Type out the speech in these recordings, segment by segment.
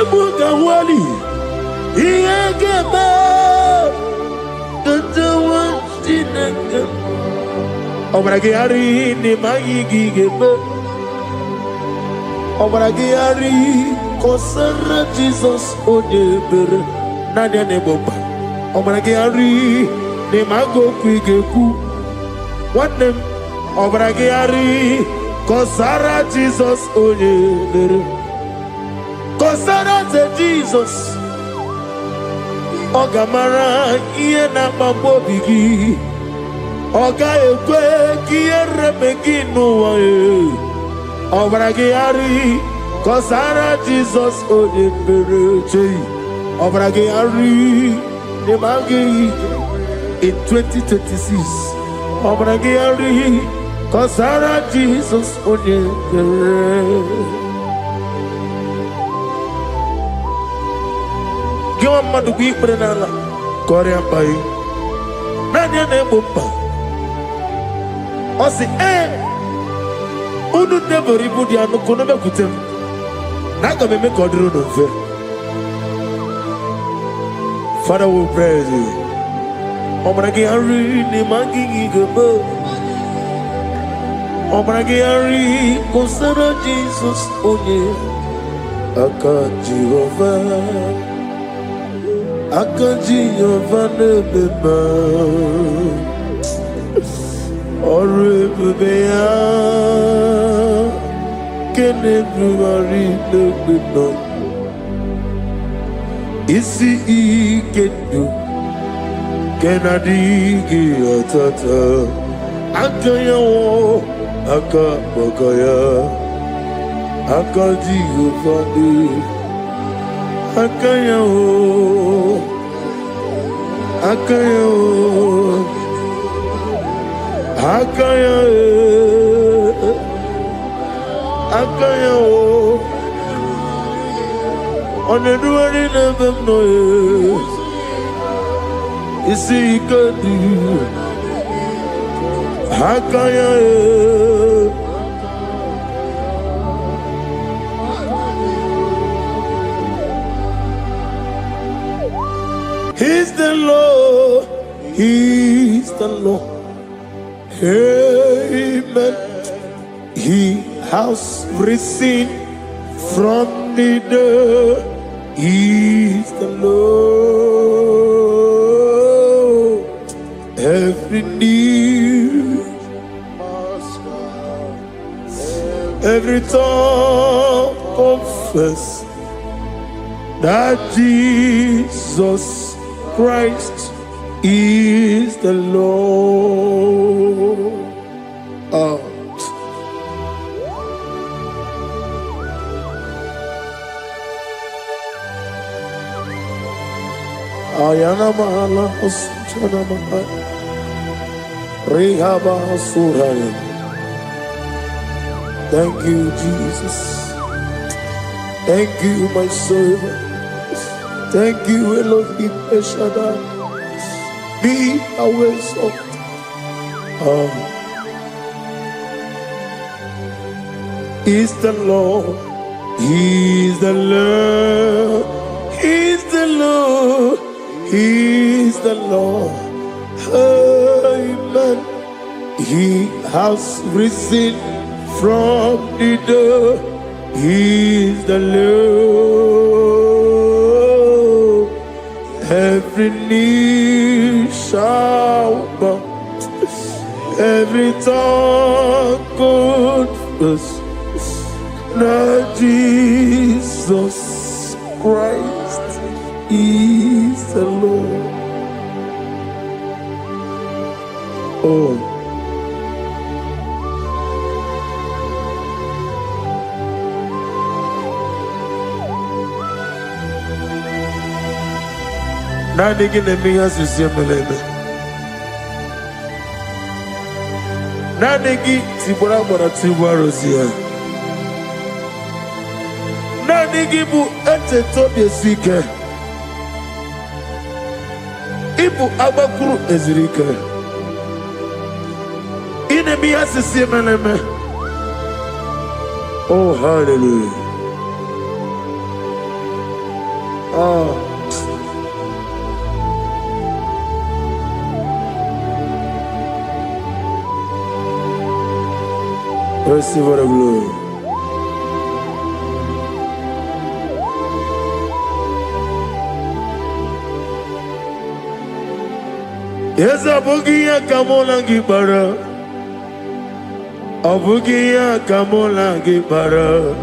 Ebuka wali Iegeba Kantawa Stinaka Obragiari ni Magigi Geba Obragiari Kosara Jesus Odeber Nadia Neboba Obragiari ni Mago Kwigeku What them Obragiari Kosara Jesus Odeber Kosara Jesus Ogamara iye na mambo bigi Oga ekwe kiye remegi nuwa Obragi ari Kosara Jesus Odebereche Obragi ari Nemagi in 2026 Obragi ari Kosara Jesus Odebereche Give madu bi prenala Korean pai Nanya ne bumpa Osi Unu nebori budi anu kono be kutem Naga me kodro no fe Father we praise you Obragi ari ni mangi gebo Obragi ari Kosara Jesus onye Aka Jehovah Akaji Yovane Beba Oribea Kenebruari Nebino Isi Ikendu Kenadigi Atata Akaya wo Akabakaya Akaji Yovane Akaya o, akaya o, akaya e, akaya o. Oneduari nebem no e, isi ikadi, akaya e. He's the Lord, He's the Lord. Amen. He has risen from the dead. He's the Lord. Every knee, every tongue confess that Jesus Christ is the Lord. Ayana mahala oschana mahala Rehaba suraya. Thank you, Jesus. Thank you, my servant. Thank you, Elohim Eshadai. Be our salt. He's the Lord. He's the Lord. He's the Lord. He's the Lord. Amen. He has risen from the dead. He's the Lord. Every knee shall bow, every tongue confess that Jesus Christ is the Lord. Oh. Nani gine miya sisemeleme. Nani gi tibora bora tibora rozia. Nani gi bu ete tobe sike. Ibu abakuru ezirike. Ine miya sisemeleme. Oh, hallelujah. Receive the glory. Yes, Abugia Kamola Gibara. Abugia Kamola Gibara.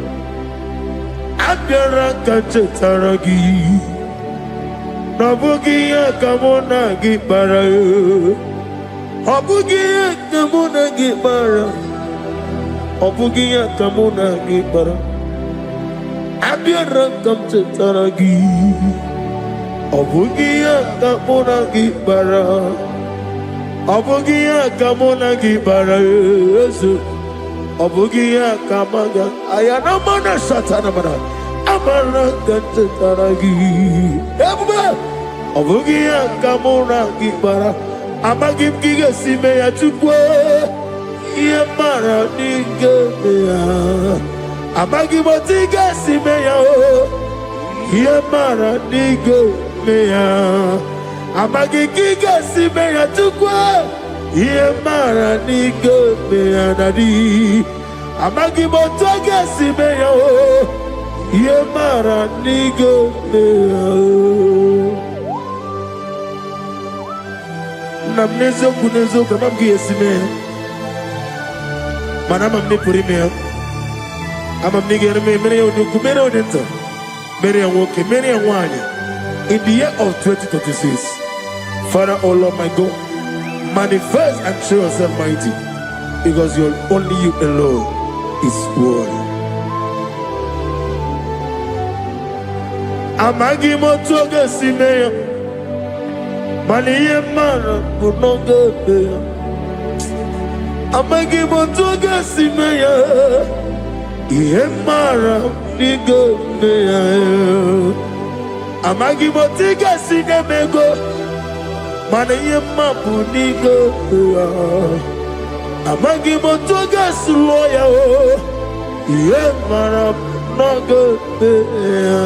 Abdara Kachetaragi. Abugia Kamona Gibara. Abugia Kamona Gibara. Abugia Kamona Gibara. Abdara Kachetaragi. Abugia Kamona Gibara. Abugia Kamona Gibara. Abugia Kamaga. Ayana Mana Satana Mana. Amara Kachetaragi. Abugia Kamona Gibara. Amagim Giga Simeya Tukwa. Yamara Nigemeya. Amagimotiga Simeya. Yamara Nigemeya. Amagigiga Simeya Tukwa. Yamara Nigemeya Nadi. Amagimotoga Simeya. Yamara Nigemeya. Namnezo kunezo kamamgi Simeya. Manama Mipurime. I'm nigga, many of you, many of them, many of walking, many of one. In the year of 2026, Father, oh Lord, my God, manifest and show yourself mighty, because you're only you alone is worthy. Amagi motoga simeya, mani mana kunoga beya. Amagi motoga simeya. Yemara nigo meya. Amagi motiga sinemego. Mana yemapu nigo meya. Amagi motoga suloya. Yemara nago meya.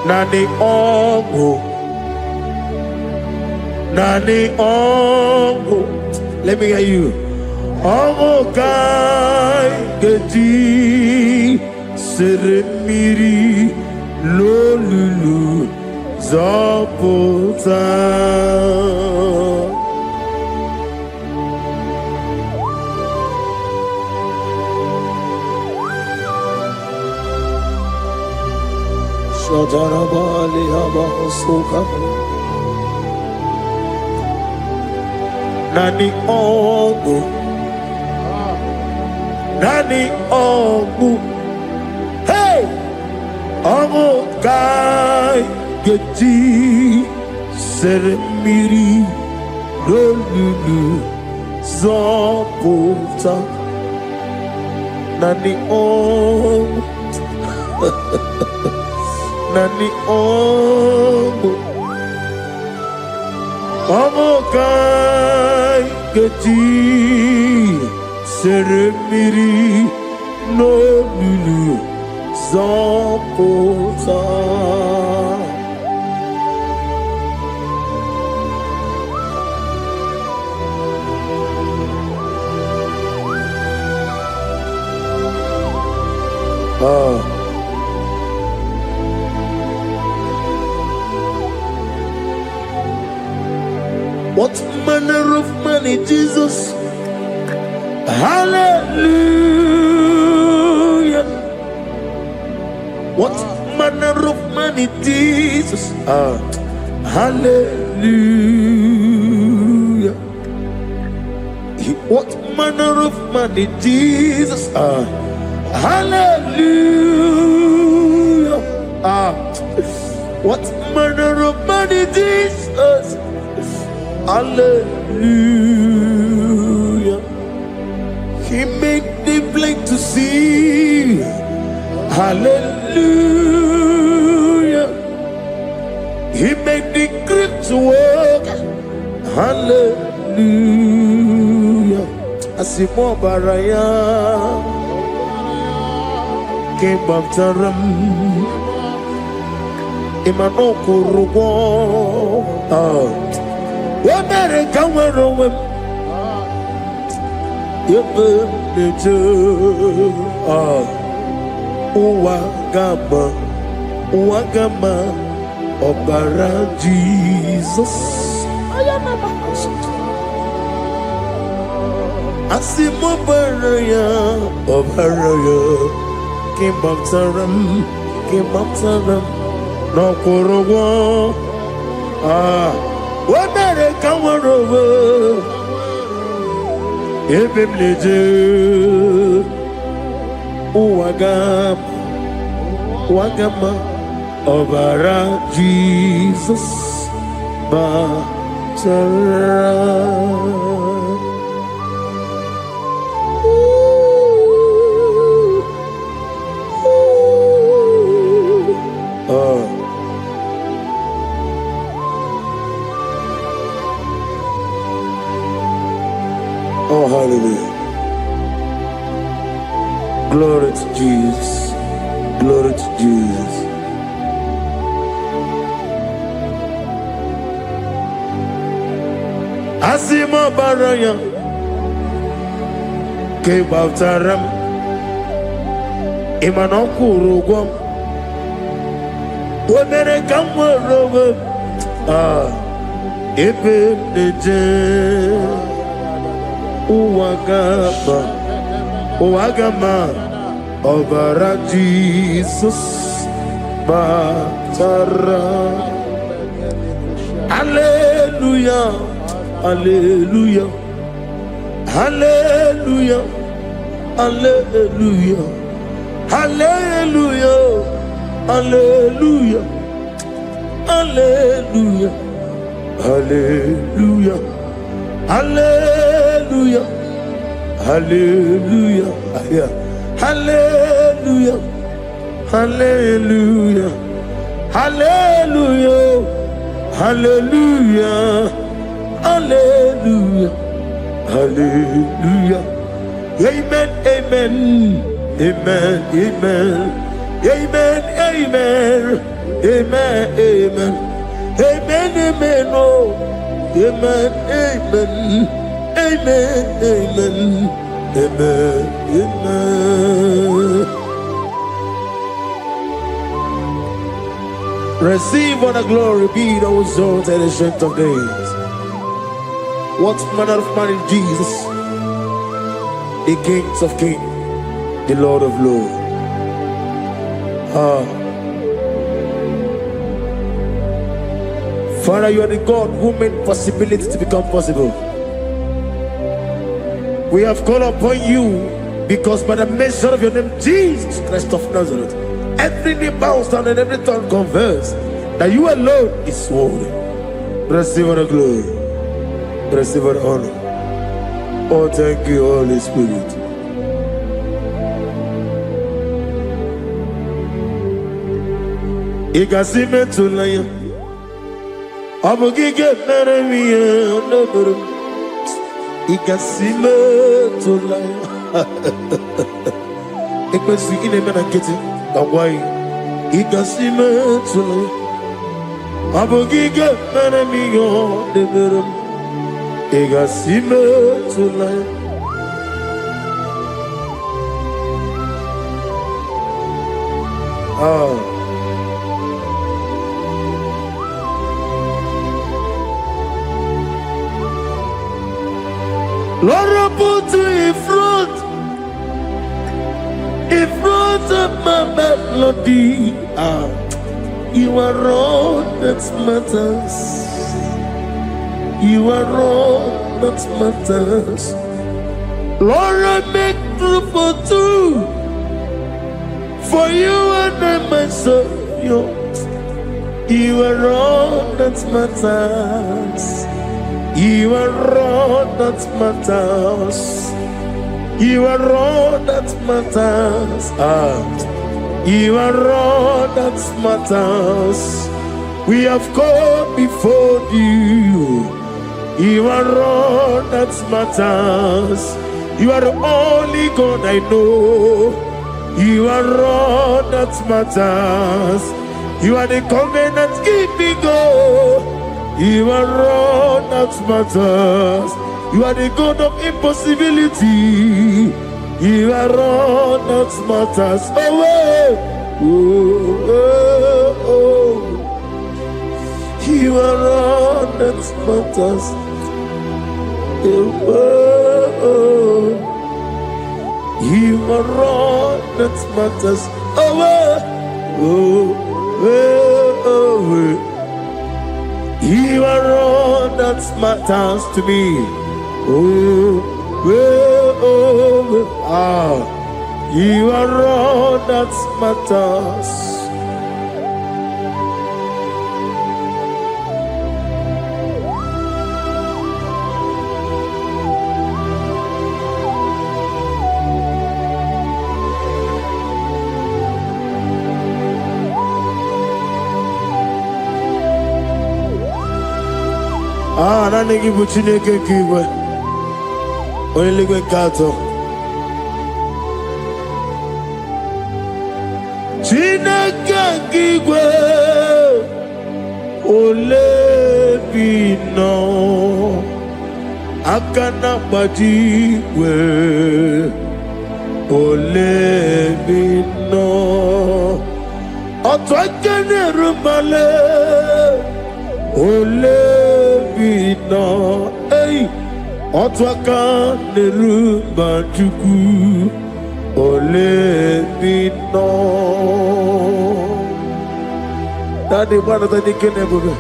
Nani ongo. Let me hear you. Ongo kai geti seremiri lolulu zapota. Shadarabali Abahosuka Nani Ogu Hey Ogu Kai Geti Seremiri Lolulu Zapota Nani Ogu Nani Omo kai geti seremiri no lulu zapota. What manner of money, Jesus? Hallelujah. What manner of money, Jesus? Hallelujah. What manner of money, Jesus? Hallelujah. What manner of money, Jesus? Hallelujah. He made the blind to see. Hallelujah. He made the grip to work. Hallelujah. Asimo baraya. Came back to ram. Imano kurugo. What better come around? Uwagama Obara Jesus Asimo Baraya Obaraya Came up Taram No Korogo What better come over Ebim leje Uwagama Obara Jesus Batara. Oh, hallelujah. Glory to Jesus. Glory to Jesus. Asima baraya ke baftaram imanokuru wonere kamoro ebe neje uwagama Obara Jesus Batara. Hallelujah, hallelujah, hallelujah, hallelujah, hallelujah, hallelujah, hallelujah, hallelujah, hallelujah, hallelujah, hallelujah, hallelujah, hallelujah, hallelujah, hallelujah, hallelujah. Amen, amen, amen, amen, amen, amen, amen, amen, amen, amen, oh, amen, amen, amen, amen, amen, amen. Receive all the glory, be thou exalted and strength of days. What manner of man is Jesus? The King of kings, the Lord of lords. Father, you are the God who made possibility to become possible. We have called upon you because by the measure of your name, Jesus Christ of Nazareth, every knee bows down and every tongue confess that you alone is worthy. Receive the glory. Receive the honor. Oh, thank you, Holy Spirit. Igasime tulaya, abugige meremiye onoburu. Igasime tulaya. Ekwesu inemena kiti kawai. Igasime tulaya, abugige meremiye onoburu. Igasime tulaya. Lord, put you in front of my melody. You are all that matters. You are all that matters. Lord, I make room for two, for you and I myself. You are all that matters. You are all that matters. You are all that matters. You are all that matters. We have come before you. You are all that matters. You are the only God I know. You are all that matters. You are the covenant keeping God. You are all that matters. You are the God of impossibility. You are all that matters. Oh, oh, oh, oh. You are all that matters. Oh, oh. You are all that matters. Oh, oh, oh, oh. You are all that matters to me. Oh, oh, oh. Ah, you are all that matters. Ah, na nigi buchine ke kiwe. Oyeligwe kato. Chineke kiwe. Ole bino. Akana badiwe. Ole bino. Otwakene rumale. Ole bino, hey, otwaka nerumba chuku, ole bino. Tadi mana tadi kene boga,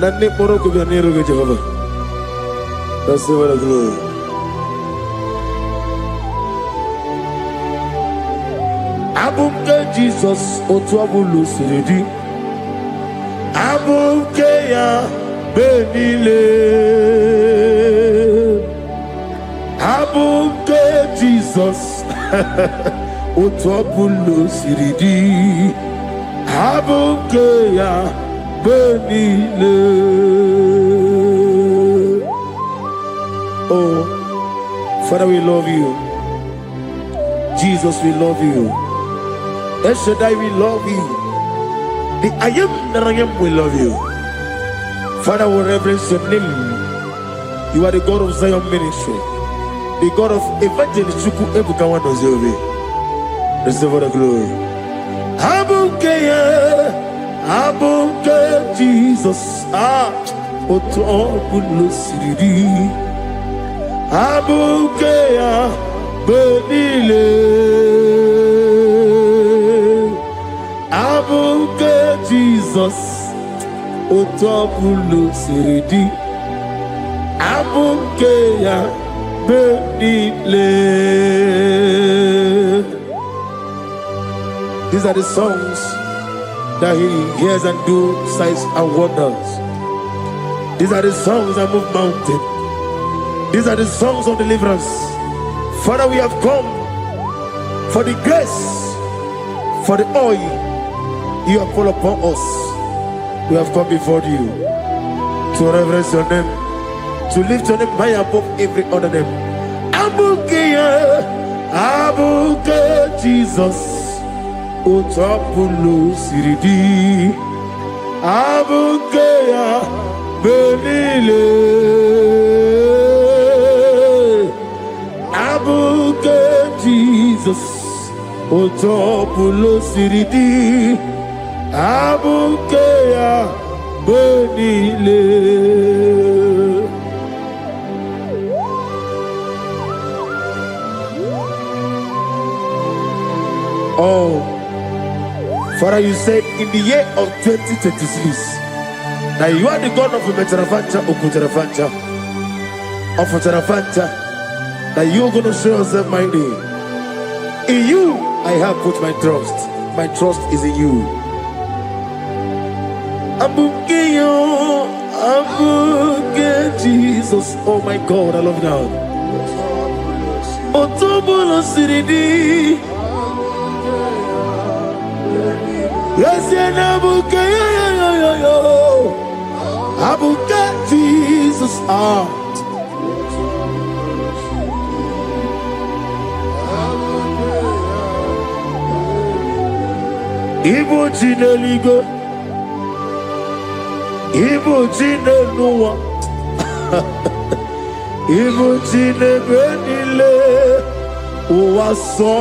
nani poro kubiya niru ke Jehovah. That's the word of glory. Abumke Jesus otwabulu siridi. Abumke ya benile. Abumke Jesus otwabulu siridi. Abumke ya benile. Oh, Father, we love you. Jesus, we love you. El Shaddai, we love you. The I am that I am, we love you. Father, we reverence your name. You are the God of Zion Ministry, the God of Evangelist Chuku Ebukawan Ozeobe. Receive all the glory. Abuke Jesus. Otobulu siridi. Abuke ya benile. Abuke Jesus, otobulu siridi. Abuke ya benile. These are the songs that he hears and do signs and wonders. These are the songs that move mountains. These are the songs of deliverance. Father, we have come for the grace, for the oil you have poured upon us. We have come before you to reverence your name, to lift your name high above every other name. Abuke Jesus, Otapulu Siridi. Abuke benile. Abuke Jesus, Otapulu Siridi. Abuke benile. Oh, Father, you said in the year of 2026 that you are the God of Metarafanta, Okutarafancha, of Tarafanta, that you are going to show yourself mighty. In you, I have put my trust. My trust is in you. Abukeyo, Abuke Jesus. Oh my God, I love you now. Otobulo Siridi. Yes, Abukeyo. I will get Jesus out. Igbo Chineligo, Igbo Chinenuwa, Igbo Chinebenile, Uwasoturu,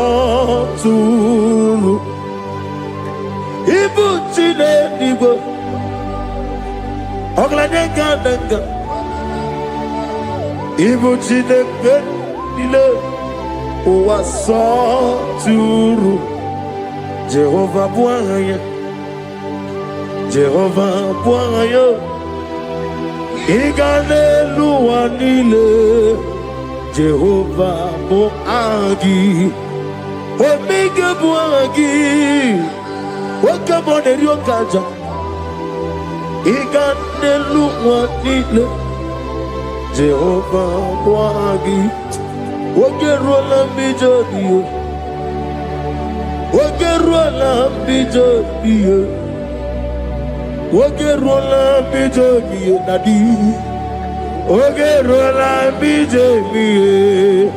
Igbo Chineligo, Oglanenga, Igbo Chinebenile, Uwasoturu. Jehovah Bwaya, Jehovah Bwaya, Iganelu Anile, Jehovah Boagi, Omega Boagi, Wakabone Yokaja, Iganelu Anile, Jehovah Boagi, Wakerola Mijodio. Ogerola bijobiye, Ogerola bijobiye nadi, Ogerola bijobiye.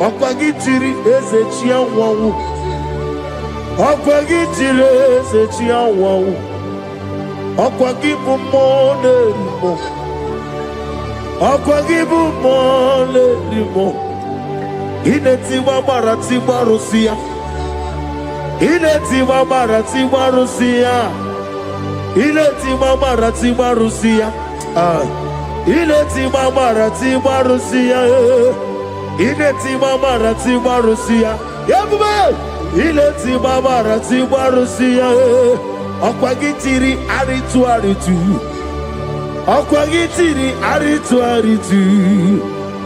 Okwagitiri ezechia wawu, Okwagitiri ezechia wawu, Okwagibu mone limo, Okwagibu mone limo. Ineti wabara tiba Rusia. Ileti mama tiba Rusia, Ileti mama tiba Rusia, Ileti mama tiba Rusia, Ileti mama tiba Rusia, Yabuba, Ileti mama tiba Rusia, Okwagitiri aritu aritu, Okwagitiri aritu aritu,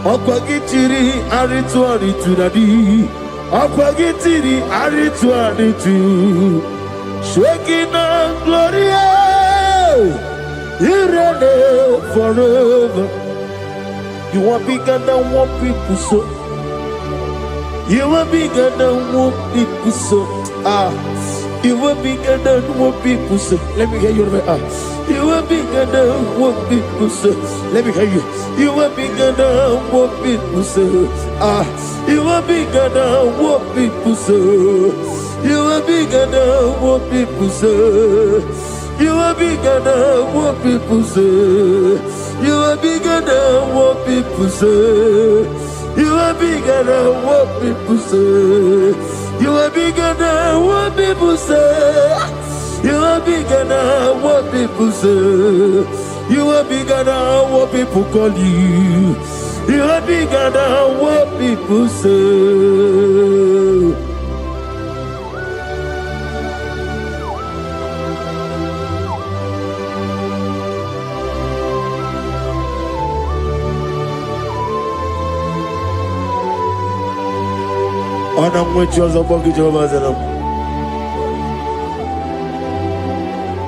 Okwagitiri aritu aritu nadi. Akwagitiri aritu aritu, Shekinah Gloria, you reign forever. You are bigger than what people so. You are bigger than what people so. You are bigger than what people so. Let me hear you. You are bigger than what people so. Let me hear you. You are bigger than what people so. You are bigger than what people say. You are bigger than what people say. You are bigger than what people say. You are bigger than what people say. You are bigger than what people say. You are bigger than what people say. You are bigger than what people say. You are bigger than what people call you. You are bigger than what people say. Ana mwecho za bogi Jehovah zanam.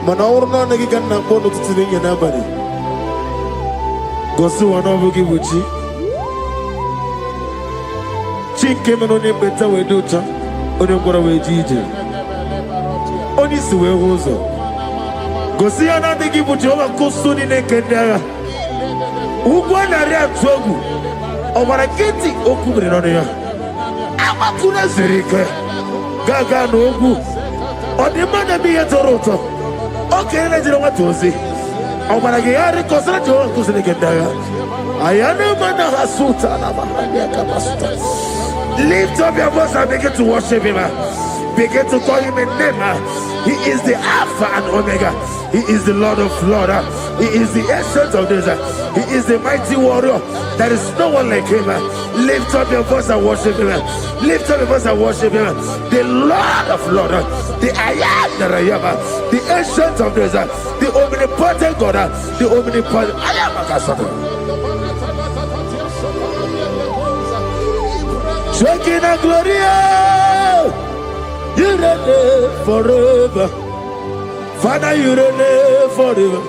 Mana urna nagi kanna kono tutini yana bari. Gosu wana bogi buchi. Chinke menone beta wedocha. Oni ngora wejije. Oni suwe hozo. Gosi ana nagi buchi oba kosu ni nekendaya. Ugwana ria twogu. Obara kiti okubre none ya. Kuna zirike gaga n'ogwu ọdịmma bi ya tọrọ ụtọ oke na-ejiri nwata ozi ọ gwara gị ya rịkọsịrị Jehova nkụziri gị ndagha aya na-ema na ha sụta na mahadum kapasụta. Lift up your voice and begin to worship him. Begin to call him a name. He is the Alpha and Omega. He is the Lord of Lords. He is the Ancient of Days. He is the mighty warrior. There is no one like him. Lift up your voice and worship him. Lift up your voice and worship him. The Lord of Lords, the I am that I am, the Ancient of Days, the omnipotent God, the omnipotent I am. Shekinah Gloria, you reign forever. Father, you reign forever.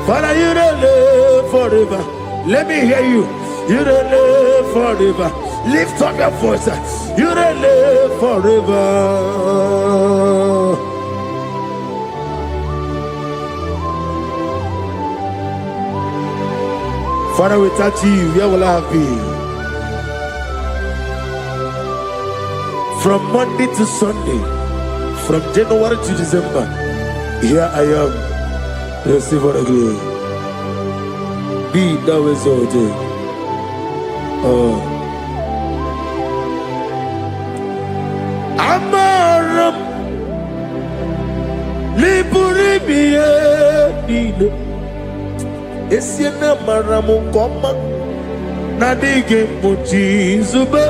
Father, you reign forever. Let me hear you. You reign forever. Lift up your voice. You reign forever. Father, without you, where will I have been? From Monday to Sunday, from January to December, here I am. Receive all the glory. Be thou exalted. Amaram Liburibie Nino Esiena Maramu Koma Nadige Muchi Zuba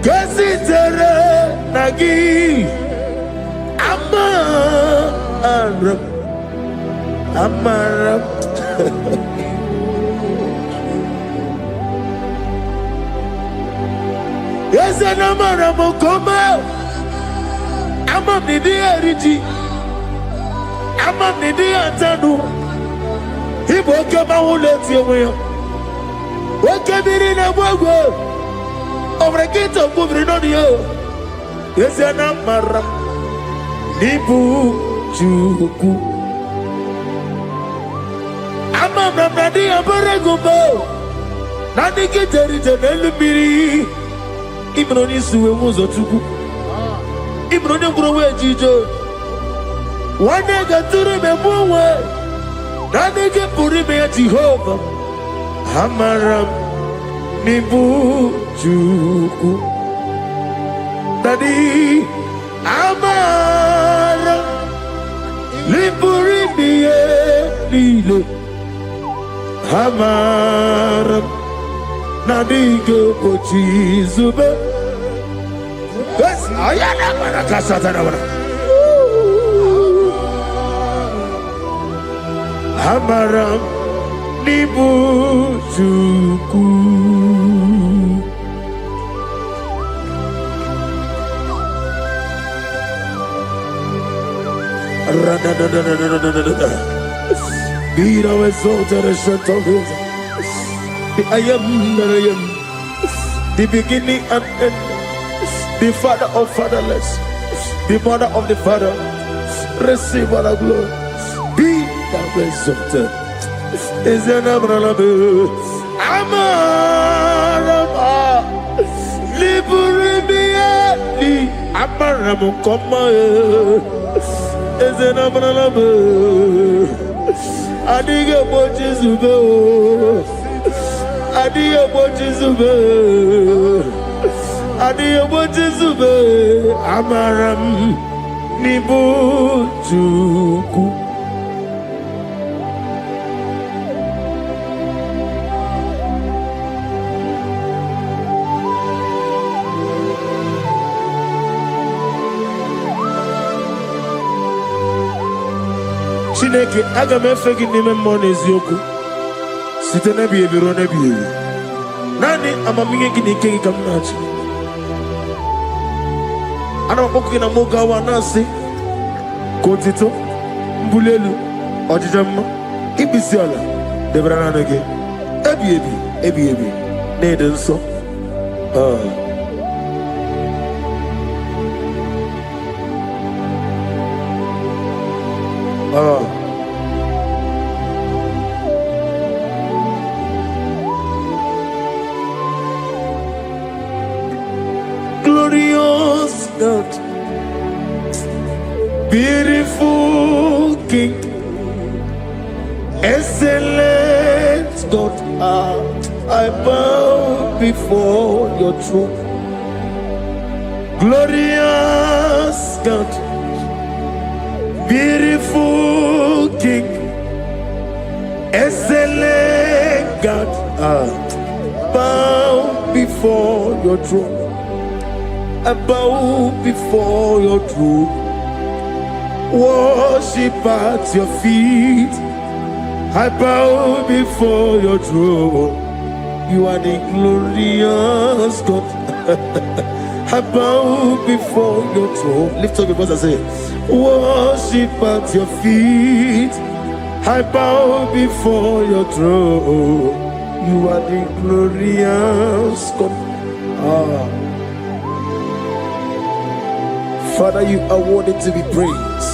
Kasitere Nagi Amaram Yes, and Amaram Koma Amam Nidi Ariji Amam Nidi Antanu He woke up my whole let you away. Woke up in a wago over a gate of moving on you. Yes, and Amaram Nibu Juku Amam Nadi Abaragubo Nadi Kitari Janelli Ibroni suwe muzo tuku Ibroni kurowe jijo Wane gaturi memuwe Nani ke puri me Jehovah Hamaram Nibu juku Nadi Amaram Niburi miye Lile Hamaram Nadi ke pochi zube Yes, ayana marakasatana wana. Hamaram nibu juku. Be thou exalted and shut of his. I am that I am, the beginning and end. The father of fatherless, the mother of the father, receive all the glory. Be thou exalted. Is an Abraham, Amarama, Liburibiati, Abraham, come, is an Abraham, Adiga watches you go, Adiga watches you go. Adiyo Jezube Amaram Nibu Juku Chineke aga mefegi nime mmone eziokwu site na bi ebiro na bi ewi nani amamihe gị na ike gị ka m na-achị ana mapoku na moga wa nasi kotito mbulelu ojijamma ibisi ala debra na nage ebi na ede nso glorious God, beautiful King, excellent God, I bow before your throne. Glorious God, beautiful King, excellent God, bow before your throne. I bow before your throne, worship at your feet. I bow before your throne. You are the glorious God. I bow before your throne. Lift up your voice and say, worship at your feet. I bow before your throne. You are the glorious God. Father, you are worthy to be praised.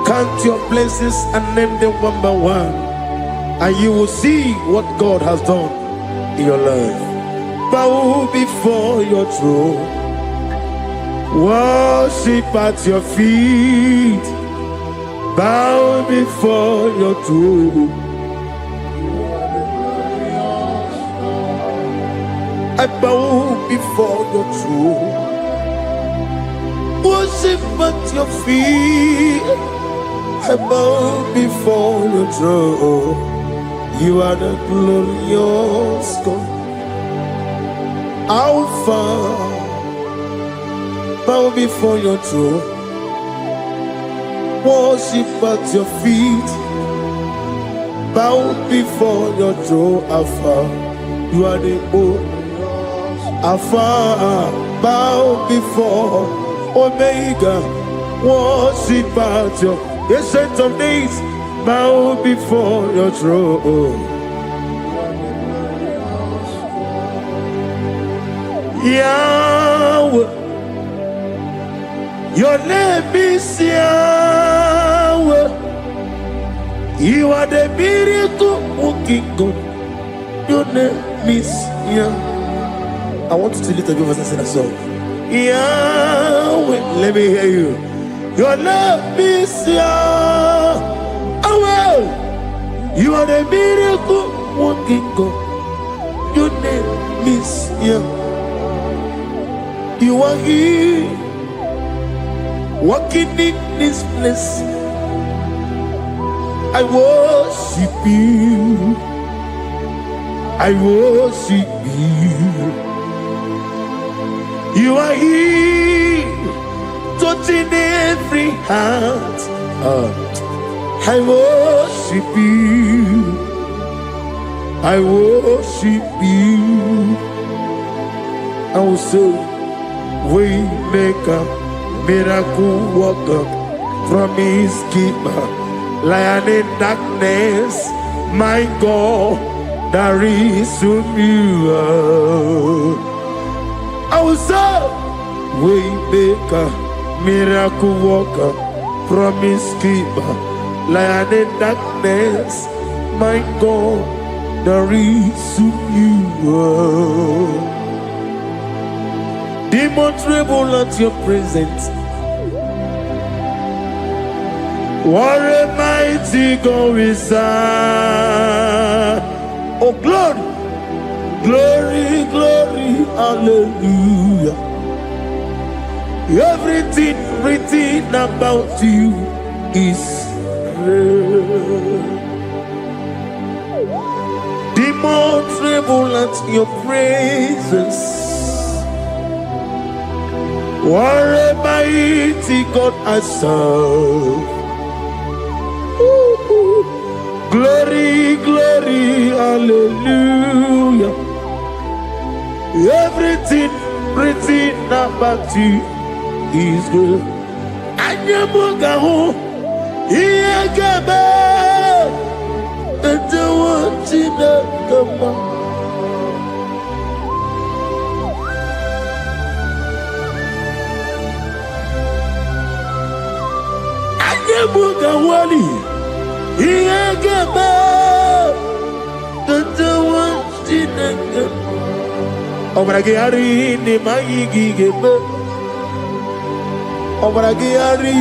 Count your blessings and name them one by one, and you will see what God has done in your life. Bow before your throne, worship at your feet. Bow before your throne. I bow before your throne, worship at your feet. I bow before your throne. You are the glorious God, Alpha. Bow before your throne, worship at your feet. Bow before your throne, Alpha. You are the old Alpha. Bow before Omega, worship at your ancient of days. Bow before your throne. Yahweh, your name is Yahweh. You are the miracle working God. Your name is Yahweh. I want you to lift up your voice and sing a song. Yahweh, let me hear you. Your name is Yahweh. You are the miracle working God. Your name is Yahweh. You are here, walking in this place. I worship you. I worship you. You are here, touching every heart. I worship you. I worship you. I will say, Waymaker, miracle worker, promise keeper, lion in darkness, my God, there is whom you are. I will say, Waymaker, miracle worker, promise keeper, lion in darkness, my God, there is whom you are. Demon tremble at your presence. What a mighty God we serve. Oh, glory, glory, glory, hallelujah. Everything written about you is real. Demon tremble at your presence. What a mighty God I serve. Glory, glory, hallelujah. Everything written about you is good. Anyamugaho, Iyagaba, and the one in the Gama. Mugawali, Iyagaba, the one dinner. Obragiari, Nemagi Gebe, Obragiari,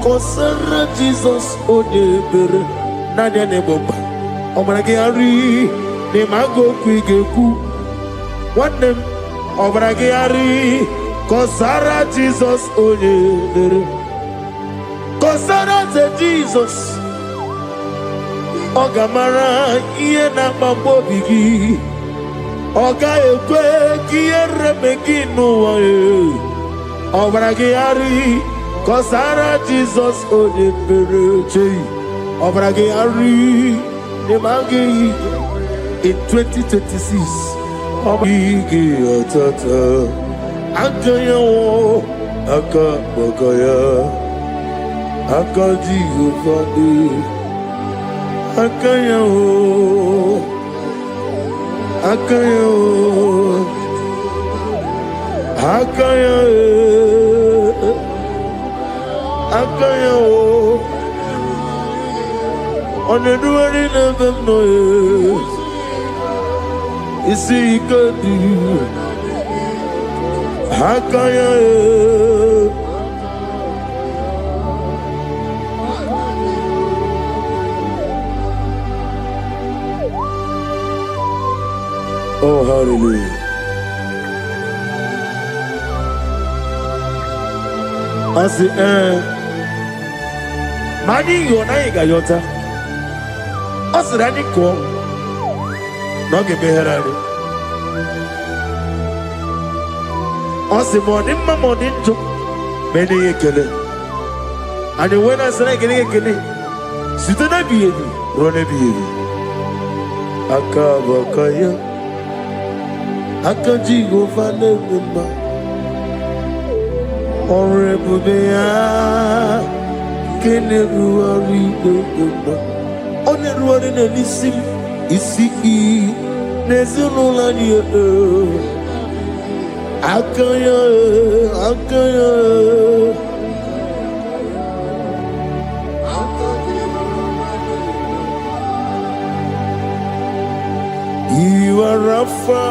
Kosara Jesus, Odeber, Nadia Neboba, Obragiari, Nemago Quigeku, what them, Obragiari, Kosara Jesus, Odeber. Kosara Jesus, Ogamara, Iena Bambobigi, Oga Ekwe, Kiere Begino, Obragiari, Kosara Jesus, Odepereche, Obragiari, Nemagi, in 2026, Obigi, Tata, Antoyo, Aka, Bokaya. Akaji Ufadi Akayo Akayo Akayo Akayo On the doing of them no. You see, you could do. How can you? Oh, hallelujah. I say, Mani, you're not Gayota. I said, I didn't call. Not give me her. I said, morning, my morning, many a killer. And when I said, I get a killer, sit on a baby, run a baby. Akabakaya. Akaji go find a woman. Horrible they are. Can everyone read the woman? On the road in a listen, is see, there's no line. Akaya. You are Rapha.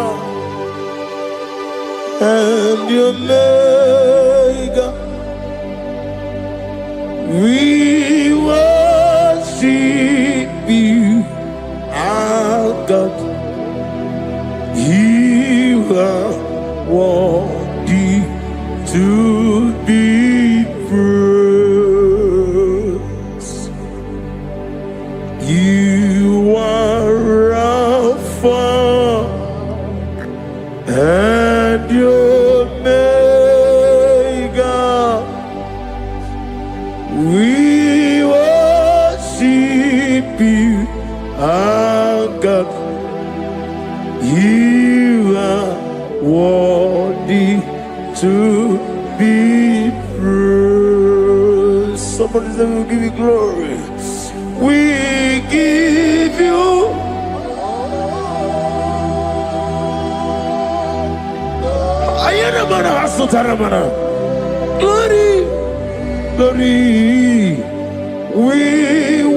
And your Omega, we worship you, our God. You are worthy to be praised. You are Alpha and your Omega, we worship you, our God. You are worthy to be praised. Somebody say, we'll give you glory. We give you glory, glory. We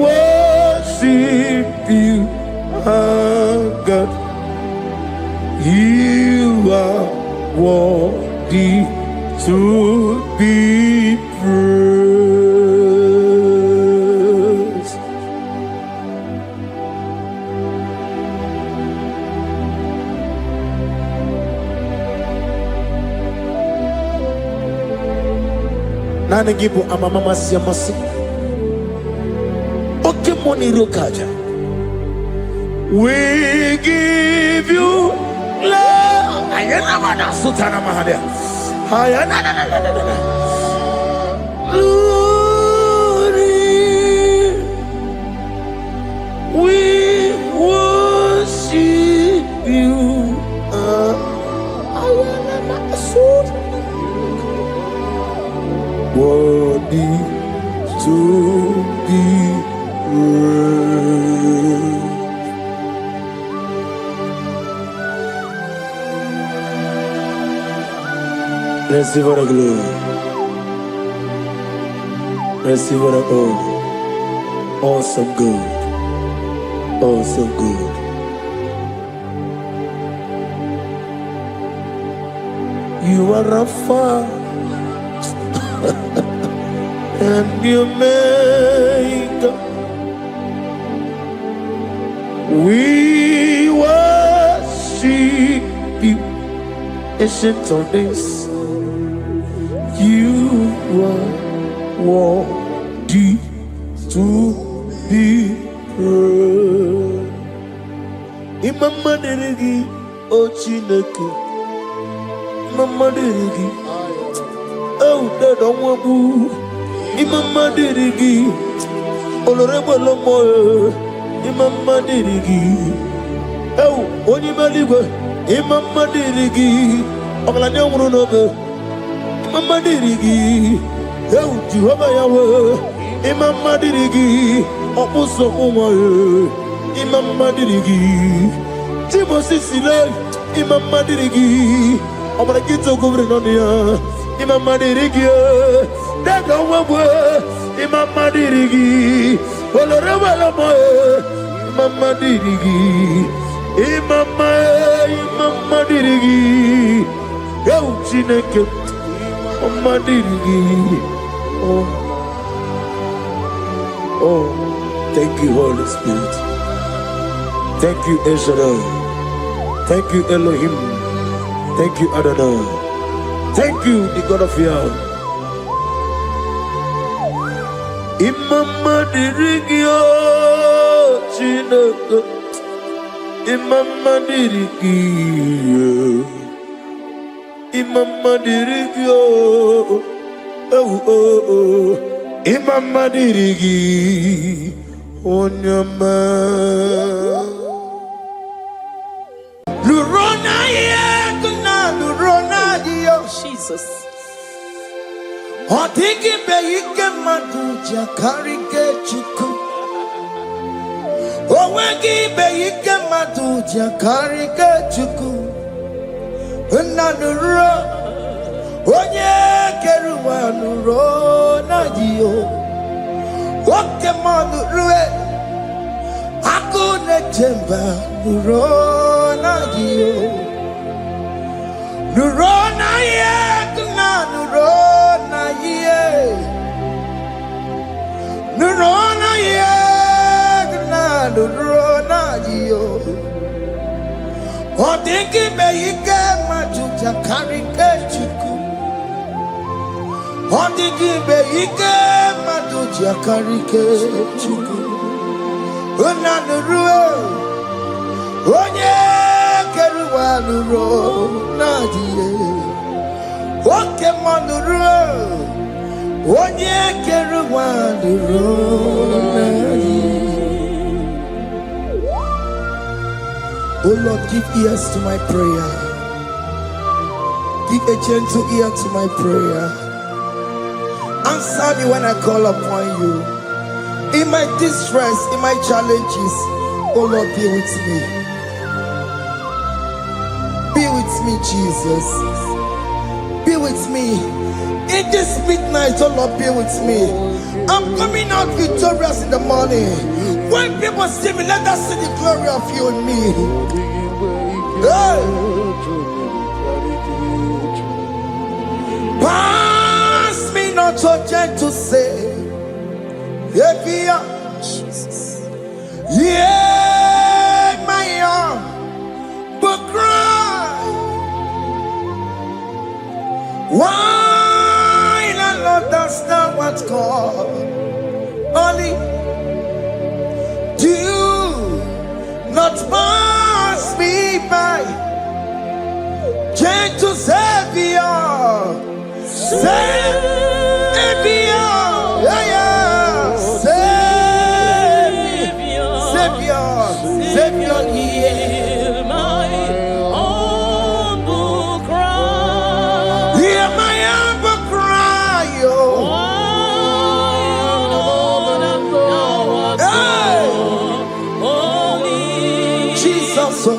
worship you, our God. You are worthy to be praised. Nana gibu amamama siyamasi. Oke moni rokaja. We give you love. Ayana mana sutana mahadia. Ayana na. Glory. We worship you. Ayana mana sutana. Worthy to be praised. Receive the glory. Receive the honor. Awesome God. Awesome God. You are Alpha and your Omega. We worship you, ancient of days. You are worthy to be praised. Imama deregi o Chineke. Imama deregi o Dadonwabu. Imama deregi olorebo lomo. Imama deregi o Onimaligwe. Imama deregi ogalanya wuru nobe. Imama dirigi, eu Jehovah Yahweh. Imama dirigi, opuso umaye. Imama dirigi, Timosi sile. Imama dirigi, omara kito govre nonia. Imama dirigi, Daga wawe. Imama dirigi, Mama dirigi, mama dirigi, yo chineke, mama dirigi. Oh, thank you, Holy Spirit. Thank you, El Shaddai. Thank you, Elohim. Thank you, Adonai. Thank you, the God of Yah. Imama dirigio chineke, imama dirigio, imama dirigio, oh, imama dirigi, onyama. Lurona ye kuna lurona dio Jesus. Otiki be ike maduja karike chuku. Owegi be ike maduja karike chuku. Unanuro onye keruwa nuro na dio. Oke manurue akune chemba nuro na dio. Nuro na ye kuna nuro. Nurona ye na nurona yo. Odingi be ike majuja karike chuku. Odingi be ike majuja karike chuku. Una nuro onye keruwa nurona ye. Oke manuro onye keruwa nurona ye. Oh Lord, give ears to my prayer. Give a gentle ear to my prayer. Answer me when I call upon you. In my distress, in my challenges, oh Lord, be with me. Be with me, Jesus. Be with me. In this midnight, oh Lord, be with me. I'm coming out victorious in the morning. When people see me, let us see the glory of you in me. Hey. Pass me not so gentle say, Jesus. Yeah, my arm, but cry. Why not understand what's called? Only do not pass me by. Gentle Savior, Savior, yeah, Savior, hear my humble cry. Hear my humble cry, Jesus, do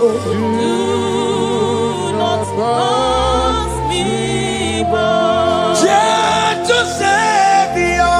not pass me by. Gentle Savior,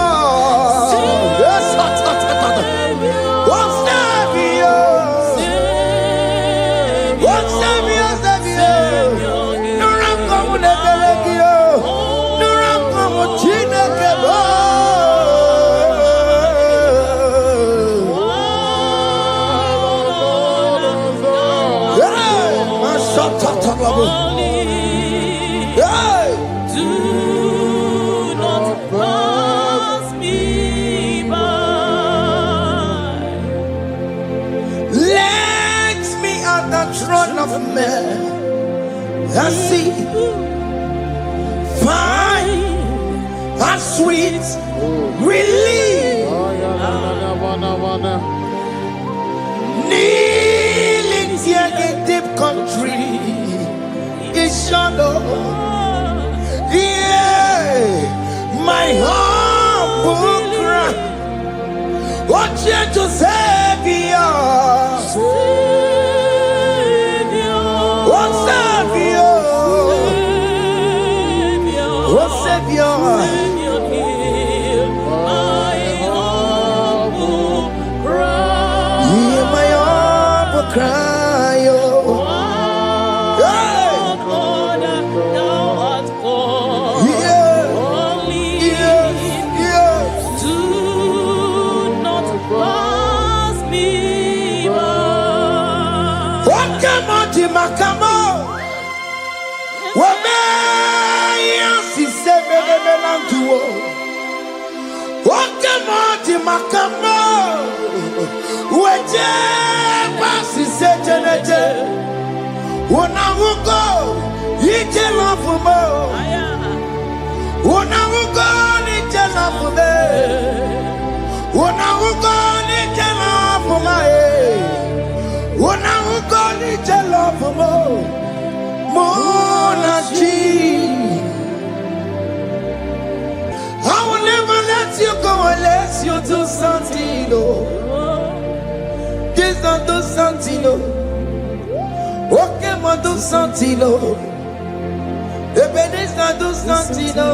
I see fine and sweet relief. Kneeling here in deep country is shadow. Yeah, my humble cry. What you to Savior? Savior, hear my humble Okemoti makamo weje pasi sejeneje unawugo ije lafumo unawugo ije lafume unawugo ije lafuma unawugo ije lafumo monachi. I will never let you go unless you do something, oh. Just don't do something, oh. Okay, but do something, oh. Baby, this not do something, oh.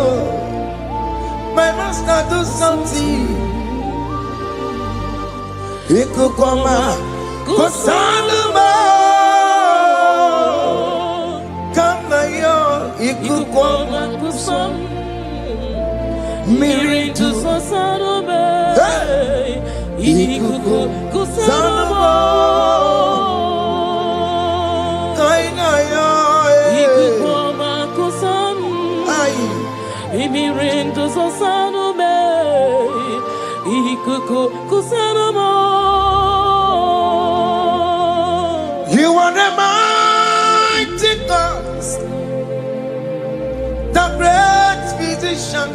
My master do something. He could come out, go Saluma. Come now, he could come out, go some. Miri tu sasarume, ikuku kusarumo, ikuku makusam, miri tu sasarume, ikuku kusarumo. You are the mighty God, the great physician.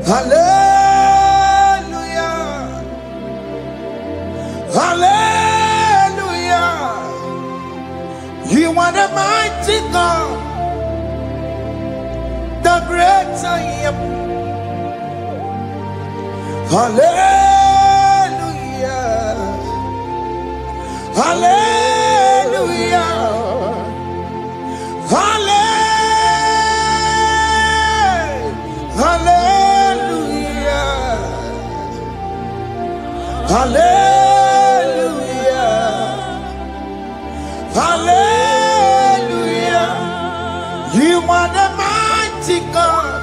Hallelujah, hallelujah. You are the mighty God, the great I am. Hallelujah, hallelujah, hallelujah, hallelujah. Hallelujah, hallelujah. You are the mighty God,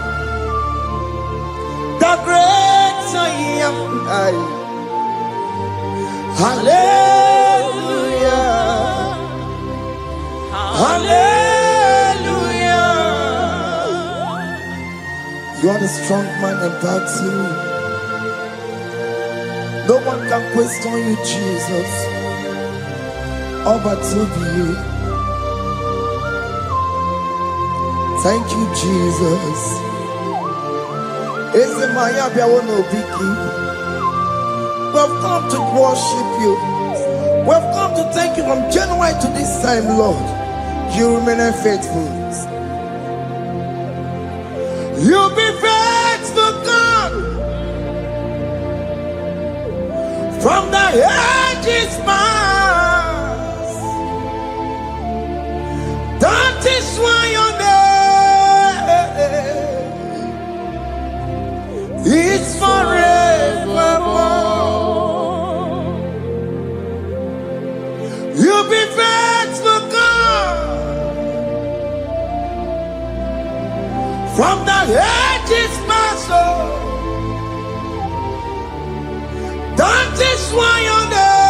the great I am. Hallelujah, hallelujah. You are the strong man in battle. No one can question you, Jesus. All but to be you. Thank you, Jesus. We've come to worship you. We've come to thank you from January to this time, Lord. You remain faithful. You'll be faithful, God. From the ages past, that is why your name is forevermore. You'll be faithful, God. From the ages past, that is why your name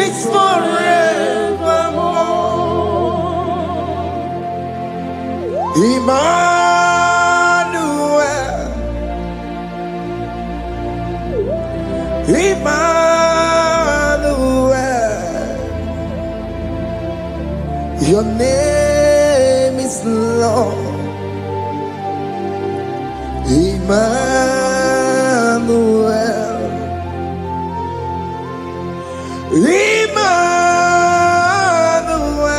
is forevermore. Emmanuel, Emmanuel, your name is Lord. Emmanuel, Emmanuel,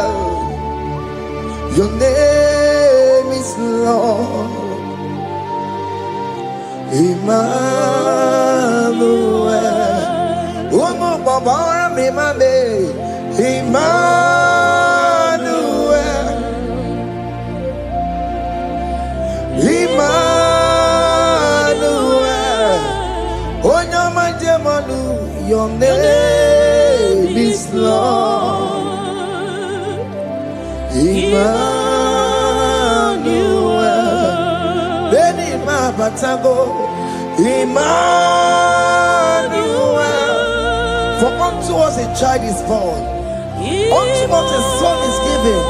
Emmanuel, your name is Lord. Emmanuel, oh no, Baba, me mame. Emmanuel, Emmanuel, oh no, my demonu, your name is Lord. Emmanuel, Beni ma batago, Emmanuel. For unto us a child is born, unto us a son is given,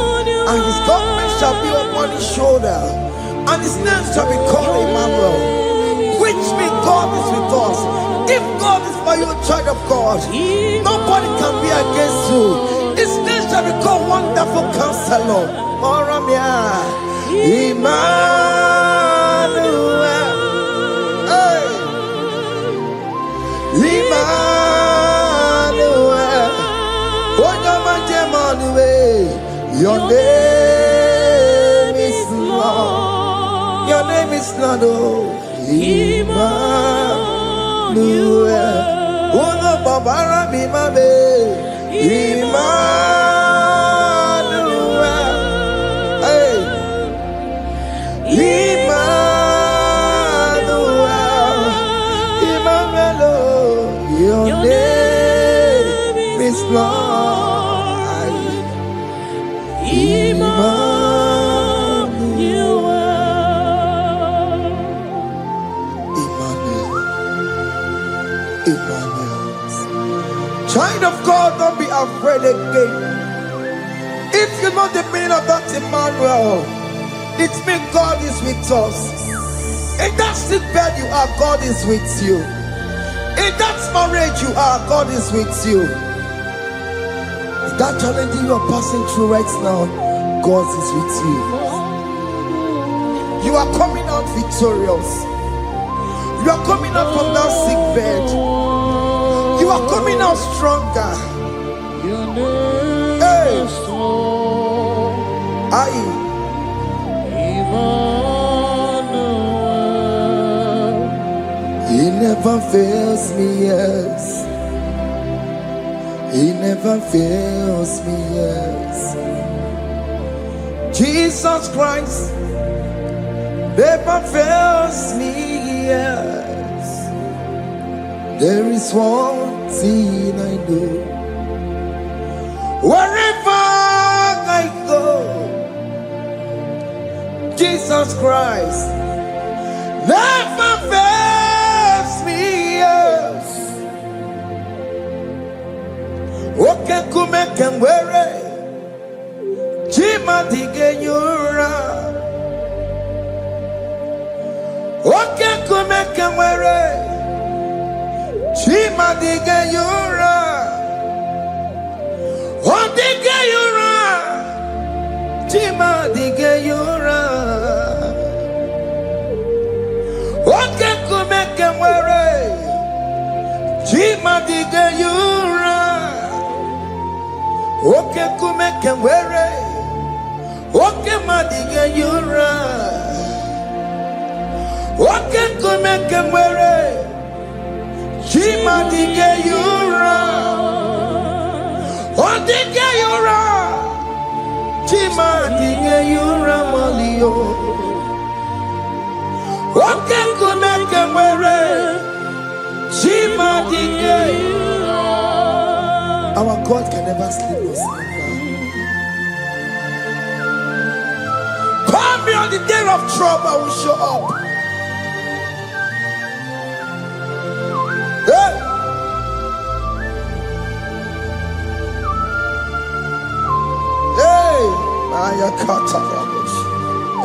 and his government shall be upon his shoulder, and his name shall be called Emmanuel, which means God is with us. If God is for you, child of God, nobody can be against you. His name shall be called Wonderful Counselor. Emmanuel. Hey. Emmanuel. Your name is Lord. Your name is Lord. Emmanuel. Uno babara mi mabe. Emmanuel. Hey. Emmanuel. Emmanuel. Your name is Lord. Emmanuel. Child of God, don't be afraid again. If you know the meaning of that Emmanuel, it means God is with us. In that sick bed you are, God is with you. In that marriage you are, God is with you. In that challenge you are passing through right now, God is with you. You are coming out victorious. You are coming out from that sick bed. You are coming out stronger. Hey. He never fails me, yes. He never fails me, yes. Jesus Christ never fails me, yes. There is one thing I know. Wherever I go, Jesus Christ never fails me, yes. Oke kume kemwere Chima digenyura. Oke kume kemwere Chima digenyura. Odigeyura Chima digeyura. Oke kume kemwere Chima digeyura. Oke kume kemwere Oke madigeyura. Oke kume kemwere Chima digeyura. Odigeyura Chima digeyura malio. Oke kume kemwere Chima digeyura. Our God can never sleep nor slumber. Call me on the day of trouble, I will show up. Hey. Hey.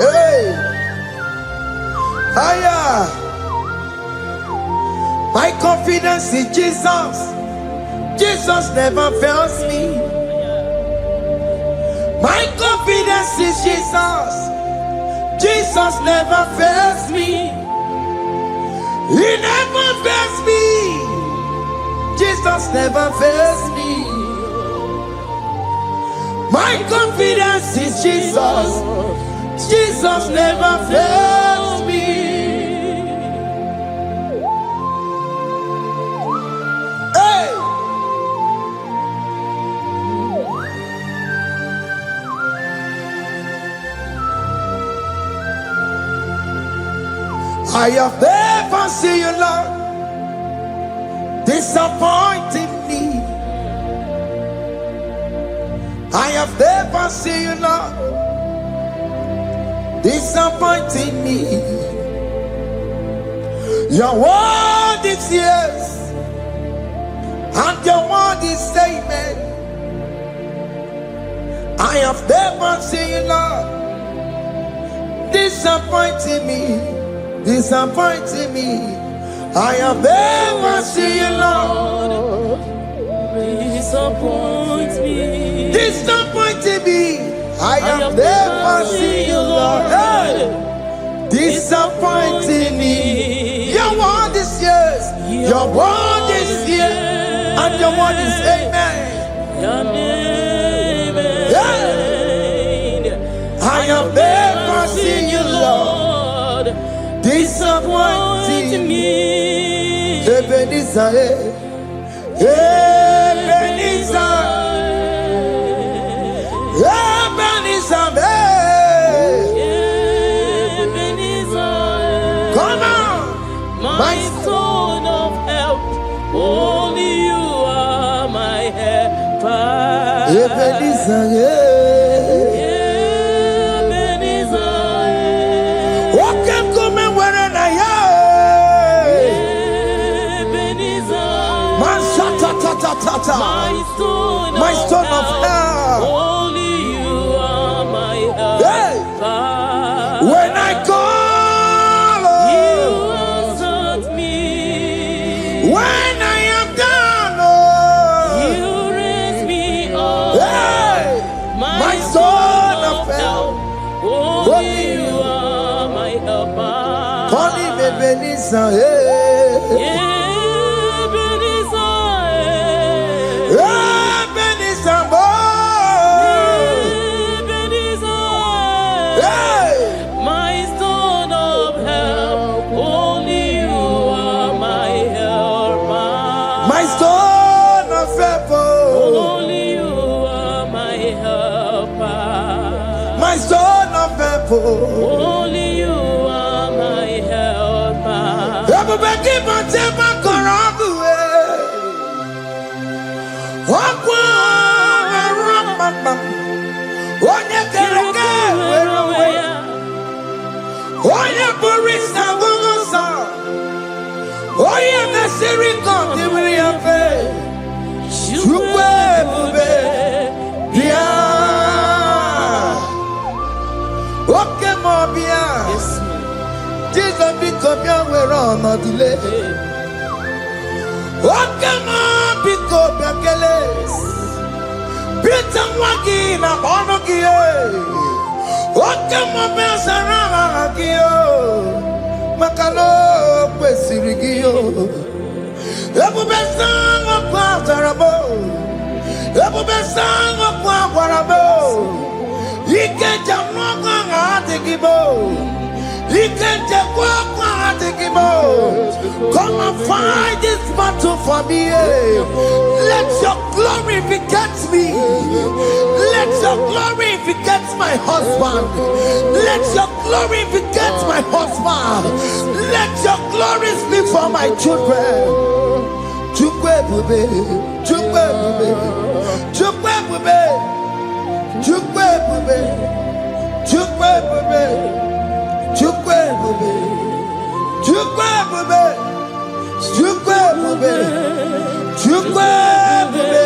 Hey. Aya. My confidence in Jesus. Jesus never fails me. My confidence is Jesus. Jesus never fails me. He never fails me. Jesus never fails me. My confidence is Jesus. Jesus never fails me. I have never seen you, Lord, disappointing me. I have never seen you, Lord, disappointing me. Your word is yes, and your word is amen. I have never seen you, Lord, disappointing me. I have never seen you, Lord, disappointing me. I have never seen you, Lord, disappointing me. Your word is yes, your word is yes, and your word is amen. I have never seen you, Lord, disappointing me. Ebenezer, Ebenezer, Ebenezer, come on, my stone of help. Only you are my helper. Ebenezer, my stone of help. Only you are my helper. When I call, you answered me. When I am down, you raise me up. My stone of help. Only you are my helper. Call him Ebenezer. Only you are my helper. Everybody but take my corrupt way. Jesus because we're on a delay. What come on, pick up your keles. Beat them walking up on a gear. What come on, bells around a gear. Macalo, Pesirigio. Every best song of Quatarabo. Every best song of Quatarabo. You can't jump on the Gibo. He can take walk on the Gibo. Come and fight this battle for me. Let your glory beget me. Let your glory beget my husband. Let your glory beget my husband. Let your glory speak for my children. Chukwe bube, chukwe bube, chukwe bube, chukwe bube, chukwe bube. Chukwe bube, chukwe bube, chukwe bube, chukwe bube.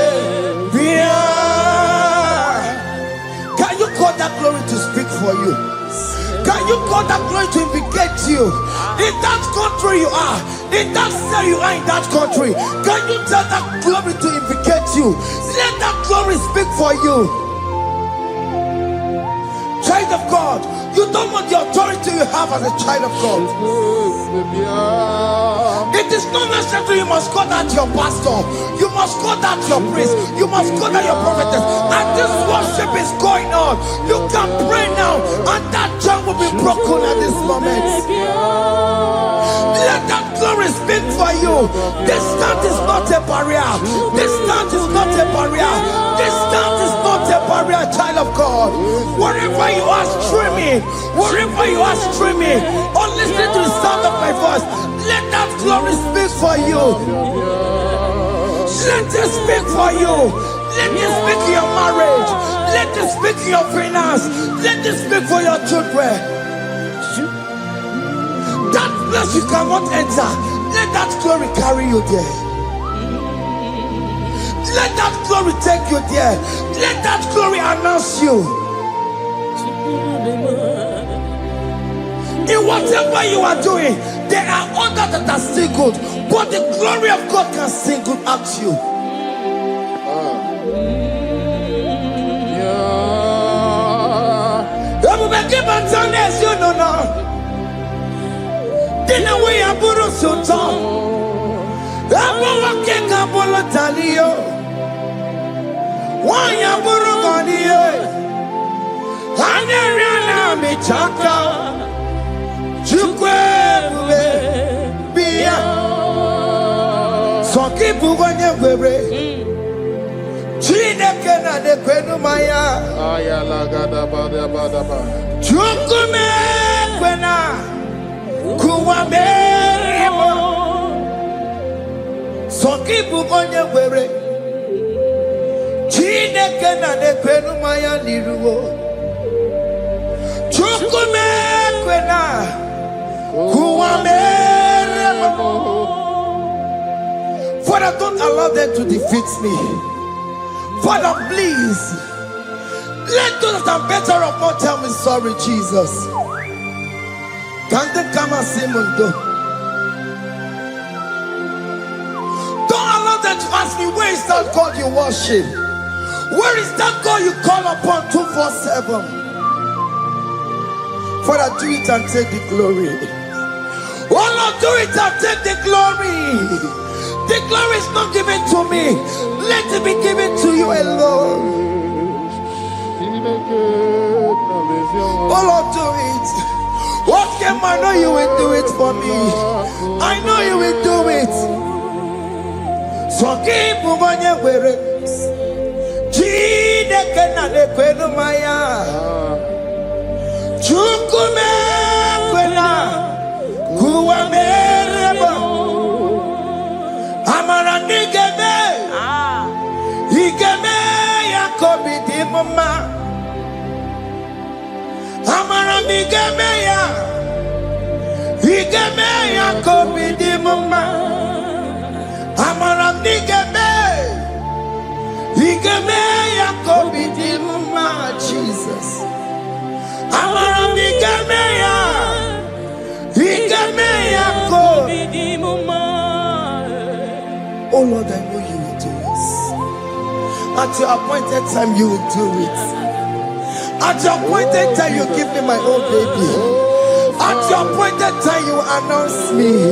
Can you call that glory to speak for you? Can you call that glory to indicate you? In that country you are, in that city you are in that country, can you tell that glory to indicate you? Let that glory speak for you. Child of God, you don't want the authority you have as a child of God. It is not necessary you must call that your pastor. You must call that your priest. You must call that your prophetess. And this worship is going on. You can pray now, and that chain will be broken at this moment. Let that glory speak for you. Distance is not a barrier. Distance is not a barrier. Distance is not a barrier, child of God. Wherever you are streaming, wherever you are streaming, or listening to the sound of my voice, let that glory speak for you. Let it speak for you. Let it speak in your marriage. Let it speak in your finance. Let it speak for your children. That place you cannot enter, let that glory carry you there. Let that glory take you there. Let that glory announce you. In whatever you are doing, there are others that are still good, but the glory of God can single out you. You know now. Dina we aburo sultan. Abo wake kabolo talio. Why aburo goniye? Aneriana mi chaka. Chukwe bube biya. Soki bugonye bebe. Chineke na de kwenu maya. Ayala gada bada bada ba. Chukume kwena kuwa meremo Soki bugonye were Chineke na nekwenu maya niruwo Chukume kwena kuwa meremo. Father, don't allow them to defeat me. Father, please, let those that are better off not tell me sorry, Jesus. Can they come and see me? Don't allow them to ask me, where is that God you worship? Where is that God you call upon 247? Father, do it and take the glory. Oh Lord, do it and take the glory. The glory is not given to me. Let it be given to you alone. Oh Lord, do it. What can I know you will do it for me? I know you will do it. So keep moving where Chineke na nekwenu maya. Chukume kwena kuwa merebo. Amara nigeme. Igeme yakobi di mama. Amara migeme ya. Igeme yakobi di mama. Amara migeme. Igeme yakobi di mama. Jesus. Amara migeme ya. Igeme yakobi di mama. Oh Lord, I know you will do it. At your appointed time, you will do it. At your appointed time, you give me my own baby. At your appointed time, you announce me.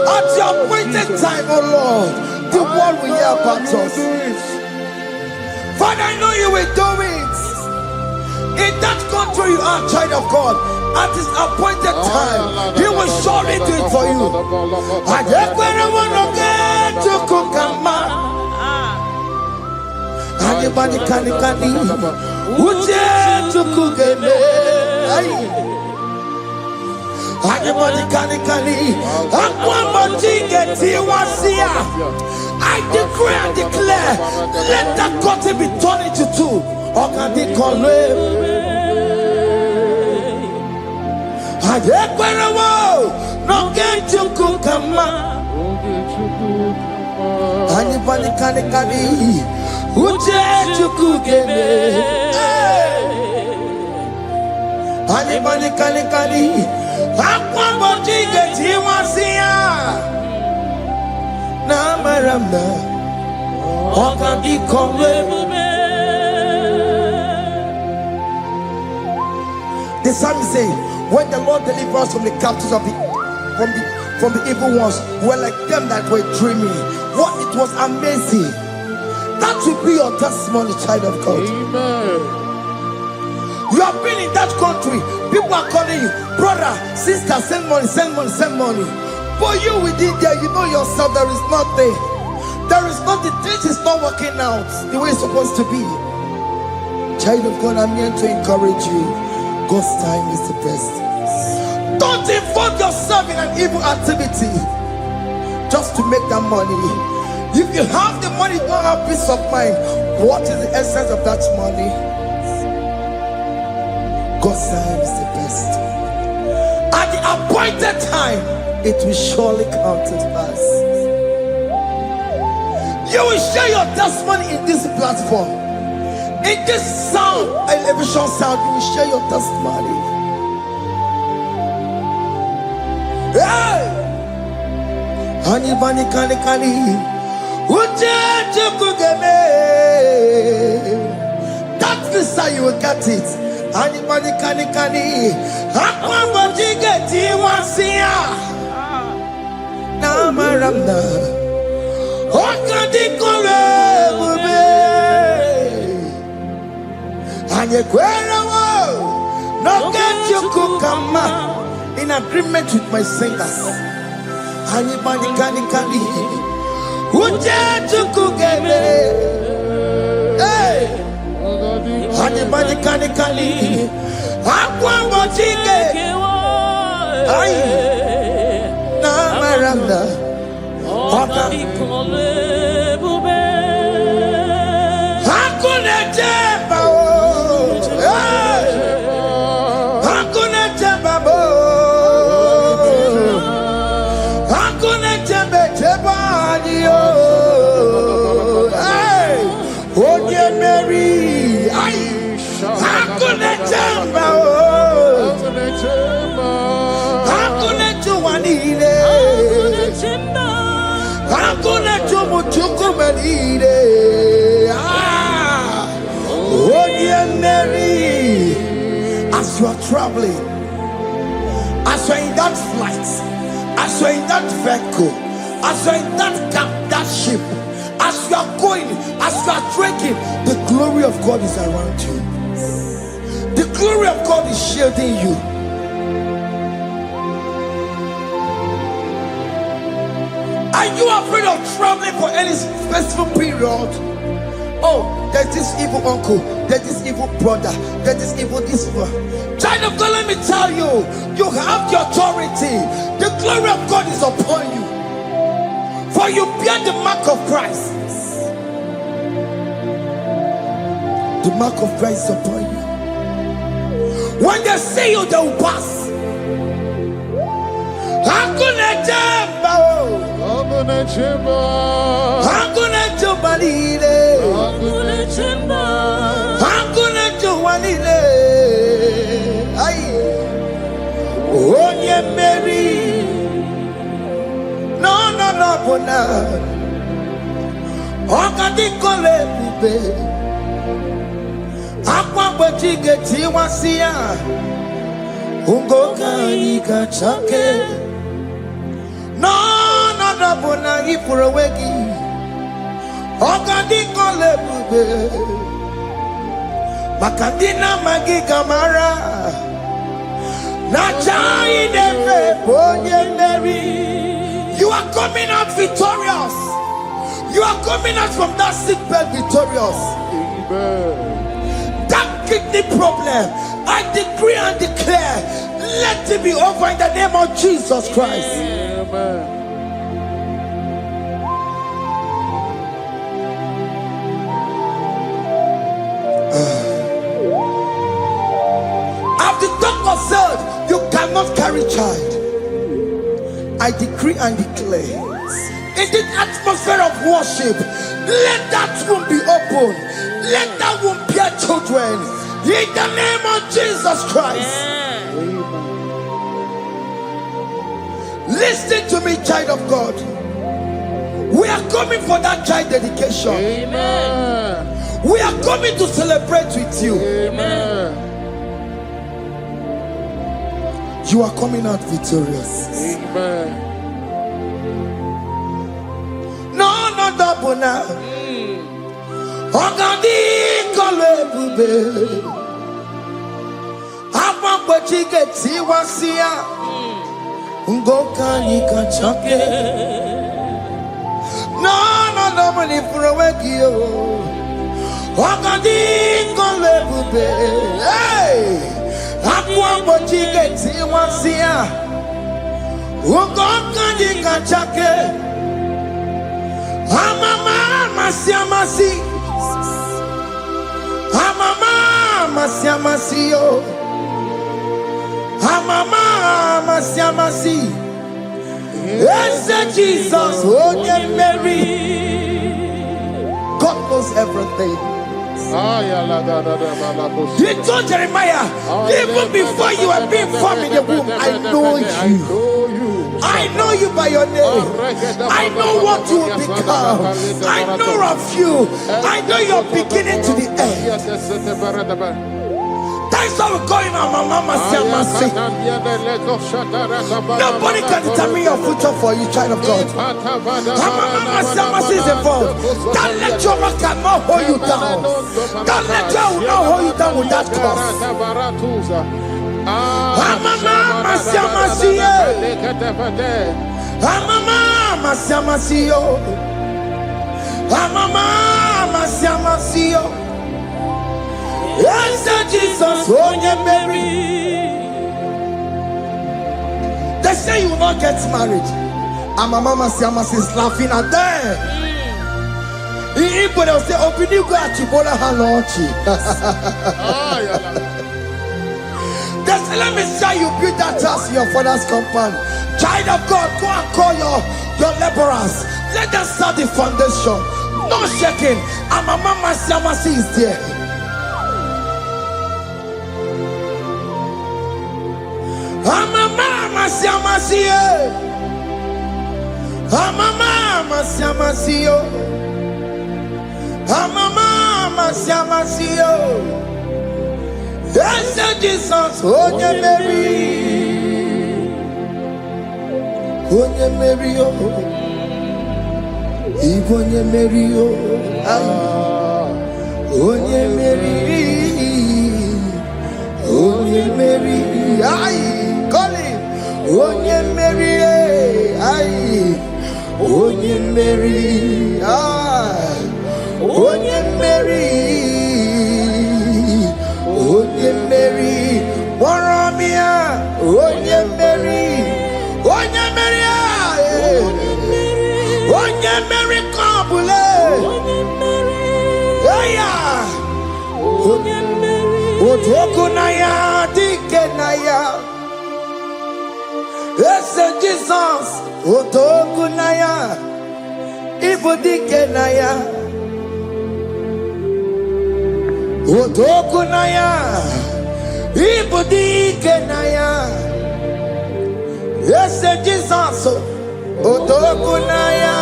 At your appointed time, oh Lord, the world will hear about us. Father, I know you will do it. In that country, you are a child of God. At his appointed time, he will surely do it for you. I just want to get to Kukama. Anybody can Uje to Kugeme. Anybody can I decree and declare, let that curtain be torn into two. Or can they call no get to Kukama. Anybody can Uje to Kugeme. Anybody can Aquabody get him was here. Namaramba. Or can they call the psalmist say, when the Lord delivers us from the captives of from the evil ones, we're like them that were dreaming. What it was amazing. That will be your testimony, child of God. Amen. You have been in that country. People are calling you, brother, sister, send money, send money, send money. But you within there, you know yourself, there is nothing. There is nothing. This is not working out the way it's supposed to be. Child of God, I'm here to encourage you. God's time is the best. Don't involve yourself in an evil activity just to make that money. If you have the money, you don't have peace of mind. What is the essence of that money? God's time is the best. At at the appointed time, it will surely come to pass. You will share your testimony in this platform. In this sound, elevation sound, you will share your testimony. Hey! Anybody can that is how you will get it. Anybody can get it once here. Now Maramna. And you no get you come in agreement with my singers. Anybody can hey, anybody can na maranda as you are traveling, as you are in that flight, as you are in that vehicle, as you are in that camp, that ship, as you are going, as you are trekking, the glory of God is around you. The glory of God is shielding you. Are you afraid of traveling for any specific period? Oh, there's this evil uncle, there's this evil brother, there's this evil this one. Child of God, let me tell you, you have the authority. The glory of God is upon you. For you bear the mark of Christ. The mark of Christ is upon you. When they see you, they will pass. No, bona for a wegi. Ogadikole bube. Makadina magi kamara. Nachai deve bonye neri. You are coming out victorious. You are coming out from that sick bed victorious. Amen. That kidney problem, I decree and declare, let it be over in the name of Jesus Christ. Amen. After the doctor said you cannot carry child, I decree and declare, in the atmosphere of worship, let that womb be open. Let that womb bear children. In the name of Jesus Christ. Amen. Listen to me, child of God. We are coming for that child dedication. Amen. We are coming to celebrate with you. Amen. You are coming out victorious. Amen. No, not double now. Ogandi kolebube. Apa pachike tiwasia. Ngoka nikachake. No, money for a wegio. Ogandi kolebube. Hey, apa pachike tiwasia. Ngoka nikachake. Amama masiamasi. Amama masiamasio. Amama Masiamasi. Yes, Jesus, oh yeah, Mary. God knows everything. He told Jeremiah, even before you were being formed in the womb, I know you. I know you by your name. I know what you will become. I know of you. I know your beginning to the end. That's how we're going on, Mama Siamasi. Nobody can determine your future for you, child of God. Mama Siamasi is involved. Don't let your man cannot hold you down. Don't let your will not hold you down with that cause. Mama Siamasi. Mama Siamasi. Mama Siamasi. Yes, Jesus, oh yeah, Mary. They say you will not get married. And my mama Siamasi is laughing at them. In Igbo, they'll say, open you go at Chibola Hanochi. They say, let me say you build that house in your father's compound. Child of God, go and call your laborers. Let them start the foundation. No shaking. And my mama Siamasi is there. Mama Siamasi, Mama Siamasi, Mama Siamasi. Yes, Jesus, oh yeah, Mary, oh yeah, Mary, oh, even yeah, Mary, oh yeah, Mary, oh yeah, Mary, aye, call him. Onye Mary, aye. Onye Mary, aye. Onye Mary, Onye Mary, Warramia, Onye Mary, Onye Mary, aye. Onye Mary, Kabule, Aya, Onye Mary, Otokunaya, Dikenaya. Yes, Jesus, Otokunaya, Ibodikenaya, Otokunaya, Ibodikenaya. Yes, Jesus, Otokunaya,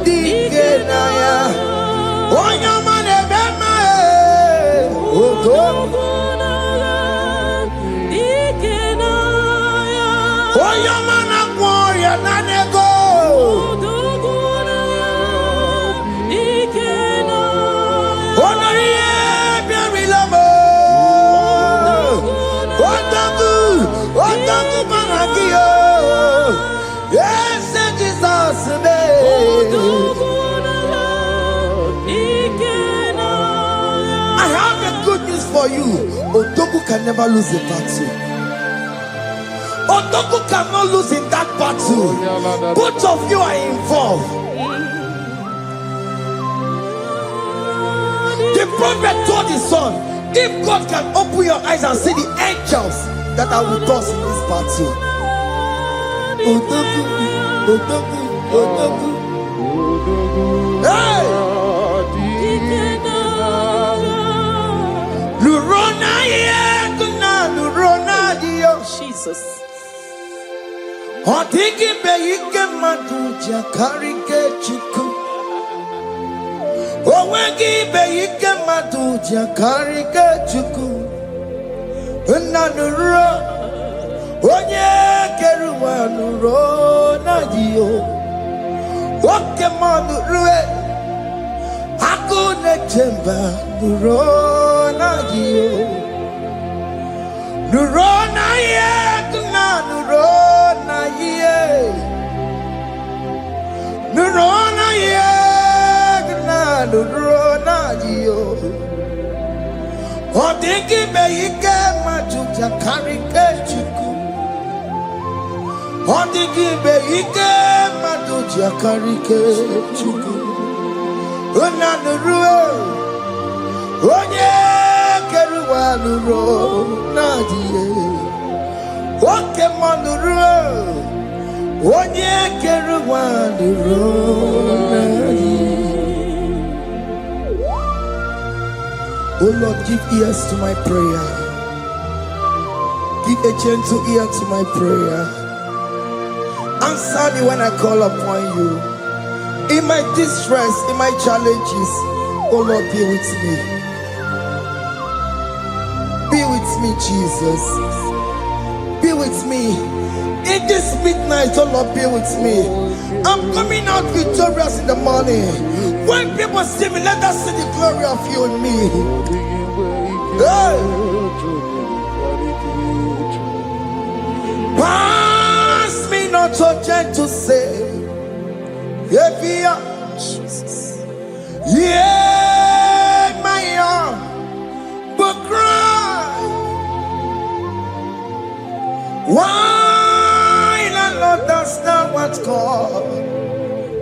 Dikenaya. Onyamane bema, Otokunaya. Oyamana gloria nanego. Onoye biarilamo. Otagu managio. Yes, Jesus me. I have a good news for you. Otagu can never lose a battle. Otoku cannot lose in that battle. Both of you are involved. The prophet told his son, if God can open your eyes and see the angels that are with us in this battle. Otoku, Otoku, Otoku. Hey! Lurona yekuna, Lurona dio. Jesus. Otiki beike maduja karike chuku. Owegi beike maduja karike chuku. Unanuro onye keruwa nuro nadio. Oke manurue akune chemba nuro nadio. Nuro na yekuna nuro. Nurona yegna nurona yo. Odiki beike majuja karike chuku. Odiki beike majuja karike chuku. Una nurue onye keruwa nurona ye. Oh Lord, give ears to my prayer. Give a gentle ear to my prayer. Answer me when I call upon you. In my distress, in my challenges, oh Lord, be with me. Be with me, Jesus. Be with me. In this midnight, oh Lord, be with me. I'm coming out victorious in the morning. When people see me, let us see the glory of you in me. Hey. Pass me not so gentle say, yeah, Jesus. Yeah, my arm, but cry. Why the Lord does not what call?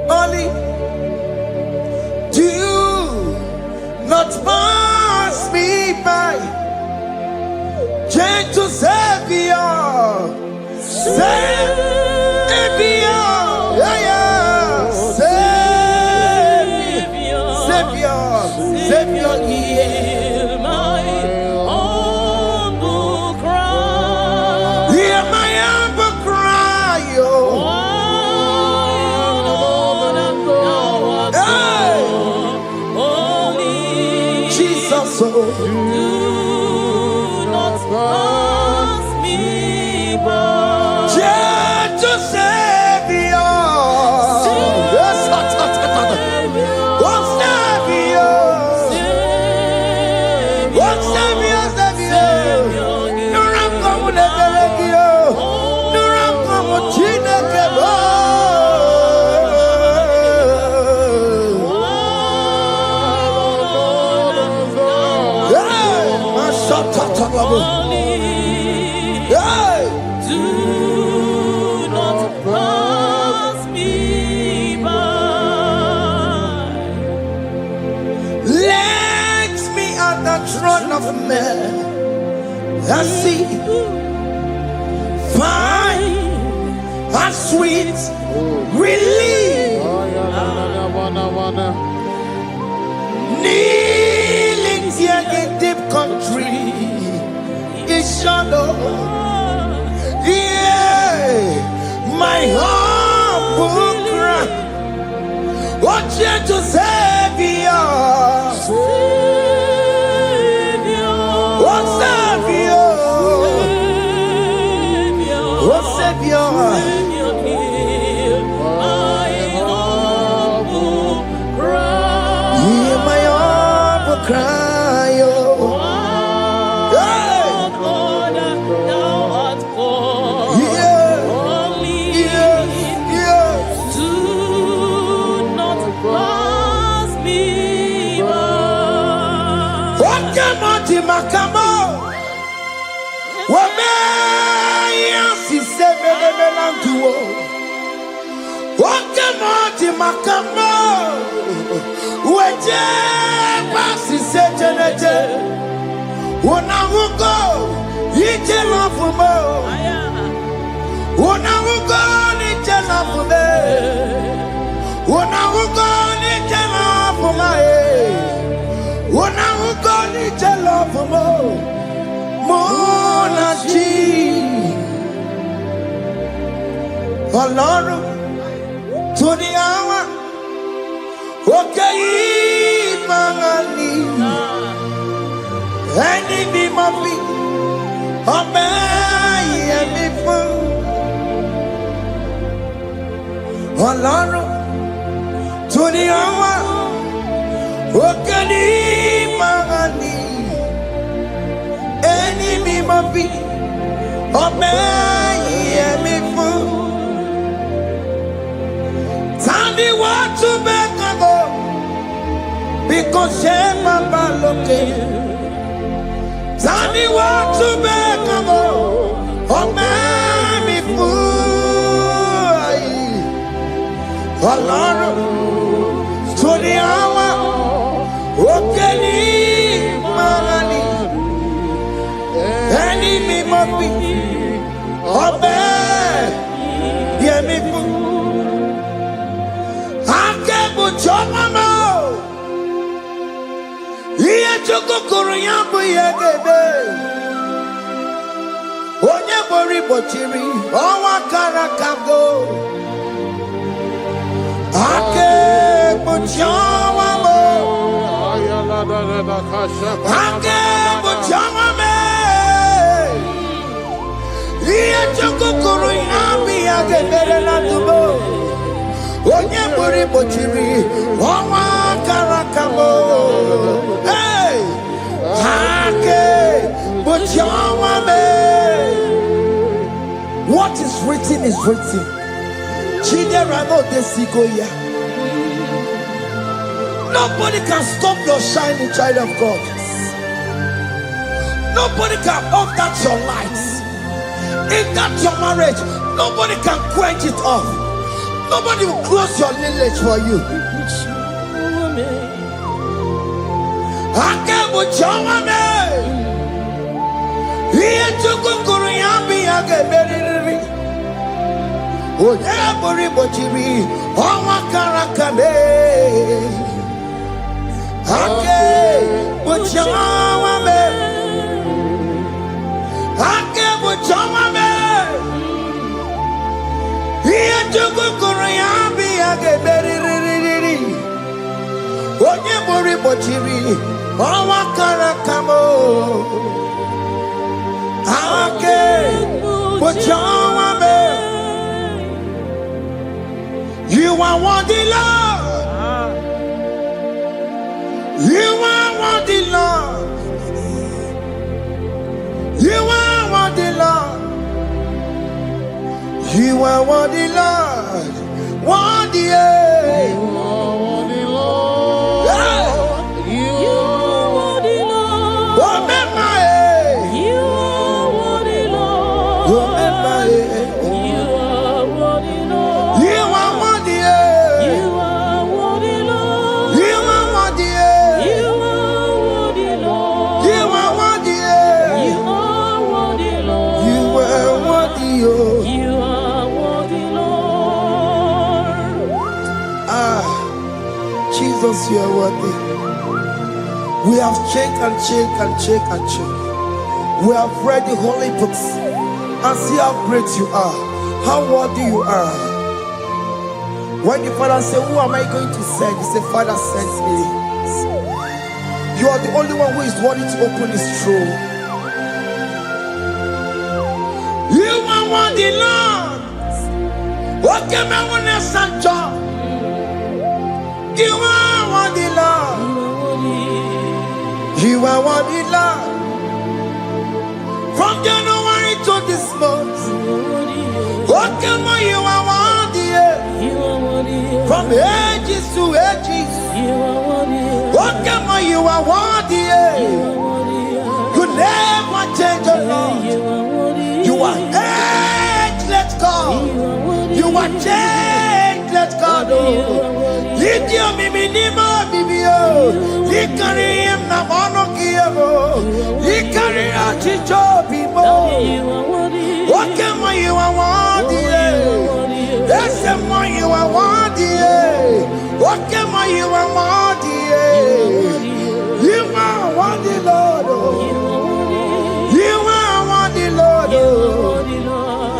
Only do not pass me by, gentle Savior, Savior, yeah, Savior, hear my humble cry. Hear my humble cry, oh. So do not pass me by. Gentle Savior, do not pass me by. Let me at the throne of men and see, find a sweet relief. Kneeling here in deep country is shadow. Yeah, my humble cry. Oh, gentle Savior, oh Savior, oh Savior, hear my humble cry. hear my humble cry, oh. Makamo, Wamea, si semelantuo. Wakamo, Makamo, Weje, Pasi Sejenete, Wonawugo, Yitelafumo, Wonawugo, Yitelafume, Wonawugo, Yitelafume. When I will go to love Monachi, Alone to the hour, okay, Mangani, and in the movie, obey me for Alone to the hour. Okani mangani, enemy mabi, obey me for. Tandi what to make go, because she papa loke. Tandi what to make go, obey me for. Alone to the hour. Okeni mangani, enemy mabi, obey. chukukuru yambu yegebe. Onye bori bochiri, owa karakamgo. Ake buchawa mo. Ake buchawa me. Iye chukukuru yambu yegebe na tubo. Onye bori bochiri, owa karakamo. Hey, ake buchawa me. What is written is written. Chidera no desigoya. Nobody can stop your shining, child of God. Nobody can off that your lights. In that your marriage, nobody can quench it off. Nobody will close your lineage for you. Onye bori bochiri, owa karakamo. Ake bochawa me. You are worthy, Lord. You are worthy, Lord. You are worthy, Lord. You are worthy, Lord. Worthy, Jesus, you are worthy. We have checked and checked and checked and checked. We have read the holy books and see how great you are, how worthy you are. When the Father said, who am I going to send? He said, Father, send me. You are the only one who is worthy to open his throne. You are worthy, Lord. What can I want to send you? You are worthy, Lord. You are worthy, Lord. From January to this month, what can you are worthy? From ages to ages, what can you are worthy? You never change, oh Lord. You are ageless God. You are changeless God. Litio miminimo bibio, likari him na mono kiyo, likari achicho bibo. What can you are worthy? That's the one you are worthy. What can you are worthy? You are worthy, Lord. You are worthy, Lord.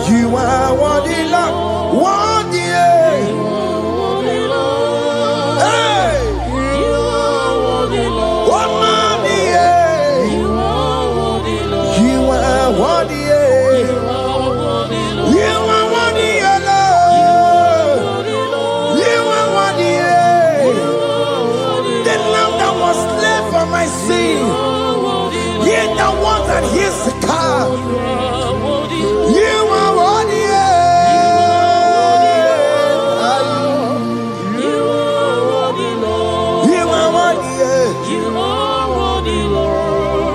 You are worthy, Lord. Worthy. Here's the car. You are worthy. You are worthy, Lord. You are worthy. You are worthy, Lord.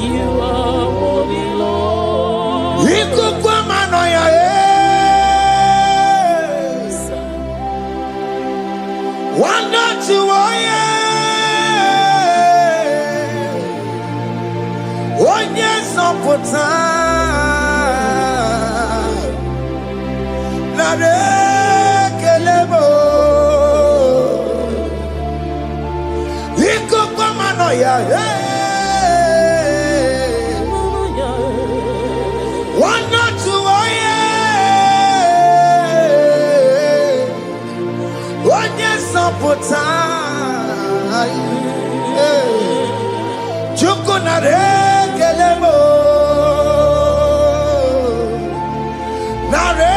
You are worthy, Lord. You could come on your head. One not to for time, not a kelebo. You could Manoya, one not two, one yes, Chukunare Kelemo Nare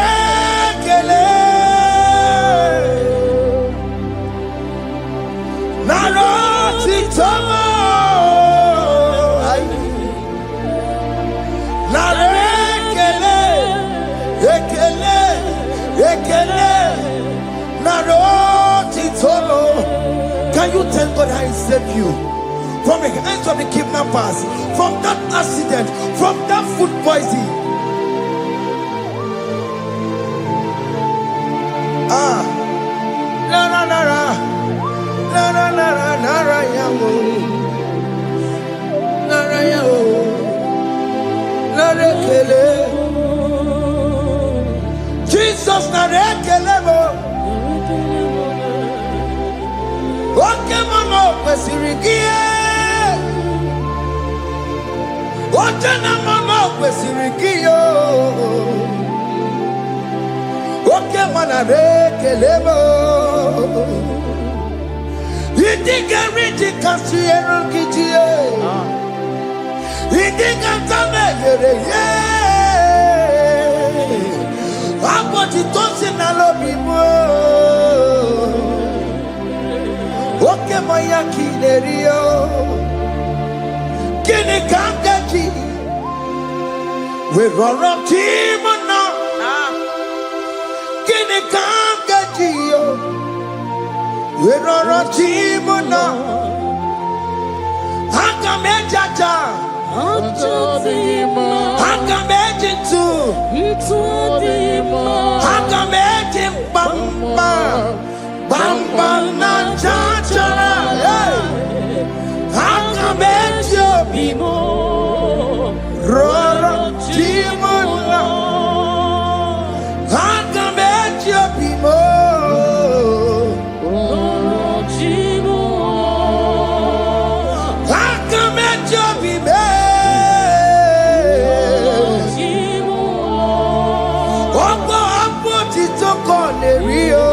Kele Naroti Tomo Nare Kele Ekele Ekele Naroti Tomo. Can you tell God how He saved you from the hands of the kidnappers, from that accident, from that food poisoning? Jesus narekelemo. Okay, mama, kwesirigie. Otena mama, kwesirigio. Okay, mana rekelemo. Idiga riti kasiero kijie. Idiga tame yere ye. Aboti tosi na lobi mo. Oke maya kinerio. Kini kangaji. We roll up team now. Kini kangaji yo. We roll up team now. Hanga mejaja. Hanga mejintu. Hanga mejim bamba. Bamba na chachara. Hanga mejo bimo. Roro timo na. Hanga mejo bimo. Hanga mejo bimo. Opo apo titoko ne rio.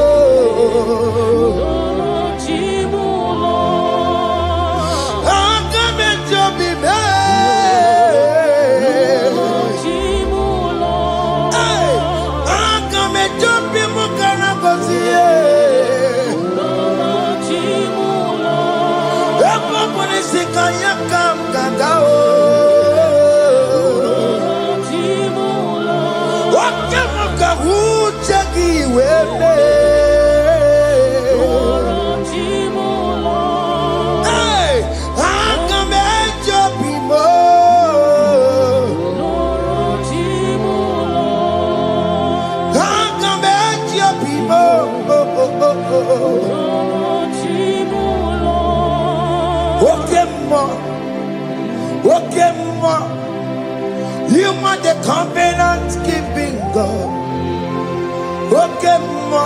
You are the covenant keeping God. Okay, ma.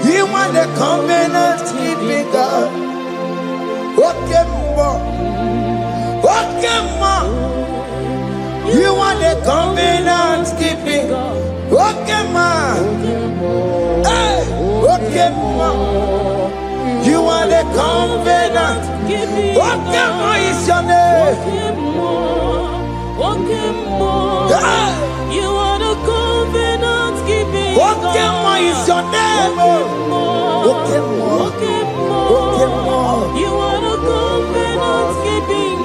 You are the covenant keeping God. Okay, ma. You are the covenant keeping God. Okay, ma. Hey, okay, ma. You are the covenant. What is your name? You are the covenant keeping. What is your name? You are the covenant keeping.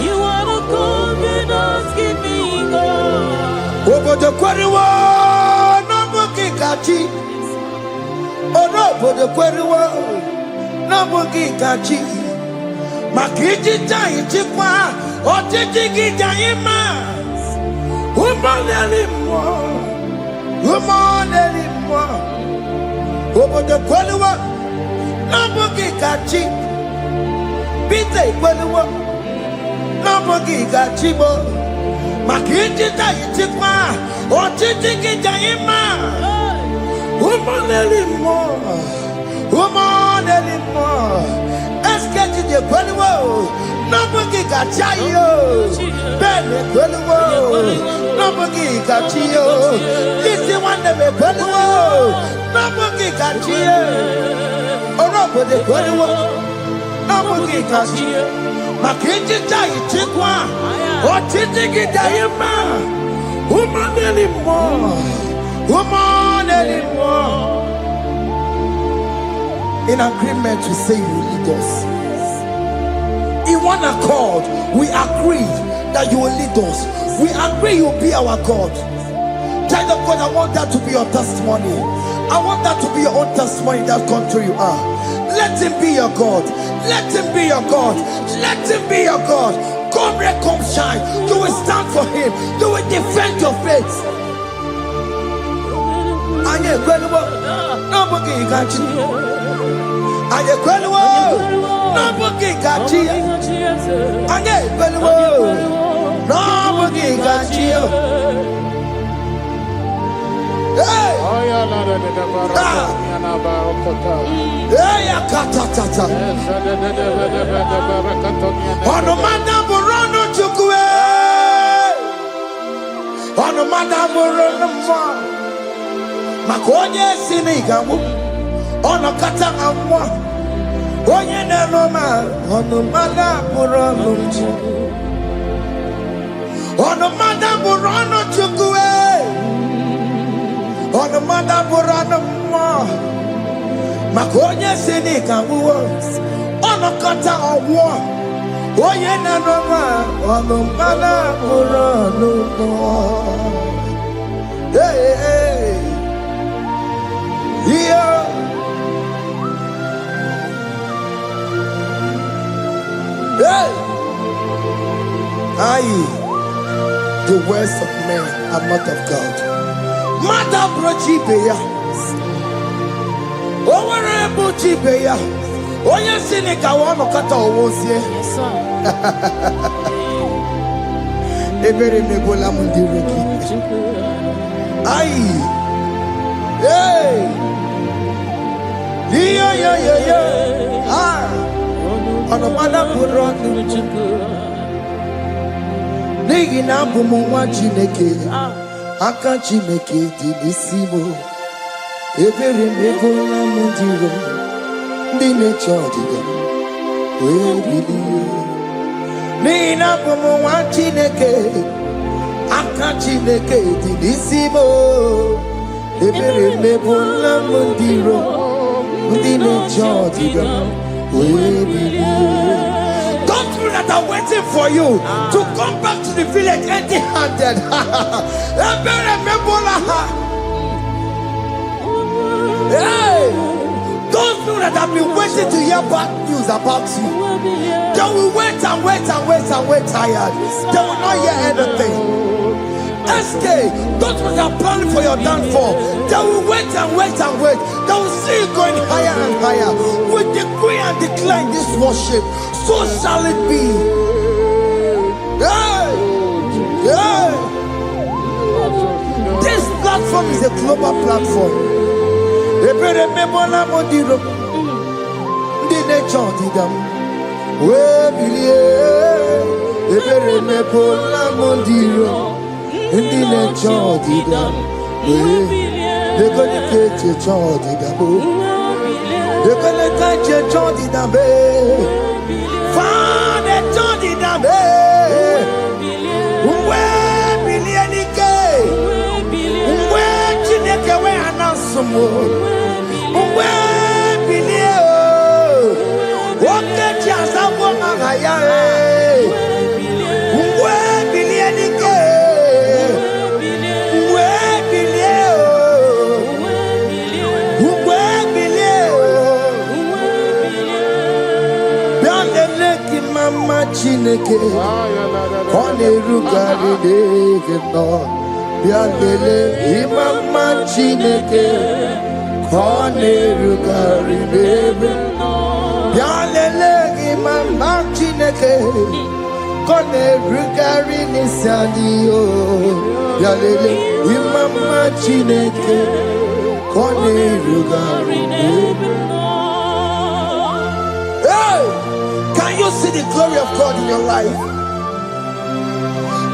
You are the covenant keeping. Over the quarry. Onobodo kweriwo n'obugi kachi makiji tai chikwa otiti gijai ma umoneli mo obodo kweriwo n'obugi kachi bite kweriwo n'obugi kachi bo makiji tai chikwa otiti gijai anymore. Woman anymore. Escape the Qualuo. Nobody got you. Ben Qualuo. Nobody got you. This is one of the Qualuo. Nobody got you. Oh, nobody Qualuo. Nobody got you. Makinji Jai Chikwa. What did you get? Woman anymore. Woman anymore. In agreement to say you lead us. In one accord, we agreed that you will lead us. We agree you will be our God. Child of God, I want that to be your testimony. I want that to be your own testimony in that country you are. Let him be your God. Let him be your God. Let him be your God. Come red, come shine. You will stand for him. You will defend your faith. And you're incredible. Nobody got you. And you're incredible. Nobody got you. And you're incredible. Nobody got you. Hey! Makonye sinigamu ono kata amwa onye na Roma ono mala burono ono mada burono chukwe ono mada burono mo makonye sinigamu ono kata amwa onye na Roma ono mala burono mo. Hey, hey. Yeah. Hey. The words of men are not of God. Mother Brochibeya. Over Chibeya. Oya Sinica one kata owosie. Yes, sir. Ebere mebola mundireki. Aye. Hey. Yeah. Ah. On a mother put on Nigi na bumu chineke. Aka chineke dinisibo. Ebere mebola mundiro. Dine chodiga. We believe. Nigi na bumu chineke. Aka chineke dinisibo. Ebere mebola mundiro. Dine chodiga. We believe. Those people that are waiting for you to come back to the village empty-handed. Hey, those people that have been waiting to hear bad news about you, they will wait tired. They will not hear anything. SK, those people that are planning for your downfall, they will wait. They will see you going higher and higher. We decree and declare this worship, so shall it be. Hey. This platform is a global platform. They're gonna catch your child in the boat. They're gonna catch your child in the bay. Find a child in the bay. Where billion gay? Where Chineke where announce some more? Where billion? What get you as a woman? Where billion gay? Mama Chineke, Koneru Garide, no, Biandele, Mama Chineke, Koneru Garide, Biandele, Mama Chineke, Koneru Garine Sadio, Biandele, Mama Chineke, Hey, can you see the glory of God in your life?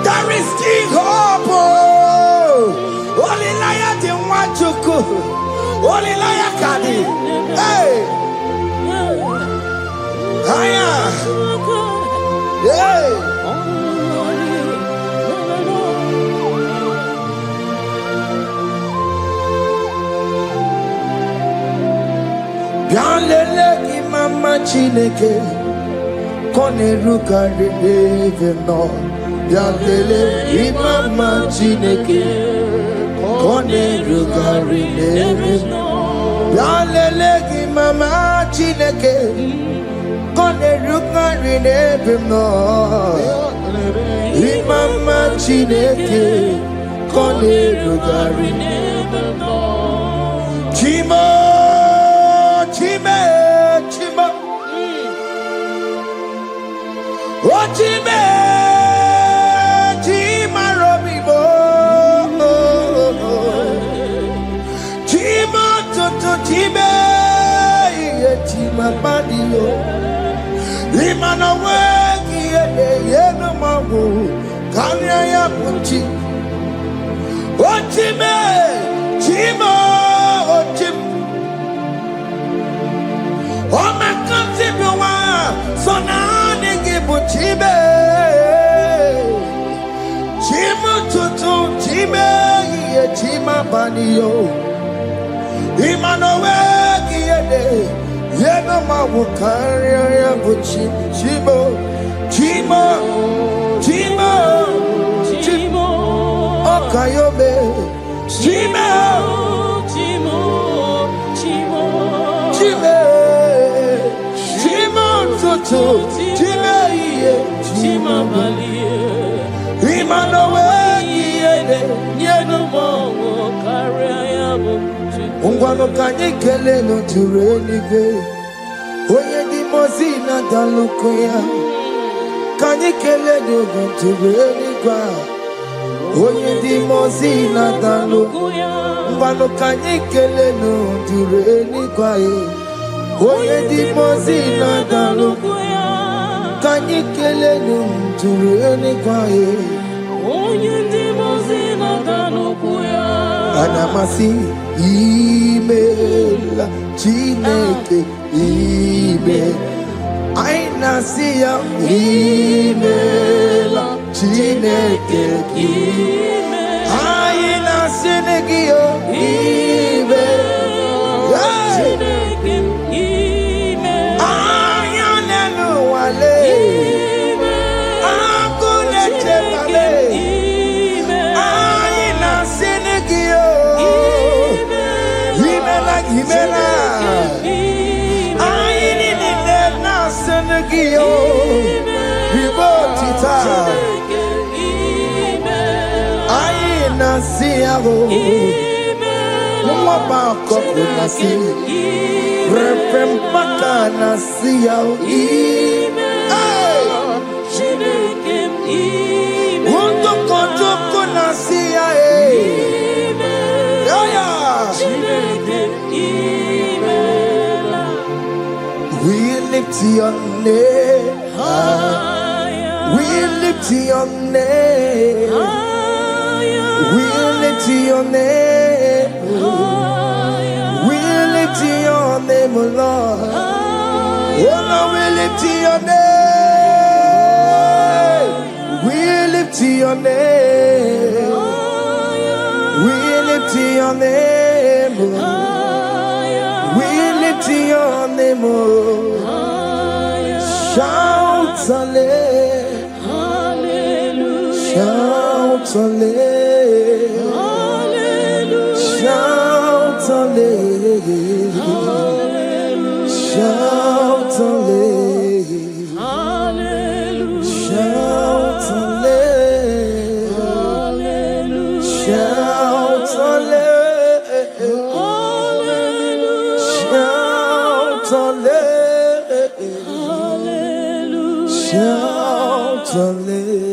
There is still hope. Only liar didn't want to go. Only liar can. Hey, higher. Hey. Bianlele imama chineke koneruka rebe no. Bianlele imama chineke koneruka rebe no. Bianlele imama chineke koneruka rebe no. Imama chineke koneruka rebe no. Chimo. Chime, chime, oh chime, chima robibo, chima toto chime, ye chima badio, imana weki ye no mawu, kanya ya puchi, oh chime, chima, oh chime. Oh my God, so now they give you chibe, chima tutu chibe, ye chima banio, imano weki ye no mawu kanya ya buchi, chibo, chima, chima, chimo, okayobe, chima, chimo, chimo, chime. Chime ye chima balie imano weki ye no mo karia yabo ungwano kanyikele no turenige oye di mozina dalukoya kanyikele no turenigwa oye di mozina dalukoya ungwano kanyikele no turenigwa oye di mozina dalukoya kanyikele numturene kwae oye di mozina dalukoya anamasi email chineke email aina siya email chineke email aina sinegio email We lift your name. We lift your name. We lift your name. We lift your name, Lord. Oh Lord, we lift your name. We lift your name. We lift your name. We lift your name. Shout hallelujah. Shout hallelujah. Shout hallelujah. Shout hallelujah. Shout hallelujah. Shout hallelujah. Shout hallelujah. Shout hallelujah.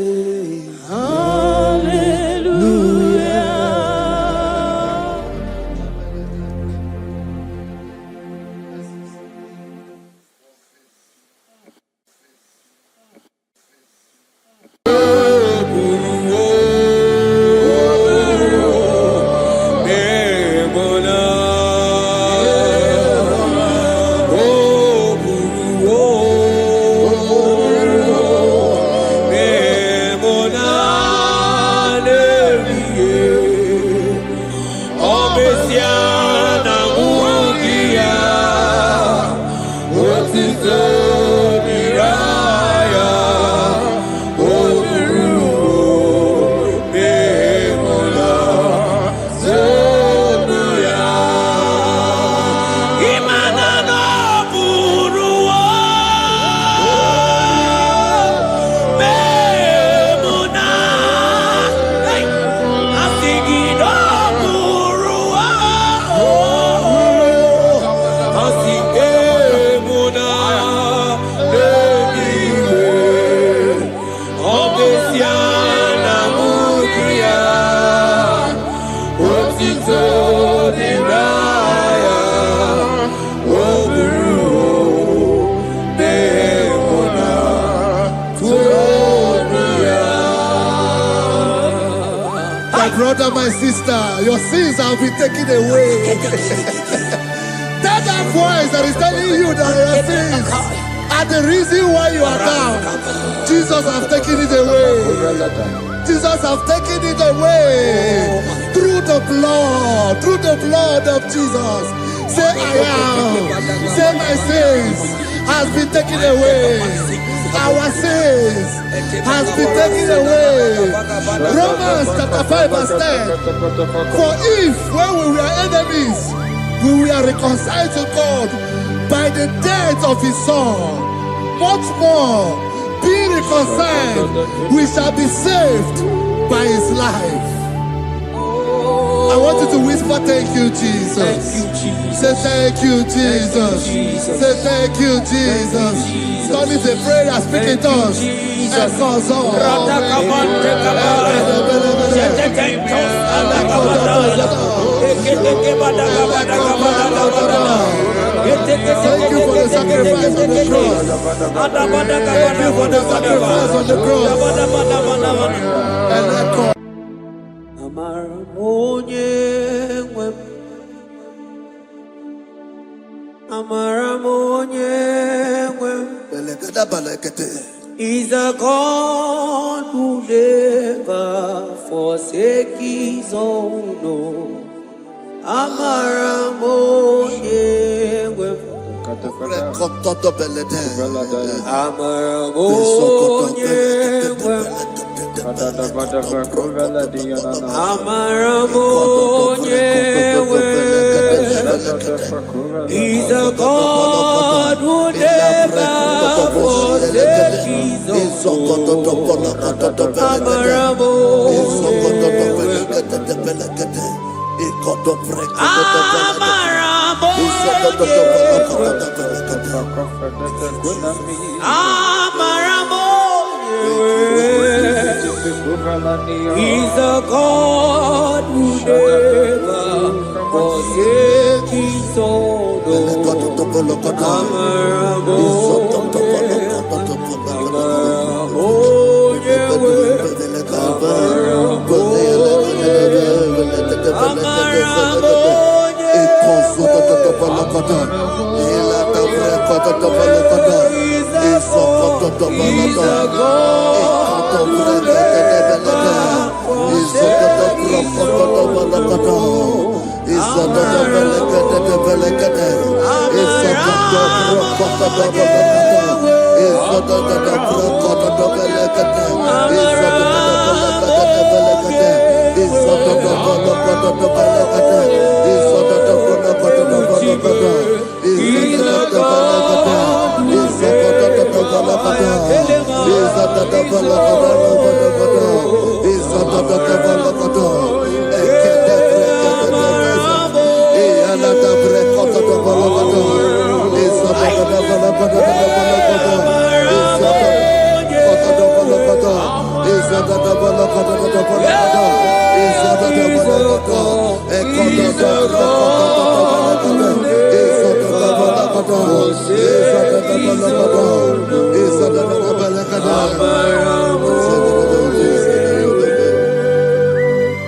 Obesiana Mugia, what is the Miraya? Brother, my sister, your sins have been taken away. That voice that is telling you that your sins are the reason why you are down. Jesus has taken it away. Jesus has taken it away through the blood of Jesus. Say I am. Say my sins has been taken away. Our sins has been taken away. Romans chapter 5 verse 10. For if when we were enemies, we were reconciled to God by the death of his son, much more, being reconciled, we shall be saved by his life. I want you to whisper, thank you, Jesus. Thank you, Jesus. Say thank you, Jesus. Say thank you, Jesus. God is a prayer, speak in tongues. Thank you for the sacrifice on the cross. Thank you for the sacrifice on the cross. And echo. Is a God who never forsake his own. He's a God who never forsake his He's a God who never forsake his own.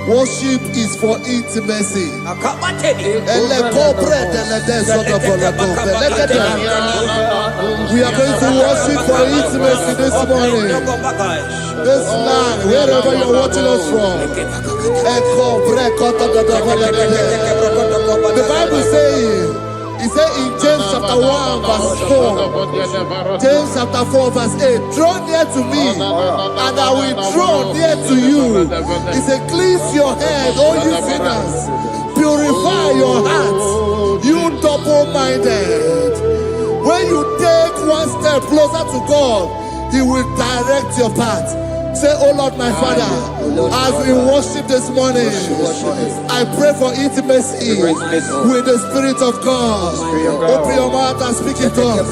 Worship is for intimacy. We are going to worship for intimacy this morning. This land, wherever you're watching us from. Bible saying, he said in James chapter 1 verse 4, James chapter 4 verse 8, draw near to me and I will draw near to you. He said, cleanse your head, all you sinners. Purify your hearts, you double-minded. When you take one step closer to God, He will direct your path. Say, oh Lord, my Father, as we worship this morning, I pray for intimacy with the Spirit of God. Open your mouth and speak it to us.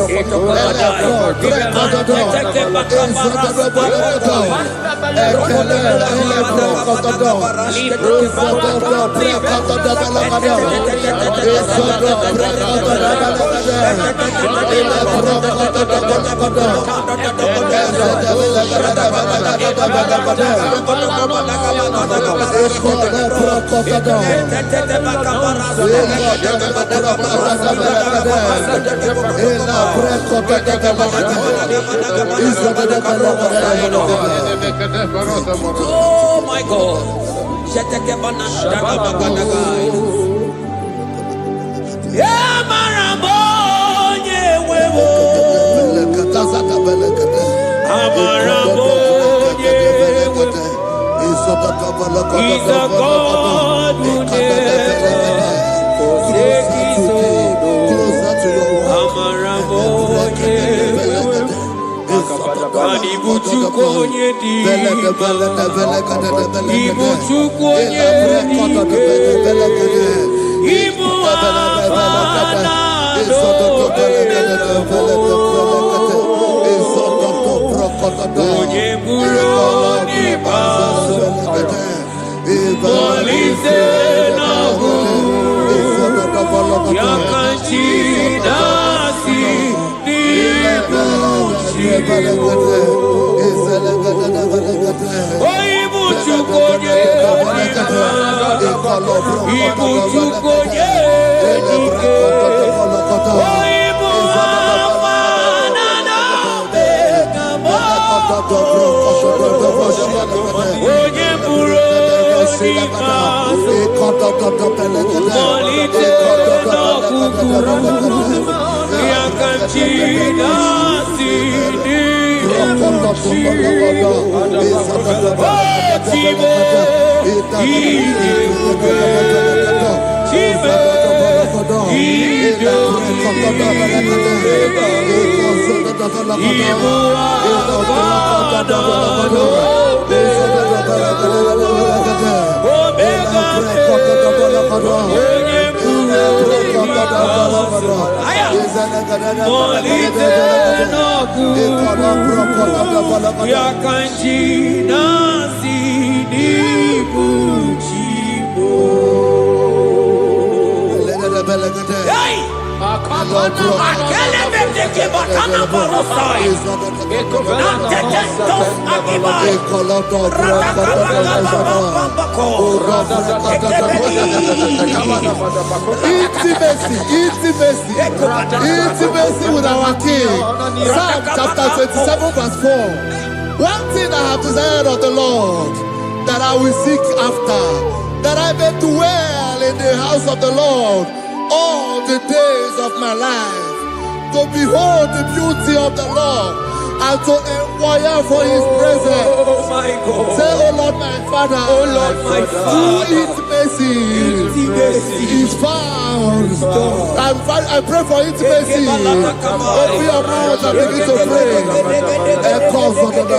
Oh my God. He's a God who never forsakes his Intimacy with our King. Psalm chapter 27 verse 4. One thing I have desired of the Lord, that I will seek after, that I may dwell in the house of the Lord all the days of my life, to behold the beauty of the Lord and to inquire for His presence. Oh my God. Say, oh Lord, my Father, Oh Lord, my Father, intimacy is found. I pray for intimacy. Open your mouth and begin to pray. Echoes of the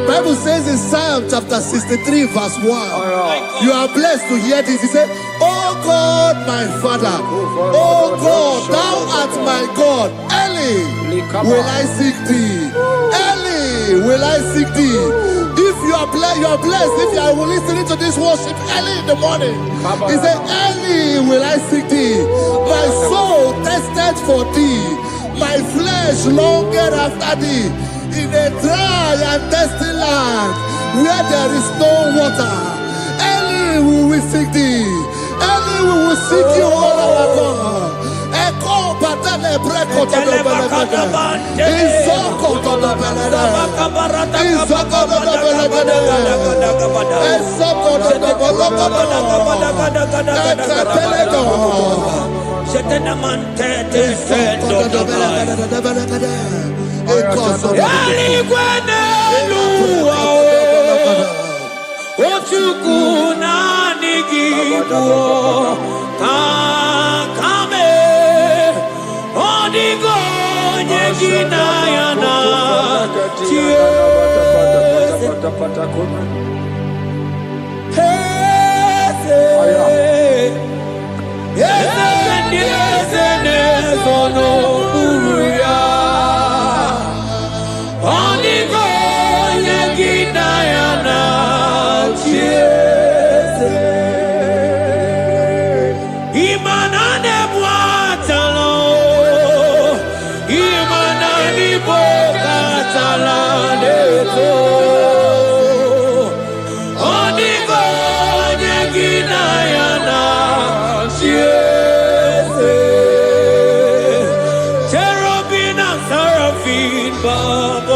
Bible says in Psalm chapter 63 verse 1, you are blessed to hear this. He said, oh God, my Father, oh God, thou art my God, early will I seek thee, early will I seek thee. If you are blessed if you are listening to this worship early in the morning. He said, early will I seek thee, my soul thirsted for thee, my flesh longed after thee, in a dry and thirsty land where there is no water. Early will we seek thee. Early we will seek you, all our God. Echo batale breko to the belagada. Isoko to the belagada. Isoko to the belagada. Isoko to the belagada.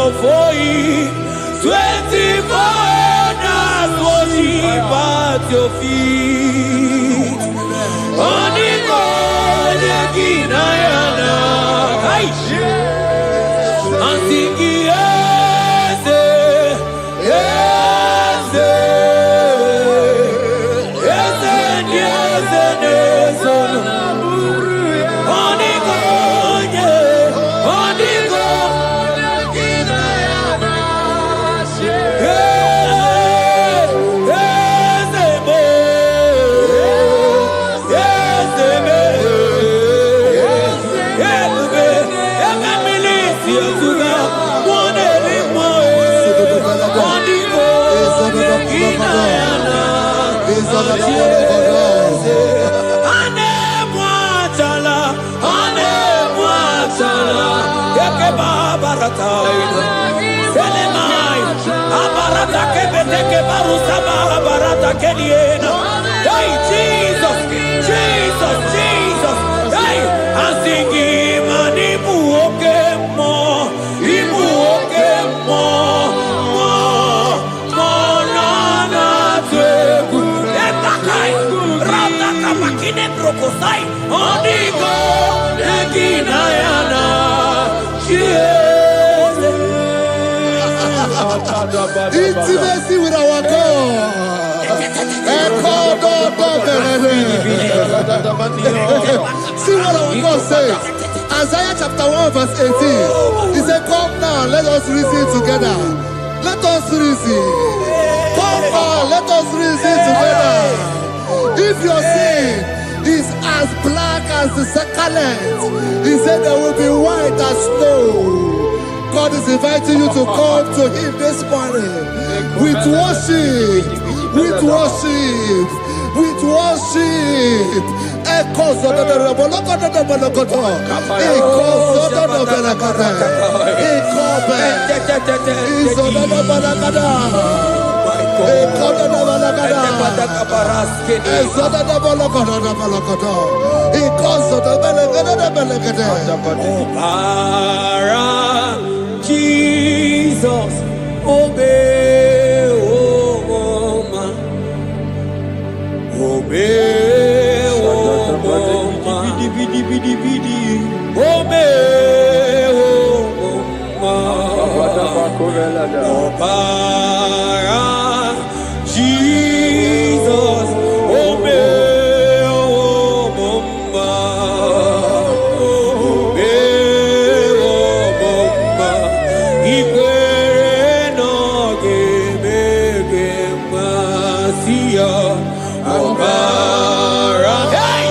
Before you, 24 elders worship at your feet. Oniko yekinayana, ansiki eze, eze, eze, eze, eze. Oniko ye, oniko. Ane mwatala, barataina. Selemai. Abarata kebeteke barusaba abarata keliena. Hey, Jesus, Jesus, Jesus. Hey, asingi manibu okemo. Ibu okemo. Monana teku. Etakai. Rata kabakine brokosai. Onigo. Eginayana. Intimacy with our God. See what our God says. Isaiah chapter 1 verse 18. He said, come now, let us reason together. Let us reason. Come now, let us reason together. If your sin is as black as the scarlet, he said there will be white as snow. God is inviting you to come to him this morning with worship, with worship, with worship. Echoes of the Jesus, obey, oh man, obey, oh man, obey, oh man, Jesus, obey, oh man, obey, oh man. Ikwere no Masia Obara. Hey!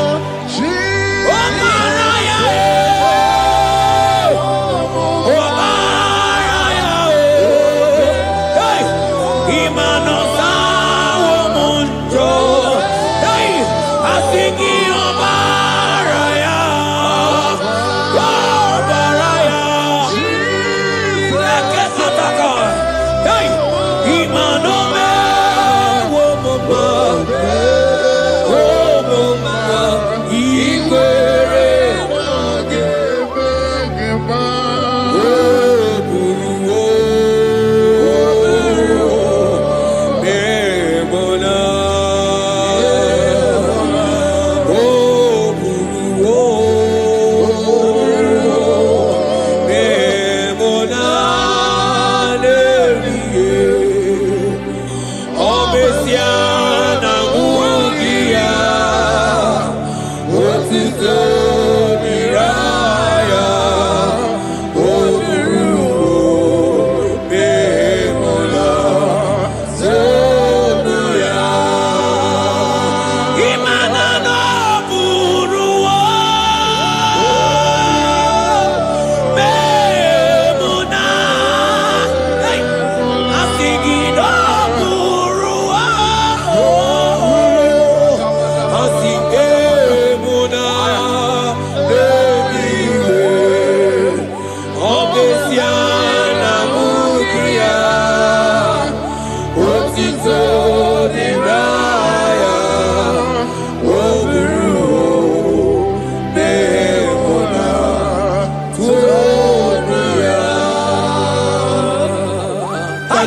Obara ya! Obara ya! Hey! Imano sawo munjo. Hey! Asiki obara ya! Obara ya! Leke sataka! Hey! Imano me wo mama.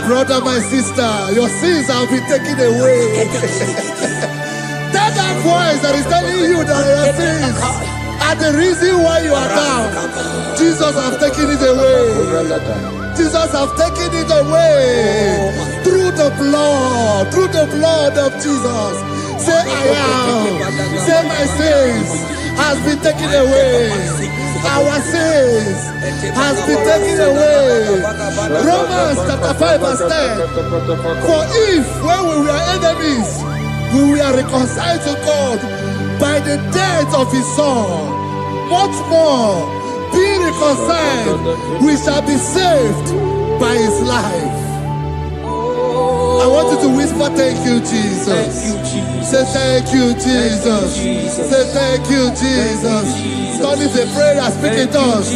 Brother, my sister, your sins have been taken away. That voice that is telling you that your sins are the reason why you are down. Jesus has taken it away. Jesus has taken it away through the blood of Jesus. Say I am. Say my sins has been taken away. Our sins has been taken away. Romans chapter 5 verse 10. For if when we were enemies, we were reconciled to God by the death of his son, much more being reconciled, we shall be saved by his life. I want you to whisper, thank you, Jesus. Thank you, Jesus. Say thank you, Jesus. Thank you, Jesus. Say thank you, Jesus. Jesus. turn it a prayer, speak in tongues.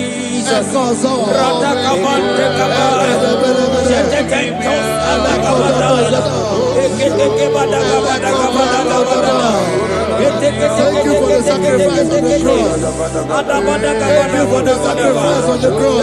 Thank you for the sacrifice on the cross. Thank you for the sacrifice on the cross.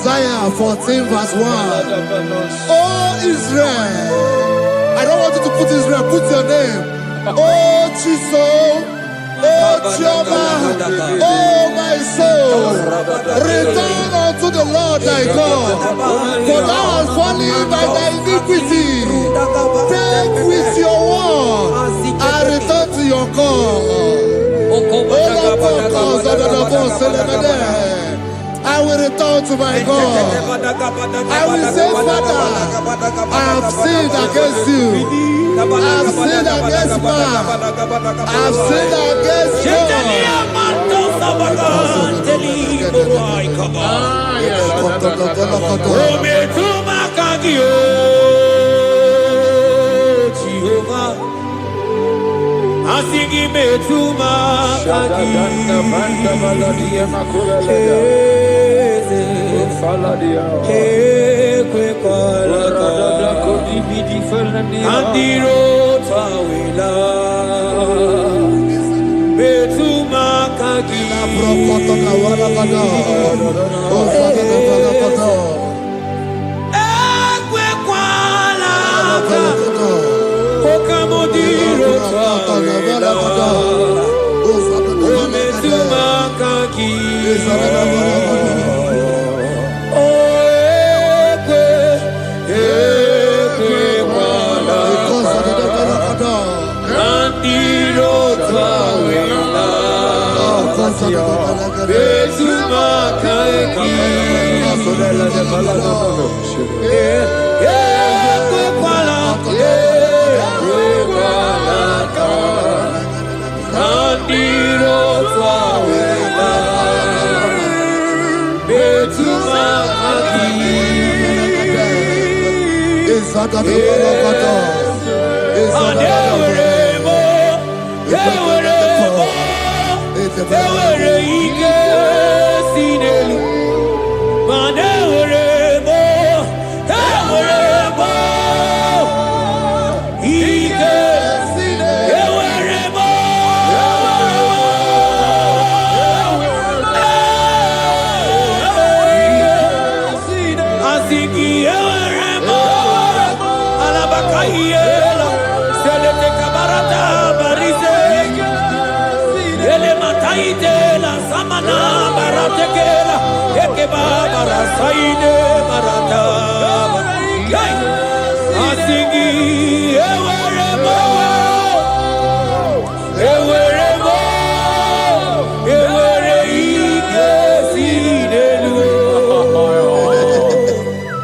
Isaiah 14 verse 1. Oh Israel, I don't want you to put Israel, put your name. Oh Chiso, oh Chioma, oh my soul, return unto the Lord thy God, for thou hast fallen by thy iniquity. Take with your word and return to your God. I will return to my God. I will say, Father, I have sinned against you. I have sinned against man. I have sinned against Asigi metuma kagi ekwe kola andiro tawila metuma kagi ekwe kola okamodiro tawila metuma kagi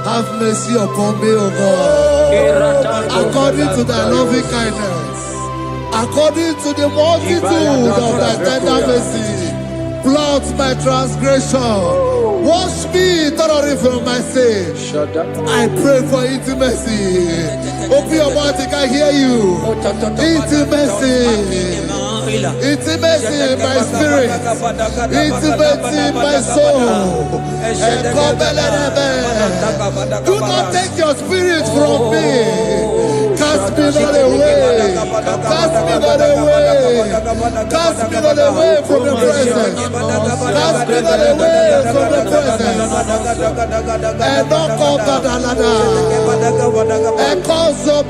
Have mercy upon me, O God, according to thy loving kindness, according to the multitude of thy tender mercy. Blot my transgression, wash me thoroughly from my sin. I pray for intimacy. Open your mouth, I can hear you. Intimacy. Intimacy in my spirit, intimacy in my soul. Do not take your spirit from me. Cast me not away. Cast me not away. Cast me not away from your presence. Cast me not away from the presence. And not come back another. And cause of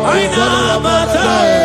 Aina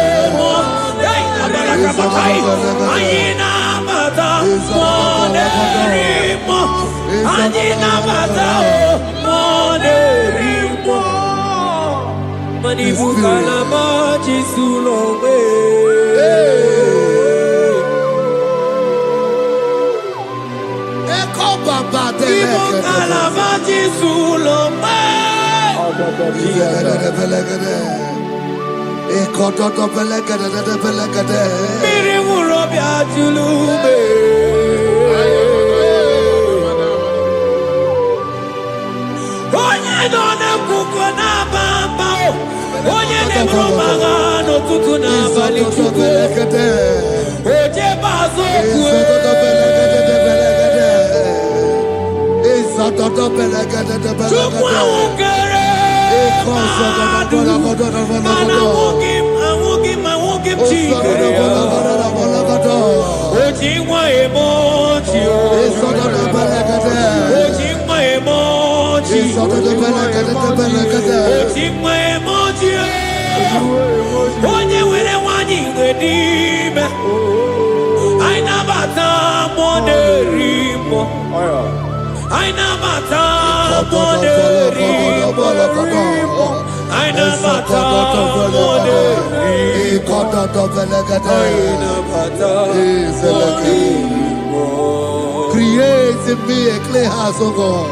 Create in me a clean house, O God,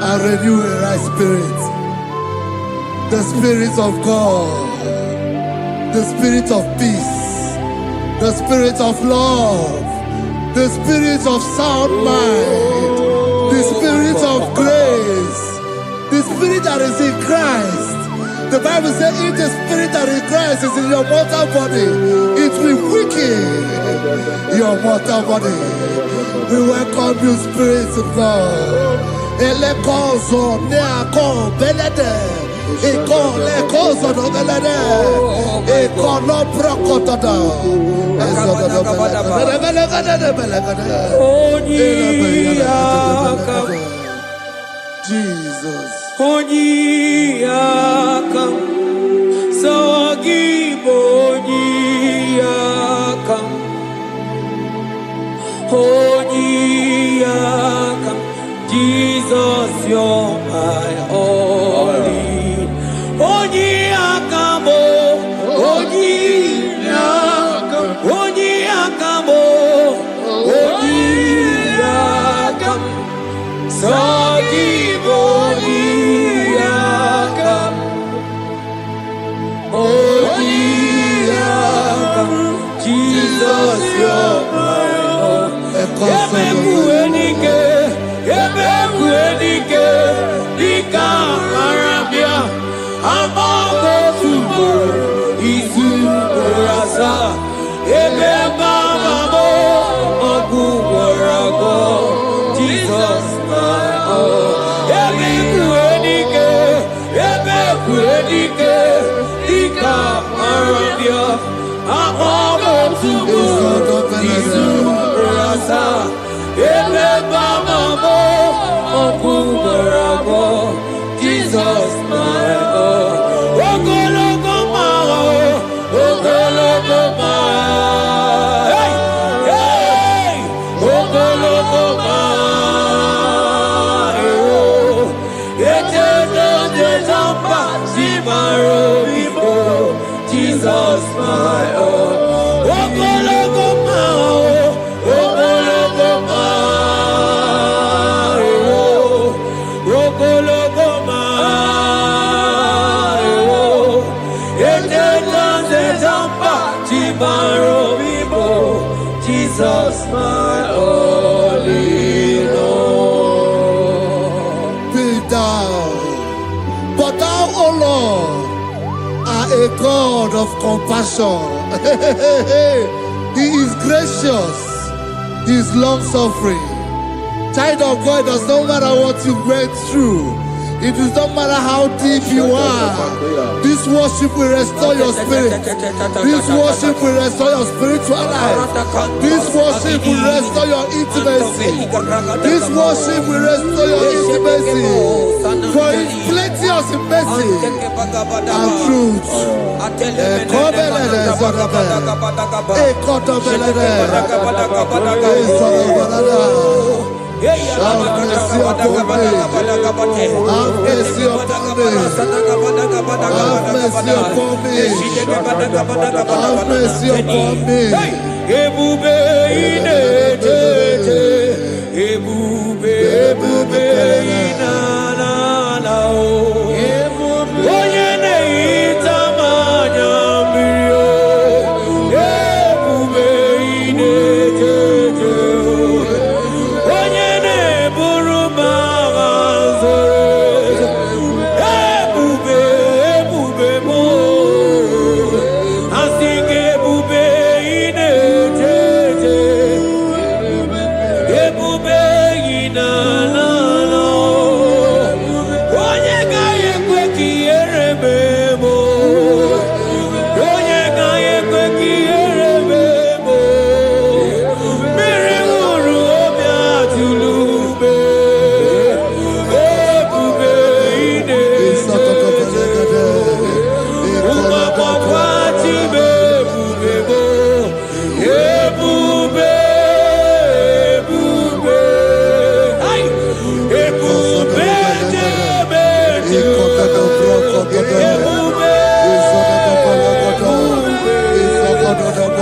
and renew a right spirit. The Spirit of God, the Spirit of peace, the Spirit of love, the Spirit of sound mind, the Spirit of grace, the Spirit that is in Christ. The Bible says, if the Spirit that is in Christ is in your mortal body, it will weaken your mortal body. We welcome you, Spirit of God. Elekozo neako belede, eko lekozo no belede, eko no brokotoda, Jesus. Onyiyakam, Sawagibo Onyiyakam, Onyiyakam, Jesus, you're my all in. Onyiyakam, Onyiyakam, Onyiyakam, Onyiyakam, Sawagibo Onyiyakam, Onyiyakam, Jesus, you're my all. Ebekuenike, Ebekuenike, Nika Arabia, Amago Tubo, Isu Rasa, Ebebamamo, Ogu Warago, Jesus, my all. Ebekuenike, Ebekuenike, Nika Arabia, Amago Tubo, Isu Rasa, Ebebamamo, Ogu Warago, Jesus, my all. Ogologo mao, ogologo mao, hey, hey, ogologo mao, etendo de jamba, simaro ibo, Jesus, my all. Ogologo mao, ogologo mao, ogologo mao, etendo de jamba, simaro ibo, Jesus, my all in all. Be thou, but thou, O Lord, are a God of compassion. He is gracious, He is long suffering. Child of God, does no matter what you went through, It does not matter how deep you are. This worship will restore your spirit. This worship will restore your spiritual life. This worship will restore your intimacy. This worship will restore your intimacy. For His plenty of mercy and truth. Have mercy upon me. Have mercy upon me. Have mercy upon me. Have mercy upon me. Ebube ine tete, ebube ina na na o. Onye na-ehita mmanya mmiri o. Ebube ine tete o. Onye na-eburu m agha zoro ezo. Ebube m o. Asị gị ebube ine tete, ebube ina na na o. Onye gaghị ekwe ka ihere mee m o. Onye gaghị ekwe ka ihere mee m o. Mmiri ṅụrụ obi atụrụ ume. Ebube ine tete, ụmụagbọghọ achịbe ebube m o. Ebube, ebube, ai, ebube jebe jebe, ebube,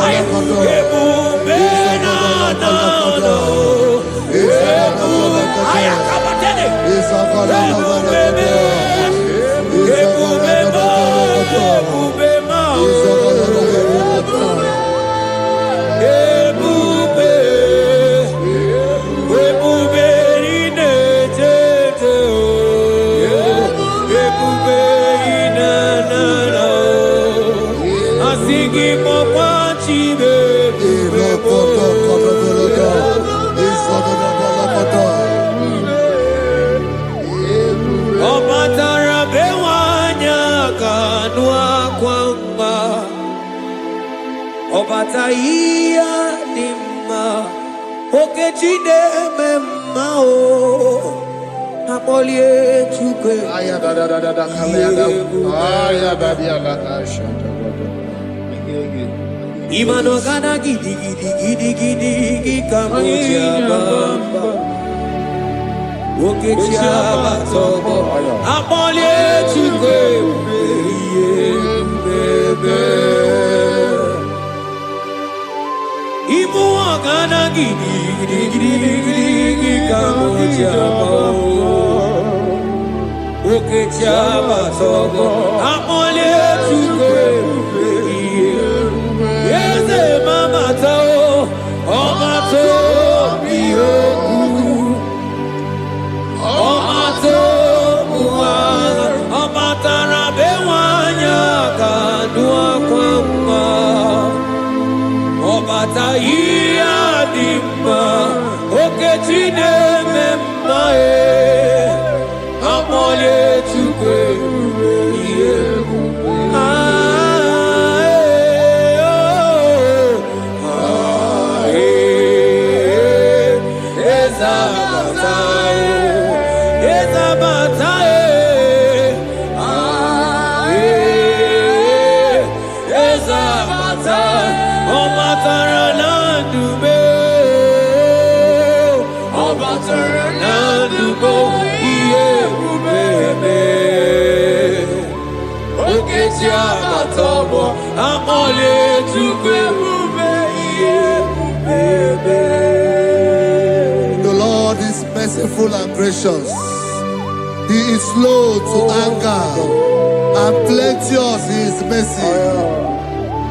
ai, ebube na na na, ebube, ai, akabatene, ebube me, ebube ma, ebube ma, ebube, ebube ine tete o, ebube ina na na o. Asị gị kpọkwa Chibe ebube ọ batara be nwanyị aka nụ akwa mma. Ọ bata ihe dị mma, Okechi na-eme mma o. Akpọlie Chukwu Imano gana gidi gidi gidi gidi gidi kamoji abamba. Okechi abatobo akpọlie Chukwu ebube. Imu gana gidi gidi gidi gidi gidi kamoji abamba. Okechi abatobo akpọlie Chukwu ebube. Eze mama tao, ọma to biyoku, ọma to buwa, ọma tara be nwanyị aka nụ akwa mma. Ọbata ihe dị mma, Okechi na-eme mma akpọlie Chukwu ihe ebube. The Lord is merciful and gracious. He is slow to anger and plenteous in His mercy.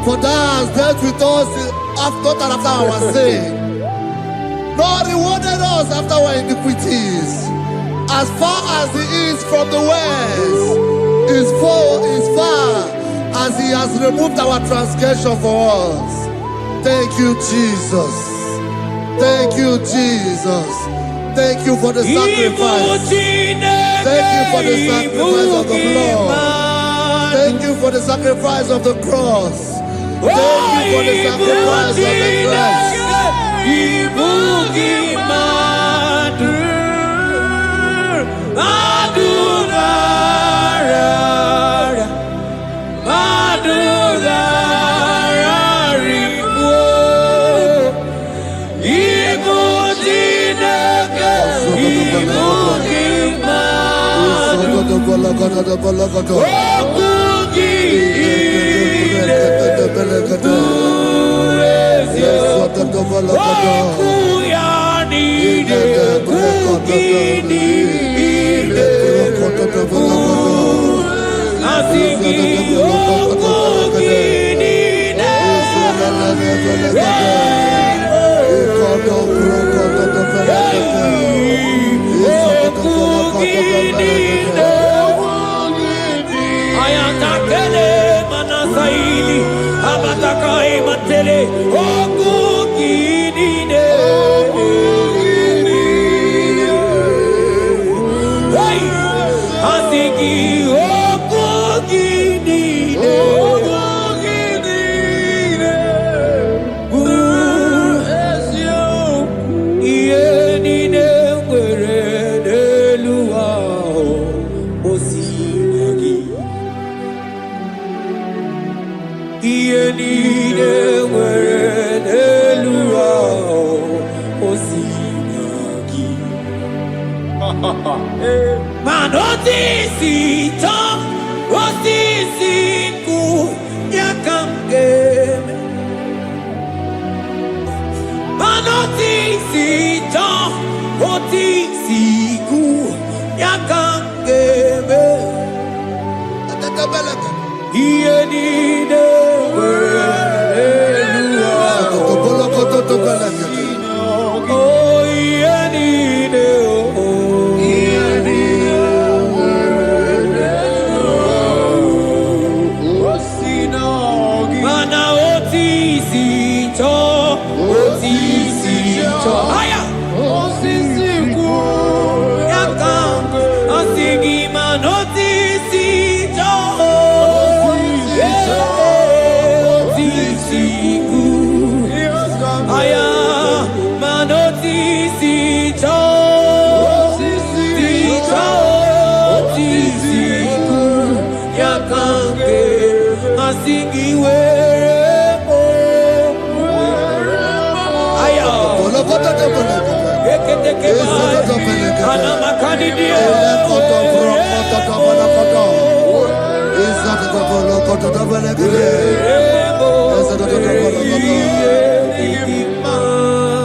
For thou hast dealt with us after our sin, nor rewarded us after our iniquities. As far as the east from the west is far as He has removed our transgression for us. Thank you, Jesus. Thank you, Jesus. Thank you for the sacrifice. Thank you for the sacrifice of the blood. Thank you for the sacrifice of the cross. Thank you for the sacrifice of the cross.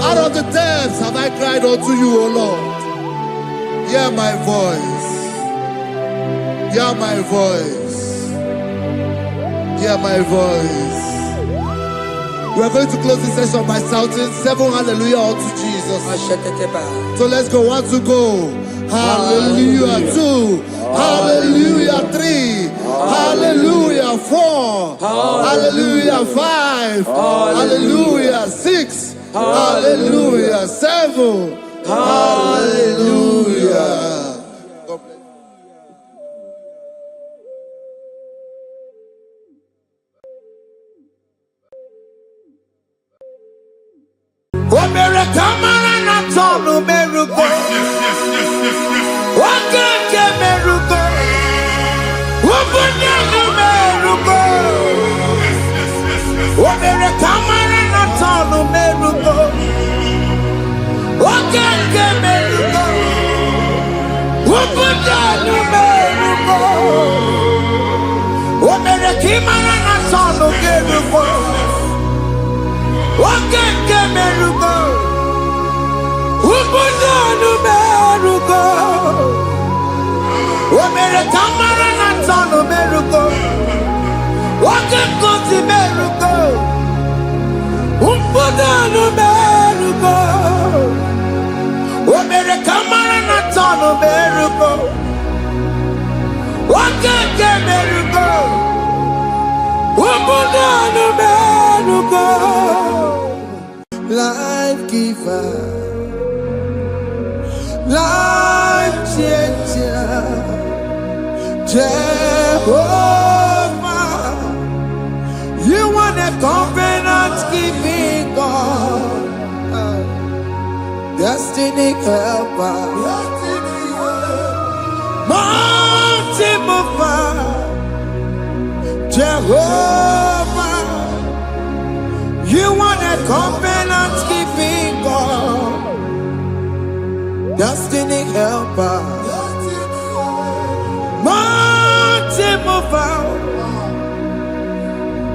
Out of the depths have I cried unto you, O Lord. Hear my voice. Hear my voice. Hear my voice. We are going to close this session by shouting 7 hallelujah unto Jesus. So let's go. 1, 2, go. Hallelujah. 2. Hallelujah. 3. Hallelujah. 4. Hallelujah. 5. Hallelujah. 6. Hallelujah. 7. Hallelujah. God bless you. Life giver, life changer, Jehovah. You want a covenant keeping God, destiny helper, mountain mover, Jehovah. You want a covenant keeping God, destiny helper, mountain mover,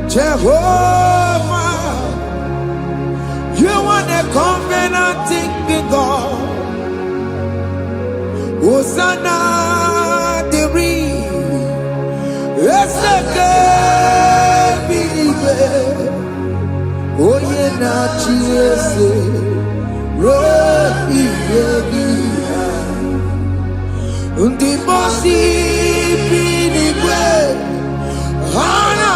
Jehovah. You want a covenant keeping God. Hosanna diri, eseke bilibe, oye na chiese, rohi yegia, undi bosi bilibe, hana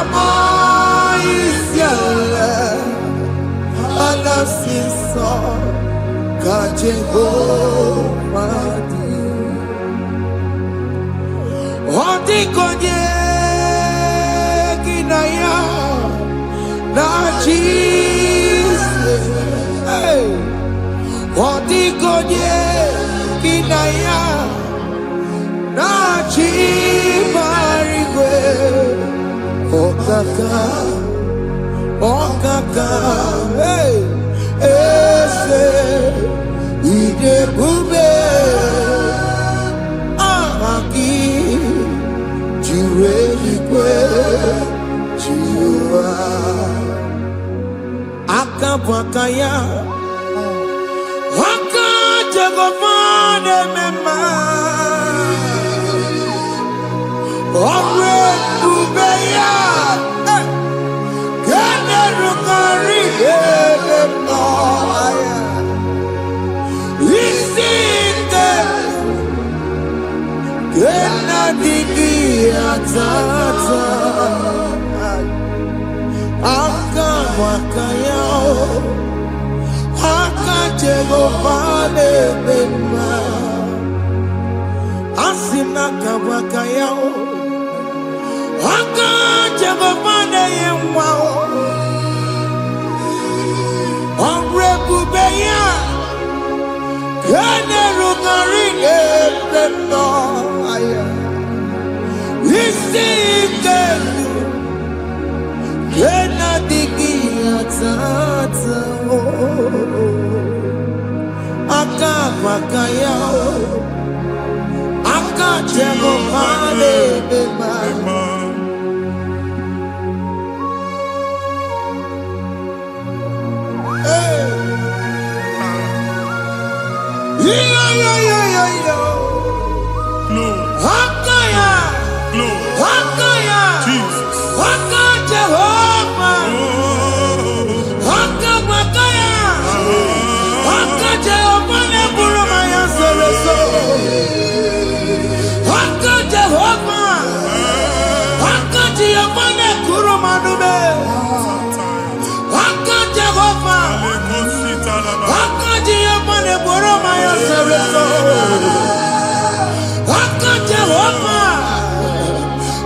maisiale, alasiso kajehova. Oti konye kinaya na Jesus. Oti konye kinaya na chibarigwe. Okaka, okaka, ese ide bube amaki. Akabakaya Haka Jagomane Mema Omre Ubeya Gane Rukari Noaya Isite Gena Digi Atata Akabakaya Akajegopane Mema Asina Kabakaya Akajegopane Yemwa Omrebubeya Kene Rugarine Mema Isikelu Kena digi atata Akabakaya Akajegopane Mema Hakaya Hakaya Jesus Jehova Hakabakaya Hakajehova Neburuma Yasereso Hakajehova Hakajehova Nekuruma Nube Hakajehova Hakajehova Neburuma Yasereso Hakajehova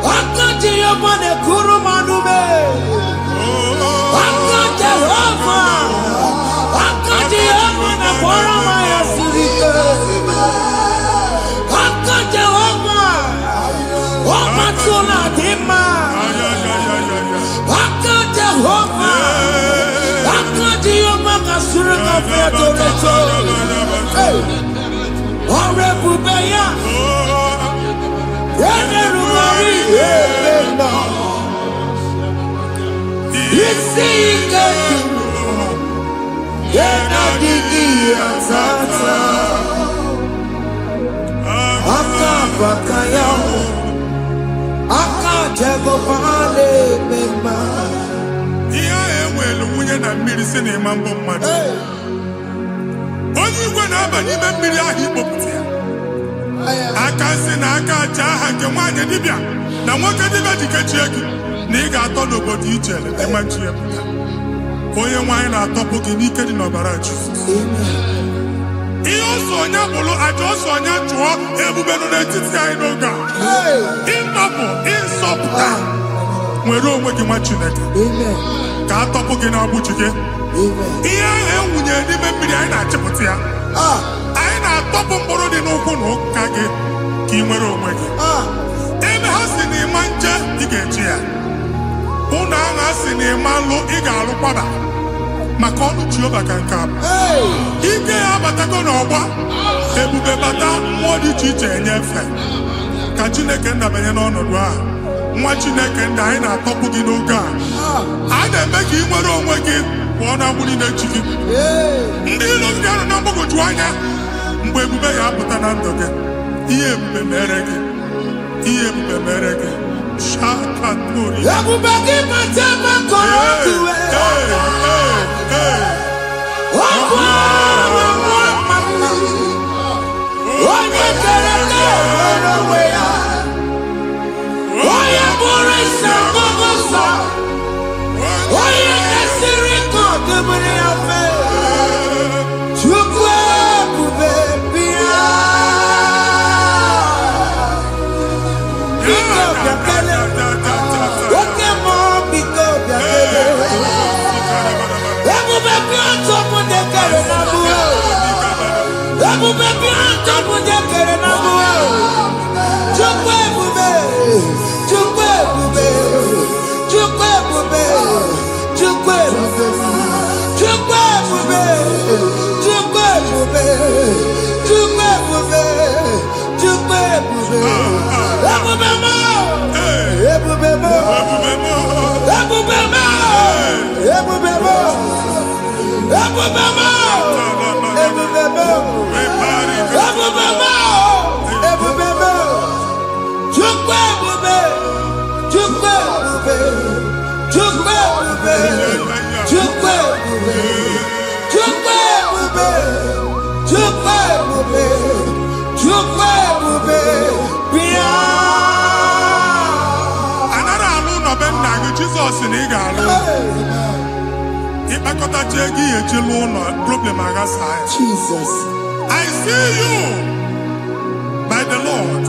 Hakajehova Nekuruma Nube Hakajehova Hakajehova Neburuma Yasereso Hakajehova Omatula Dima Hakajehova Hakajehova Kasurika Featoreto Orebubeya Yenerumari Yemena Isikatu Yenadigi Atata Akabakaya Akajegopane Mema Iya enwelu nwunye na mmiri si na ịma mbọ mmadụ. Onye igwe na-aba n'ime mmiri ahụ ikpopụta ya. Aka si na aka aja aha nke nwaanyị dibịa na nwoke dibịa ji kechie gị na ị ga-atọ n'obodo ijele ịmachi ya pụta. Onye nwaanyị na-atọpụ gị n'ike dị n'ọbara Jizọs. ihe ọsọ onye bụrụ aja ọsọ onye chụọ ebube nọ n'etiti anyị n'oge a. Ịnọpụ ịsọpụta nwere onwe gị nwa Chineke ka a tọpụ gị n'agbụchi gị. Ihe ahụ ewunye n'ime mmiri anyị na-achịpụta ya. Anyị na-atọpụ mkpụrụ dị n'ụkwụ na ụka gị ka ị nwere onwe gị. Ebe ha si na ịma nje ị ga-eji ya, ụlọ ahụ ha si na ịma nlụ ị ga-alụkwaba maka ọnụ Jehova ka nke a bụ. Ike ya abatago n'ọgba, ebube bata, mmụọ dị iche iche enyefe ka Chineke ndabanye n'ọnọdụ ahụ. Nwa Chineke ndị anyị na-atọpụ gị n'oge a. A na-eme ka ị nwere onwe gị pụọ na mgburi na-echi gị. Ndị ilo gị anọ na mgbagwoju anya mgbe ebube ya apụta na ndụ gị. Ihe ebube mere gị, ihe ebube mere gị. Shakatori. Ebube gị mata makọrọ tuwe. Onye kere ka nwere onwe ya. Onye bụrụ isi ọgụgụ nsọ. Onye kesịrị ka ọ dịbụrụ ya mfe. Chukwu ebube bịa. Biko bịakele. Oke mmụọ biko bịakele. Ebube bịa tọpụ dekere na mbuo. Ebube bịa tọpụ dekere na mbuo. Chukwu ebube. Chukwu ebube. Chukwu ebube. Chukwu ebube. Chukwu ebube. Chukwu ebube. Chukwu ebube. Chukwu ebube. Ebube mo. Ebube mo. Ebube mo. Ebube mo. Ebube mo. Ebube mo. Ebube mo. Ebube mo. Ebube mo. Chukwu ebube. Chukwu ebube. Chukwu ebube. Chukwu ebube. Chukwu ebube. Chukwu ebube. Chukwu ebube. Bịa. Anara alụ n'ọbe nna gị Jizọs na ị ga-alụ. Ịkpakọtacha ego ihe eji lụọ ụlọ problem aghasa ya. Jesus. I see you by the Lord.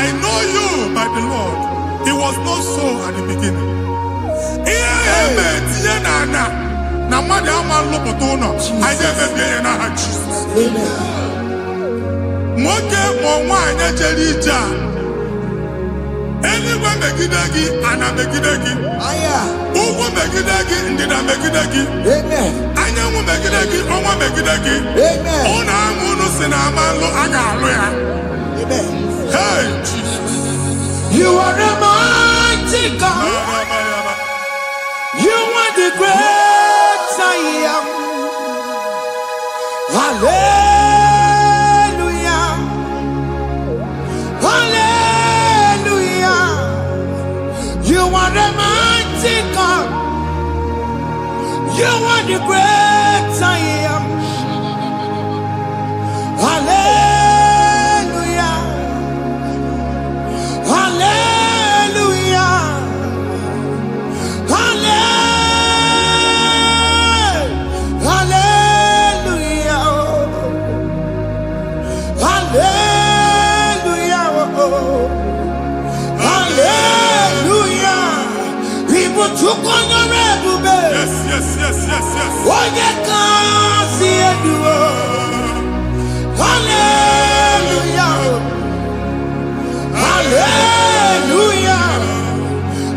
I know you by the Lord. It was not so at the beginning. Ihe eme tinye n'ana na mmadụ ama nlụpụta ụlọ, anyị emebie ya n'aha Jizọs. Nwoke ma nwaanyị jere ije a, eluigwe megide gị, ana megide gị, ugwu megide gị, ndịda megide gị, anyanwụ megide gị, ọnwa megide gị. Ụlọ ahụ unu si na ama nlụ a ga-alụ ya. Hey, Jesus. You are a mighty God. You are the great I am. Hallelujah. Hallelujah. You are a mighty God. You are the great I am. Hallelujah. Hallelujah. Hallelujah. Hallelujah. Hallelujah. People took on your rebel. Yes, yes, yes, yes, yes. Oh, you can't see it. Hallelujah. Hallelujah.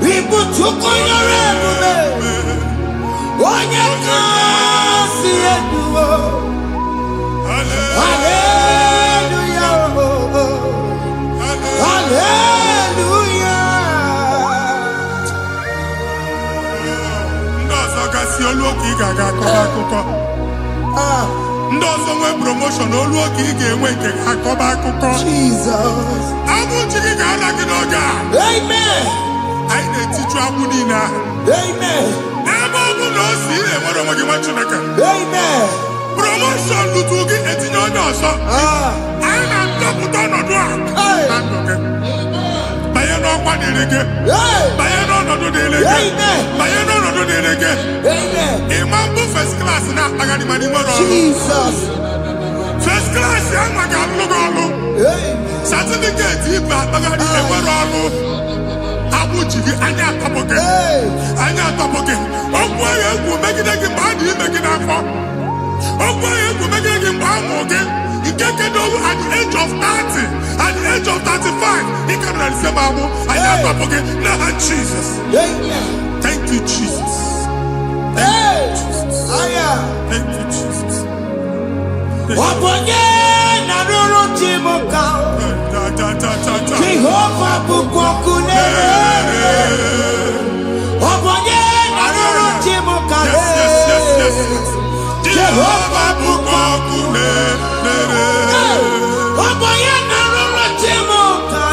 People took on your rebel. Oh, you can't see it. Hallelujah. Hallelujah. Ndị ọzọ gasị olu oke ị ga-aga akọba akụkọ. Ndị ọzọ nwee promotion olu oke ị ga-enwe nke akọba akụkọ. Jesus. Agbụ chi gị ga-ala gị n'oge a. Amen. Anyị na-etiju agbụ niile ahụ. Amen. Ebe ọ bụ na o si ị na-enwere onwe gị nwa Chineke. Amen. Promotion lutu gị etinye onye ọzọ. Anyị na-ndọpụta ọnọdụ a na ndụ gị. Banye n'ọkwa dịrị gị. Banye n'ọnọdụ dịrị gị. Banye n'ọnọdụ dịrị gị. Amen. Ịma mbụ first class na-akpagharị ma n'ime ọrụ. Jesus. class young man can look all. Certificate if I bagadi ever Abuji anya topoke. Anya topoke. Ogboye ku make it again bad you make it up. Ogboye ku make it again bad again. He can't get over at the age of 30, at the age of 35. He can not say babu. Anya topoke. Now Jesus. Thank you, Jesus. Thank you, Jesus. Thank you, Jesus. Wabonye na ruru chimuka. Jehovah bukwakune. Wabonye na ruru chimuka. Yes. Jehovah bukwakune. Wabonye na ruru chimuka.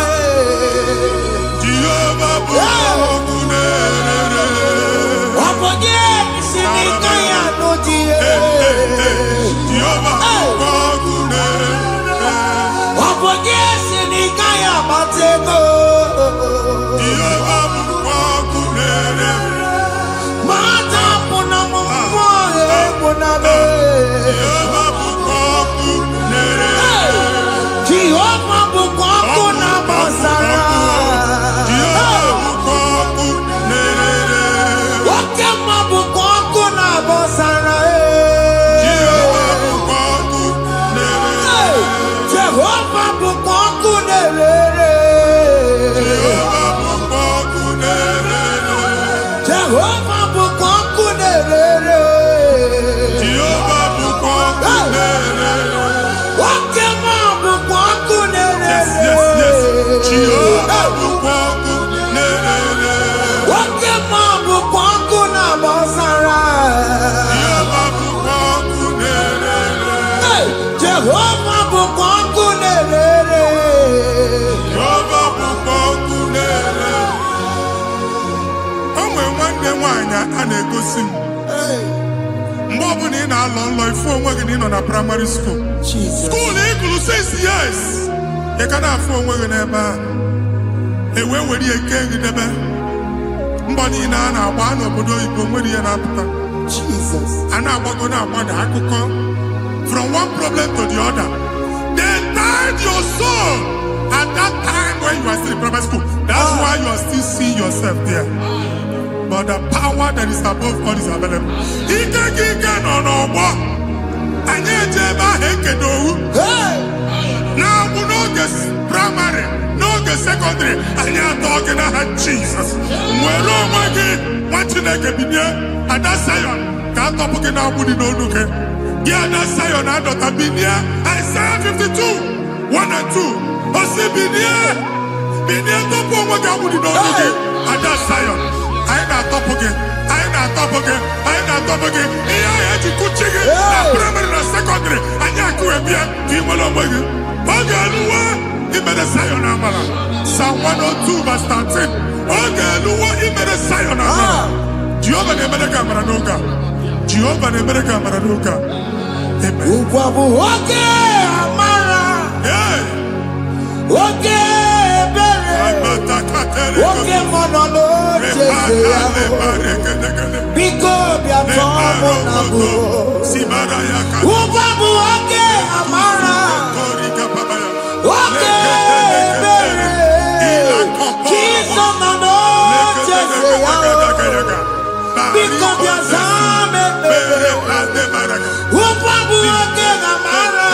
Jehovah bukwakune. Wabonye sinika ya notie. Jehovah bukwakune. Wabonye sinika ya matego. Jehovah bukwakune. Mata puna mumwe puna be. Jehovah bukwakune. Jehovah bukwakuna basara. Jehovah bukwakune. Wakema bukwakuna basara. Jehovah bukwakune. Jehovah bukwakune. Jehovah bukwakune. Jehovah bukwakune. Jehovah bukwakune. Wakema bukwakune. Yes. Jehovah bukwakune. Wakema bukwakuna basara. Jehovah bukwakune. Jehovah bukwakune. Jehovah bukwakune. Onwe nwanne nwanyị a na-egosi m mgbe ọbụla ị na-alọ nlọ ifu onwe gị na ị nọ na praịmarị skuul skuul ị gụrụ 6 years ị ka na-afụ onwe gị n'ebe a ewee were ihe kee gị debe mbọ niile a na-agba n'obodo oyibo nwere ihe na-apụta a na-agbago na-agbada akụkọ from one problem to the other. They tied your soul at that time when you were still in primary school. That's why you are still seeing yourself there. But the power that is above all is available. Ike no more. Anye jeba hekedowu. Now we know this primary, know the secondary. Anye talking about Jesus. Mwero mwagi wachineke binye. Ada Zion. Kanto puke na muni no nuke. Ada Zion adota binye. Isaiah 52, 1 and 2. Osi binye. Binye topo mwagi muni no nuke. Ada Zion. I na top again. Iya ya jikuchige. Na primary na secondary. Anya kuwebia. Kimolo mwagi. Ogeluwa. Imede Zion amala. Psalm 102 verse 13. Ogeluwa imede Zion amala. Jehovah ne mere kamera n'oge. Jehovah ne mere kamera n'oge. Amen. Ukwabu oge amara. Oge ebere. Oge monono jese ya. Biko bia tomo na bu. Ukwabu oge amara. Oge ebere. Jesus mono jese ya. Biko bia zame ebere. Ukwabu oge amara.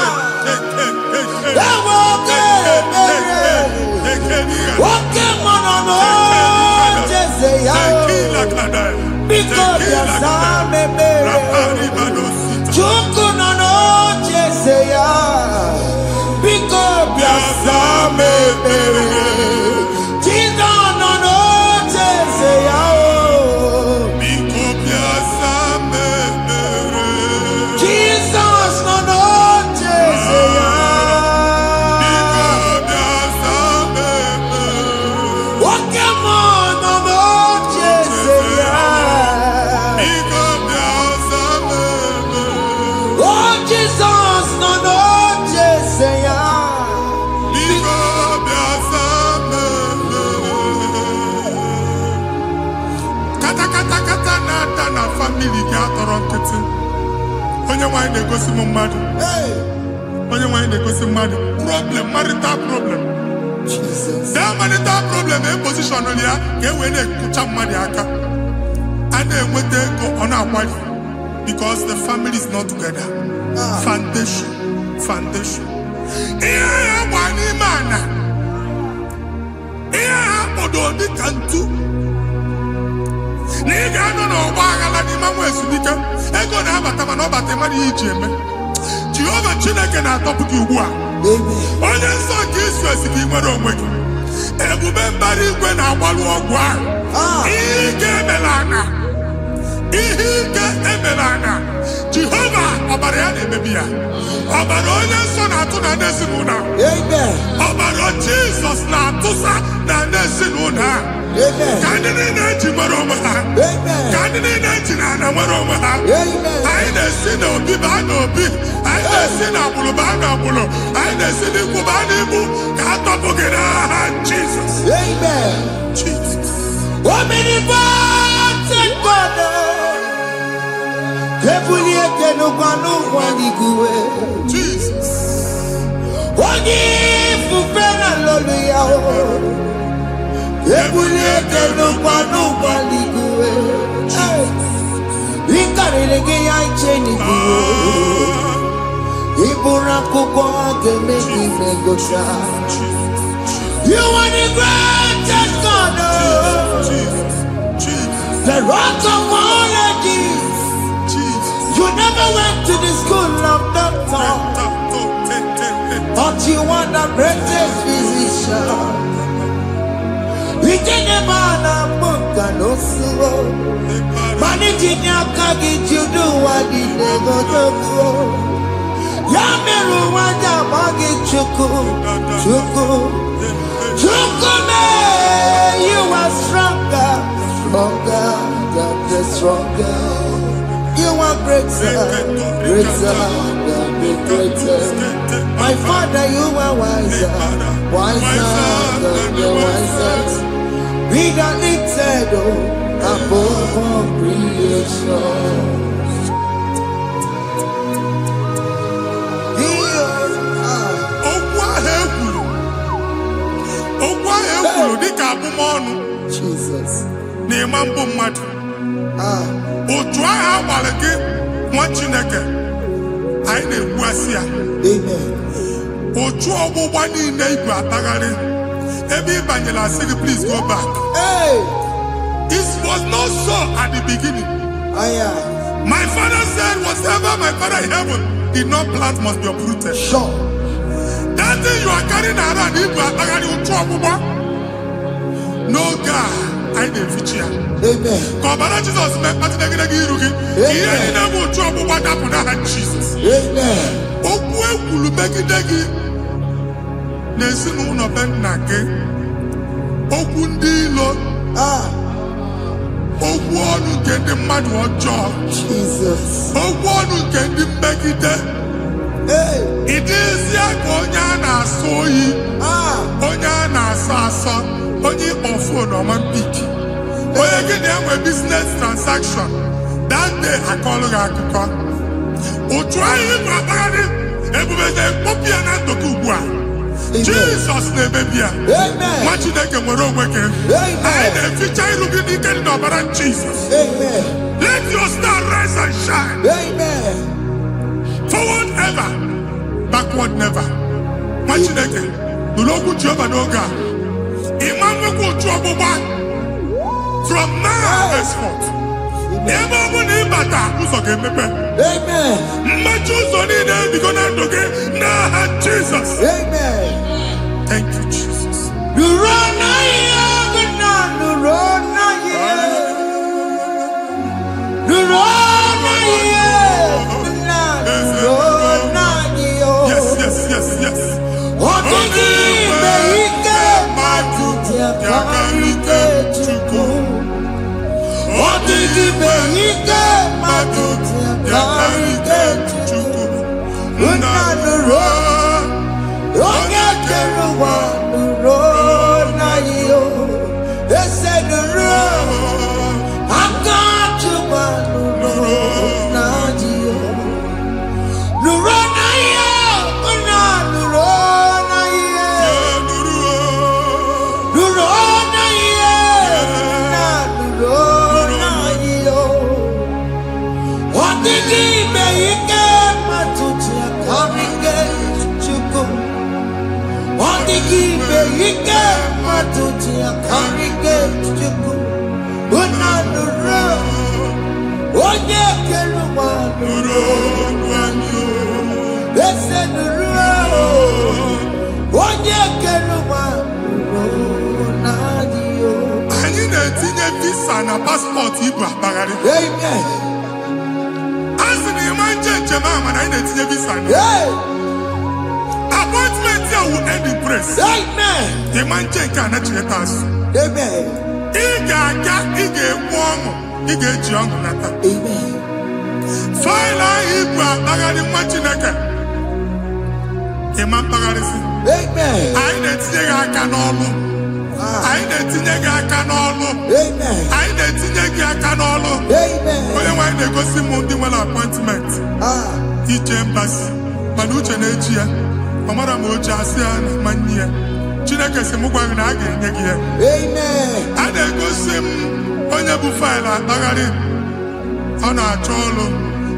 Oge ebere. Oge monono jese ya. Biko bia zame ebere. Chuku nono jese ya. Biko bia zame ebere. Jesus nono jese ya. Jesus nono jese ya. Oge monono jese ya. Oh Jesus nono jese ya. Kata na family gị atọrọ nkịtị onye nwanyị na-egosi m mmadụ onye nwanyị na-egosi mmadụ problem, marital problem. Jesus. That marital problem in position on ya ka e wee na-ekucha mmadụ aka. A na-enweta ego ọ na-akwali because the family is not together. Foundation. Ihe ya gba n'ime ana. Ihe ha kpọdo dị ka ntu. Na ị ga-anọ n'ọgba aghara n'ime nwa ezumike. Ego na-abata mana ọ bata mmadụ ihe iji eme. Jehova Chineke na-atọpụ gị ugbu a. Onye nsọ nke isu esi gị nwere onwe gị. Ebube mbara igwe na-agbalụ ọgwụ ahụ. Ihe ike emela ana. Jehova ọbara ya na-emebi ya. Ọbara onye nsọ na-atụ na ndị ezinụlọ. Ọbara Jizọs na-atụsa na ndị ezinụlọ. Ka ndị niile eji nwere onwe ha. Ka ndị niile eji na ana nwere onwe ha. Anyị na-esi n'obi baa n'obi. Anyị na-esi n'agbụrụ baa n'agbụrụ. Anyị na-esi n'ikwu baa n'ikwu. Ka a tọpụ gị n'aha Jizọs. Jesus. Jesus. You are the greatest God, the rock of all ages. You never went to the school of doctor, but you are the greatest physician. We didn't man a book and no slow. Managing your courage, you do what you never do. Yamiru wanja magi chuku. Chukume, you are stronger than the stronger. You are greater than the greatest. My Father, you are wiser than the wisest. Be the lifted above all creation. Jesus. N'ịmambo mmadụ. Otu ahụ agbalị gị nwa Chineke. Anyị na-egbu asị ya. Otu ọgbụgba niile ibu atagharị. Ebe ị banyere asị gị, please go back. This was not so at the beginning. My father said, whatever my father in heaven did not plant must be uprooted. Sure. That thing you are carrying around, ibu atagharị otu ọgbụgba. No God, I didn't feature. Amen. Kọbara Jesus mee kpatị negidegi iru gị. Ihe niile bụ otu ọgbụgba dapụ n'aha Jesus. Amen. Okwu ekwuru megide gị n'ezinụlọ be nna gị. Okwu ndị ilo. Okwu ọnụ nke ndị mmadụ ọjọọ. Jesus. Okwu ọnụ nke ndị mmegide. Ịdịzi ka onye a na-asọ oyi. Onye a na-asọ asọ. Onye ọfụ na ọma mpiki. Onye gị na-enwe business transaction. That day akọlụ gị akụkọ. Otu anyị bụ akpagharị ebube na-ekpọpụ ya na ndụ gị ugbu a. Jizọs na-emebi ya. Nwa Chineke nwere onwe gị. Anyị na-eficha iru gị n'ike dị n'ọbara Jizọs. Let your star rise and shine. Forward ever, backward never. Nwa Chineke nụrụ okwu Jehova n'oge a. From now henceforth, ebe ọ bụ na ịbata ụzọ ga-emepe. Mmachi ụzọ niile ebigo na ndụ gị n'aha Jizọs. Thank you, Jesus. Yes. onye keluwa ese nuru onye keluwa nadio. Anyị na-etinye visa na passport Igbo akpagharị. Amen. Asị na ịma njem ama na anyị na-etinye visa na. Appointment ya will end in praise. Amen. Ịma nke a na-echeta azụ. Amen. Ị ga-aga, ị ga-ekwu ọṅụ, ị ga-eji ọṅụ nata. Amen. Faịlụ ahụ Igbo akpagharị nwa Chineke. Ịma mkpagharịsị. Amen. Anyị na-etinye gị aka n'ọlụ. Anyị na-etinye gị aka n'ọlụ. Amen. Anyị na-etinye gị aka n'ọlụ. Amen. Onye nwaanyị na-egosi m ndị nwere appointment ije mbasi mana uche na-eji ya ọ mara ma o ji asị ya na manye ya. Chineke sị m gwa gị na a ga-enye gị ya. Amen. A na-egosi m onye bụ faịlụ akpagharị ọ na-achọ ọrụ.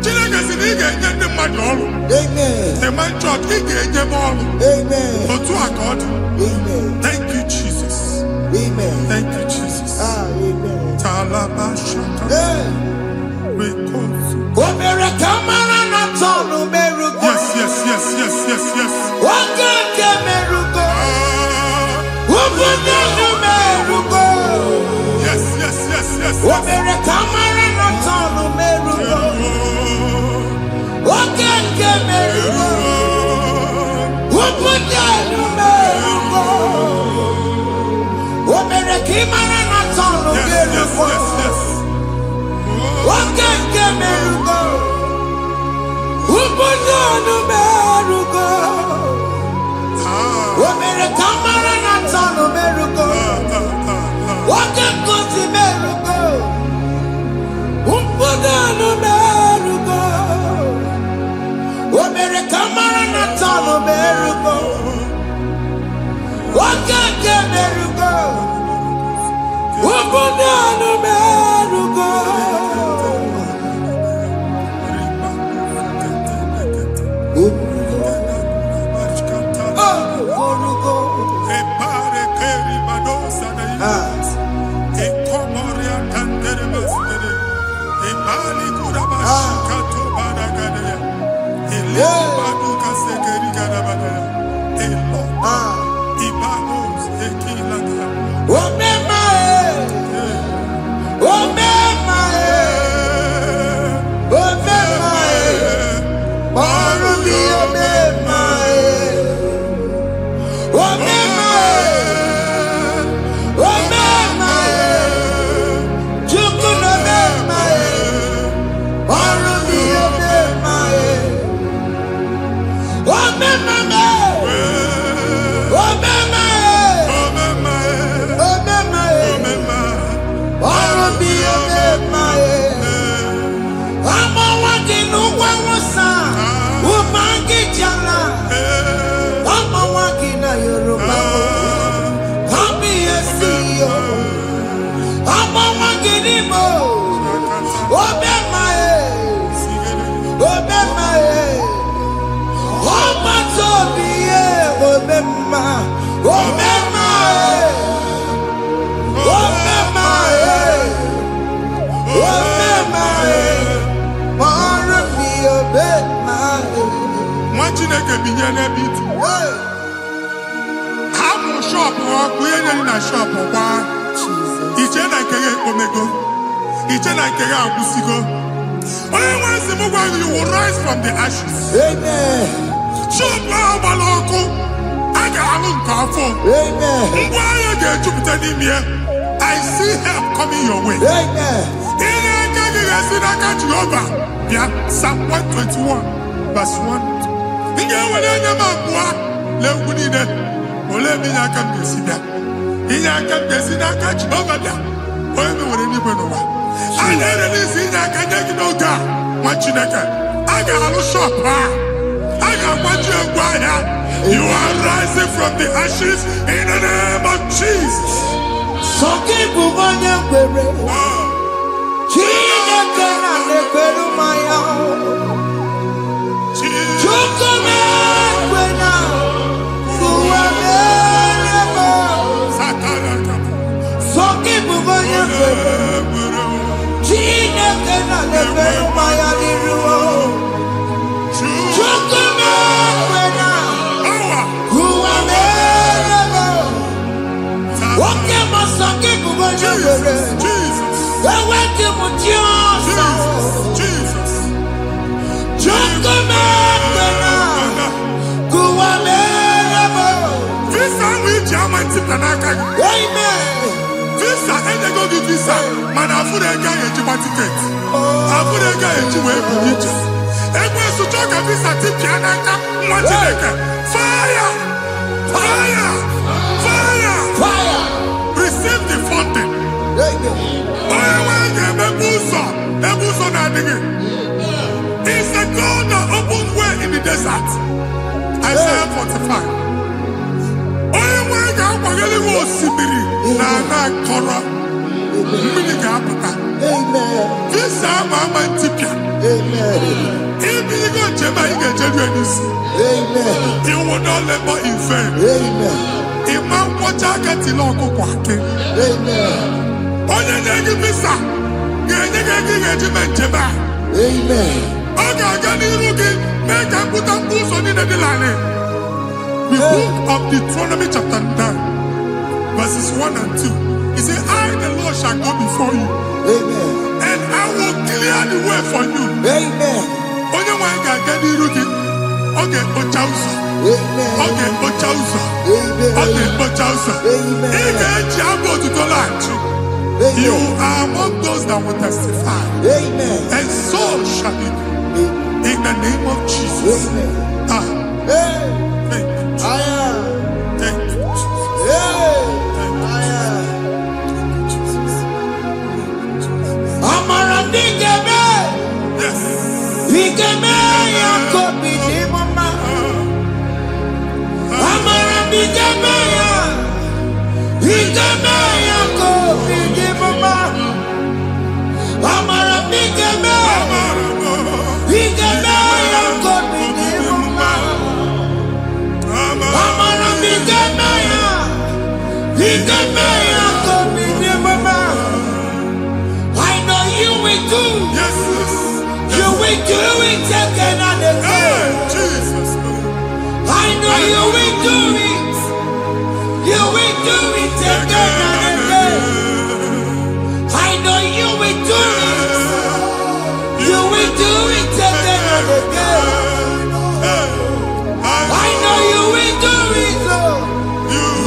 Chineke sị na ị ga-enye ndị mmadụ ọrụ. Amen. Ịma chọọchị ị ga-enye m ọrụ. Amen. Otu a ka ọ dị. Amen. Thank you Jesus. Amen. Thank you Jesus. Amen. Talabashaka. Because Omere kamara na tonu merugo. yes. Oge nke merugo. Obodo nu merugo. Yes. Omere kamara na tonu merugo. Oge nke merugo. Obodo nu merugo. Omere kamara na tonu merugo. Oge nke merugo. Obodo nu merugo. Omere kamara na tonu merugo. Oge nkuzi merugo. Obodo nu merugo. Omere kamara na tonu merugo. Oge nke merugo. Obodo nu merugo. Chineke binye n'ebe iti. Hapụ shọpụ ọkụ ihe nyere na shọpụ gbaa. Iche na nke ya ekpomego. Iche na nke ya agwụsigo. Onye nwe nsị m gwa you will rise from the ashes. Amen. Shọpụ ahụ gbara ọkụ. A ga-alụ nke afọ. Amen. Ngwa ahịa ga-ejupụta n'ime ya. I see help coming your way. Amen. Ihe aka gị ga-esi n'aka Jehova bịa Psalm 121 verse 1. Ị ga-ewere anya m abụọ n'egwu niile. Olee ebe inye aka m ga-esi bịa? Inye aka m ga-esi n'aka Jehova bịa. Onye mewere n'igwe n'ụwa. A na-erelisi inye aka nye gị n'oge a nwa Chineke. A ga-alụ shọpụ a. A ga-agbaji egwu ahịa. You are rising from the ashes in the name of Jesus. Sọgị bụ onye kwere. Chineke na na-ekwere mmanya. Chukwu na-ekwe na ụwa na-eme. Sọgị bụ onye kwere. Chineke na na-ekwere Visa, and they go get visa. Man, I put a guy a ticket. I put a guy a ticket. And when you talk a visa, fire! Fire! Fire! Fire! Receive the funding. It's the God that opens way in the desert. Isaiah 45. This time I'm Antipia. If you go to my you will not labor in vain. Imam Watakati Loco Quake. Only they give visa. Amen. Make a put a boost on in the land. The book of Deuteronomy chapter 9, verses 1 and 2. He said, I, the Lord, shall go before you. Amen. And I will clear the way for you. Amen. Only one can get the routine. Okay, Ochausa. Amen. Okay, Ochausa. Amen. Okay, Ochausa. Amen. You are among those that will testify. Amen. And so shall it be. In the name of Jesus. Amen. Thank you, Jesus. I know you will do. Yes. You will do it again and again. Jesus. I know you will do it. You will do it again and again. I know you will do it. You will do it again and again. I know you will do it.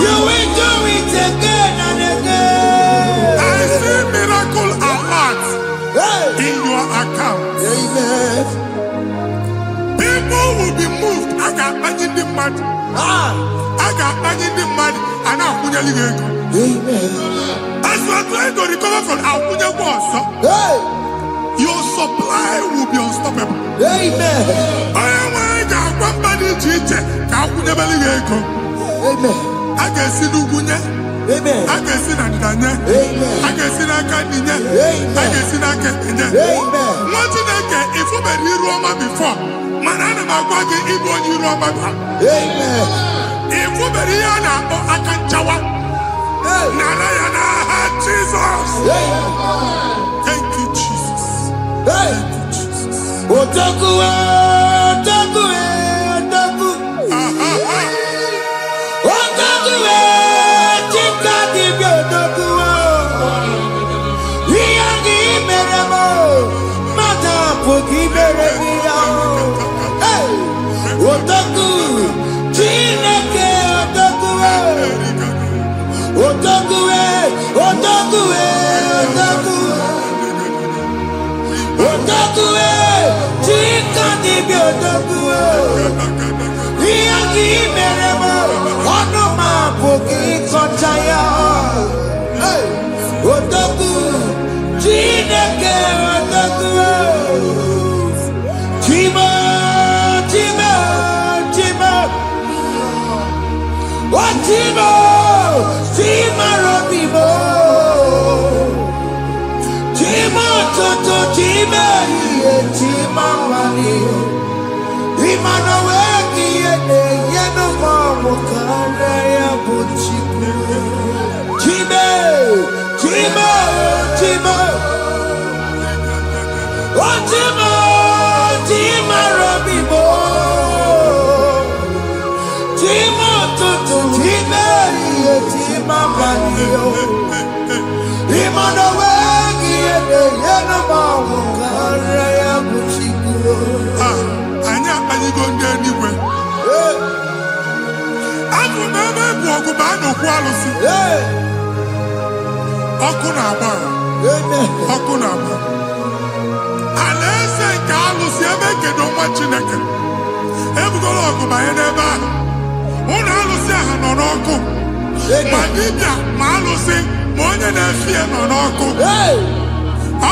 You will do it again and again. I see miracle alert in your account. Amen. People will be moved. I got imagine the mad. I got imagine the mad. And now Amen. as you are trying to recover from Abuja was, your supply will be unstoppable. Amen. I got one body teacher. Amen. I can see Lugunya. Amen. I can see Nadanya. Amen. I can see Nakaninya. I can see Nakaninya. Amen. What you think if you been here Roma before? Manana Magwagi Igbo you Roma. Amen. If you been here now, I can chawa. Narayana Jesus. Thank you, Jesus. Thank you, Jesus. Otaku. Anya akpanyigo ndị eluigwe. Abụ m ebe bụ ọgụ ma a na-okwu alụsị. Ọkụ na-agba. Ọkụ na-agba. Alaeze nke alụsị ebe ekedo nwa Chineke. Ebugoro ọgụ banye n'ebe ahụ. Ụlọ alụsị ahụ nọ n'ọkụ. Ma dibịa ma alụsị ma onye na-efi nọ n'ọkụ.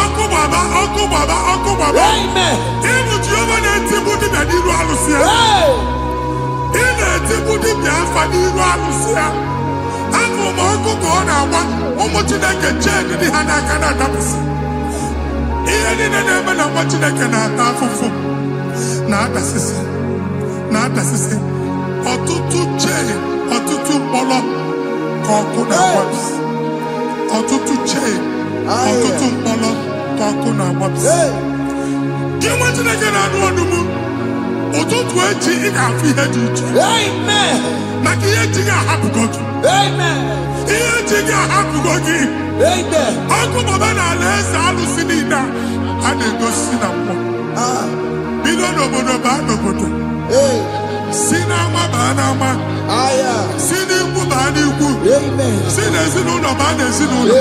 Ọkụ gbaba, ọkụ gbaba, ọkụ gbaba. Ịbụ Jehova na-etigbu dibịa n'iru alụsị ya. Ị na-etigbu dibịa afa n'iru alụsị ya. Afọ m ọkụ ka ọ na-agba ụmụ Chineke chee dị ha n'aka na-adapụsị. Ihe niile na-eme na nwa Chineke na-ata afụfụ na-adasịsị. Ọtụtụ chee, ọtụtụ mkpọrọ ka ọkụ na-agbapụsị. Ọtụtụ chee, ọtụtụ mkpọrọ ka ọkụ na-agbapụsị. Gị nwa Chineke na-anụ ọdụm, ụtụtụ echi ị ga-afụ ihe dị iche. Maka ihe echi ga-ahapụgo gị. Ihe echi ga-ahapụgo gị. Ọkụ baba na alaeze alụsị niile a na-egosi na mmụọ. Bido n'obodo baa n'obodo. Si n'ama baa n'ama. Si n'ikwu baa n'ikwu. Si n'ezinụlọ baa n'ezinụlọ.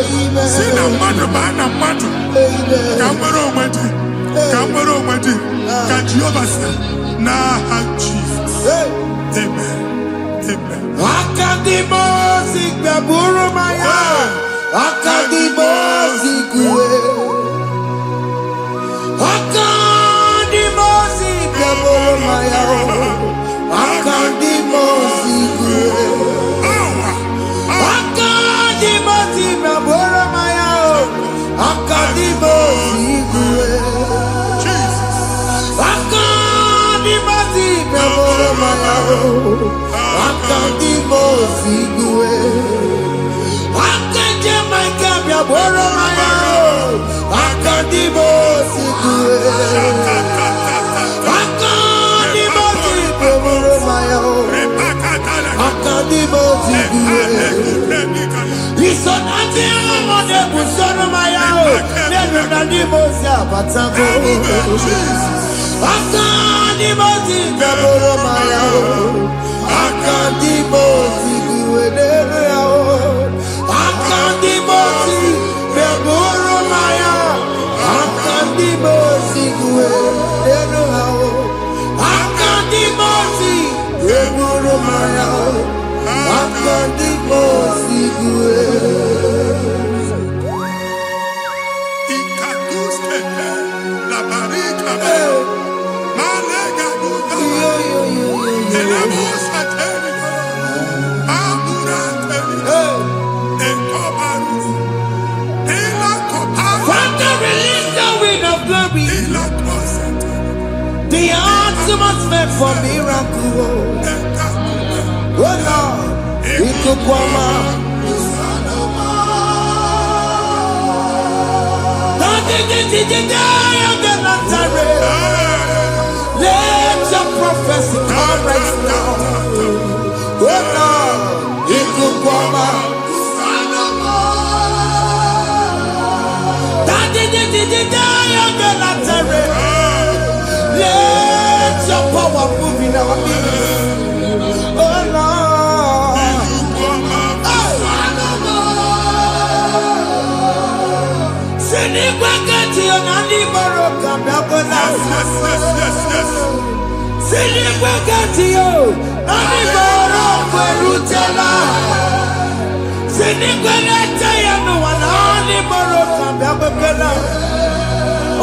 Si na mmadụ baa na mmadụ. Ka nwere onwe dị. Ka nwere onwe dị. Ka Jehova sị n'aha Jizọs. Amen. Amen. Akadimosi gbaburu maya. Akadimosi kuwe. Akadimosi gbaburu maya. Akadimosi kuwe. Akadimosi gbaburu maya. Akadimosi kuwe. Akadimosi gbaburu maya. Akadimosi kuwe. Akadimosi gbaburu maya. Akadimosi kuwe. Akadimosi gbaburu maya. Akadimosi kuwe. Isonati amode busoro maya. Nenu nadimosi abatago. Akadimosi gbaburu maya. Akadimosi kuwe. Akadimosi gbaburu maya. Akadimosi kuwe. Akadimosi gbaburu maya. Akadimosi kuwe. Ikaduskete, la barika, malega duda, elabosa telika, amura telika, ekobaru, elakobaru, Father, release the wind of glory, elakosete, the atmosphere for miracle. Oh Lord, Ikukwama. Let your prophecy come right now. Oh Lord, Ikukwama. Let your power move in our midst. Oh Lord.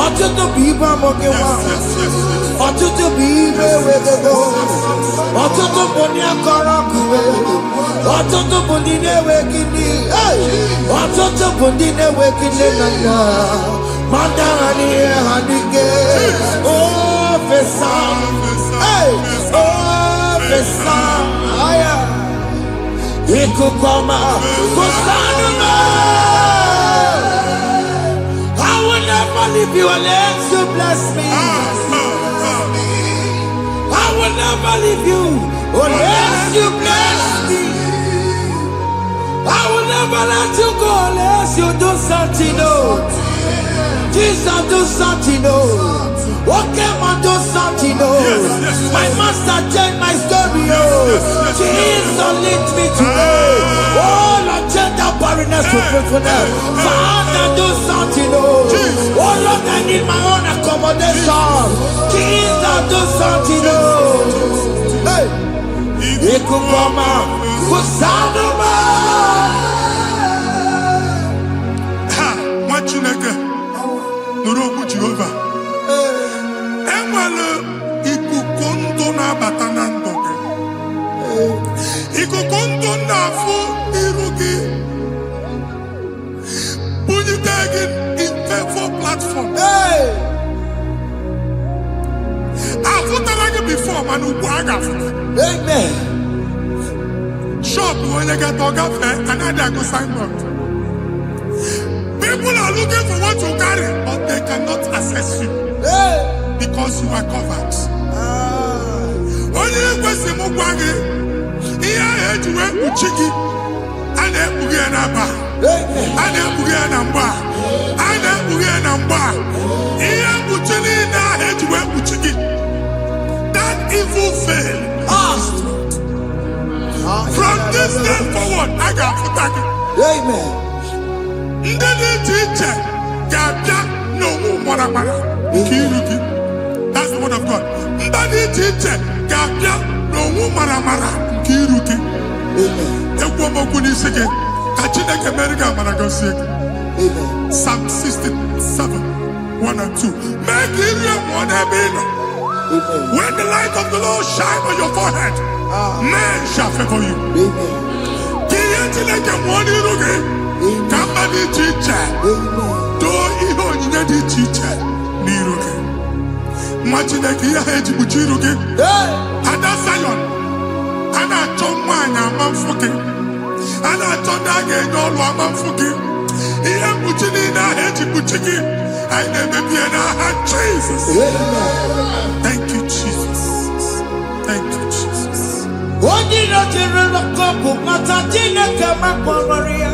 Ọtụtụ bụ ibe amụghị nwa. Ọtụtụ bụ ibe ewegego. Ọtụtụ bụ ndị akọrọ ọkụwe. Ọtụtụ bụ ndị na-enweghị nne. Ọtụtụ bụ ndị na-enweghị nne na nna. Ma ndị agha n'ihe ha n'ike. Ofesa. Ofesa. Ikuku ọma. Kusanụ m. I will never leave you unless you bless me. I will never leave you unless you bless me. I will never let you go unless you do something. No. Jesus do something, oh. Okay, man, do something, oh. My master changed my story, oh. Jesus lead me today. Oh, Lord, change that barrenness to fruitfulness. Father, do something, oh. Oh, Lord, I need my own accommodation. Jesus, do something, oh. Hey. Ikukoma, kusanuma. Ha, Machineke, Nuroku Jehovah. Enwele ikuku ndụ na-abata na ndụ gị. Ikuku ndụ na-afụ iru gị. Bunyite gị in favor platform. Afụtara gị before mana ugbu a ga-afụta. Amen. Shop onye ga-atọ gafee anaghị agụ signboard. People are looking for what you carry, but they cannot access you because you are covered. Onye kwesị m gwa gị ihe ahụ eji wee kpuchi gị a na-ekpughe ya n'aba, a na-ekpughe ya na mgba, a na-ekpughe ya na mgba. Ihe mkpuchi niile ahụ eji wee kpuchi gị, that evil veil. From this day forward, I got put Amen. ndị dị iche iche ga-abịa n'onwe maramara nke iru gị. That's the word of God. Ndị dị iche iche ga-abịa n'onwe maramara nke iru gị. Ekwu okwu n'isi gị ka Chineke mere gị amara gozie gị. Psalm 67, 1 and 2. Mee ka iru enwe n'ebe ị nọ. When the light of the Lord shine on your forehead, men shall favor you. Ka ihe Chineke nwụọ n'iru gị. Ka mba dị iche iche too ihe onyinye dị iche iche n'iru gị. Nwa Chineke ihe ha eji kpuchi iru gị. Ada Zion, a na-achọ nwaanyị ama mfụ gị, a na-achọ ndị a ga-enye ọlụ ama mfụ gị. Ihe mkpuchi niile ahụ eji kpuchi gị, anyị na-emebi ya n'aha Jesus. Thank you, Jesus. Thank you, Jesus. Onye nọchiri n'ọkụ mata Chineke makpọrọ ya.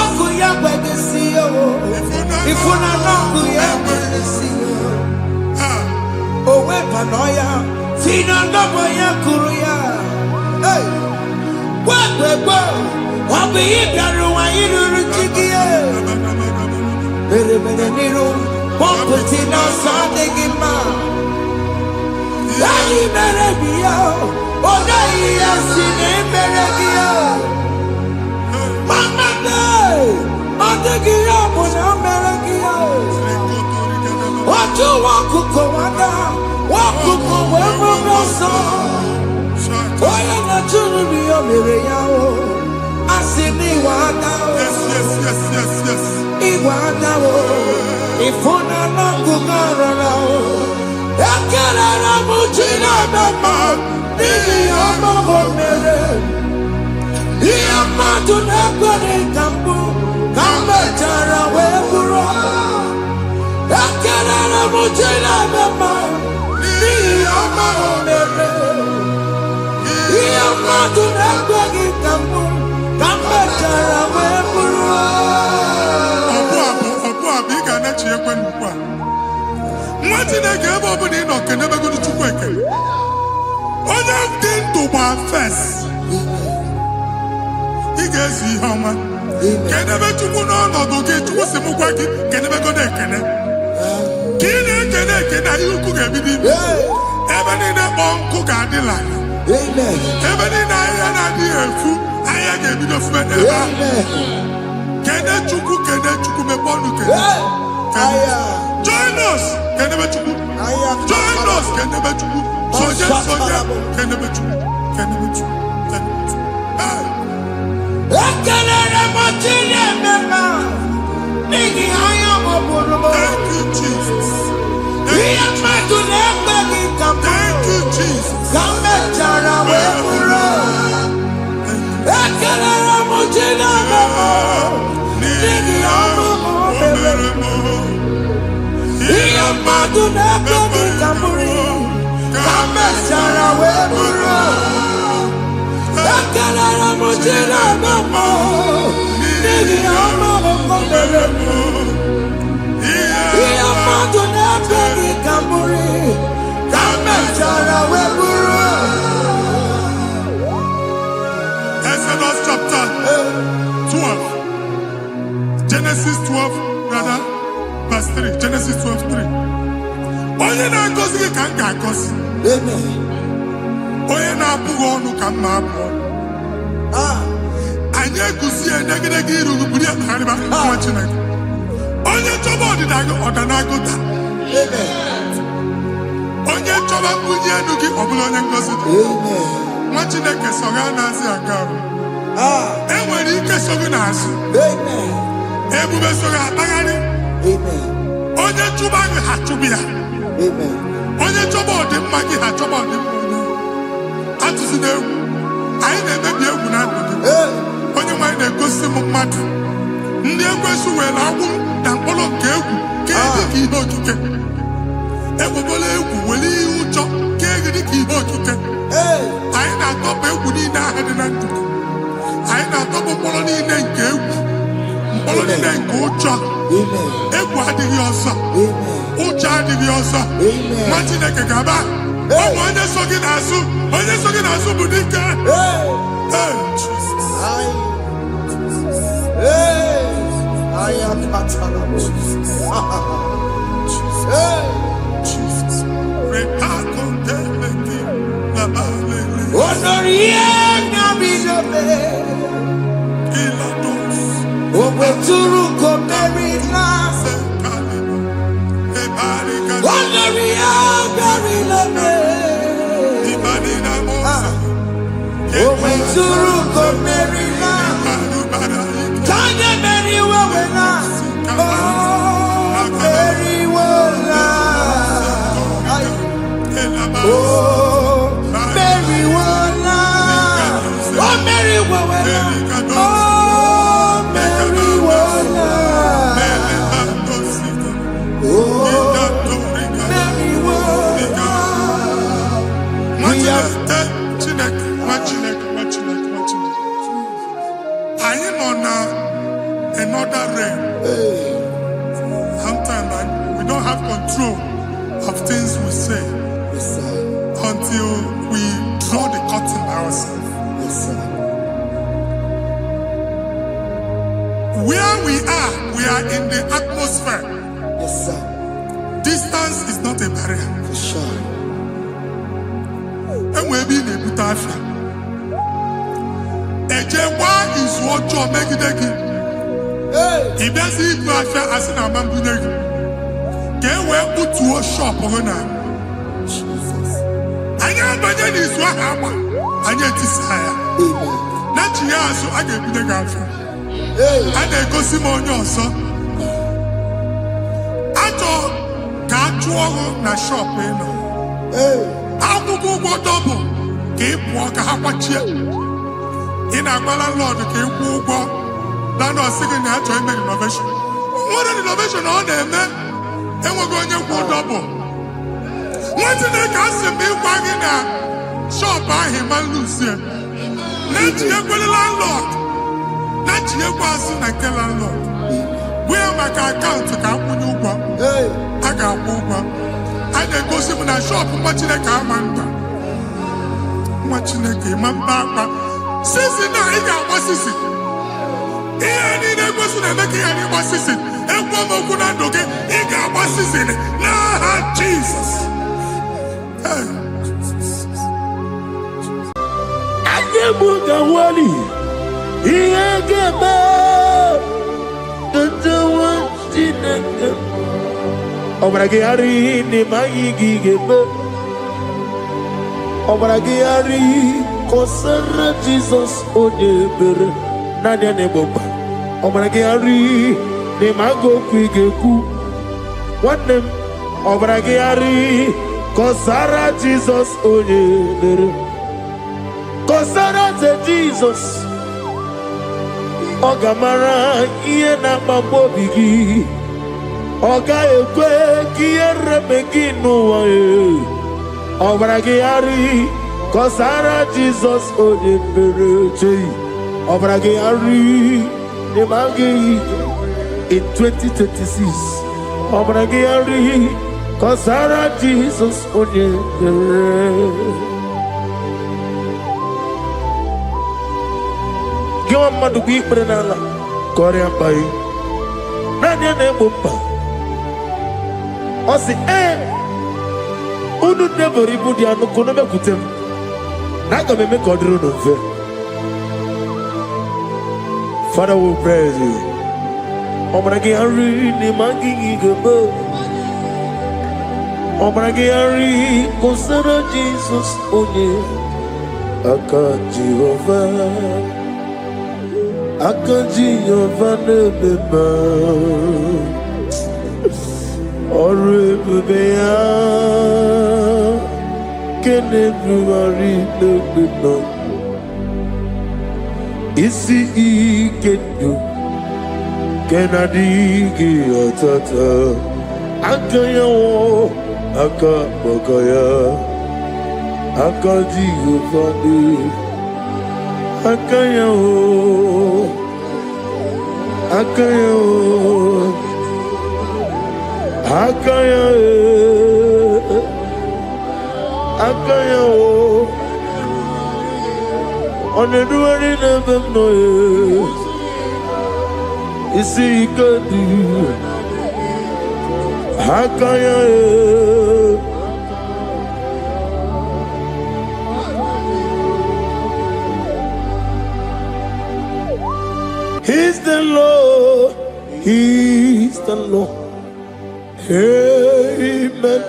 Ọkụ ya gbedesi ya o. Ifuna n'ọkụ ya gbedesi ya. O wepụrụ ya. Si na ndọbọ ya kụrụ ya. Gbegbe ọ bụ ihe bịara ụwa iruru chi gị ya. Mere n'iru pọmpụti n'ọsọ adịghị mma. Anyị mere gị ya, ọ naghị ya si na emere gị ya. Mama ọ dịghị ya bụ na o mere gị ya. Otu nwakuku nwada, nwakuku wee bụrụ ọsọ. Onye na-achụrụ m ya mere ya o. Asị m iwe ada o. Iwe ada o. Ifuna n'ọkụkụ ọrọrọ o. Ekelere m Chineke n'ihi ihe ọma o mere. Ihe mmadụ na-ekweghị ka mbụ ka m mechara wee bụrụ. Ekelere m Chineke n'ihi ihe ọma o mere. Ihe mmadụ na-ekweghị ka mbụ ka m mechara wee bụrụ. Ọbụ abụ ị ga-anachi ekwe n'ukwu a. Nwa Chineke ebe ọ bụla ị nọ kenebegoro Chukwu ekele. Onye dị ndụ gba fes. Ị ga-ezi ihe ọma. Kenebe Chukwu n'ọnọdụ gị, Chukwu si m gwa gị kenebegodo ekele. Ka ị na-ekene ekene ihe ukwu ga-ebido ibi. Ebe niile kpọọ nkụ ga-adị n'ala. Ebe niile ahịhịa na-adịghị efu, ahịhịa ga-ebido fube n'ebe ahụ. Kene Chukwu mepe ọnụ kene. Join us, kenebe Chukwu. Join us, kenebe Chukwu. Soje, kenebe Chukwu. Kenebe Chukwu. Kenebe Chukwu. Ekelere m Chineke n'ihi anya m bụrụ m. Thank you, Jesus. Ihe mmadụ na-ekweghị ka m Thank you, Jesus. ka m mechara wee bụrụ. Ekelere m Chineke n'ihi ọrụ o mere m. Ihe mmadụ na-ekweghị ka m bụrụ ka m mechara wee bụrụ. Ekelere m Chineke n'ihi ọrụ o mere m. ihe mmadụ na-ekweghị ka m bụrụ ka m mechara wee bụrụ. Exodus chapter 12. Genesis 12, rather, verse 3. Genesis 12, 3. Onye na-agọzi gị ka m ga-agọzi. Onye na-abụghị ọnụ ka m na-abụ ọnụ. Anyị eguzie negedege iru buru ya kparịba nwa Chineke. Onye chọba ọdịda gị ọdanagoda. Onye chọba mbunye elu gị ọ bụla onye ngozi dị. Nwa Chineke so ga na-azị aga arụ. Enwere ike so gị n'azụ. Ebube so gị akpagharị. Onye chụba gị ha chụbụ ya. Onye chọba ọdịmma gị ha chọba ọdịmma onye. Atụzi n'egwu. Anyị na-emebi egwu na ndụ gị. Onye nwanyị na-egosi m mmadụ. Ndị ekwensu were agwụ na mkpụrụ nke egwu kee dị ka ihe okike. Egwugola egwu were ihe ụjọ kee gị dị ka ihe okike. Anyị na-atọpụ egwu niile ahụ dị na ndụ. Anyị na-atọpụ mkpụrụ niile nke egwu. Mkpụrụ niile nke ụjọ. Egwu adịghị ọzọ. Ụjọ adịghị ọzọ. Nwa Chineke ga-aba. Ọ bụ onye so gị n'azụ. Onye so gị n'azụ bụ dike. Another realm. Sometimes we don't have control of things we say until we draw the curtain ourselves. Where we are in the atmosphere. Distance is not a barrier. And we'll be in a butafia. Ejewa is what you're making. If there's a butafia as an amambuneg, can we put to a shop on her? I am Bajan is what happened. I get desire. Not here, so I get the girlfriend. And they go Simon also. I thought, can't you na shop, you know? I will go double. Keep walk a half in a Lord, keep walk. Now, no second year to make innovation. What an innovation on them, and we're going to go double. What's in the castle be wagging a shop by him and Lucia? Let you go to landlord. Let you pass in a landlord. We are my account to come when you go. I got over. And they go in a shop, watching a car man. Watching a game, man. Sissy, now he got what sissy. Here, need a person to make any what sissy. And woman could not do it. He got what sissy. Now, Jesus. I get book and wally. He ain't get back. The one didn't. Obragari ni maigi gebe. Obragari kosara Jesus odebere nadia ne boba. Obragari ni mago kwigeku. Wanem obragari kosara Jesus odebere. Kosara te Jesus. Ogamara iye na mambo bigi. Oga ekwe kiere beginu wae. Obragari kosara Jesus odebere. Obragari nemagi in 2026. Obragari, Kosara Jesus, Onye. Give a man to be Prenala, Korean Pai. Nadia Nebumpa. I say, Unu never reboot the Anokonome Kutem. Naga me Kodru no fair. Father, we praise you. Obragari, Nimangi Igbo. Obragari, Kosara Jesus, Onye. Aka Jehovah. Akaji Yovanebeba Orebea Kenebruari Nebeba Isi Ikedu Kenadigi Otata Akaya wo Akabakaya Akaji Yovane Akaya wo Akaya wo Akaya Akaya wo Oneduari nebem noye Isi ikadu Akaya He's the Lord, He's the Lord. Amen.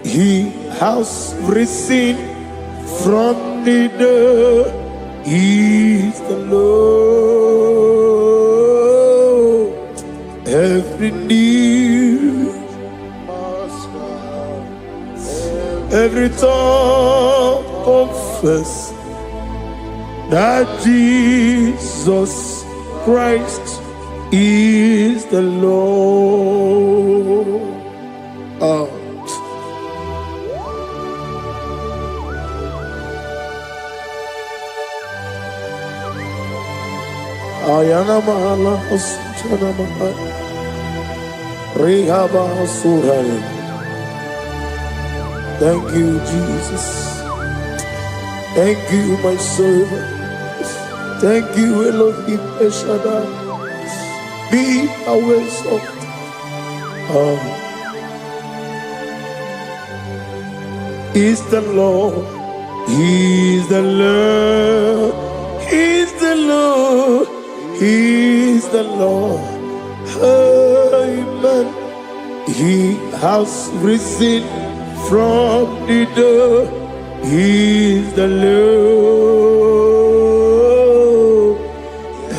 He has risen from the dead. He's the Lord. Every knee, every tongue confess that Jesus Christ is the Lord. Ayana mahala osana mahala Rehaba suraya. Thank you, Jesus. Thank you, my servant. Thank you, Elohim Eshadai. Be our soft. He's the Lord. He's the Lord. He's the Lord. He's the Lord. Amen. He has risen from the dead. He's the Lord.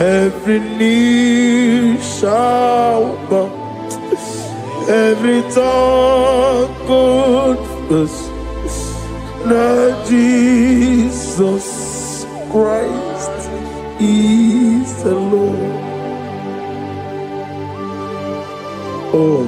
Every knee shall bow, every tongue confess that Jesus Christ is the Lord. Oh.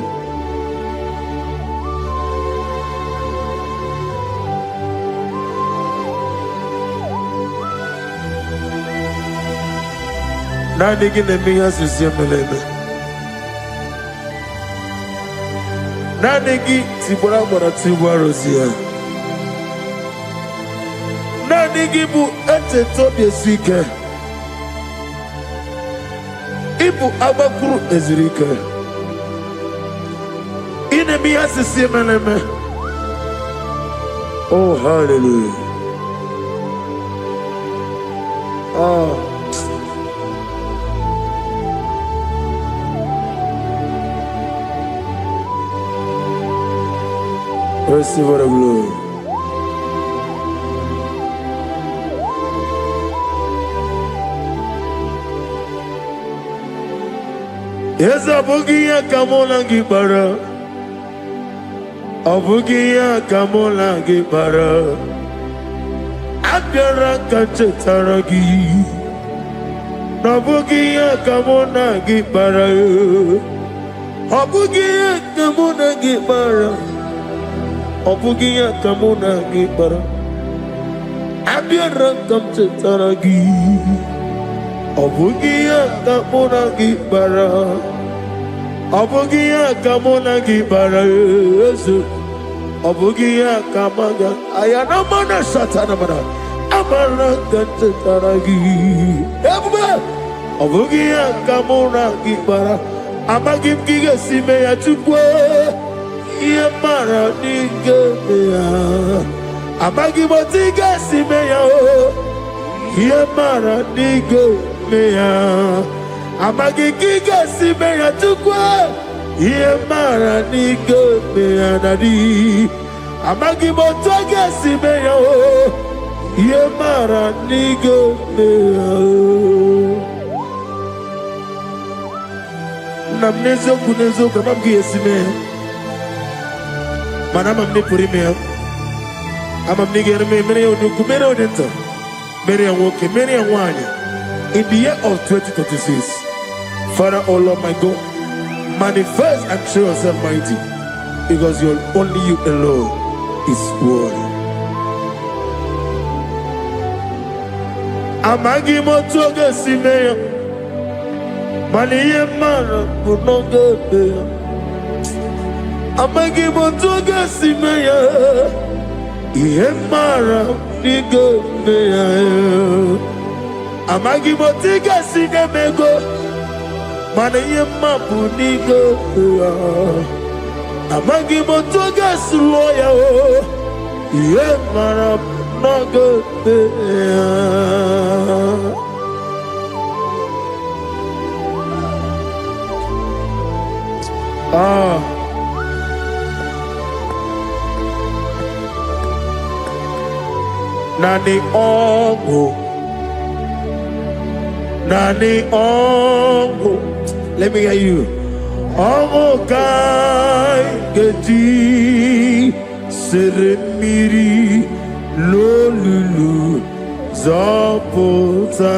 Nani gine miya sisi meleme. Nani gi tibora bora tibora rosia. Nani gi bu ete tobi esike. Ibu abakuru ezirike. Ine miya sisi meleme. Oh, hallelujah. Oh. Receive the glory. Yes, Abugia Kamola Gibara. Abugia Kamola Gibara. Agara Kachetaragi. Abugia Kamona Gibara. Abugia Kamona Gibara. Obugia Kamuna Gibara Abiara Kamchetaragi Obugia Kamuna Gibara Obugia kamona gibara yesu. Obugia kamaga. Ayana mana satana mana. Amara gantaragi. Ebuba. Obugia kamona gibara. Amagim giga sime ya chukwe. Yemara nigeya. Amagimotiga sime ya o. Yemara nigeya. Amagigiga simeya tukwa Yemara nigo meyanadi Amagimotoga simeya o Yemara nigo meya Namnezo kunezo kamamgi yesimeya Manama mne purimeya Amamnige yerme mene yonuku mene odenta Mene yanwoke mene yanwanya In the year of 2026 Father, oh Lord my God, manifest and show yourself mighty, because only you alone is worthy. Amagi motoge simeya, maniye mara kunoge beya. Amagi motoge simeya, iye mara nige beya. Amagi motoge sinemego. Mana yema bunigo Amagi motoga sloya o Yemara nogo Nani ongo Nani ongo Let me hear you. Ongo kai geti seremiri lolulu zapota.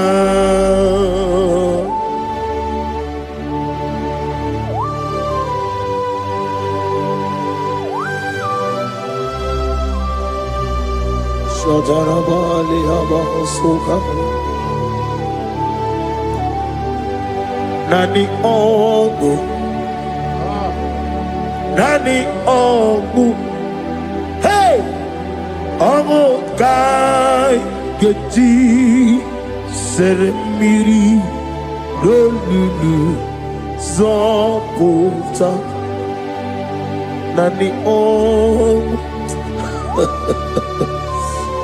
Shajarabali abahosuka. Nani ongu Nani ongu Hey Ongu kai Geti Seremiri Lolulu Zopota Nani ongu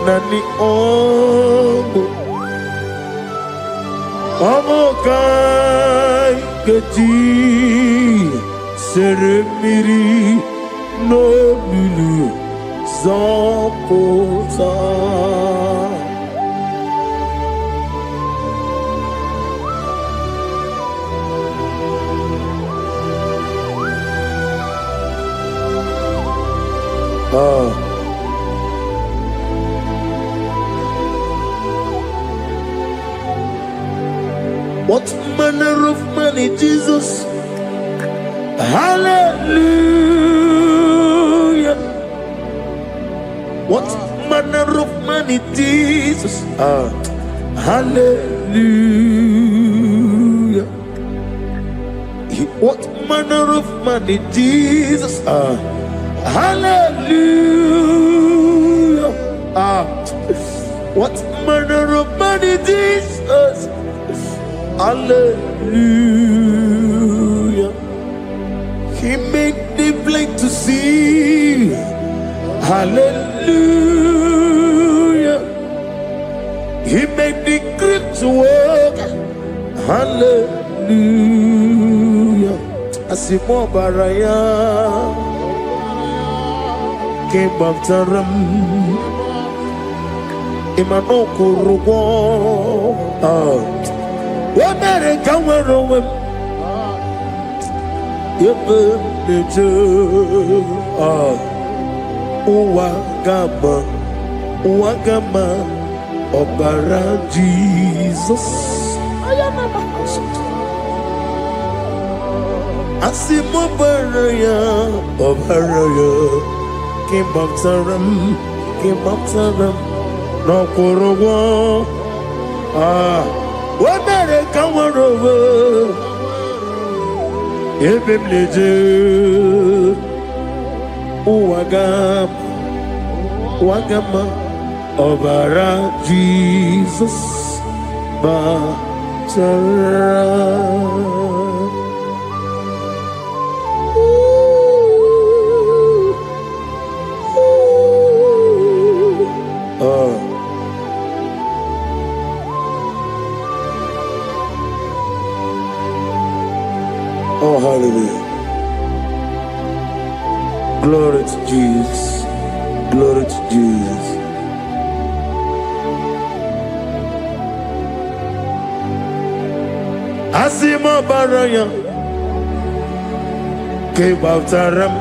Nani ongu Ongu kai Geti Seremiri Lolulu Zopota What manner of money, Jesus? Hallelujah. What manner of money, Jesus? Hallelujah. What manner of money, Jesus? Hallelujah. What manner of money, Jesus? Hallelujah. He made the blind to see. Hallelujah. He made the crippled to walk. Hallelujah. Asimo baraya came after him. Imano kurugo. Wamere kamero wem. Yebe neje. Uwagama Obara Jesus. Asimo baraya Obaraya King Baptaram No Korogo Wamere Kamaro ebemleje wagama ọbara Jesus batara. Oh, hallelujah. Glory to Jesus. Glory to Jesus. Asimo baraya ke baftaram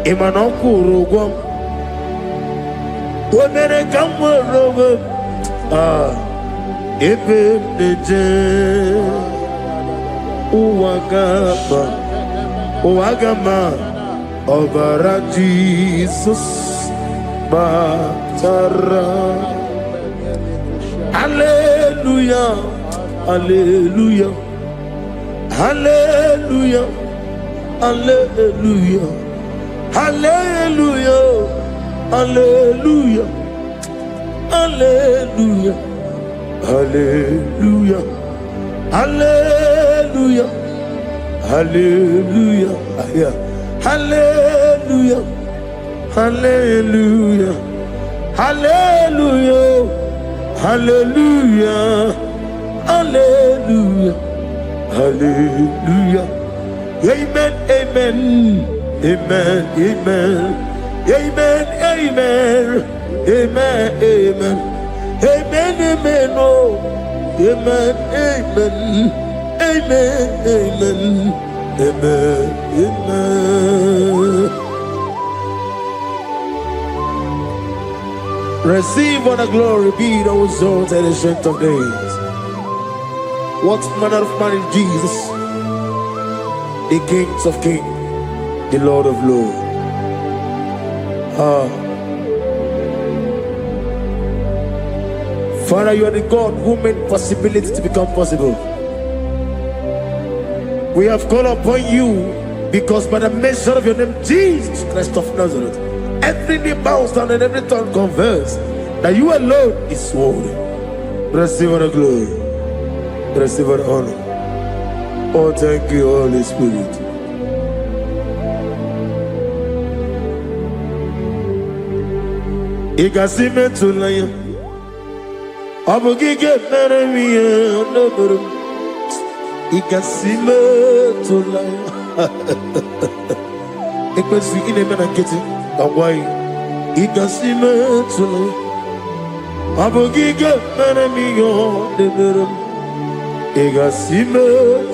imanokuru wemere kamworobe ebe neje uwagama ọbara Jesus batara. Hallelujah, hallelujah, hallelujah, hallelujah, hallelujah, hallelujah, hallelujah, hallelujah, hallelujah, hallelujah, hallelujah, hallelujah, hallelujah, hallelujah, hallelujah, hallelujah. Amen, amen, amen, amen, amen, amen, amen, amen, amen, amen, oh, amen, amen, amen, amen, amen, amen. Receive honor, glory, be thou exalted and the strength of days. What manner of man is Jesus? The Kings of Kings, the Lord of Lords. Father, you are the God who made possibility to become possible. We have called upon you because by the measure of your name, Jesus Christ of Nazareth, every knee bows down and every tongue confess that you alone is worthy. Receive the glory. Receive the honor. Oh, thank you, Holy Spirit. Igasime tulaya, abugige meremiya naburu. Igasime tulaya. Ekwesu ine mena keti awai. Igasime tulaya, abugige meremiya naburu. Igasime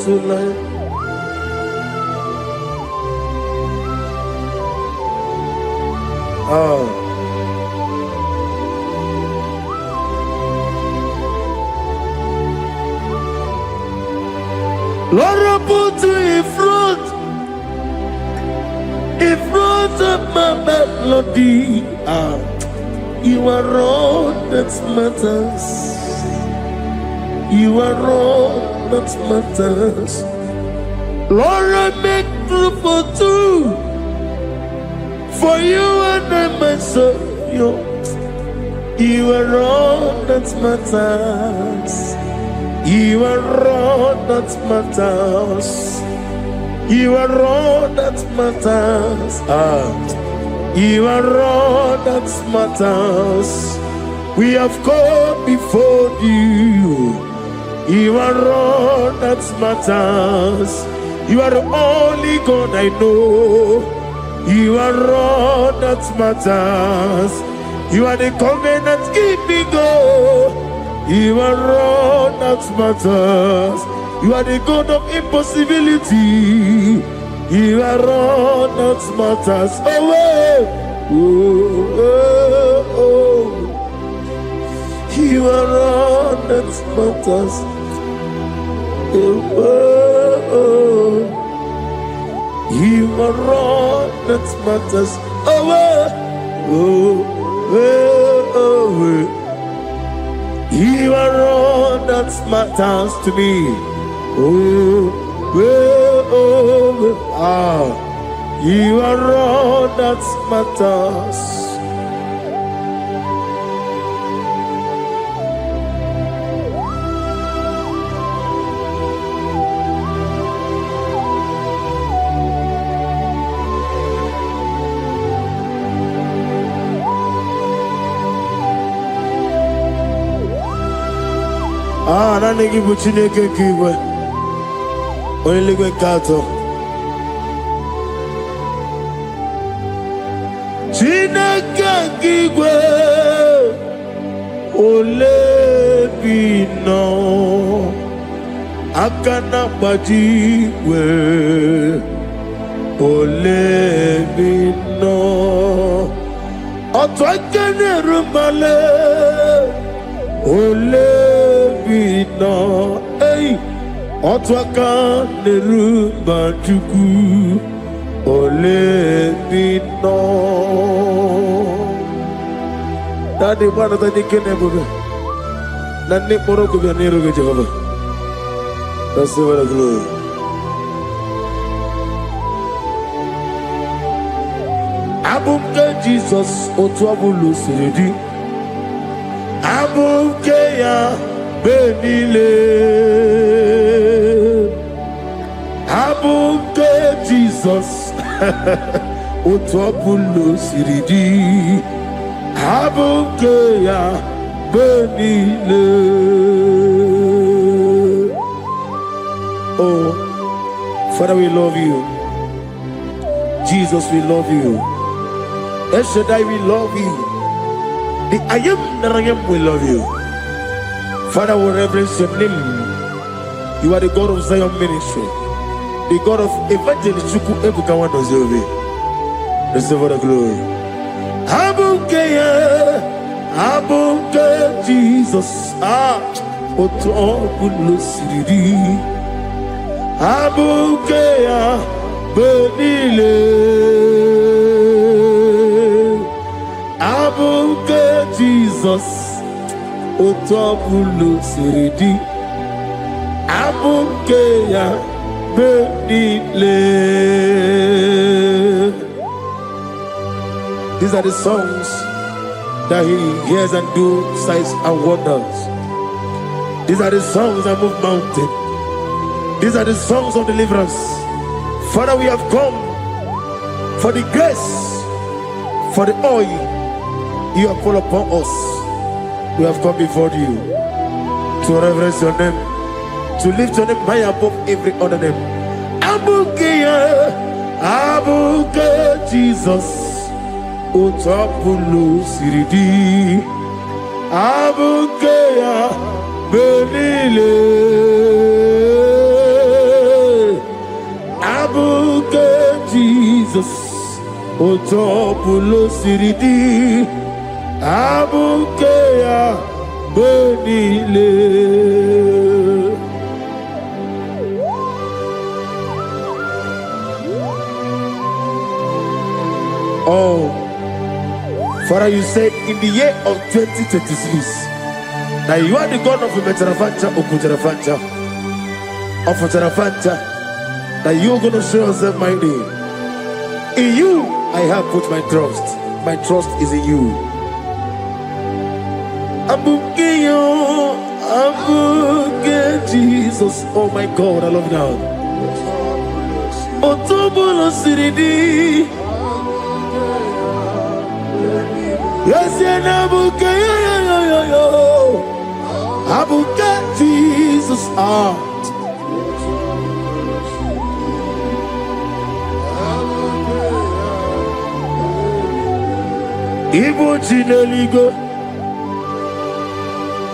tulaya. Lord, I put you in front of my melody. You are all that matters. You are all that matters. Lord, I make room for two, for you and I myself. You are all that matters. You are all that matters. You are all that matters. You are all that matters. We have come before you. You are all that matters. You are the only God I know. You are all that matters. You are the covenant keeping God. You are all that matters. You are the God of impossibility. You are all that matters. Oh, oh, oh, oh. You are all that matters. Oh, oh. You are all that matters. Oh, oh, oh, oh. You are all that matters to me. Oh, You are all that matters. Nani gibu Chineke kigwe. Only kato. Chineke kigwe. Ole bino. Akana bajiwe. Ole bino. Otwakene rumale. Ole bino. Hey. Otwaka nerumba chuku. Ole bino. Daddy, what are the Kennebuga? Nani Morocco Nero Jehovah. That's the word of glory. Abumke Jesus, Otwabulu Siridi. Abumke ya Benile. Abumke Jesus, Otwabulu Siridi. Abumke ya Benile. Oh, Father, we love you. Jesus, we love you. El Shaddai, we love you. The I am that I am, we love you. Father, we reverence your name. You are the God of Zion Ministry, the God of Evangelist Chuku Ebukawan Ozobe. Receive all the glory. Abuke Jesus, Otobulu Siridi. Abuke ya Benile. Abuke Jesus, Otobulu Siridi. Abuke ya Benile. These are the songs that he hears and do signs and wonders. These are the songs that move mountains. These are the songs of deliverance. Father, we have come for the grace, for the oil you have poured upon us. We have come before you to reverence your name, to lift your name high above every other name. Abuke Jesus, Otapulu Siridi. Abuke ya Benile. Abuke Jesus, Otapulu Siridi. Abuke ya Benile. Oh, Father, you said in the year of 2026 that you are the God of Metarafancha, Okutarafancha, of Tarafancha, that you are going to show yourself mighty. In you, I have put my trust. My trust is in you. Abukeyo, Abuke Jesus. Oh my God, I love God. Otobolo Siridi. Yes, Abuke, Abuke Jesus. Igbo Chineligo,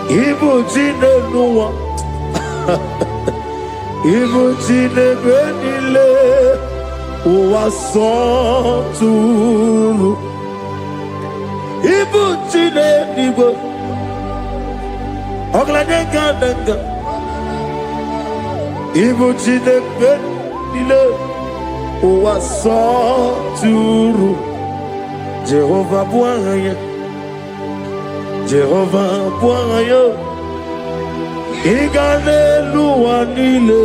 Igbo Chinenuwa, Igbo Chinebenile, Uwasoturu. Igbo Chineligo, Oglanenga, Igbo Chinebenile, Uwasoturu. Jehovah Buaya, Jehovah Buaya, Igale Luanile,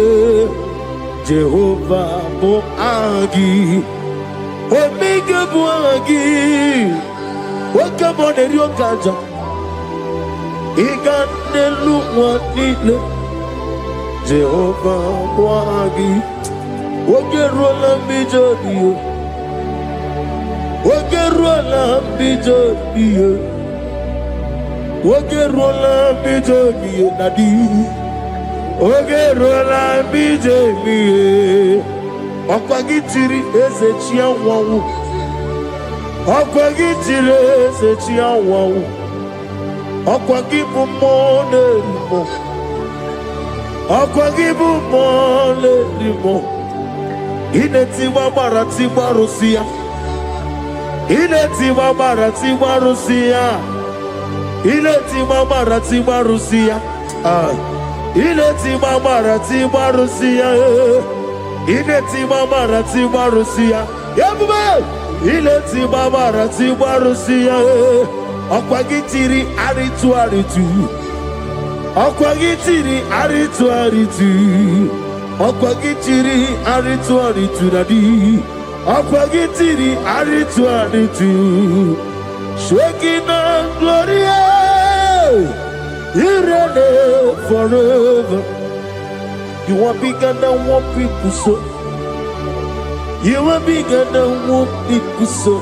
Jehovah bụ aha gị, Omega bụ aha gị, nwoke bụ ọ na-eri oke aja, ịga n'elu ụwa niile. Jehovah bụ aha gị, oge ruola mbido ihe, oge ruola mbido ihe, oge ruola mbido ihe na di. Oge ruola mbido ihe, ọkwa gị tiri eze chi anyanwụ, ọkwa gị tiri eze chi anyanwụ, ọkwa gị bụ mmụọ na-eri mmụọ, ọkwa gị bụ mmụọ na-eri mmụọ. Ị na-etigba gbara tigba arụsị ya, ị na-etigba gbara tigba arụsị ya, ị na-etigba gbara tigba arụsị ya. Ileti mamara ti marusia, ileti mamara ti marusia, yabube. Ileti mamara ti marusia, okwagitiri aritu aritu, okwagitiri aritu aritu, okwagitiri aritu aritu nadi, okwagitiri aritu aritu, Shekinah Gloria. You reign forever. You are bigger than what people so. You are bigger than what people so.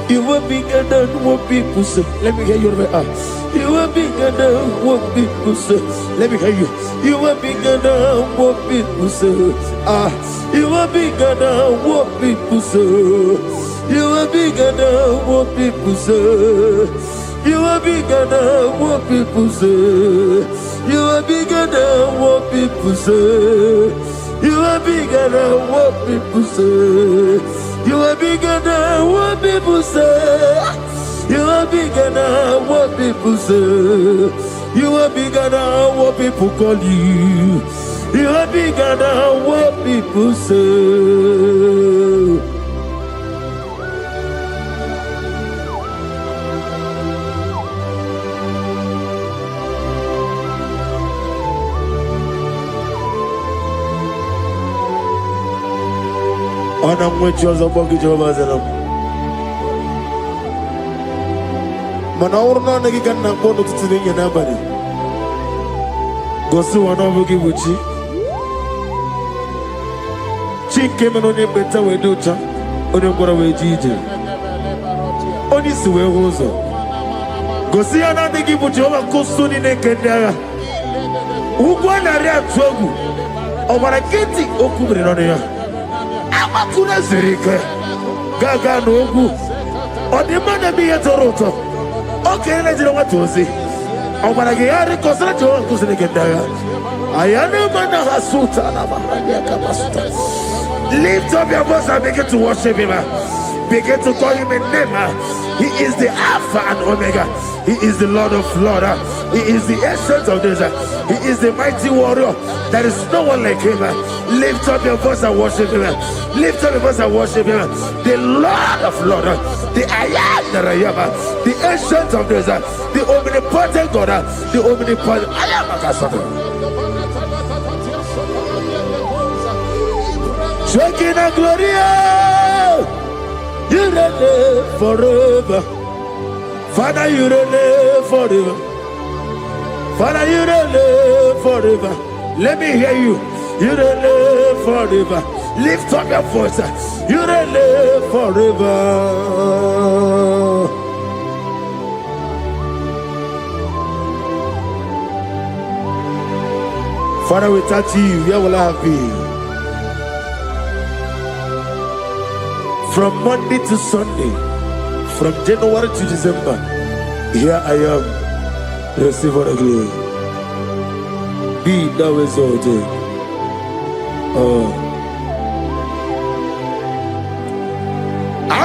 You are bigger than what people say. Let me hear you. You are bigger than what people say. Let me hear you. You are bigger than what people say. You are bigger than what people say. You are bigger than what people say. You are bigger than what people say. You are bigger than what people say. You are bigger than what people say. You are bigger than what people say. You are bigger than what people say. You are bigger than what people call you. You are bigger than what people say. Ana mwechi ọzọ gbọgị Jehova zara m. Mana ọ bụrụ na ọ naghị ka nna mkpọ n'ụtụtụ n'inye n'abalị, gosi ụwa na ọ bụ gị bụ chi. Chi nke mere onye mkpenta wee dị ụcha, onye ngwọrọ wee ji ije, onye isi wee hụ ụzọ. Gosi ya na adịghị bụ Jehova nke usu niile nke ndị agha. Ugwu a narị atụ egwu, ọbara nkịtị okwu mere n'ọnụ ya. Amakuna zirike gaga n'ogwu ọ dị mma na-eme ihe tọrọ ụtọ. Okenye na-ejiri nwata ozi ọ gwara gị ya rịkọsara Jehova nkụziri gị ndị agha. Ayana ha suta na mahania kama suta. Lift up your voice and begin to worship him. Begin to call him a name. He is the Alpha and Omega. He is the Lord of Lords. He is the Ancient of Days. He is the mighty warrior. There is no one like him. Lift up your voice and worship him. Lift up your voice and worship him. The Lord of Lords, the I am that I am, the Ancient of Days, the omnipotent God, the omnipotent I am. Shekinah Gloria, you reign forever. Father, you reign forever. Father, you reign forever. Let me hear you. You reign forever. Lift up your voice. You reign forever. Father, without you, where will I be? From Monday to Sunday, from January to December, here I am. Receive all the glory. Be thou exalted.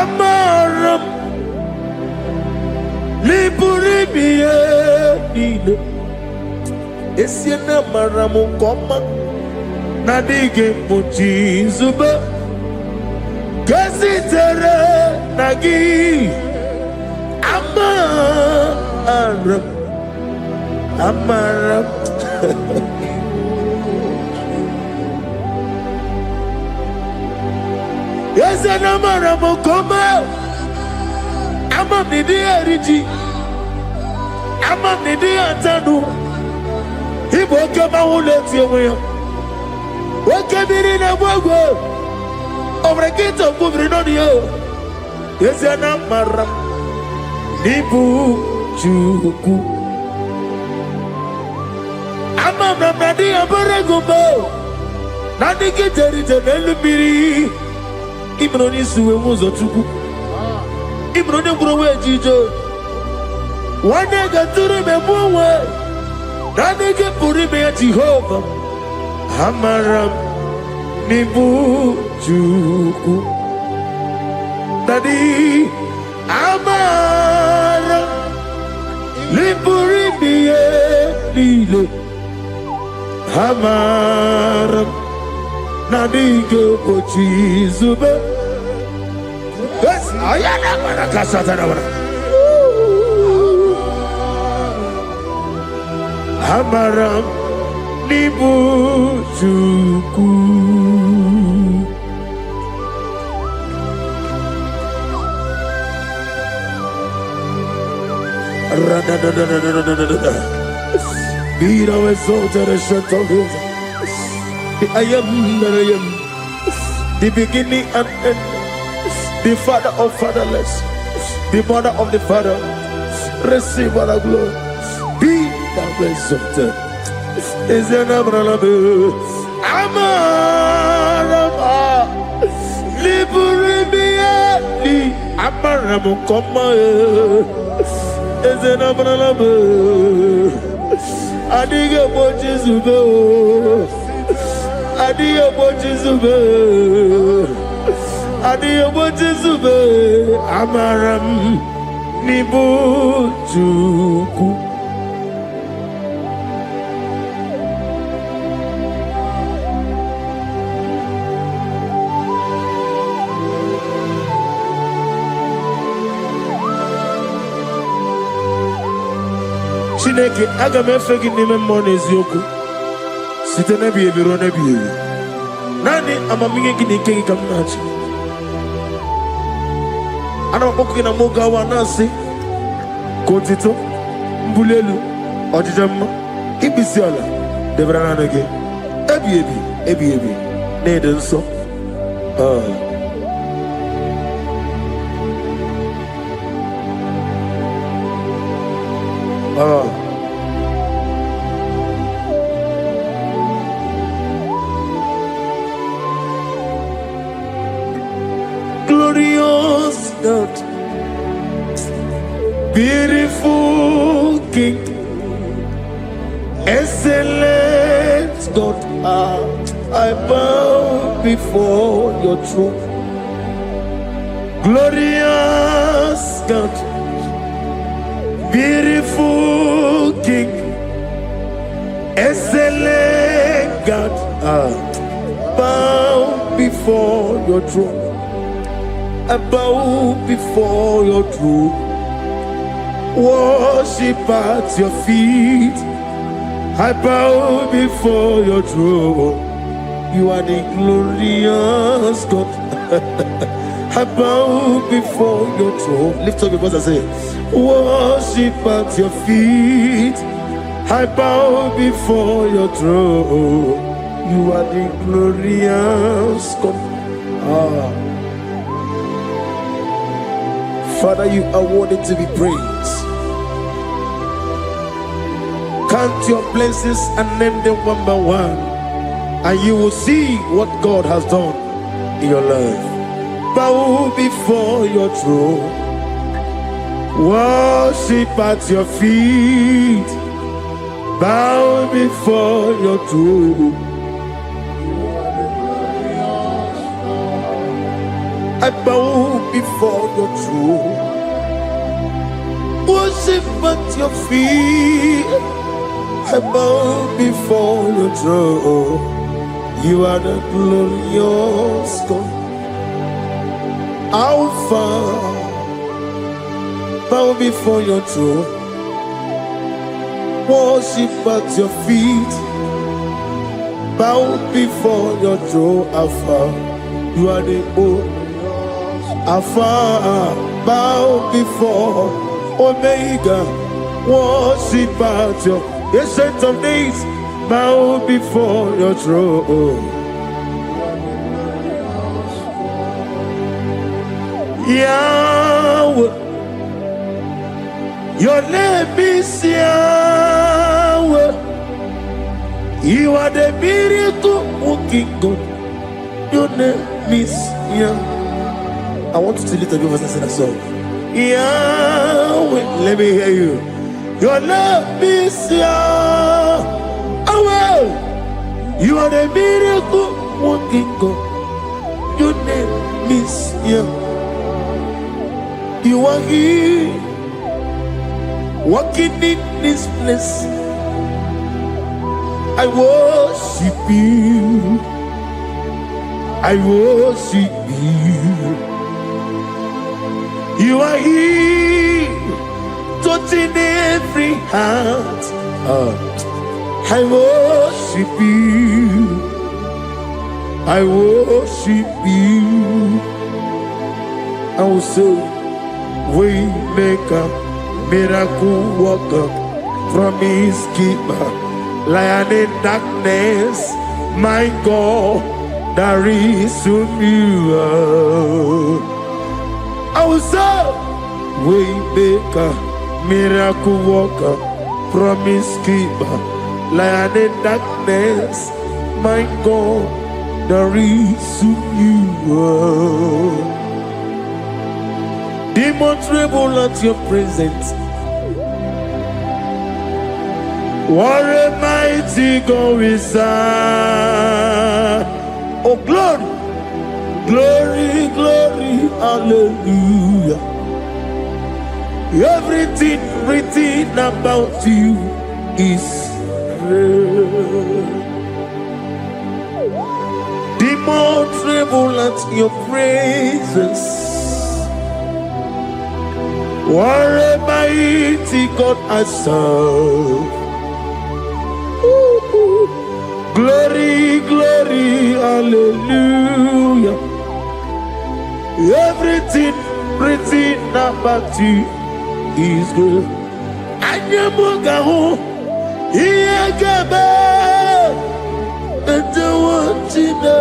Amaram Liburibie Nino Esiena Maramu Koma Nadige Muchi Zuba Gazitere Nagi Amaram Yes, and I'm a come. I'm a media rigi. I'm a media tanu. He woke up my own let you away. What can be in a world? Over a gate of moving on you. Yes, and I'm a Nibu Chuku. I'm a Nadia Baragubo. Nadi get it and Elubiri. Even on his was a Chuku. Even on the Broadway, Jijo. One day got to remember where. Nadi get put him at Jehovah. Hamaram Nibu Chuku. Nadi Amara Liburi Lile Amara Nadige Pochi Zube. Yes, I am a Casatana Amara Nibu Chuku. Be thou exalted and shut of his. I am that I am, the beginning and end, the father of fatherless, the mother of the father. Receive all the glory. Be thou exalted. Is an umbrella. Amarama, Liburibi, Amaramu, come. Is an umbrella. I dig a watches of I dig a watches of I dig a watches of Amaram Nibu Chuku. Chineke aga m efe gị n'ime mmụọ n'eziokwu site n'ebighị ebi ruo n'ebighị ebi. Naanị amamihe gị na ike gị ka m na-achị. Ana m akpọkụ gị na mụ gawa na-asị ka otito, mbuli elu, ọjịja mma, ikpisi ala debere naanị gị ebighị ebi na-ede nsọ. Glorious God, beautiful King, excellent God, I bow before your throne. Glorious God, beautiful King, excellent God, bow before your throne. I bow before your throne, worship at your feet. I bow before your throne. You are the glorious God. I bow before your throne. Lift up your voice and say, worship at your feet. I bow before your throne. You are the glorious God. Father, you are worthy to be praised. Count your blessings and name them one by one, and you will see what God has done in your life. Bow before your throne, worship at your feet. Bow before your throne. I bow before your throne, worship at your feet. I bow before your throne. You are the glorious God, Alpha. Bow before your throne, worship at your feet. Bow before your throne, Alpha. You are the Alpha bow before Omega, worship at your ancient of days, bow before your throne. Yahweh, your name is Yahweh. You are the miracle working God. Your name is Yahweh. I want you to lift up your voice and sing a song. Yahweh, let me hear you. Your name is Yahweh. You are the miracle working God. Your name is Yahweh. You are here, walking in this place. I worship you. I worship you. You are here, touching every heart. I worship you. I worship you. I will say, Waymaker, miracle worker, promise keeper, lion in darkness, my God, there is you. I will say, Waymaker, miracle worker, promise keeper, lion in darkness, my God, there is you. Demons tremble at your presence. What a mighty God we serve. Oh, glory, glory, glory, hallelujah. Everything written about you is real. Demons tremble at your presence. What a mighty God I serve. Glory, glory, hallelujah. Everything written about you is good. Anyamugahu, Iyagaba, and the one China.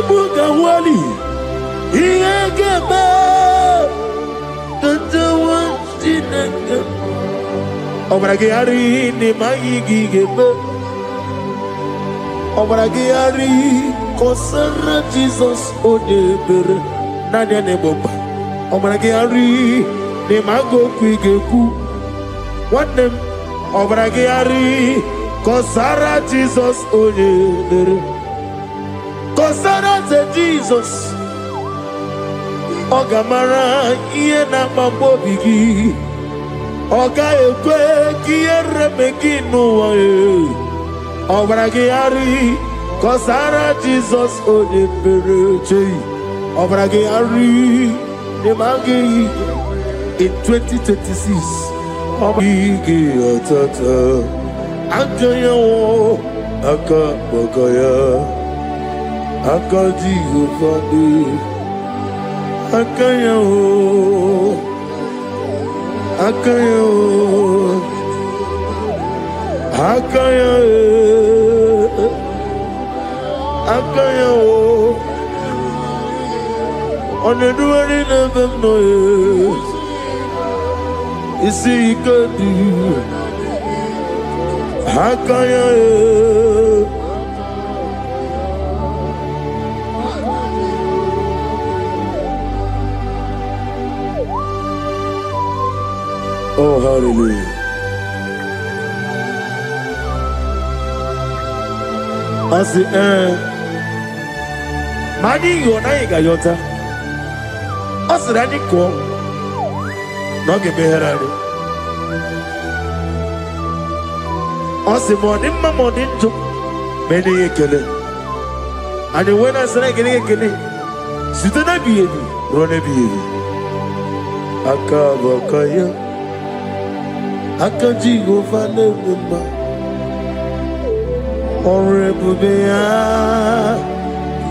Buga wali, Iyagaba, the one China. Obragiari ni maigi gebe. Obragiari kosara Jesus odebere nadia neboba. Obragiari ni mago kwigeku. One name. Obragiari kosara Jesus odebere. Kosara te Jesus. Ogamara iye na mambo bigi. Oga ekwe kiye remeki nuwa e. Obragiari kosara Jesus odebere chei. Obragiari ne magi in 2026. Obigi atata Anjayo akabakaya Akaji ufadi Akayo Akayo Akayo Akayo Oneduari nebemno Isi ikadi Akayo Oh, hallelujah. I say, Mani Yonaiga Yota. I said, I didn't come. Not get me here. I said, Morning to many a killer. And when I said, I get a killer, sit on a baby, run a baby. Akabakaya. Akaji Jehovah Nebuma Orebubea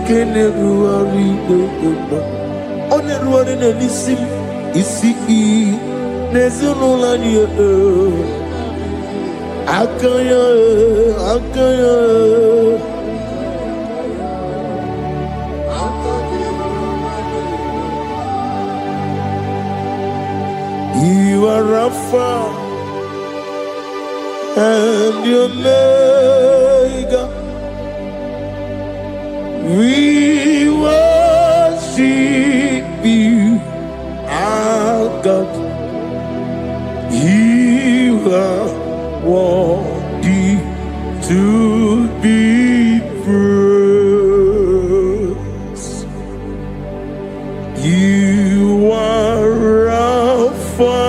Keneruari Nebuma Oneruari Nelisim Isi Nezunulani Akaya You are Rapha and your Omega. We worship you, our God. You are worthy to be praised. You are Rapha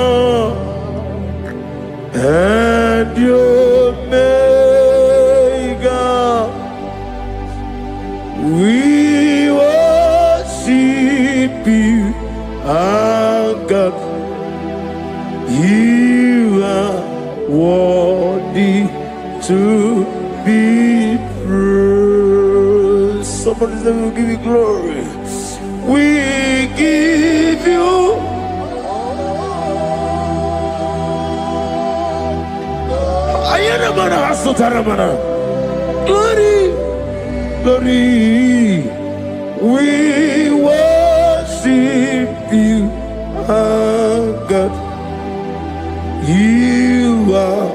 and your Omega. We worship you, our God. You are worthy to be praised. Somebody say, we'll give you glory. We give you glory, glory. We worship you, our God. You are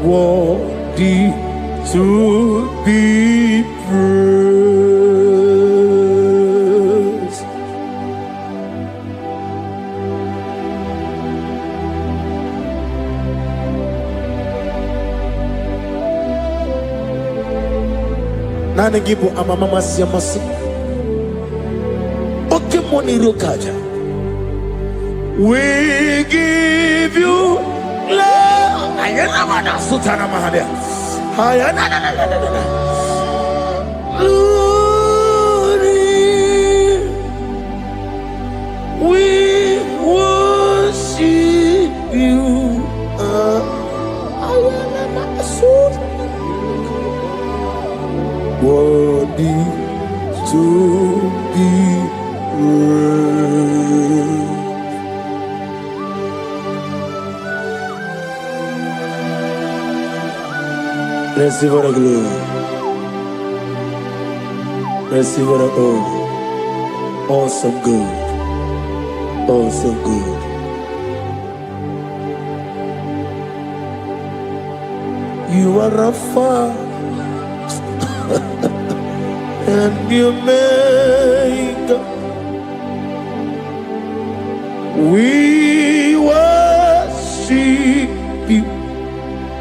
worthy to be praised. Nani gibu amamama siyamasi Oke moni rokaja. We give you love. Ayana mana sutana mahalia. Ayana glory. We worship you. Ayana mana sutana. Worthy to be praised. Receive the glory. Receive the honor. Awesome good. Awesome good. You are Rapha and you make. We worship you,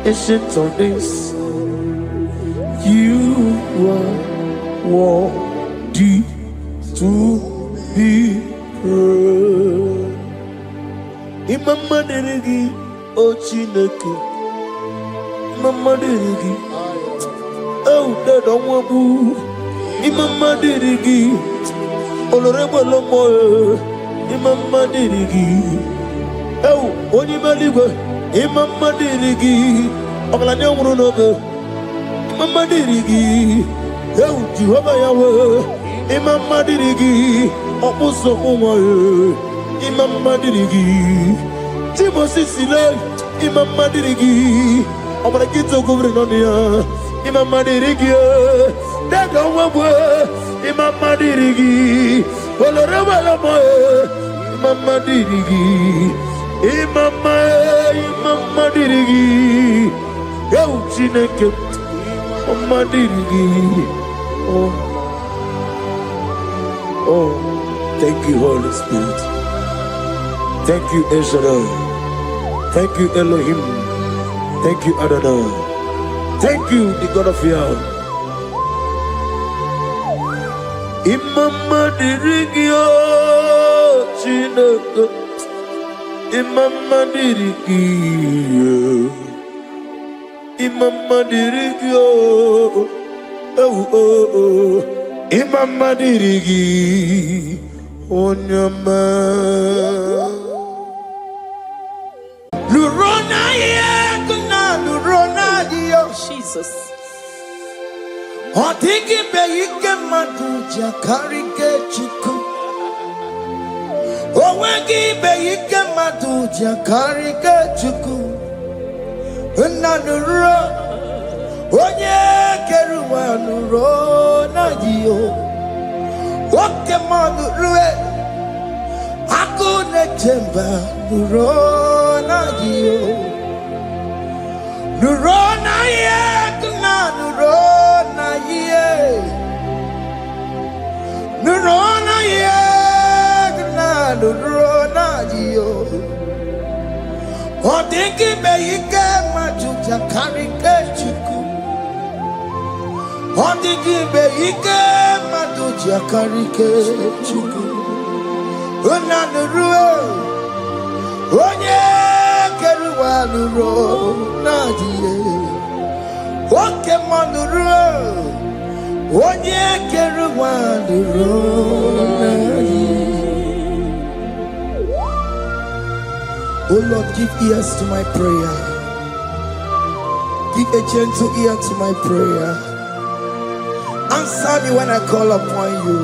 ancient of days. You are worthy to be praised. Imama deregi o Chineke. Imama deregi o Dadonwabu. Imama deregi Olorebo Lomo. Imama deregi o Onimaligwe. Imama deregi Oglanya Wurunobe. Imama dirigi, eu Jehovah Yahweh. Imama dirigi, opuso umoye. Imama dirigi, Timosi Sile. Imama dirigi, omarakito kubrinonia. Imama dirigi, Dada Wabwe. Imama dirigi, Oloreba Lamoye. Imama dirigi, Imama dirigi, eu Chineke. Oh, thank you, Holy Spirit. Thank you, Ezra. Thank you, Elohim. Thank you, Adonai. Thank you, the God of Yahweh. Imama dirigio, Chineke. Imama dirigio. Imama dirigio, Imama dirigi, Onyama. Lurona ye. Jesus. Odigi be ike madu jakarike chuku. Owegi be ike madu jakarike chuku. Unanuro onye keruwa nuro na yo. Woke madu ruwe akune temba nuro na yo. Nuro na ye kuna nuro na ye. Nuro na ye kuna nuro na yo. Odigi be ike majuja karike chuku. Odigi be ike majuja karike chuku. Una nuro onye keruwa nuro na ye. Woke manuro onye keruwa nuro na ye. Oh Lord, give ears to my prayer. Give a gentle ear to my prayer. Answer me when I call upon you.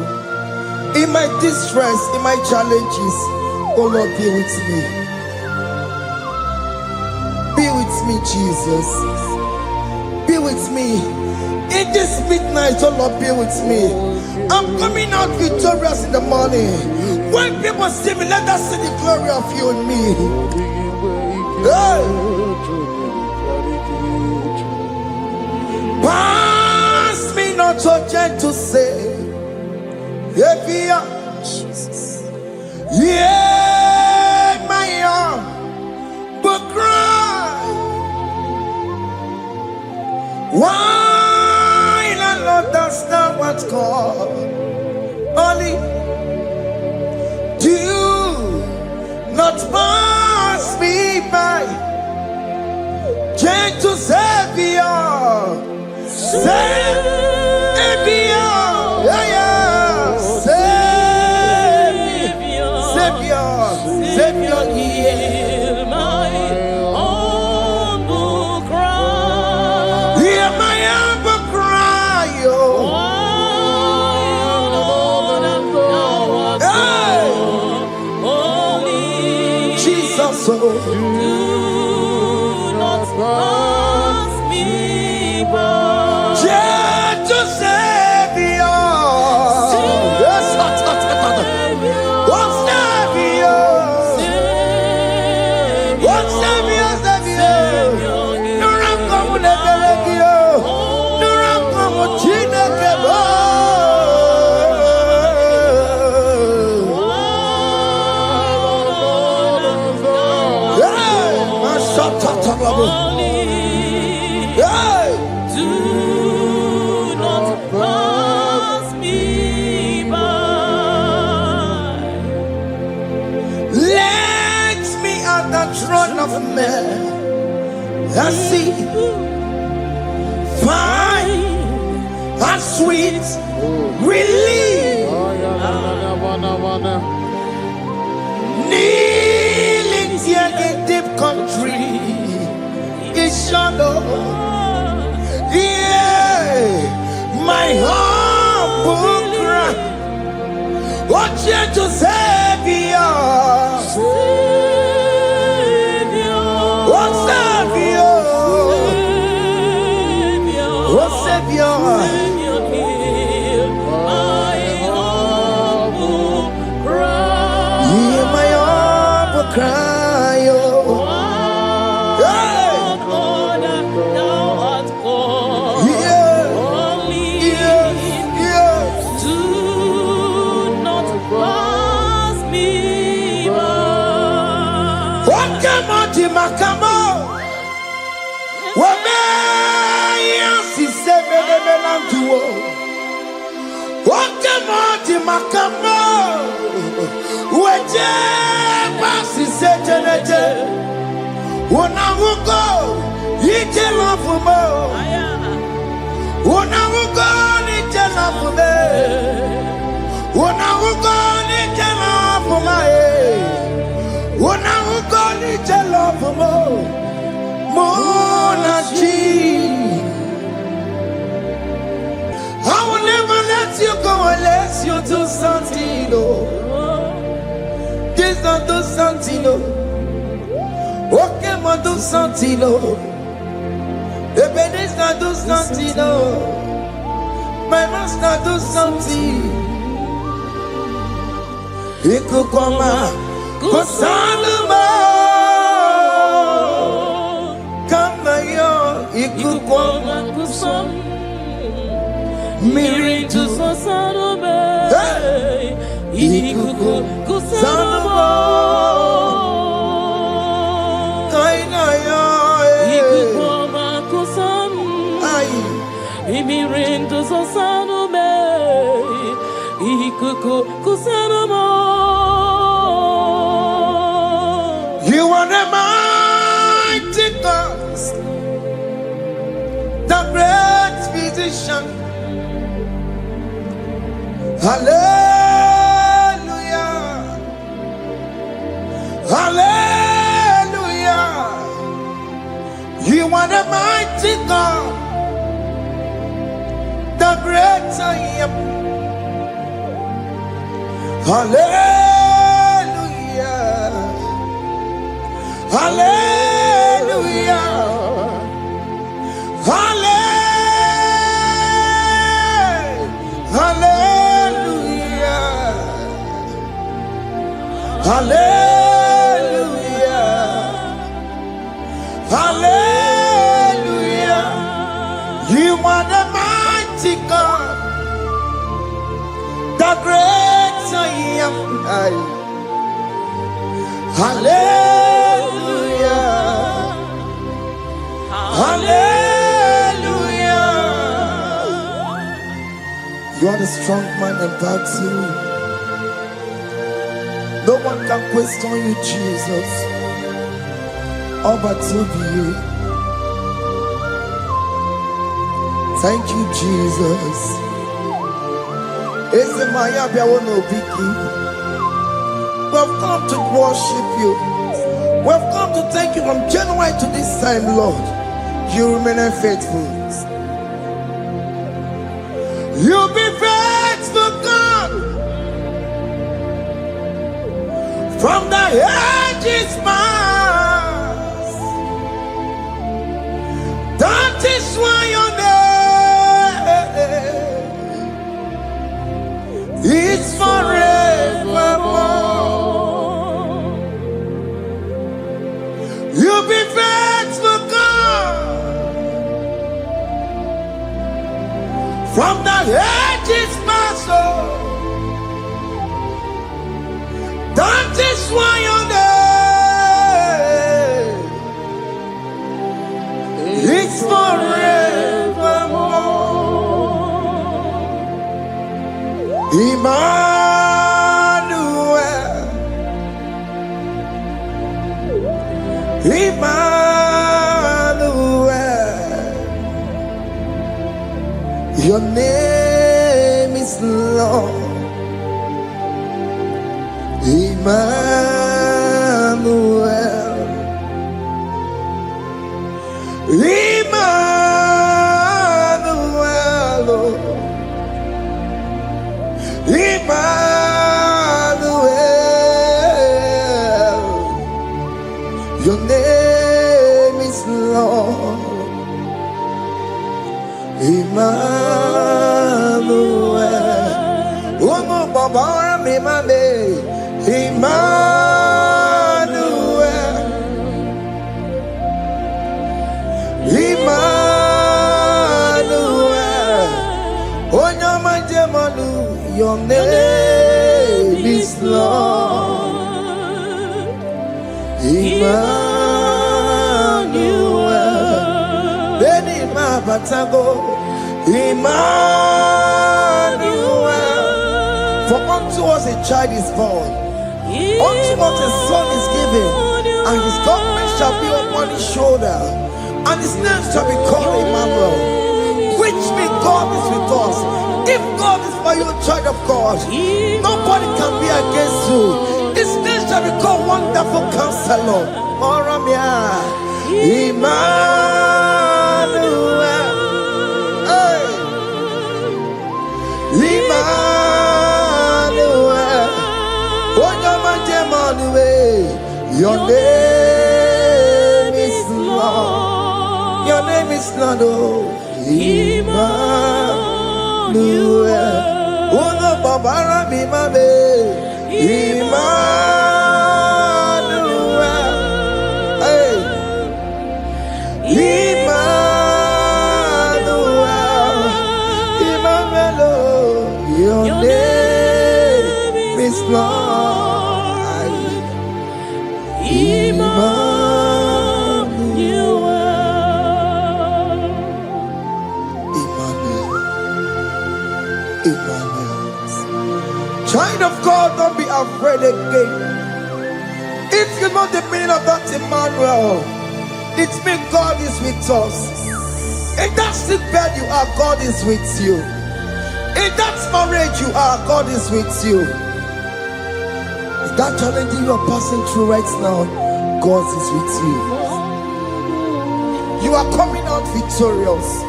In my distress, in my challenges, oh Lord, be with me. Be with me, Jesus. Be with me. In this midnight, oh Lord, be with me. I'm coming out victorious in the morning. When people see me, let us see the glory of you in me. Hey. Pass me not so gentle to say, Jesus. Yeah, my arm, but cry. Why not understand what's called? Only do not pass me by. Gentle Savior, Savior, yeah, yeah. Savior, hear my humble cry. Hear my humble cry, oh. Hey. Jesus, oh. Do not pass me by. Gentle Savior. Yes, I see fine and sweet relief. Kneeling here in deep country is shadow. Yeah, my humble cry. What gentle Savior. Savior, hear my humble cry. Hear my humble cry, oh. Hey. God, thou art called. Only do not pass me by. What come on, Timakamo? What Wakemoti makamo weje basi sejenete unamugo ije lafumo unamugo nije lafume unamugo nije lafumae unamugo nije lafumo monachi you do something, oh. Jesus do something, oh. Okay, ma do something, oh. Ebenezer do something, oh. My master do something. Ikukoma kusanuma kama yo ikukoma kusam miri tu sasanuma ikukusanuma kaina yo ikukoma kusam miri tu sasanuma ikukusanuma. You are the mighty God, the great physician. Hallelujah. Hallelujah. You are the mighty God, the great I am. Hallelujah. Hallelujah. Hallelujah. Hallelujah. Hallelujah. You are the mighty God, the great I am. Hallelujah. Hallelujah. You are the strong man in battle. No one can question you, Jesus. All but to you. Thank you, Jesus. Eze maya biawo no biki. We've come to worship you. We've come to thank you from January to this time, Lord. You remain faithful. You be faithful, God. From the ages past. That is why your name is forevermore. You be faithful, God. From the ages past, that is why your name is forevermore. Emmanuel. Emmanuel, your name is Lord. Emmanuel, Emmanuel, Emmanuel, your name is Lord. Emmanuel, Umu Baba Mimame, Emmanuel, Emmanuel, Onyama Jemanu, your name is Lord. Emmanuel, Beni Mabatago, Emmanuel. For unto us a child is born, unto us a son is given, and his government shall be upon his shoulder, and his name shall be called Emmanuel, which means God is with us. If God is for you, child of God, nobody can be against you. His name shall be called Wonderful Counselor. Oramia, Emmanuel, hey. Emmanuel. Your name is Lord. Your name is Lord. Oh, Emmanuel. Uno babara bimabe. Emmanuel. Hey. Emmanuel. Emmanuel. Your name is Lord. Child of God, don't be afraid again. If you know the meaning of that Emmanuel, it means God is with us. In that sick bed you are, God is with you. In that marriage you are, God is with you. In that challenge you are passing through right now, God is with you. You are coming out victorious.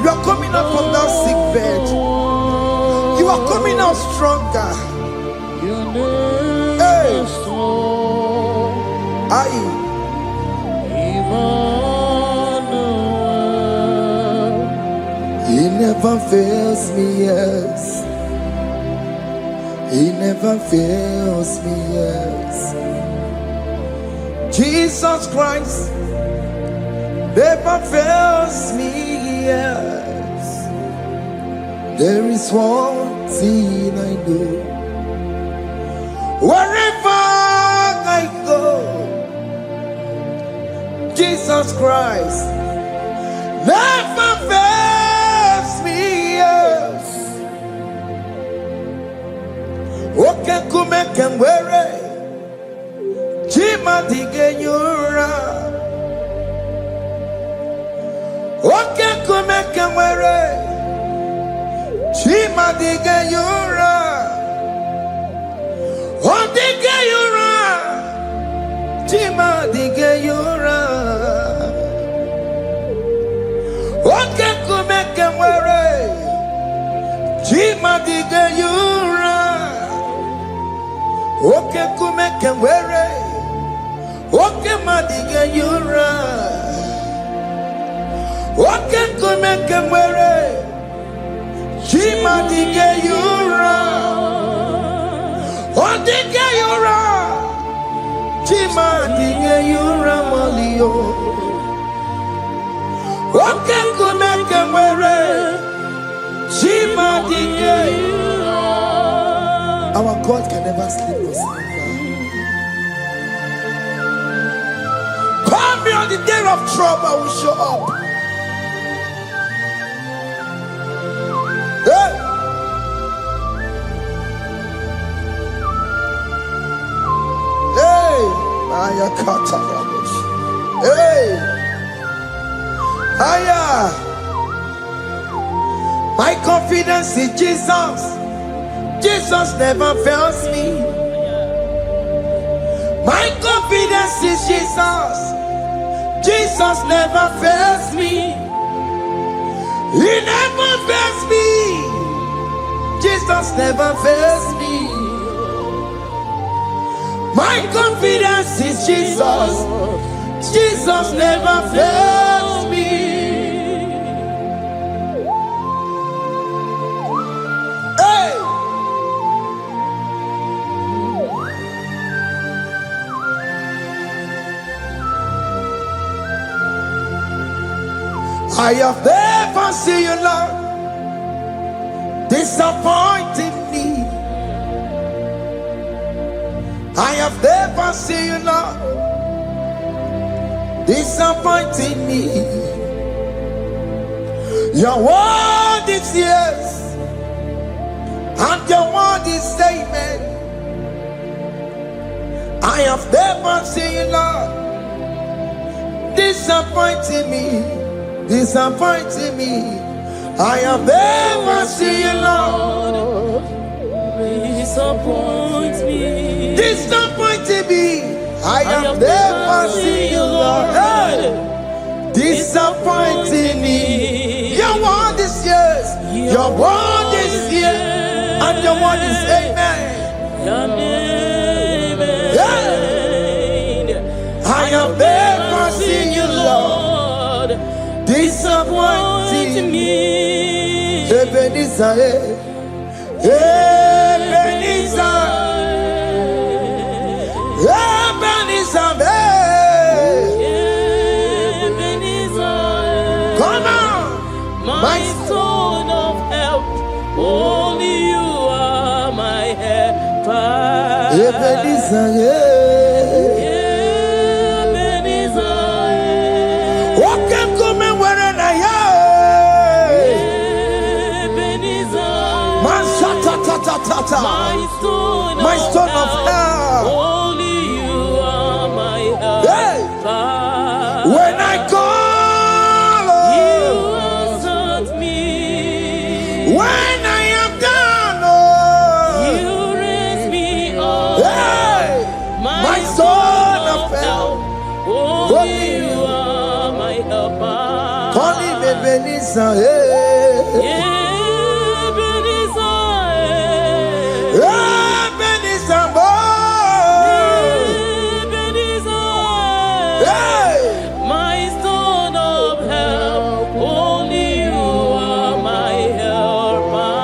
You are coming out from that sick bed. You are coming out stronger. Hey. He never fails me, yes. He never fails me, yes. Jesus Christ never fails me, yes. There is one thing I know. Wherever I go, Jesus Christ never fails me, yes. Okay, come can wear it. Jima dige yura. Okay, come can wear it. Jima dige yura. Oh, dige yura. Jima dige yura. Okay, come can wear it. Jima dige yura. Okay, come can wear it. Okay, madiga yura. Okay, come can wear it. Jima dige yura. Oh, dige yura. Jima dige yura malio. Okay, come can wear it. Jima dige yura. Our God can never sleep or slumber. Call me on the day of trouble, I will show up. Hey! Hey! Aya kata rabosh. Hey! Aya! My confidence in Jesus. Jesus never fails me. My confidence is Jesus. Jesus never fails me. He never fails me. Jesus never fails me. My confidence is Jesus. Jesus never fails me. I have never seen you, Lord, disappointing me. I have never seen you, Lord, disappointing me. Your word is yes, and your word is amen. I have never seen you, Lord, disappointing me. Disappointing me. I have never seen you, Lord. Disappoint me. Disappointing me. I have never seen you, Lord. Hey. Disappointing me. Your word is yes. Your word is yes. And your word is amen. Your name is Yeah. have never seen you, Lord, disappointing me. Ebenezer, Ebenezer, Ebenezer, Ebenezer. Come on, my stone of help. Only you are my helper. Ebenezer, Ebenezer. what can come and where I am? Ebenezer. My stone of help. Only you are my helper. Hey. When I call, you answered me. when I am down, You raise me up. hey, My stone of help. Only you are my helper. Call him Ebenezer, hey. Ebenezer, Ebenezer, boy. Ebenezer, Hey, my stone of help. Only you are my helper.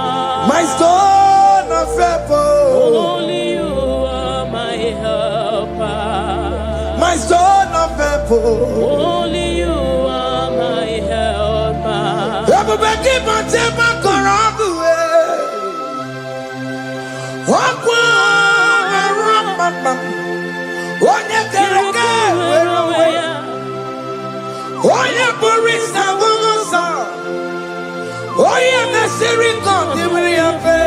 my stone of help, Only you are my helper. my stone of help. Only you are my helper. Everybody keep on telling my corrupt way. Walk one, onye kereke were onwe ya, onye bụrụ isi agụgụ nsọ, onye mesịrị ka ọ dịrị ya mfe.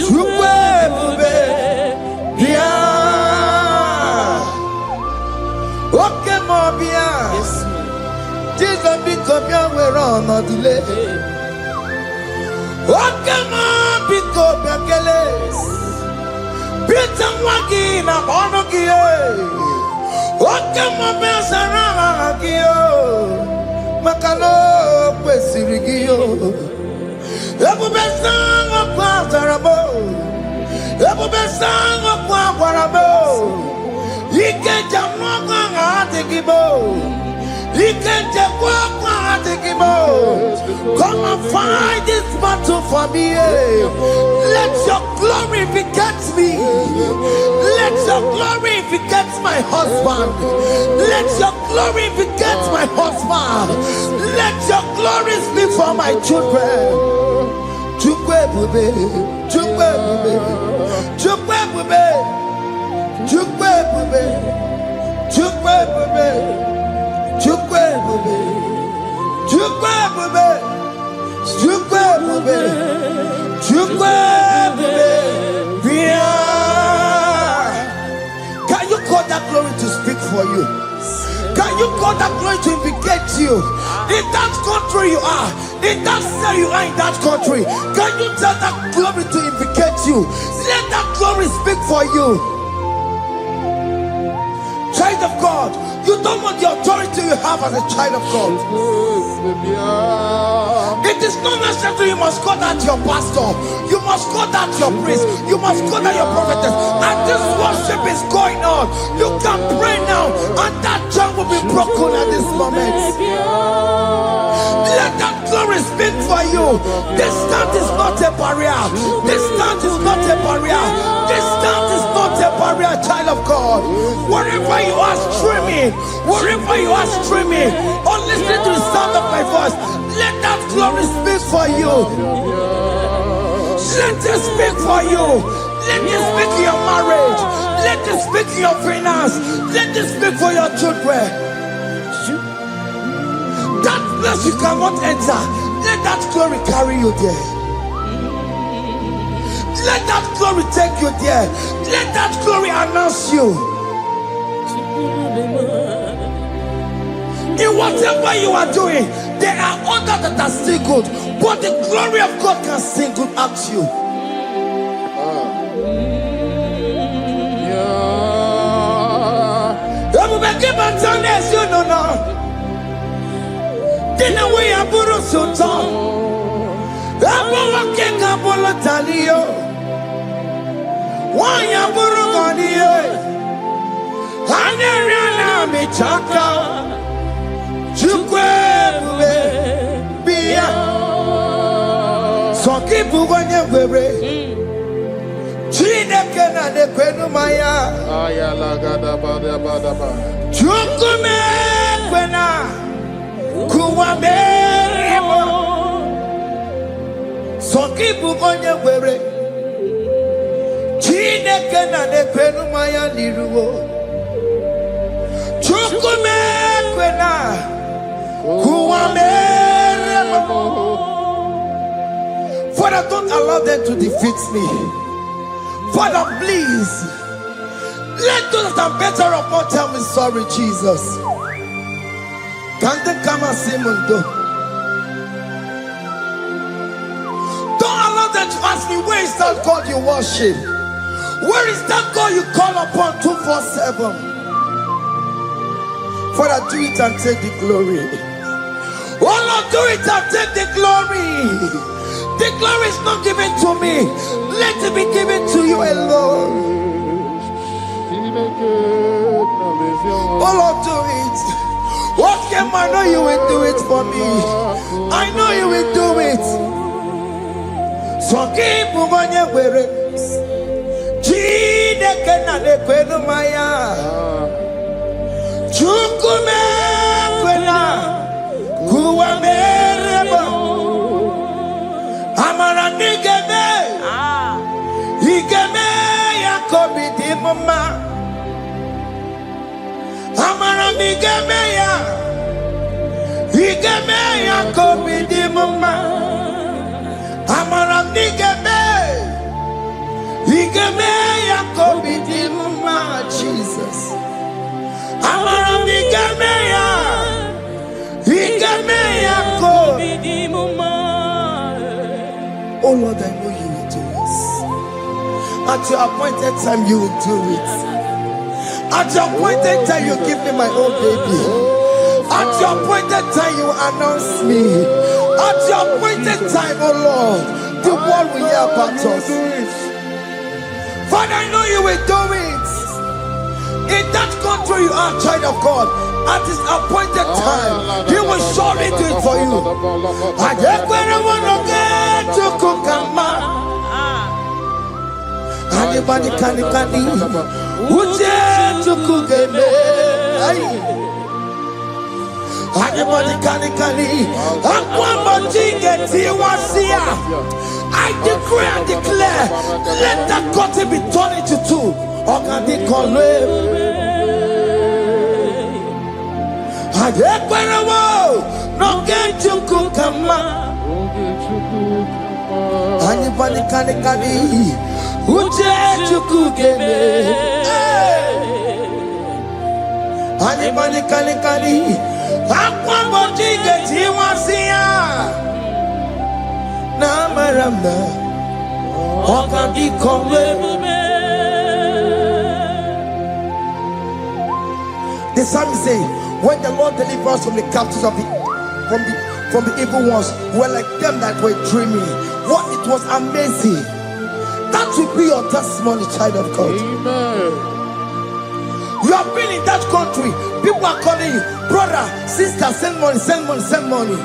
Chukwu ebube bịa, oke ma ọ bịa, Jizọs biko bịa were ọnọdụ lee. Oke ma biko bịa kelee. Peter nwa gị na ọnụ gị, oke ma bịa zara aha gị, maka na o kwesịrị gị. Ebube sang ọkwa zara m, ebube sang ọkwa gwara m, ike jamụ ọkwa ha adịghị m, ike nchekwa ọkwa adịghị m. Come and fight this battle for me. Let your glory beget me. Let your glory beget my husband. Let your glory beget my husband. Let your glory speak for my children. Chukwu ebube, Chukwu ebube, Chukwu ebube, Chukwu ebube, Chukwu ebube, Chukwu ebube, Chukwu ebube, Chukwu ebube, Chukwu ebube. Can you call that glory to speak for you? Can you call that glory to indicate you? In that country you are, in that city you are, in that country, can you tell that glory to indicate you? Let that glory speak for you. Child of God, you don't want the authority you have as a child of God. It is not necessary you must call that your pastor, you must call that your priest, you must call that your prophetess. And this worship is going on. You can pray now, and that chain will be broken at this moment. Let that glory speak for you. Distance is not a barrier. Distance is not a barrier. Distance is not a barrier, child of God. Wherever you are streaming, wherever you are streaming, or listening to the sound of my voice, let that glory speak for you. Let it speak for you. Let it speak in your marriage. Let it speak in your finance. Let it speak for your children. That place you cannot enter, let that glory carry you there. Let that glory take you there. Let that glory announce you. In whatever you are doing, there are others that are still good, but the glory of God can still good at you. You know now. Didn't we have Buru Sultan? Abu King Abula Talio. Why Aburu Gania? Hanyariana chaka chukwe bube bia soki bugonye gwere chineke na nekwenu maya Ayala gada bada bada ba. chukume kwena kuwa meremo soki bugonye gwere chineke na nekwenu maya niruwo chukume kwena kuwa meremo. Father, don't allow them to defeat me. Father, please let those that are better off not tell me sorry, Jesus. Can't they come and see me? Don't allow them to ask me, where is that God you worship? Where is that God you call upon 247? Father, do it and take the glory. Oh Lord, do it and take the glory. The glory is not given to me. Let it be given to you alone. Oh Lord, do it. What can I know you will do it for me? I know you will do it. So keep moving where it is. Chineke na nekwenu maya. Chukume kwena kuwa merebo. Amara nigeme, igeme ya komidi mama. Amara nigeme ya, igeme ya komidi mama. Amara nigeme, igeme ya komidi mama. Jesus. Amara nigeme ya, igeme ya komidi mama. Oh Lord, I know you will do it. At your appointed time, you will do it. At your appointed time, you give me my own baby. At your appointed time, you announce me. At your appointed time, oh Lord, the world will hear about us. Father, I know you will do it. In that country, you are a child of God. At his appointed time, he will surely do it for you. I just want to get to Kukama. Anybody can Uche to Kugeme. Anybody can I decree and declare, let that cotton be turned into two. Or can they call no get to Kukama. Anybody can Uche to Kugeme. Anybody can Aqua get you was here. Namaramba. Or can they call the psalmist say, when the Lord delivers us from the captives of from the evil ones, we're like them that were dreaming. What it was amazing. That will be your testimony, child of God. Amen. You have been in that country. People are calling you, brother, sister, send money, send money, send money.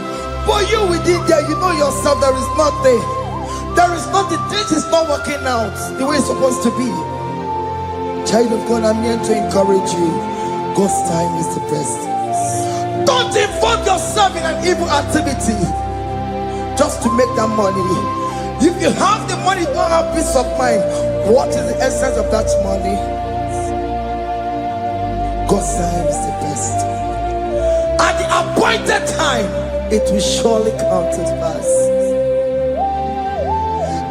But you within there, you know yourself, there is nothing. There is nothing. This is not working out the way it's supposed to be. Child of God, I'm here to encourage you. God's time is the best. Don't involve yourself in an evil activity just to make that money. If you have the money, you don't have peace of mind. What is the essence of that money? God's time is the best. At the appointed time, it will surely come to pass.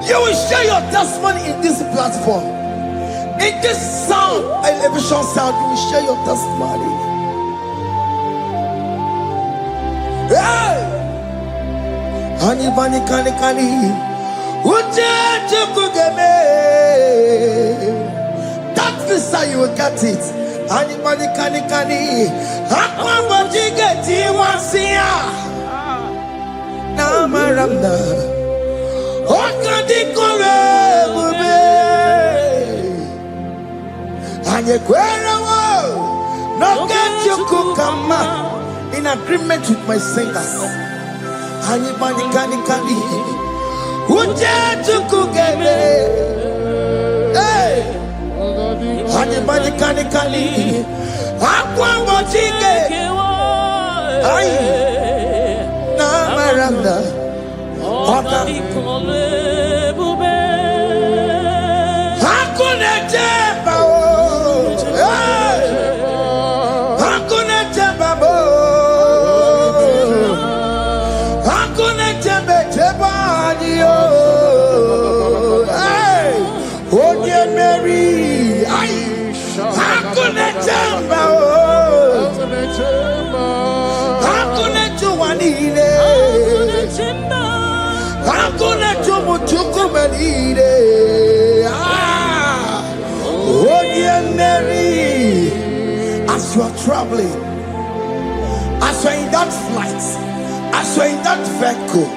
You will share your testimony in this platform. In this sound, elevation sound, you will share your testimony. Hey! Anybody can that visa, you will get it. Anybody can get it once here. Now, Maramda. What can they call it? And you No get you kukama. In agreement with my singers. Anybody can. Uja tukugeme. Hey. Anybody can. Aqua wachike. Ay. Na maranda. Oka. Hakuna jeba. Hakuna jeba. Hakuna jeba. Hey. Oh dear Mary. Ay. Hakuna jeba. Hakuna juanile. Hakuna jumuchukumelile. Oh dear Mary. As you are traveling, as you are in that flight, as you are in that vehicle,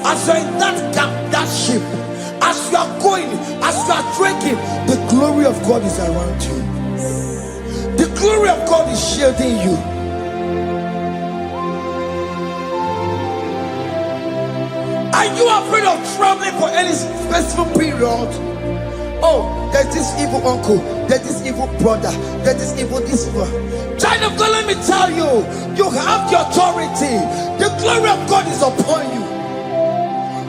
as you are in that ship, as you are going, as you are drinking, the glory of God is around you. The glory of God is shielding you. Are you afraid of traveling for any specific period? Oh, there's this evil uncle, there's this evil brother, there's this evil this one. Child of God, let me tell you, you have the authority. The glory of God is upon you.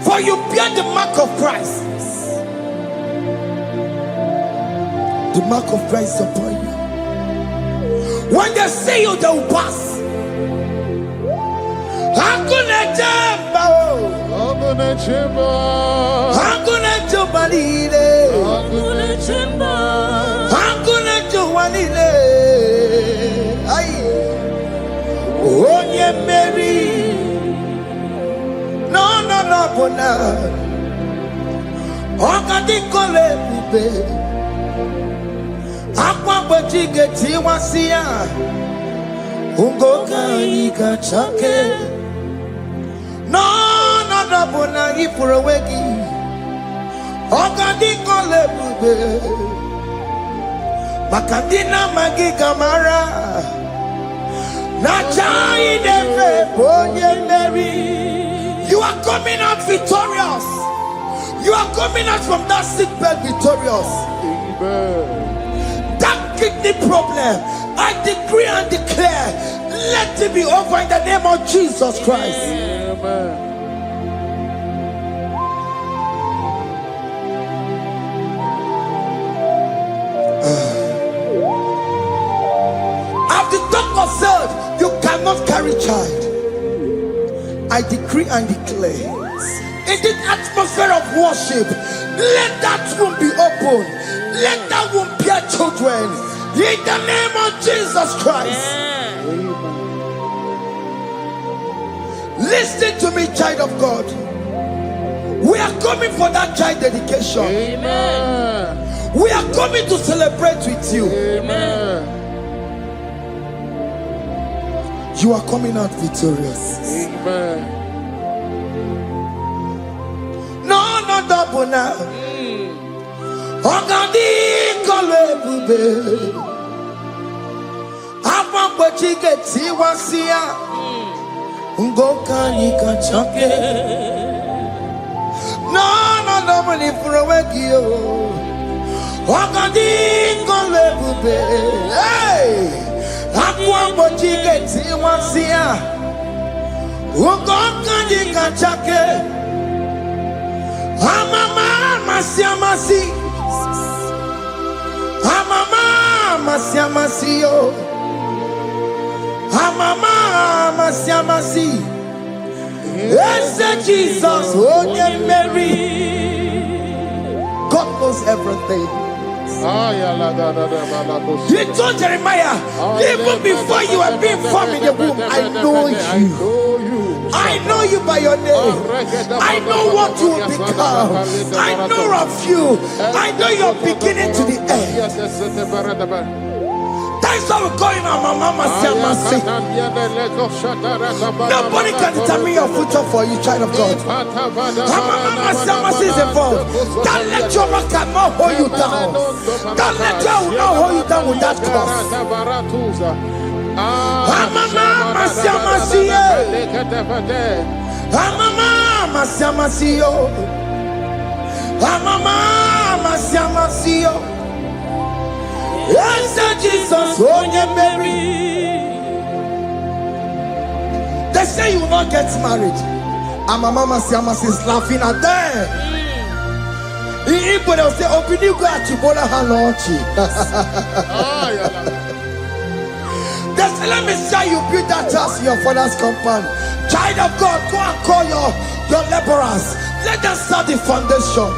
For you bear the mark of Christ. The mark of Christ is upon you. When they see you, they will pass. Hakuna jamba. Hakuna jamba. Hakuna jubalile. Hakuna jamba. Hakuna jubalile. Ay. Onye Mary. No, bona. Okadi kole bube. Akwa bojige tiwasia. Ungoka ika chake. No, bona ifurewegi. Okadi kole bube. Makadina magiga mara. Nachai neve bonye Mary. You are coming out victorious. You are coming out from that sick bed victorious. Amen. That kidney problem, I decree and declare, let it be over in the name of Jesus Christ. Amen. As the doctor said, you cannot carry child. I decree and declare, in the atmosphere of worship, let that womb be open. Let that womb bear children. In the name of Jesus Christ. Listen to me, child of God. We are coming for that child dedication. Amen. We are coming to celebrate with you. Amen. You are coming out victorious. Amen. No, double now. Ogandi kole bube. Apa bojige tiwasia. Ungoka nika chake. No, mani furawegi yo. Ogandi kole bube. Hey. Akwa bojige tiwasia. Ungoka nika chake. Amama masiamasi. Amama masiamasi yo. Amama masiamasi. Yes, Jesus, oh yeah, Mary. God knows everything. He told Jeremiah, even before you were being formed in the womb, I know you. I know you by your name. I know what you will become. I know of you. I know your beginning to the end. That's how we're going on, Mama Siamasi. Nobody can determine your future for you, child of God. Mama Siamasi is involved. Don't let your man cannot hold you down. Don't let your not hold you down with that cross. Amama siamasio. Amama siamasio. Yes, Jesus, oh yeah, Mary. They say you will not get married. Amama siamasi is laughing at them. In Igbo, they'll say, "Open you go at Chibola Hanochi." They say, "Let me say you build that house in your father's compound." Child of God, go and call your laborers. Let them start the foundation.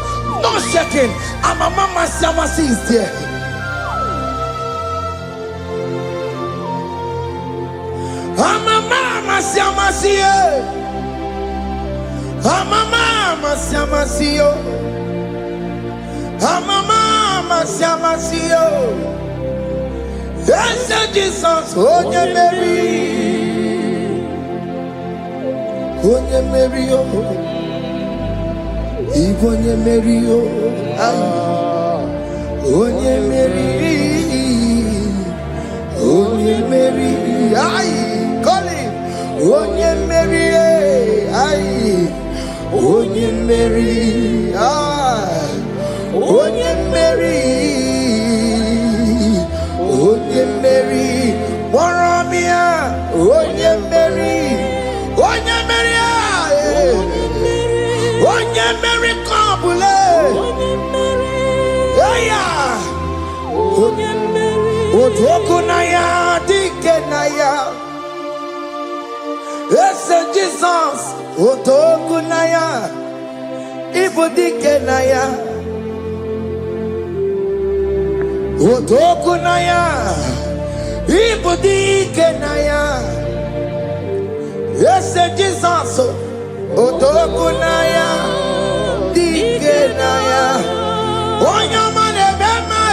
No shaking. Amama siamasi is there. Amama siamasi. Amama siamasio. Amama siamasio. Yes, Jesus, oh yeah, Mary. Oh yeah, Mary, oh. Igbo yeah, Mary, oh. Oh yeah, Mary. Oh yeah, Mary. Ay, call him. Oh yeah, Mary. Ay. Oh yeah, Mary. Ay. Oh yeah, Mary. Oh yeah, Mary. Warramia. Oh yeah, Mary. Oh yeah, Mary. Oh yeah, Mary. Kabule. Yeah. Oh yeah, Mary. Oh Tokunaya. Dikenaya. Yes, Jesus. Oh Tokunaya. Ibu Dikenaya. Otokunaya, Ibudikenaya. Yes, Jesus. Otokunaya, Dikenaya. Onyamane bema.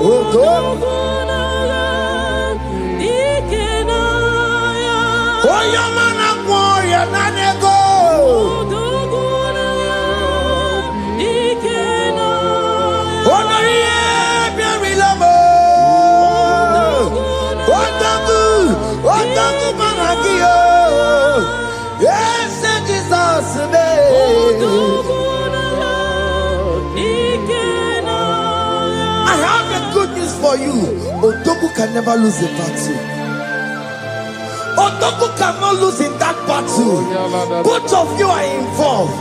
Otokunaya, Dikenaya. Onyamana gloria nanego. Otokunaya, Dikenaya. Yes, Jesus. I have a good news for you. Otoku can never lose a battle. Otoku cannot lose in that battle. Both of you are involved.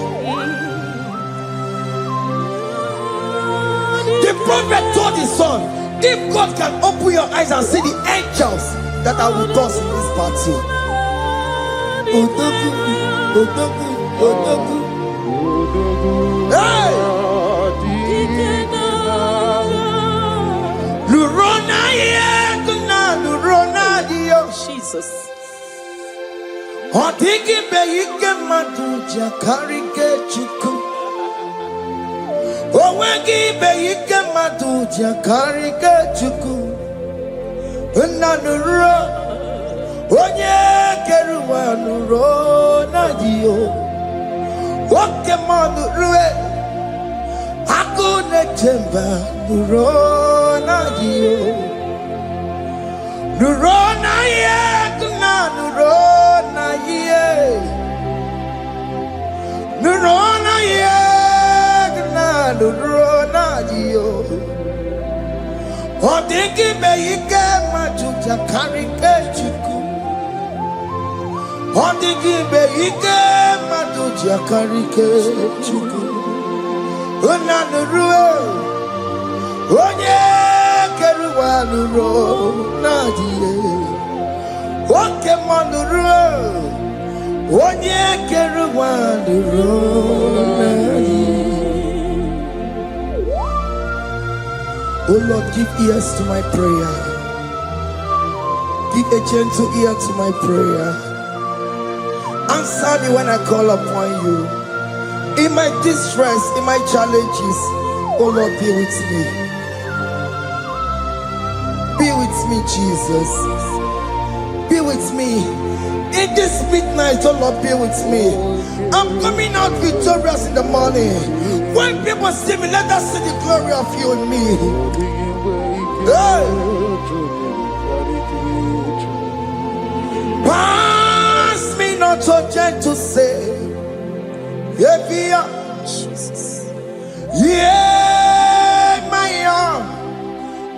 The prophet told his son, if God can open your eyes and see the angels that are with us in this battle. Otoku, Otoku, Otoku. Hey! Lurona yekuna, Lurona dio. Jesus. Otiki beyike matuja karike chuku. Owegi beyike matuja karike chuku. Unanuro. Onye keruwa nuro na dio. Oke manu rue. Akune chemba nuro na dio. Nuro na ye kuna nuro na ye. Nuro na ye kuna nuro na dio. Odingi beyike majuja karike chuku. Odingi beyike majuja karike chuku. Unanurue onye keruwa nuro nadie. Oke manurue onye keruwa nuro nadie. Oh Lord, give ears to my prayer. Give a gentle ear to my prayer. Answer me when I call upon you. In my distress, in my challenges, oh Lord, be with me. Be with me, Jesus. Be with me. In this midnight, oh Lord, be with me. I'm coming out victorious in the morning. When people see me, let us see the glory of you in me. Hey. so gentle say, Jesus. Yeah, my arm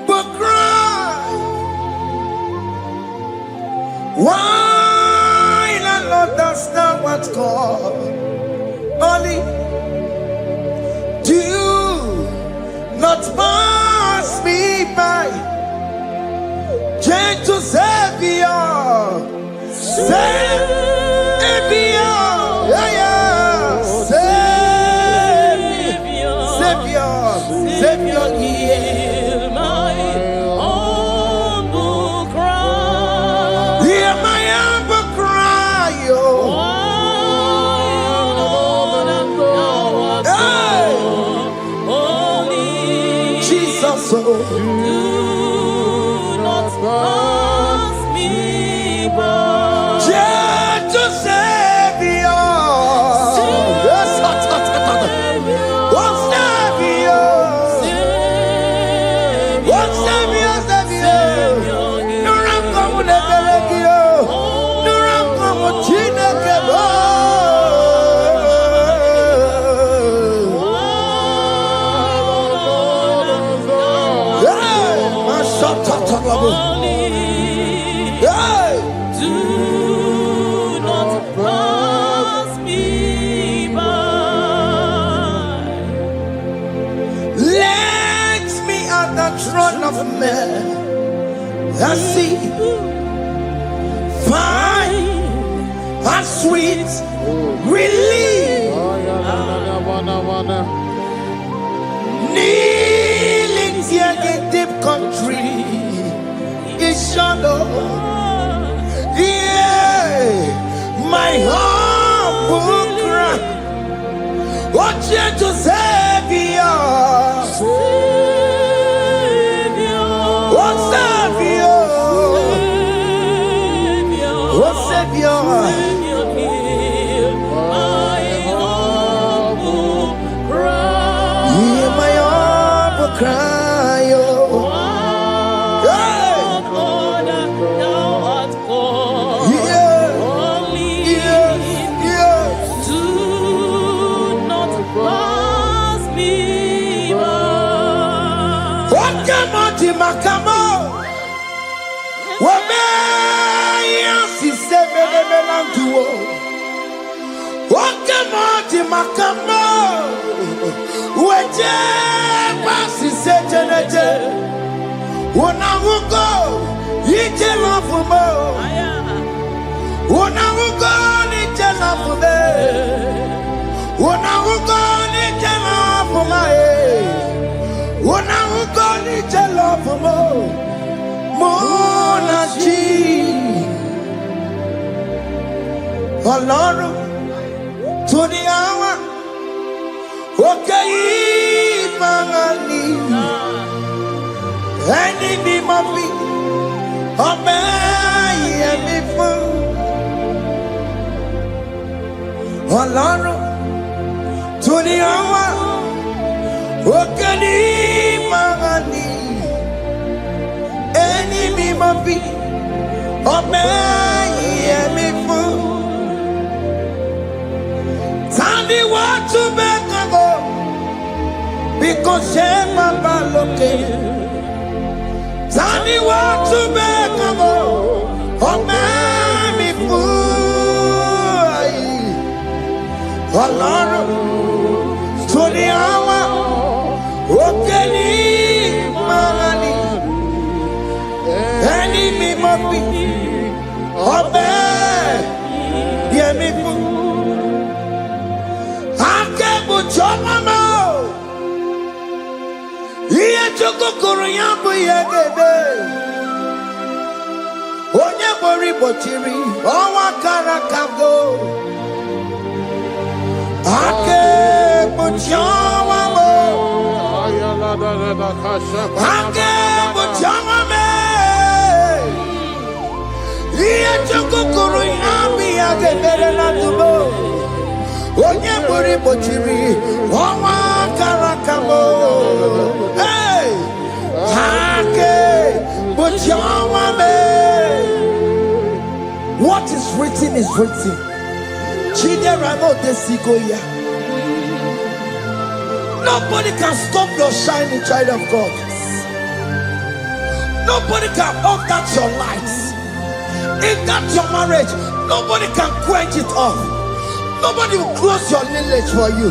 will cry. Why not understand what's called? Only do not pass me by. Gentle Savior, Savior, yeah, yeah. Savior, hear my humble cry. Hear my humble cry, oh. Hey. Jesus, oh. Do not pass me by. Gentle Savior. Do not pass me by. Let me at the throne of men and see, find a sweet relief. Kneeling here in deep country is shadow. Yeah, my humble cry. Oh, gentle Savior, oh Savior, oh Savior. Hear my humble cry, oh. Makamo, Wabaya, si sebe de melantuo. Wakamoti makamo, Weje, si sejenete. Unahugo, ije lafumo. Unahugo, ije lafume. Unahugo, ije lafume. Unahugo, ije lafumo. Monaji. Ọlọ́run tó ní àwa òkè yìí máa ní ẹni bí mo fi ọbẹ̀ yẹmi fún. Ọlọ́run tó ní àwa òkè yìí máa ní ẹni bí mo fi ọbẹ̀ yẹmi fún. Tani watu bekago because Baba loke. Tani watu bekago omemi fui. Ọlọ́run sori awa okeni mani eni mi mo fi obe yemi fui. Chomamo, iye chokokoro yambo yegebe. Onye mori bochiri, owa karakago. Ake bochomamo, ake bochomame. Iye chokokoro yambo yegebe na tubo. Onye mori bochiri, owa karakamo. Hey, hake bochawame. What is written is written. Nobody can stop your shining, child of God. Nobody can off that your lights. In that your marriage, nobody can quench it off. Nobody will close your lineage for you.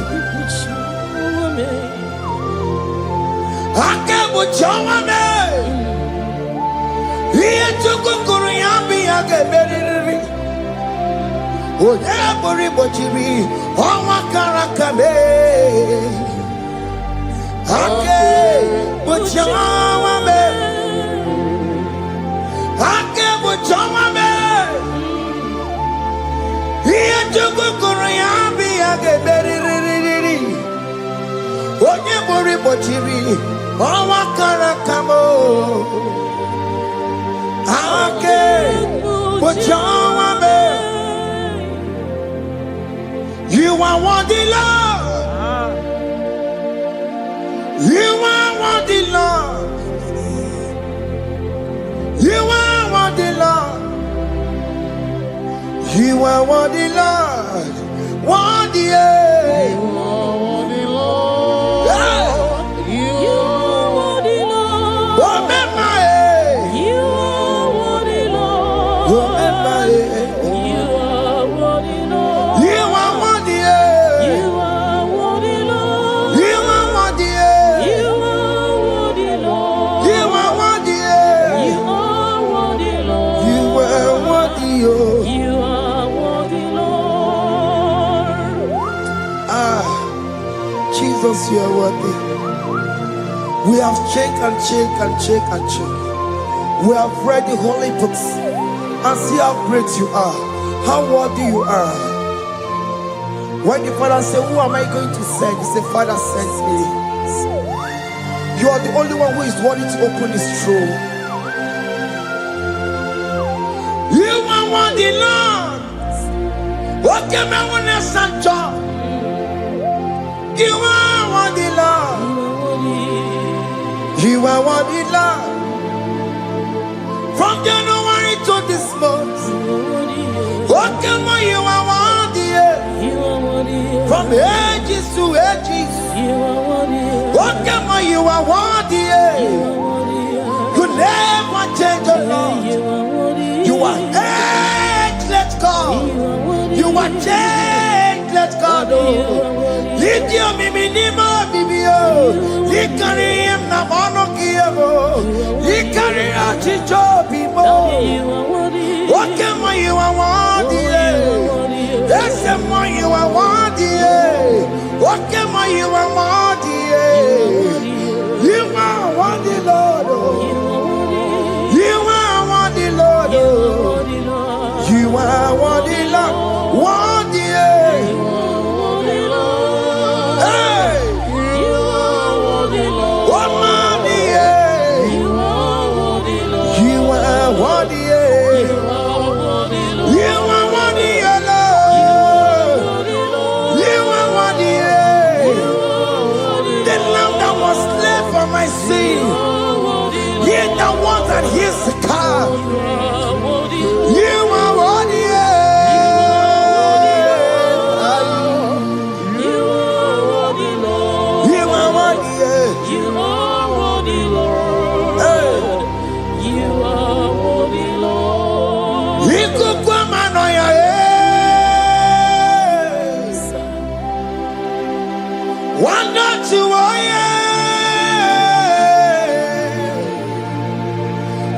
You are worthy, Lord. You are worthy, Lord. You are worthy, Lord. You are worthy, Lord. Worthy, You are worthy, Lord. You are worthy, Lord. Remember, You are worthy, Lord. remember, You are worthy, Lord. you are worthy, You are worthy, Lord. you are worthy, You are worthy, Lord. you are worthy, You are worthy, Lord. you are worthy, oh. You are worthy, Lord. Jesus, you are worthy. We have checked and checked and checked and checked. We have read the holy books and see how great you are, how worthy you are. When the Father said, "Who am I going to send?" He said, "Father, send me." You are the only one who is worthy to open this throne. You are worthy, Lord. What can I want to send you? You are worthy, Lord. You are worthy, Lord. From January to this month, what can you are worthy? From ages to ages, what can you are worthy? You never change, oh Lord. You are ageless God. You are changeless God. Lift your minima, bibio. You carry him na monokiabo. You carry a chicho bimo. What can you are worthy? That's the one you are worthy. What can you are worthy? You are worthy, Lord. You are worthy, Lord. You are worthy, Lord. Worthy. Hey. What money? You are worthy. You are worthy, Lord. You are worthy. The lamb that was slain for my sin. He that was at his car. You are worthy. You are worthy. One not to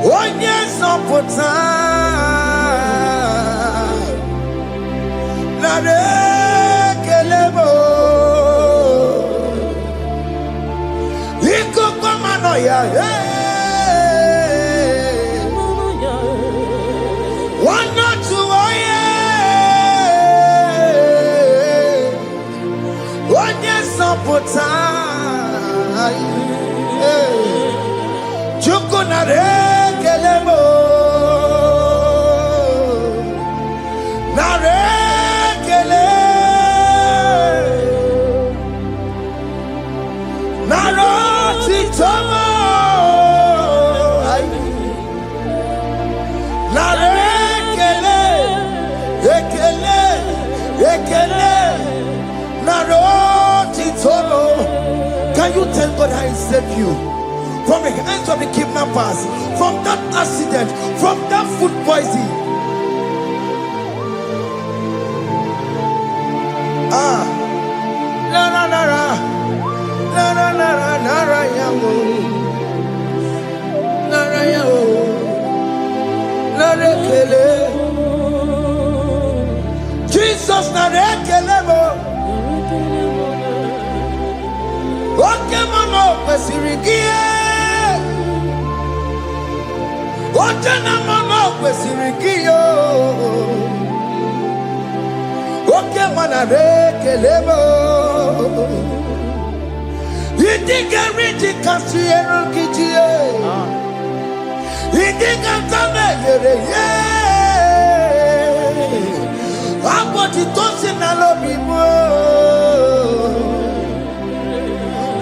one yes on put kelebo Ikumanoya one not to one yes on put Chukunare kelebo nare kele naro titomo nare kele ekele Can you tell God how He saved you from the hands of the kidnappers, from that accident, from that food poisoning? Jesus narekelemo. Oke mano kwesirigie. Oke na mano kwesirigio. Oke manarekelemo. Idiga riti kasiero kijie. Idiga tame yere ye. Aboti tosi na lobi mo.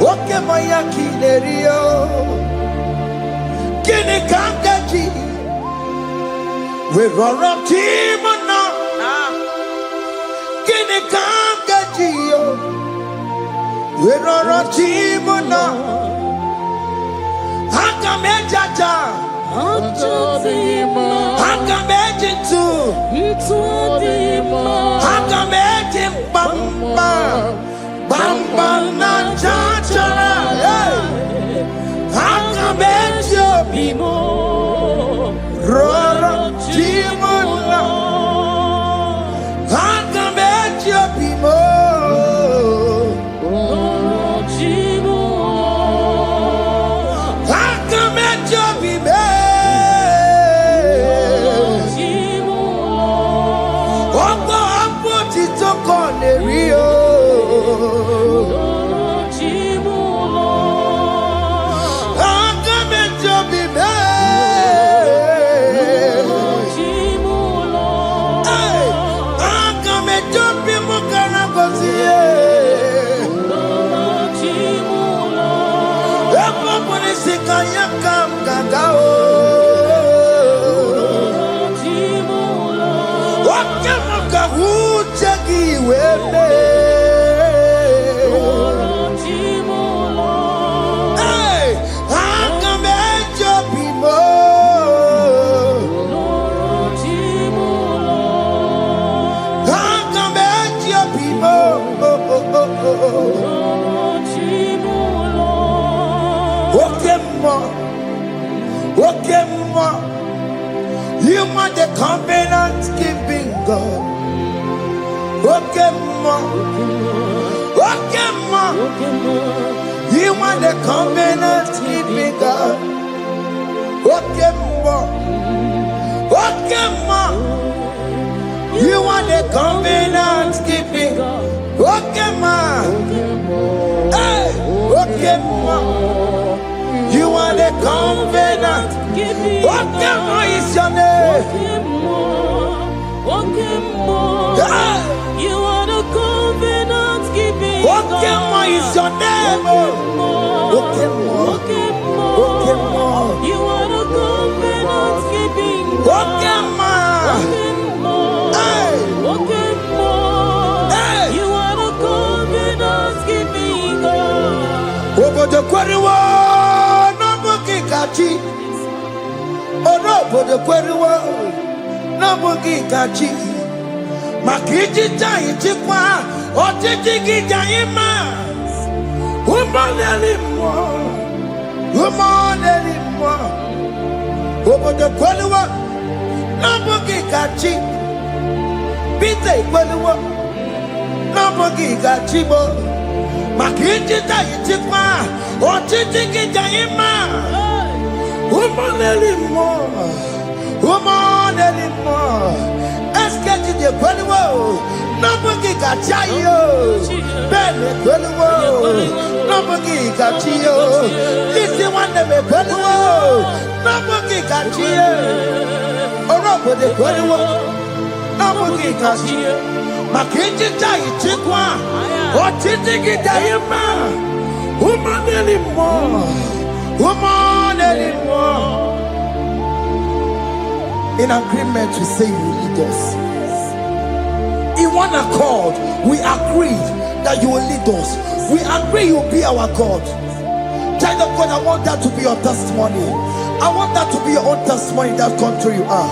Oke moya kinerio. Kini kangaji. We roro timo na. Kini kangaji yo. We roro timo na. Haka mejaja. Haka mejitu. Haka mejim bamba. Bamba na chachara. Haka mejo bimo. Roro timo na. Haka mejo bimo. Haka mejo bimo. Opo apo titoko nerio. You are the covenant keeping God. Okay, ma. You are the covenant keeping God. Okay, ma. You are the covenant keeping God. Okay, ma. Hey, okay, ma. You are the covenant. What is your name? You are the covenant keeping What is your name? You are the covenant keeping What You are the covenant keeping Over the Quariwa, no bookie catchy. Oh no, for the Quariwa, no bookie catchy. Makiji Jai Chikwa, or Tiki Jaima. Woman anymore. Over the Quariwa, no bookie catchy. Pite Quariwa, no bookie catchy. Makiji Jai Chikwa, or Tiki Jaima. Woman anymore. Escape the Qualiwo. Nobody got Chayo. Ben Qualiwo. Nobody got Chio. This is one of the Qualiwo. Nobody got Chio. Or nobody Qualiwo. Nobody got Chio. Makiji Jai Chikwa. Or Tiki Jaima. Woman anymore. In agreement to say you lead us. In one accord, we agreed that you will lead us. We agree you will be our God. Child of God, I want that to be your testimony. I want that to be your own testimony in that country you are.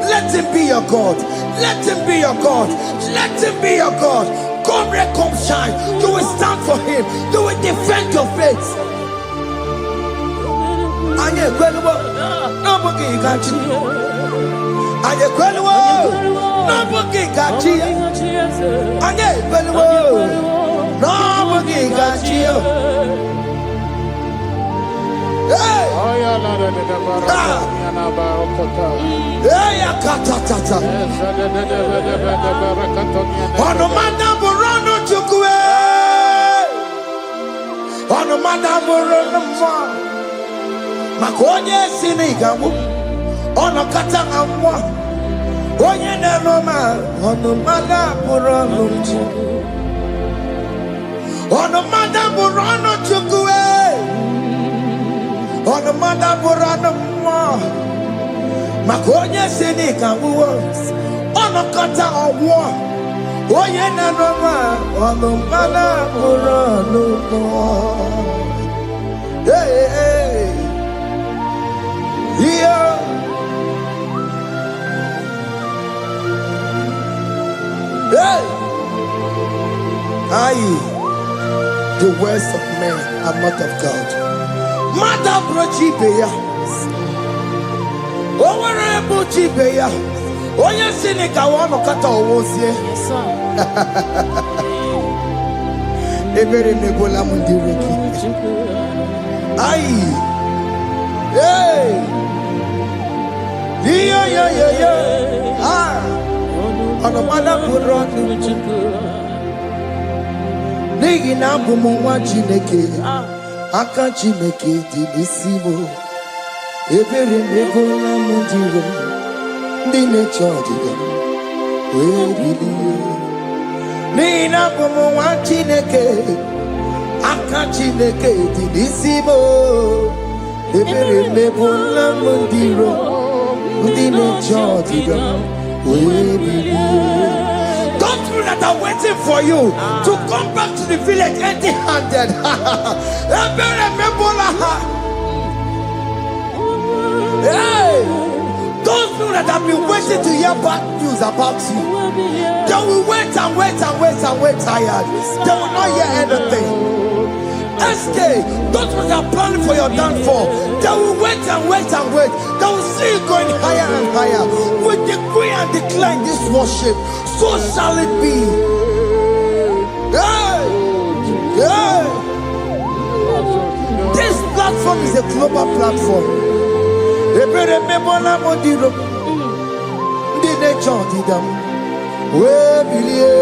Let him be your God. Let him be your God. Let him be your God. Come rain, come shine. You will stand for him. You will defend your faith. Anye kweliwo, nobody gachi. Anye kweliwo, nobody gachi. Anye kweliwo, nobody gachi. Hey! Hey, katatata. Onomada borono chukwe. Onomada borono mwa. Makonye sinigamu. Onokata amwa. Onye nenoma. Onomada borono chukwe. Onomada borono chukwe. Onomada borono mwa. Makonye sinigamu. Onokata amwa. Onye nenoma. Onomada borono mwa. Hey, hey. Yeah. Hey. Aye. The words of men are not of God. Mada brochi beya. Owere brochi beya. Oye sinika wano kata owosie. Ebere nebola mundireki. Aye. Hey! Yeah. Ah! Onomada buronu. Nigi na bumu wa Chineke. Aka Chineke di n'isibo. Ebere nebola mundiro. Ndi na-eche ọdịda. Wee bilie. Nigi na bumu wa Chineke. Aka Chineke di n'isibo. Ebere nebola mundiro. Ndi na-eche ọdịda. Wee bilie. Those people that are waiting for you to come back to the village empty-handed. Hey! Those people that have been waiting to hear bad news about you, they will wait and wait tired. They will not hear anything. SK, those people that are planning for your downfall, they will wait and wait. They will see you going higher and higher. We decree and declare in this worship, so shall it be. Hey! This platform is a global platform. Ebere mebola modiro. Ndi nature didam. We bilie.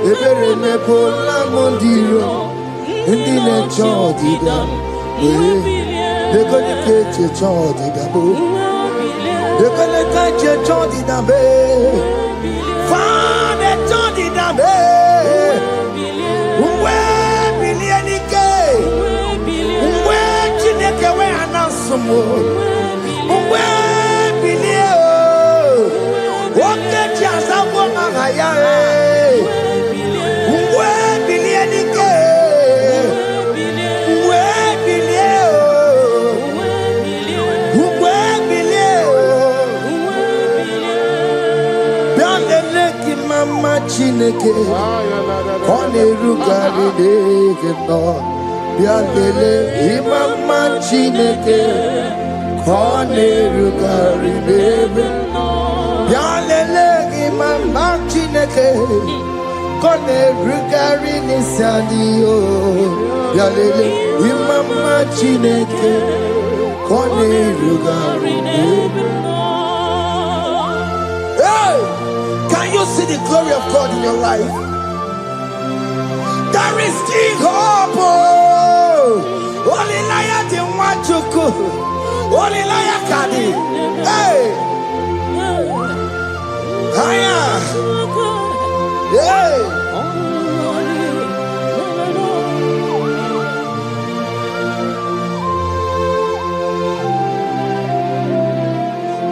Ebere mebola modiro. Ndi nature didam. We they gonna get your child didam. They gonna get your child didam. Find a child didam. We bilie nike. We chineke we anasumo. We bilie o. Oke chiasa wo ngaya e. We bilie nike. We bilie o. We bilie o. Bianele ki mama chineke. Kone rugari deke no. Bianele imama chineke. Kone rugari deke no. Bianele imama chineke. Kone rugari nisadio. Bianele imama chineke. Kone rugari deke no. Hey! Can you see the glory of God in your life? There is King Hope. Only liar the one to go. Only liar can. Hey! Hiya! Hey!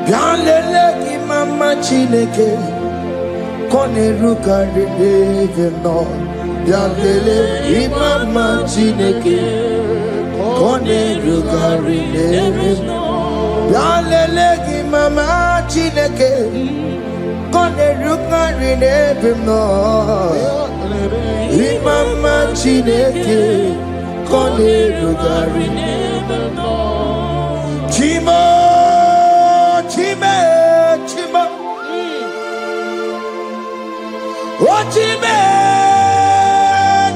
Bianele ki mama Chineke. Koneruka Rebe no Yalele Imama Chineke Koneruka Rebe Yalele Imama Chineke Koneruka Rebe no Imama Chineke Koneruka Rebe no Chimo Chime Chimo Ochime,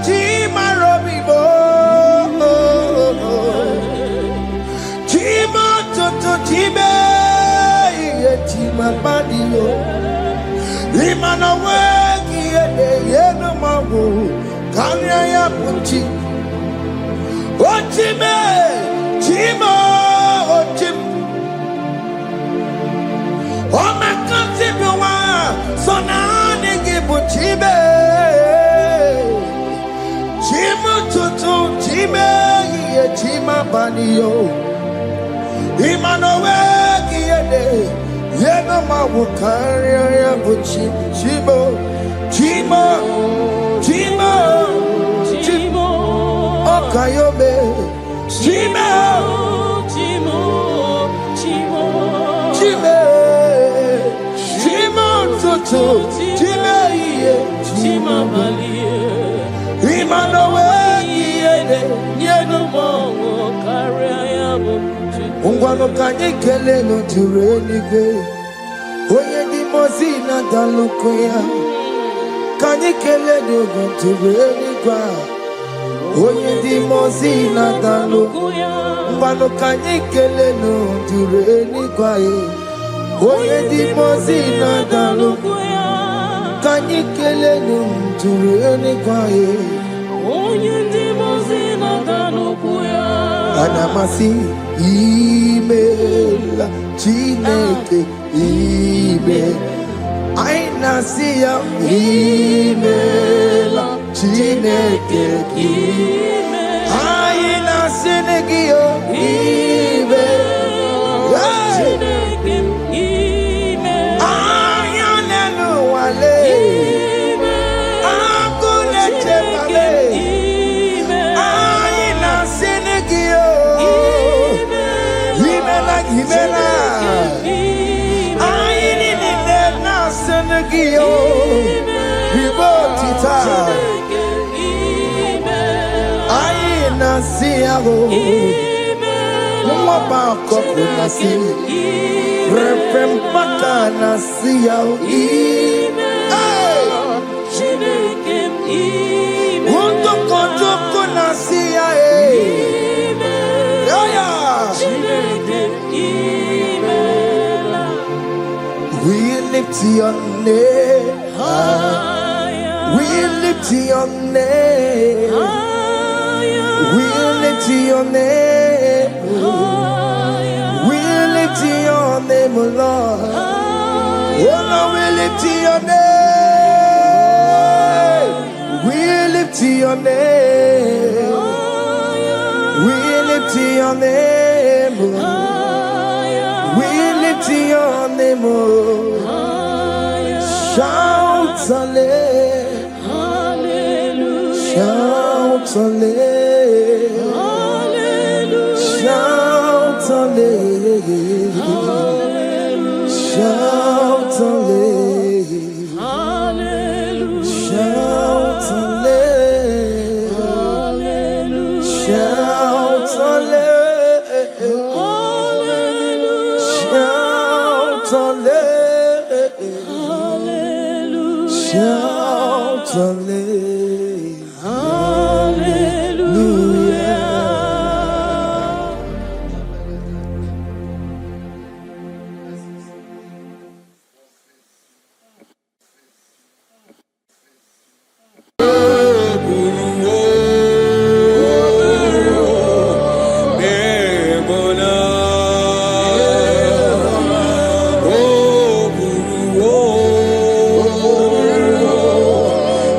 Chima Robibo, Chima Toto Chime, Chima Badio, Imana Wagi, Yeno Mabu, Kanya Puchi, Ochime, Chima, Ochim, Omakantibiwa, Sonani Gibuchibe, Chima Tutu, Chime, Chima Banio, Imanowe, Yena Mawukaria Buchi, Chimo, Chima, Chima, Chimo, Okayobe, Chima, Chimo, Chimo, Chime. Chima Chima Malie Imanowe Yede Yeno Mongo Karia Ungwano Kanye Kele no Turenige Oye di Mozina Dalukoya Kanye Kele no Turenigwa Oye di Mozina Dalukoya Ungwano Kanye Kele no Turenigwa Oye di Mozina Dalukoya Kanye Kele no Turenigwa Oye di Mozina Dalukoya Anamasi email Chineke email Aina siya email Chineke email Aina sinegio email Chineke email Ayanelu wale Akule chepale Aina sinegio Himela Aini nina senegio Hibotita Aina siago Mwaba koko nasi Repempaka nasiao Unto kotoko nasia We lift your name high. We lift your name high. We lift your name high. We lift your name, Lord. Oh no, we lift your name. We lift your name. We lift your name. We lift your name. Shout hallelujah. Shout hallelujah. Shout hallelujah. Shout hallelujah. Shout hallelujah. Shout hallelujah. Shout hallelujah. Shout hallelujah.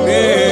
Yeah.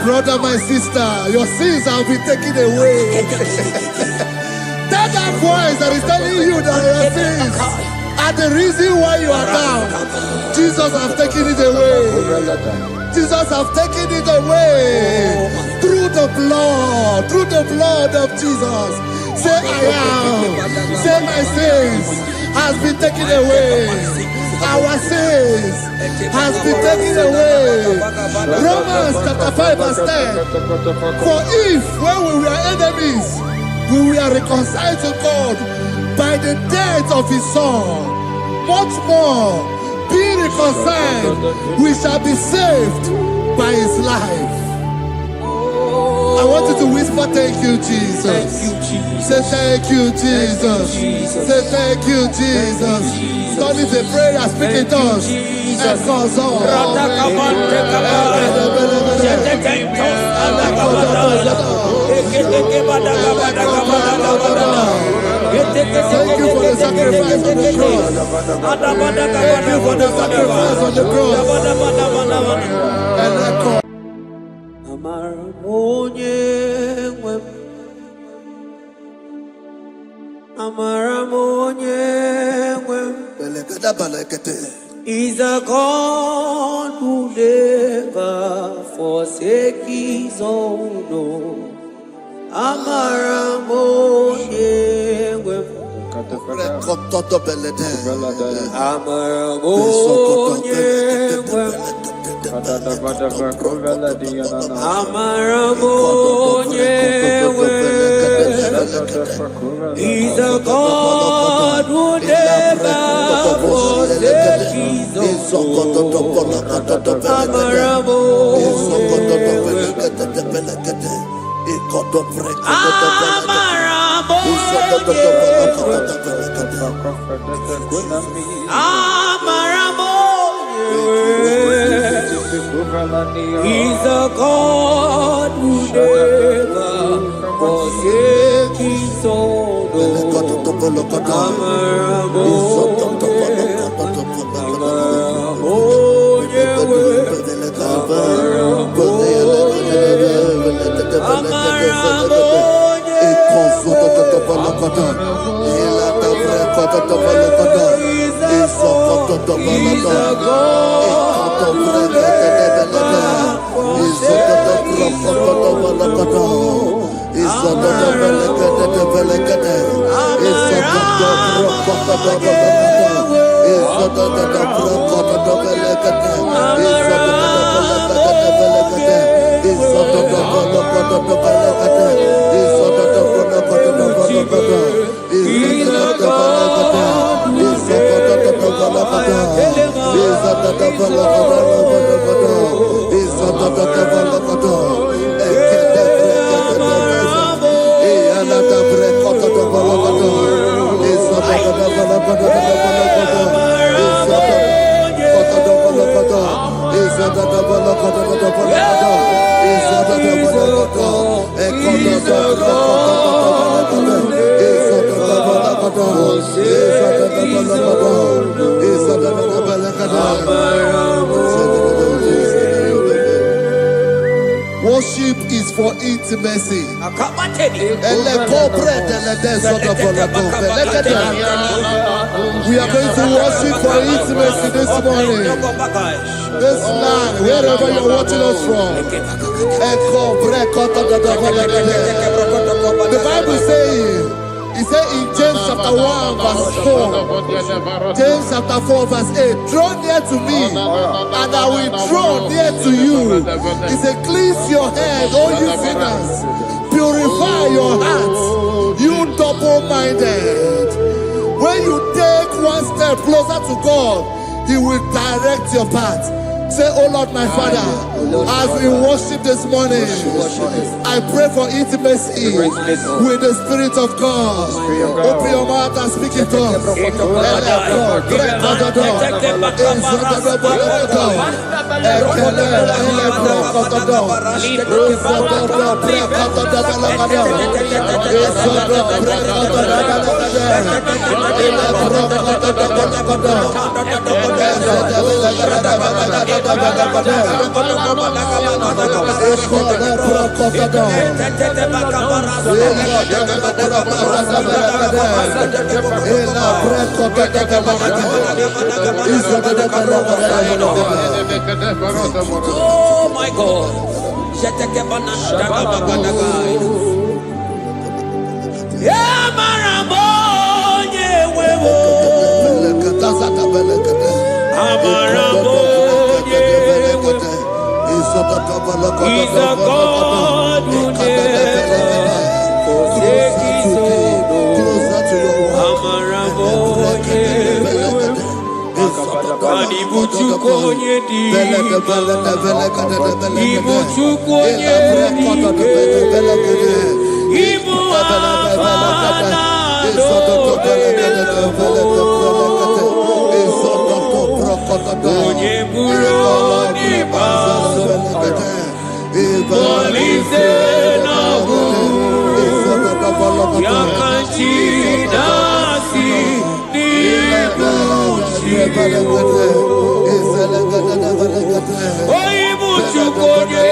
brother, my sister, your sins have been taken away. Tell that voice that is telling you that your sins are the reason why you are down. Jesus has taken it away. Jesus has taken it away through the blood of Jesus. Say I am. Say my sins has been taken away. Our sins has been taken away. Romans chapter 5 verse 10. For if when we were enemies, we were reconciled to God by the death of his son, much more, being reconciled, we shall be saved by his life. I want you to whisper, thank you, Jesus. Say thank you, Jesus. Say thank you, Jesus. Turn it a prayer, speak in tongues. Thank you for the sacrifice on the cross. Thank you for the sacrifice on the cross. Is a God who never forsake his own. He's a God who never forsakes his own. He's a God who never forsakes his own. Worship is for intimacy. We are going to worship for intimacy this morning. This land, wherever you're watching us from. The Bible says, it says in James chapter 1 verse 4, James chapter 4 verse 8, draw near to me and I will draw near to you. It says, cleanse your head, all you sinners, purify your hearts, you double-minded. When you take one step closer to God, he will direct your path. Say, oh Lord, my Father, as we worship this morning, I pray for intimacy with the Spirit of God. Open your mouth and speak it to us. Is Oh my God. Yeah, Marabonye Wewo. Amarabonye Wewo. He's a God who never forsakes his own. Amarabonye Wewo. Ibuchukonye diba, Ibuchukonye diba, Ibu afana onye buru diba, Molise nagu, Yakanchi dasi dibu. Ibuchukonye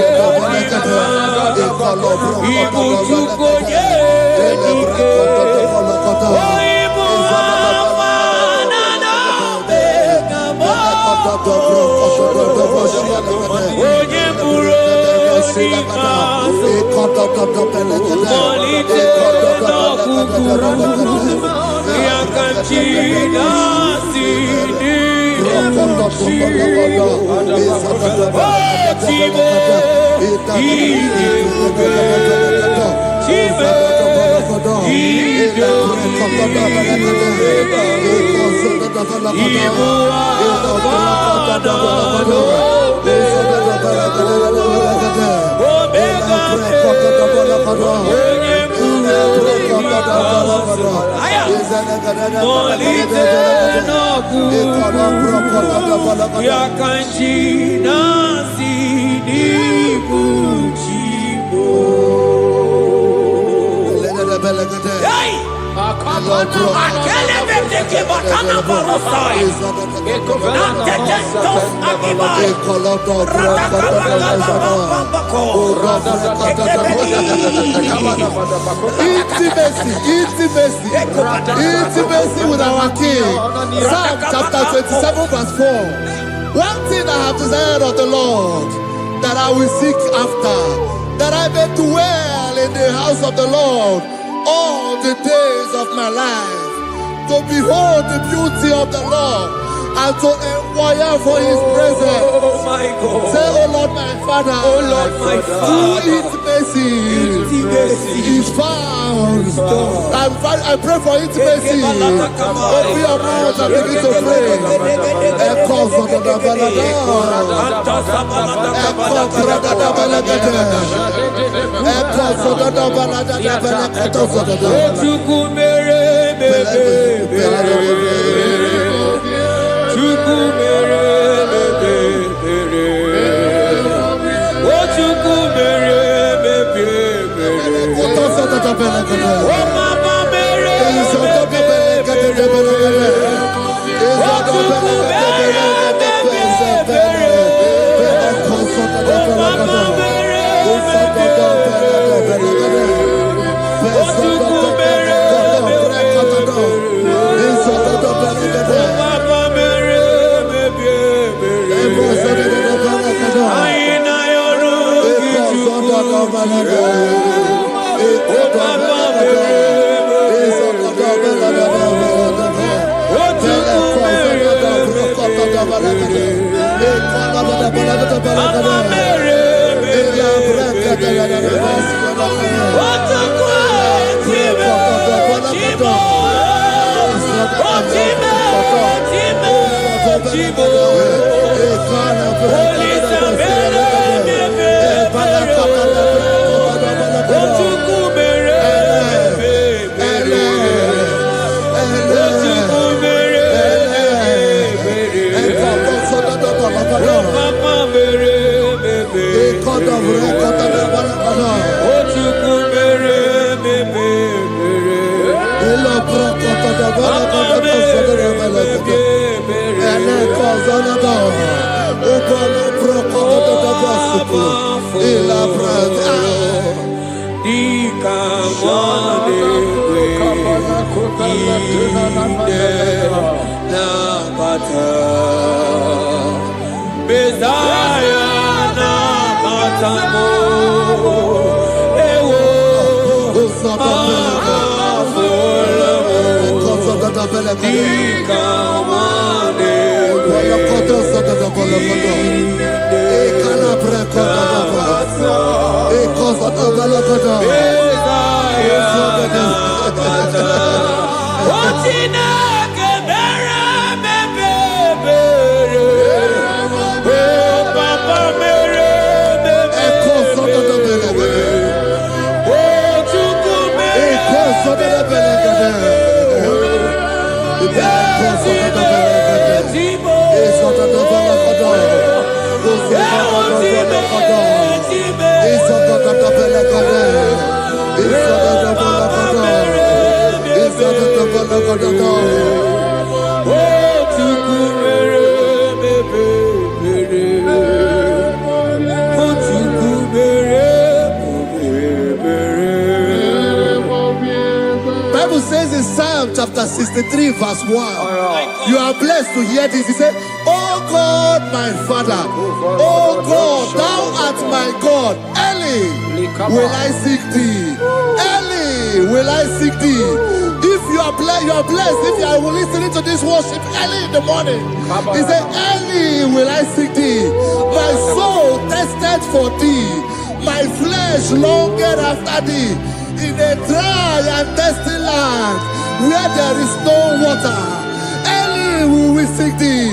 Intimacy with our King. Psalm chapter 27 verse 4. One thing I have desired of the Lord, that I will seek after, that I may dwell in the house of the Lord all the days of my life, to behold the beauty of the Lord and to inquire for his presence. Oh my God. Say, oh Lord my Father, Oh Lord my Father, intimacy is found. I pray for intimacy. Open your mouth and begin to pray. Bible says in Psalm chapter 63 verse 1, you are blessed to hear this. He said, oh God, my Father, oh God, thou art my God. Early will I seek thee. Early will I seek thee. If you are blessed, if you are listening to this worship early in the morning, he said, early will I seek thee. My soul tested for thee, my flesh longed after thee, in a dry and thirsty land where there is no water. Early will we seek thee.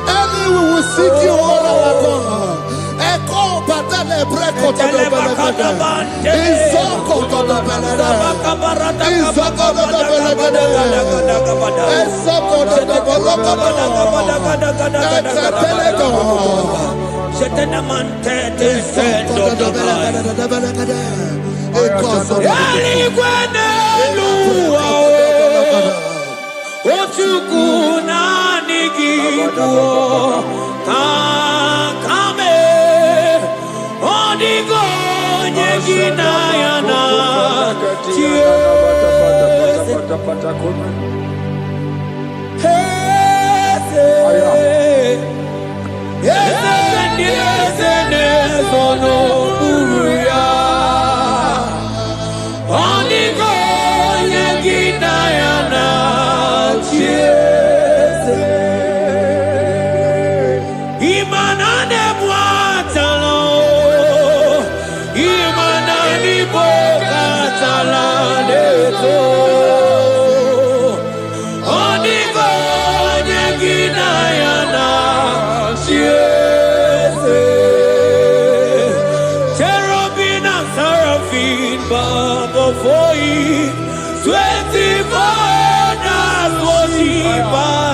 Early we will seek you, all our God. Echo batale breko to the belagada. Isoko to the belagada. Isoko to the belagada. Isoko to the belagada.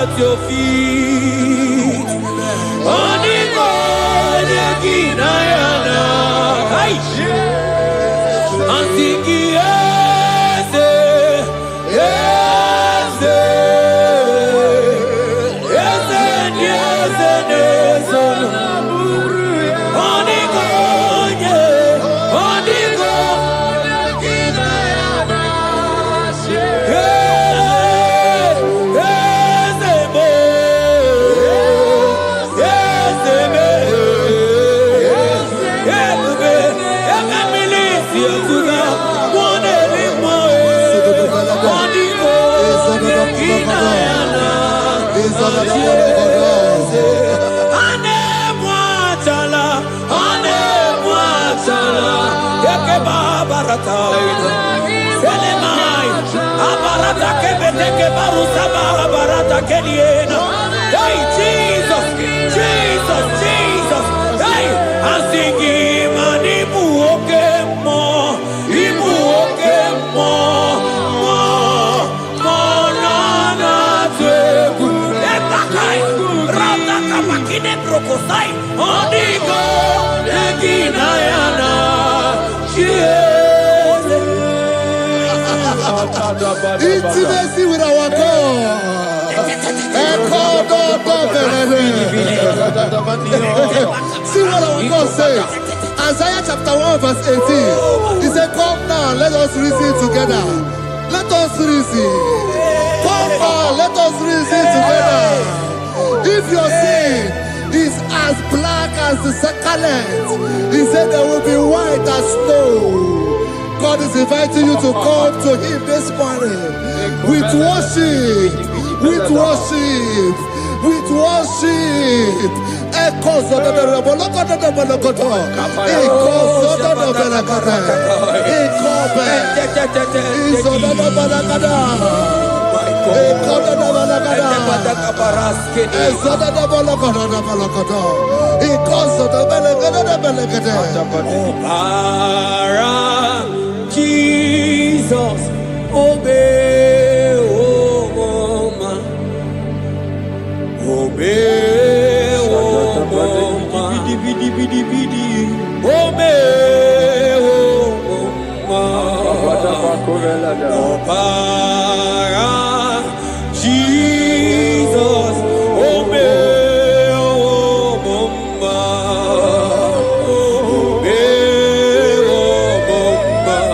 At your feet, Hey, Jesus, Jesus, Jesus. Hey, I'm singing, man, Ibu more, na teku. Etakai, rata kapakine brokosai. Onigo, neginayana, Intimacy with our God. God says, Isaiah chapter 1 verse 18. He said, come now, let us reason together. Let us reason. Come on, let us reason together. If your sin is as black as the scarlet, he said there will be white as snow. God is inviting you to come to him this morning with worship, with worship, with worship. Echoes of the Jesus, obey, oh man, obey, oh man, obey, oh man, Jesus, obey, oh man, obey, oh man,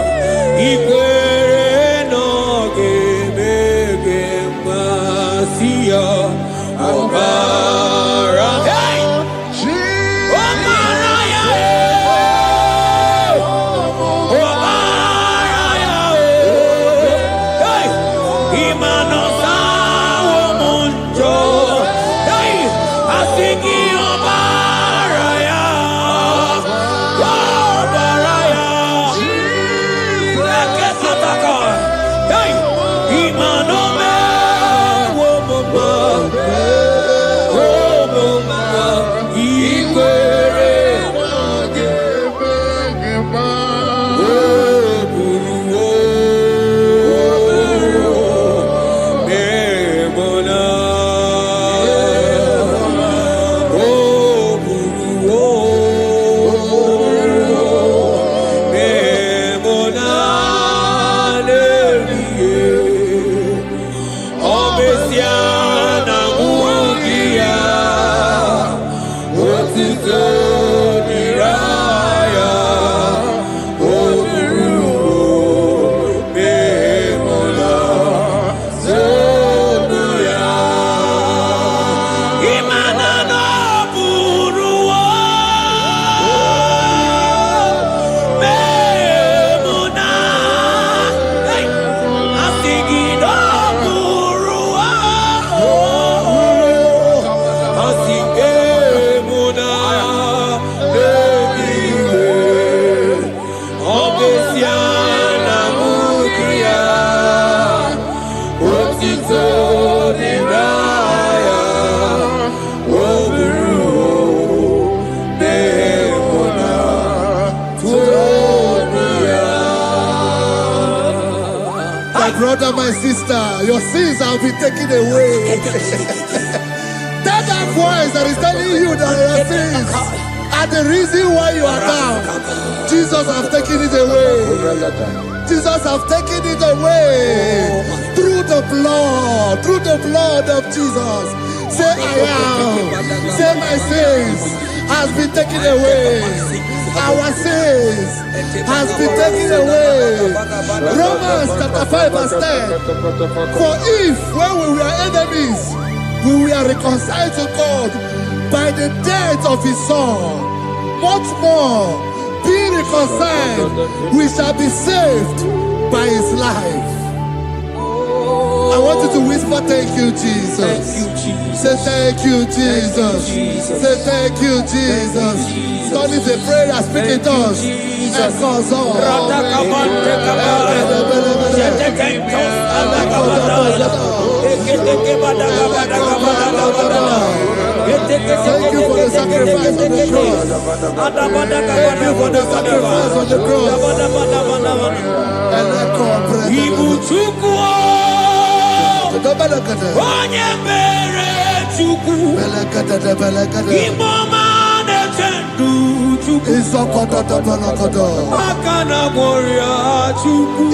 ikwere no gemasiya, obara, hey, obara ya, obara ya, hey, imano sa womunjo, hey, asiki obara ya, obara ya, leke sataka, hey, imano me womuma, womuma, ikwere, brother, my sister, your sins have been taken away. That voice that is telling you that your sins are the reason why you are down. Jesus has taken it away. Jesus has taken it away through the blood of Jesus. Say I am. Say my sins has been taken away. Our sins has been taken away. Romans chapter 5 verse 10. For if when we were enemies, we were reconciled to God by the death of his son, much more being reconciled, we shall be saved by his life. I want you to whisper, thank you, Jesus. Thank you, Jesus. Say thank you, Jesus. Say thank you, Jesus. Turn it a prayer, speak in tongues. Thank you for the sacrifice on the cross. Thank you for the sacrifice on the cross. Onye mere Chukwu, Imoma na-echendu Chukwu, aka na gboria Chukwu,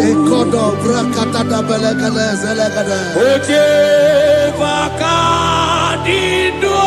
oche baka dido.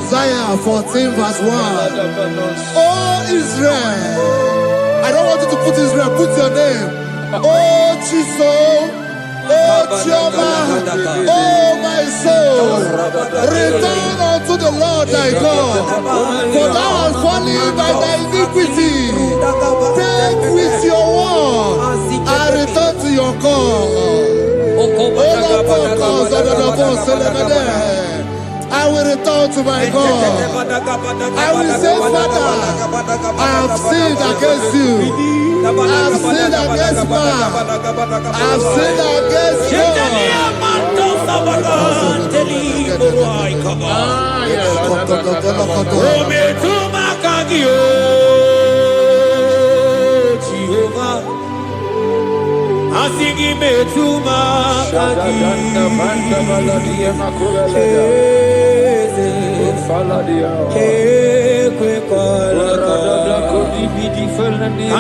Isaiah 14 verse 1. Oh Israel, I don't want you to put Israel, put your name. Oh Chiso, oh Chioma, oh my soul, return unto the Lord thy God, for thou hast fallen by thy iniquity. Take with your war and return to your God. I will return to my God. I will say, Father, I have sinned against you. I have sinned against man. I have sinned against Asigi metuma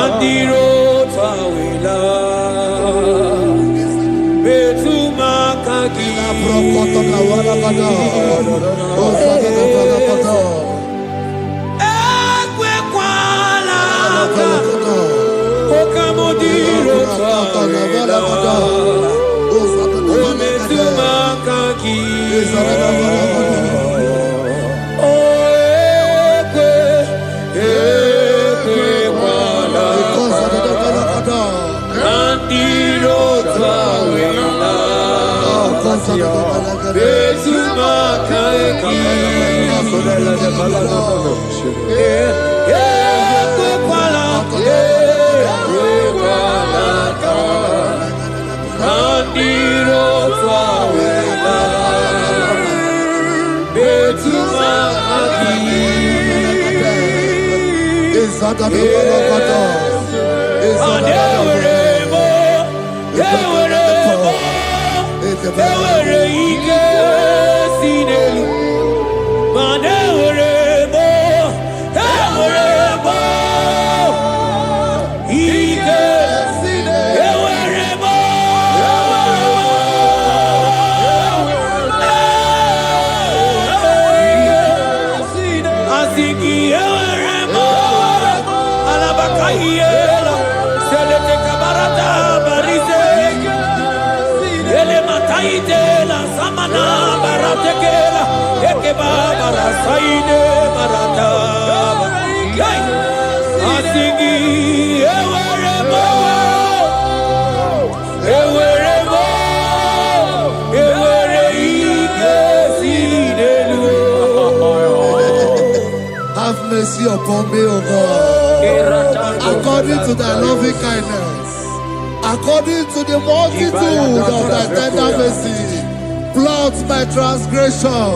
Andiro tawila betuma kagi ekwe kwala okamodiro tawila betuma kagi keba marasaide marata asigi ewerebo ewere ike sinelu. Have mercy upon me, O God, according to thy loving kindness, according to the multitude of thy tender mercy. Blot my transgression,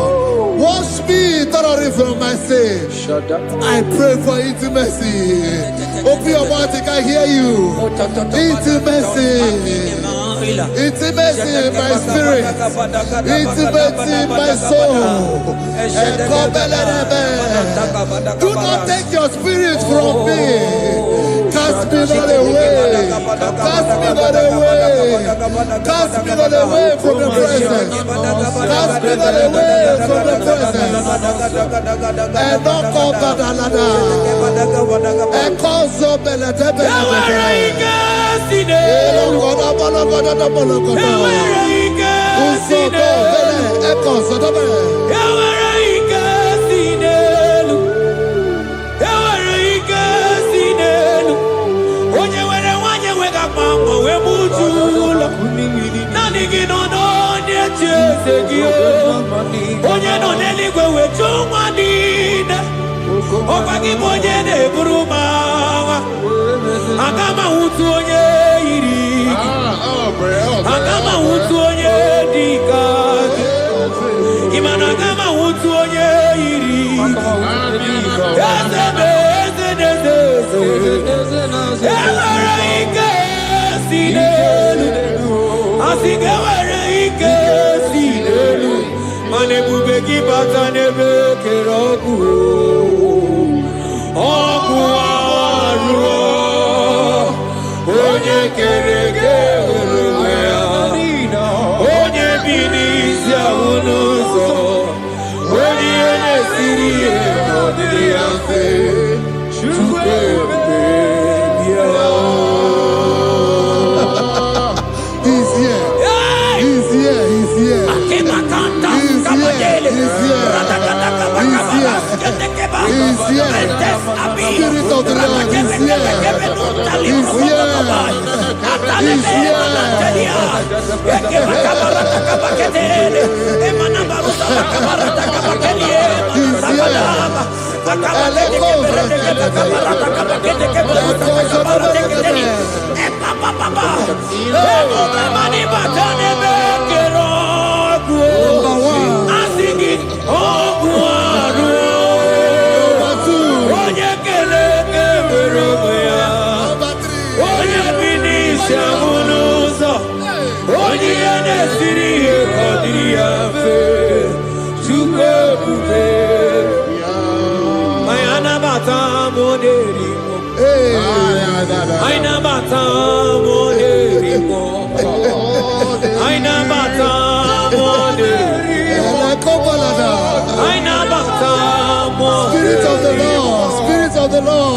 wash me thoroughly from my sin. I pray for intimacy. Open your mouth, I can hear you. Intimacy. Intimacy in my spirit, intimacy in my soul. Do not take your spirit from me. Cast me not away. Cast me not away. Cast me not away from the presence. Cast me not away from the presence. And not come back another. And call so Agama utu onye iri Agama utu onye dika Imana agama utu onye iri Ewere ike sinelu Asigewere ike sinelu Manebube kibata nebe keroku Oku aruo Onye kereke uruwe ya Onye binisi ahunuzo Onye nesiri ekodiri yafe Chukwe bebia He's here. He's here. He's here. Akimakanta He's here. He's here. He's here. He's here. Spirit of the Lord is here. He's here. He's here. Spirit of the Lord, Spirit of the Lord.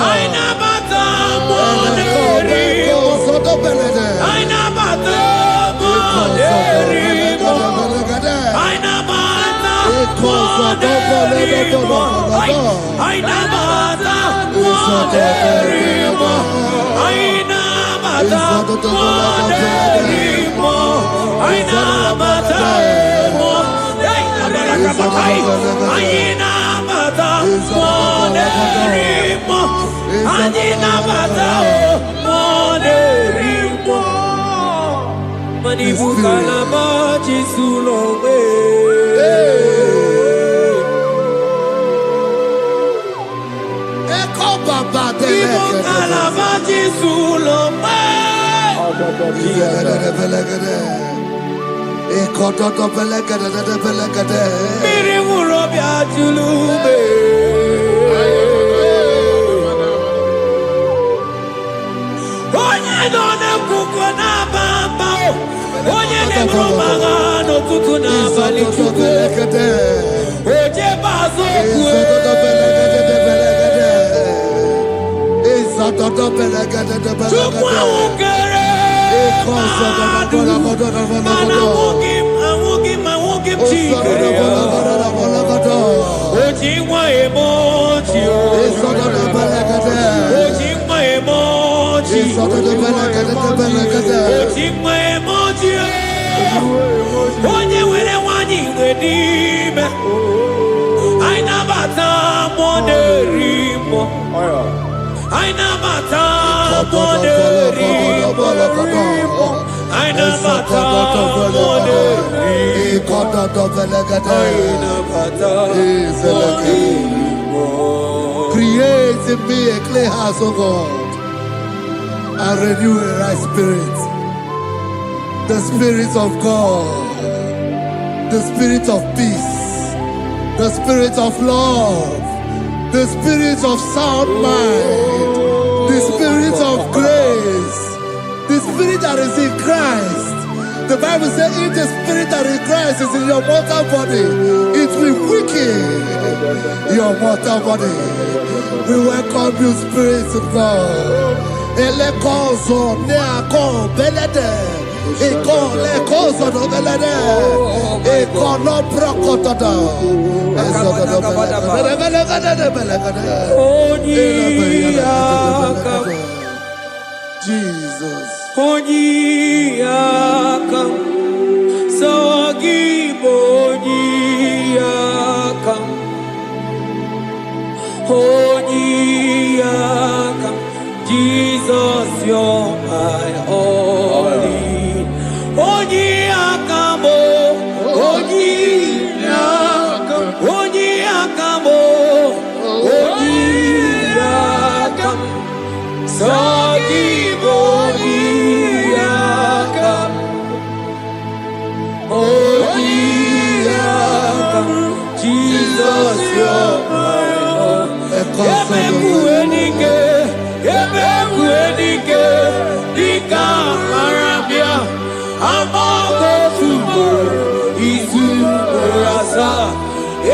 moderimo. Aina mata moderimo. Aina mata moderimo. Aina mata moderimo. Create in me a clean house, O God, and renew a right spirit. The Spirit of God, the Spirit of peace, the Spirit of love, the Spirit of sound mind, the Spirit of grace, the Spirit that is in Christ. The Bible says, if the Spirit that is in Christ is in your mortal body, it will weaken your mortal body. We welcome you, Spirit of God. Elekozo neako belede. Eko lekozo no belede. Eko no brokotoda. Jesus. Onyiyakam, Sawagibo Onyiyakam, Onyiyakam, Jesus, you're my only. Onyiyakam, Onyiyakam, Onyiyakam, Onyiyakam, Sawagibo Onyiyakam, Onyiyakam, Jesus, you're my own. Ebekuenike, Dika Marabia, Amago Tubo, Isu Rasa,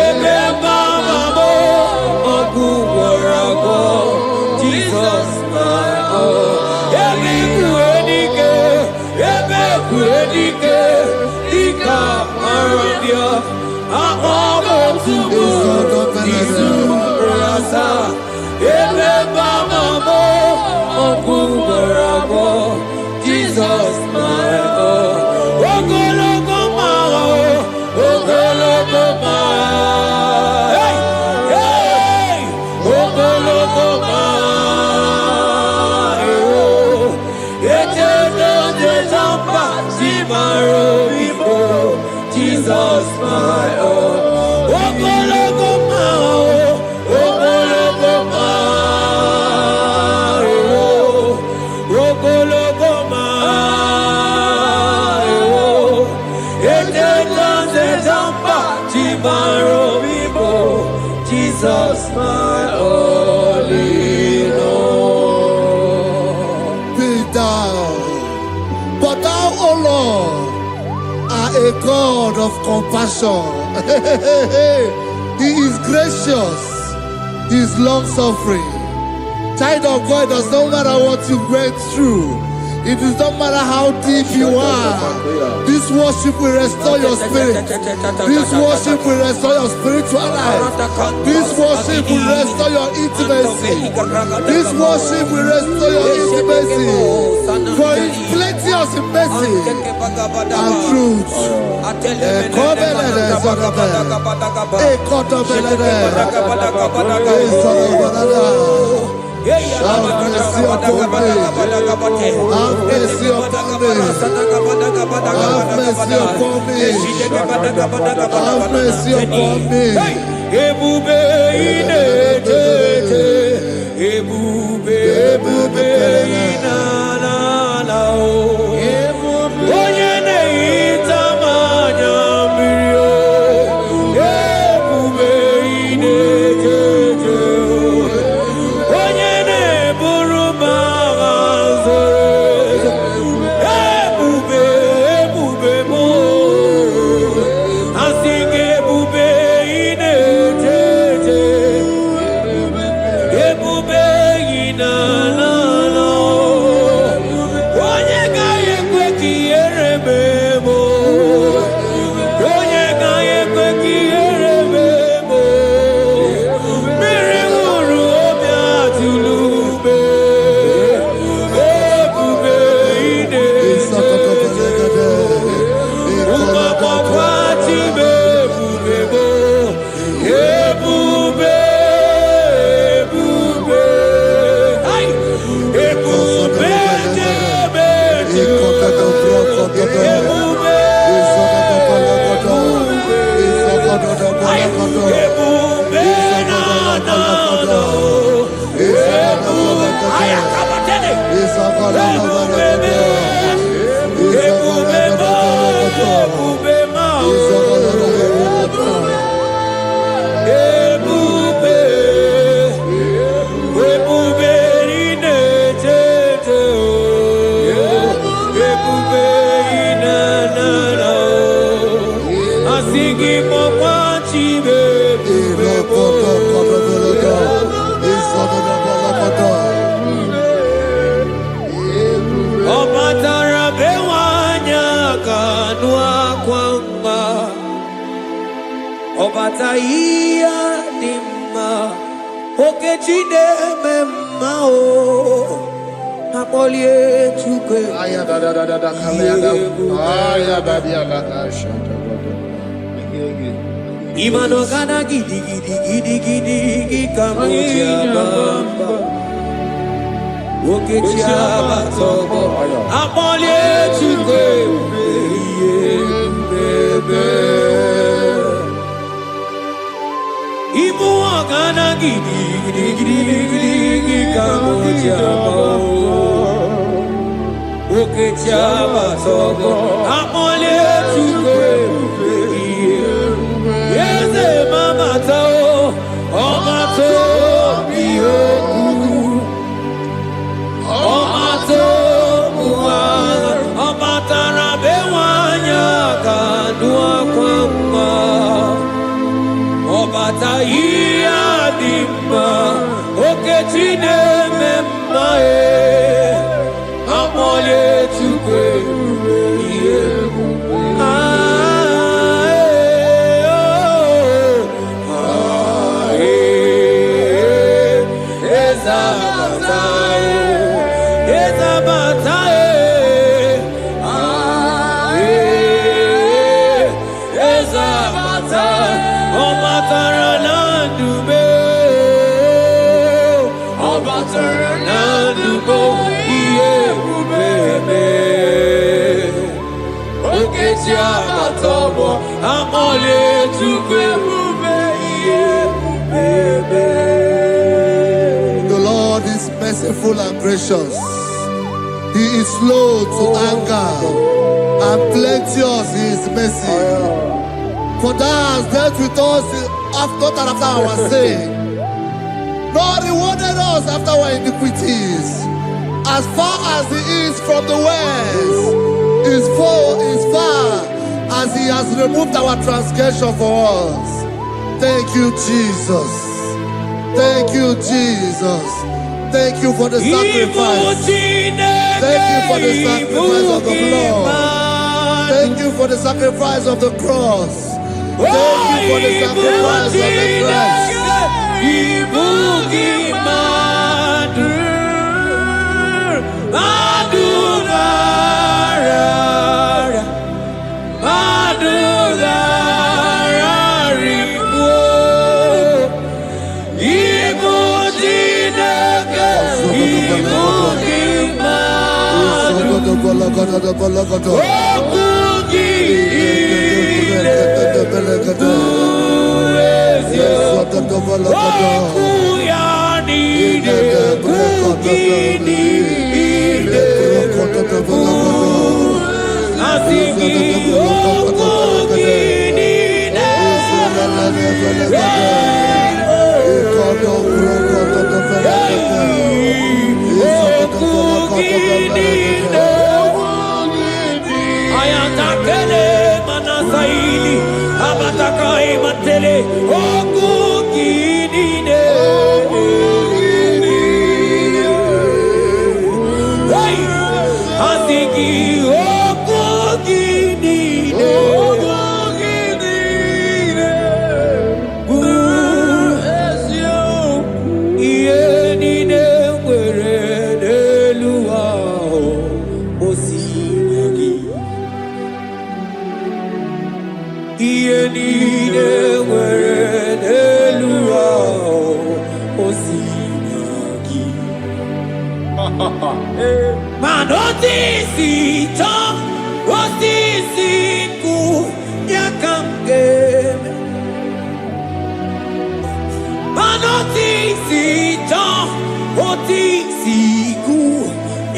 Ebemamo, Ogu Warago, Jesus, my own. Ebekuenike, Dika Marabia, Amago Tubo, Isu Rasa, Ebemamo, Ogu Warago, Jesus, my own. Ogologo Mao, Ogologo Mao, hey, hey, Ogologo Mao, Eternal Desampa, Simaro Vivo, Jesus, my own. Ogologo Mao, Ogologo Mao, Ogologo Mao, Eternal Desampa, Simaro Vivo, Jesus, my only Lord. Be thou, but thou, O Lord, are a God of compassion. He is gracious. He is long suffering. Child of God, it does not matter what you went through. It does not matter how deep you are. This worship will restore your spirit. This worship will restore your spiritual life. This worship will restore your intimacy. This worship will restore your intimacy. For it's plenty of mercy and truth. Have mercy upon me. Have mercy upon me. Have mercy upon me. Have mercy upon me. Ebube inetete, ebube inanana o. Onye na-ehita mmanya mmiri o. Ebube inetete o. Onye na-eburu m agha zoro ezo. Ebube m o. Asị gị ebube inetete. Obataia dimma okechide memma o apolie chukwe Aya da da da da da kalenda. Aya da dia la shata. imano kana gidi kamutia bamba okechia batogo apolie chukwe bebe Ibu agana gidi kamoja oke chaba sogo amole chukwe yeze mama tao omato biyoku omato buwa omatara bewanya kadua kwamba Obataia dimma okechine memma amole chukwe The Lord is merciful and gracious. He is slow to anger and plenteous in his mercy. For thou hast dealt with us not after our sin, nor rewarded us after our iniquities. As far as the east from the west is far as he has removed our transgression for us. Thank you, Jesus. Thank you, Jesus. Thank you for the sacrifice. Thank you for the sacrifice of the blood. Thank you for the sacrifice of the cross. Thank you for the sacrifice of the cross.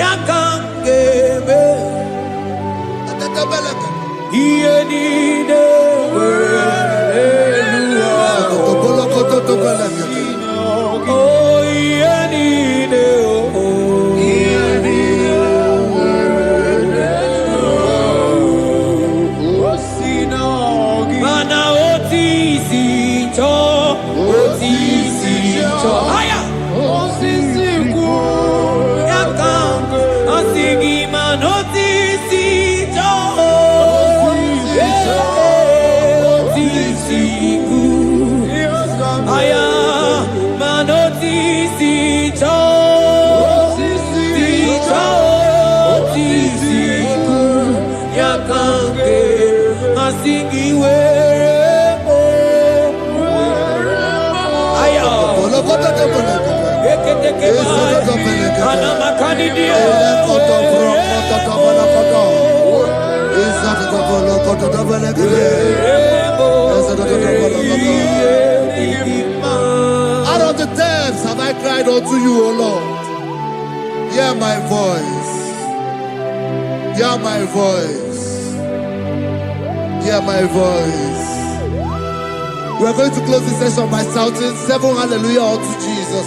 yakangebe iyenide oh iyenide mana otisi cho aya otisi ku yakang asigi man otisi cho otisi ku aya man otisi cho otisi ku yakang asigi we Out of the depths have I cried unto you, O Lord. Hear my voice. Hear my voice. Hear my voice. We are going to close this session by shouting 7 hallelujah unto Jesus.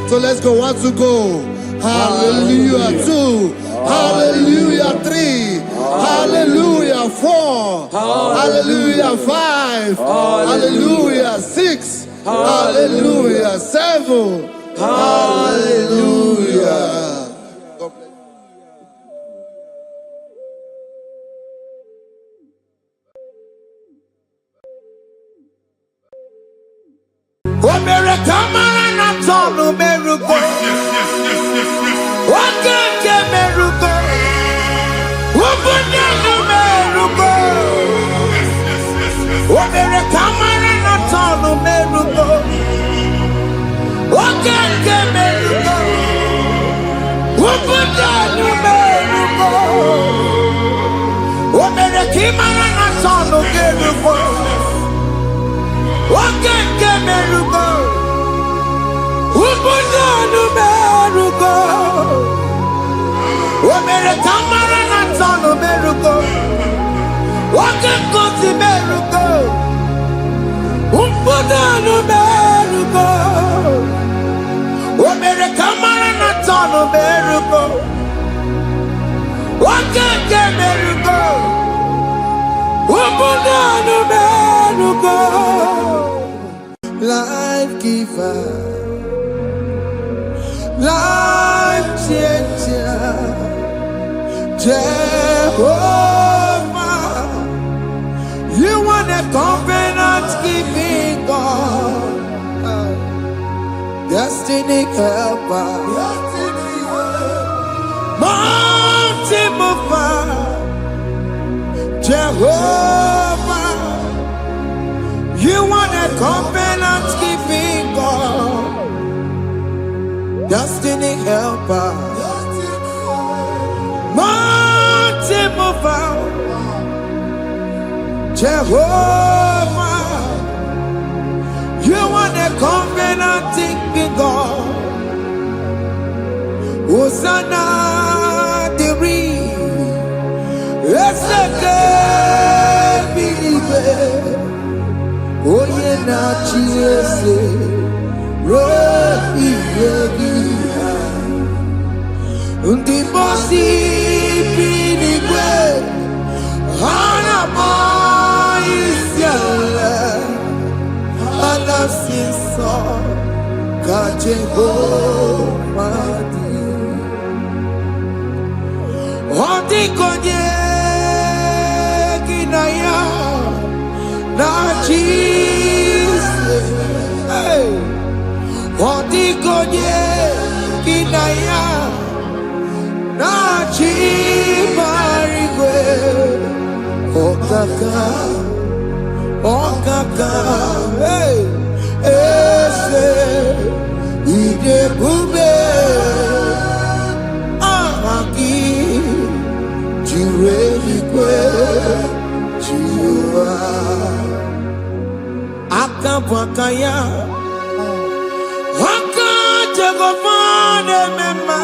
So let's go. 1, 2, go. Hallelujah. 2. Hallelujah. 3. Hallelujah. 4. Hallelujah. 5. Hallelujah. 6. Hallelujah. 7. Hallelujah. Life giver, life changer, Jehovah, you are the covenant keeping God, destiny helper, mountain mover, Jehovah, you are the covenant keeping God, destiny helper, mountain mover, Jehovah, you are the covenant keeping God. Hosanna, the Oye na chiese rohi yegi undi bosi pinigwe hana boisiala ana sinso kaje madi odi konye kinaya na Jesus, hey, odi konye kinaya na chibarigwe, okaka, hey, ese ide bube, ahaki, jireligwe, jiwa. Akabwakaya Waka Jagomane Mema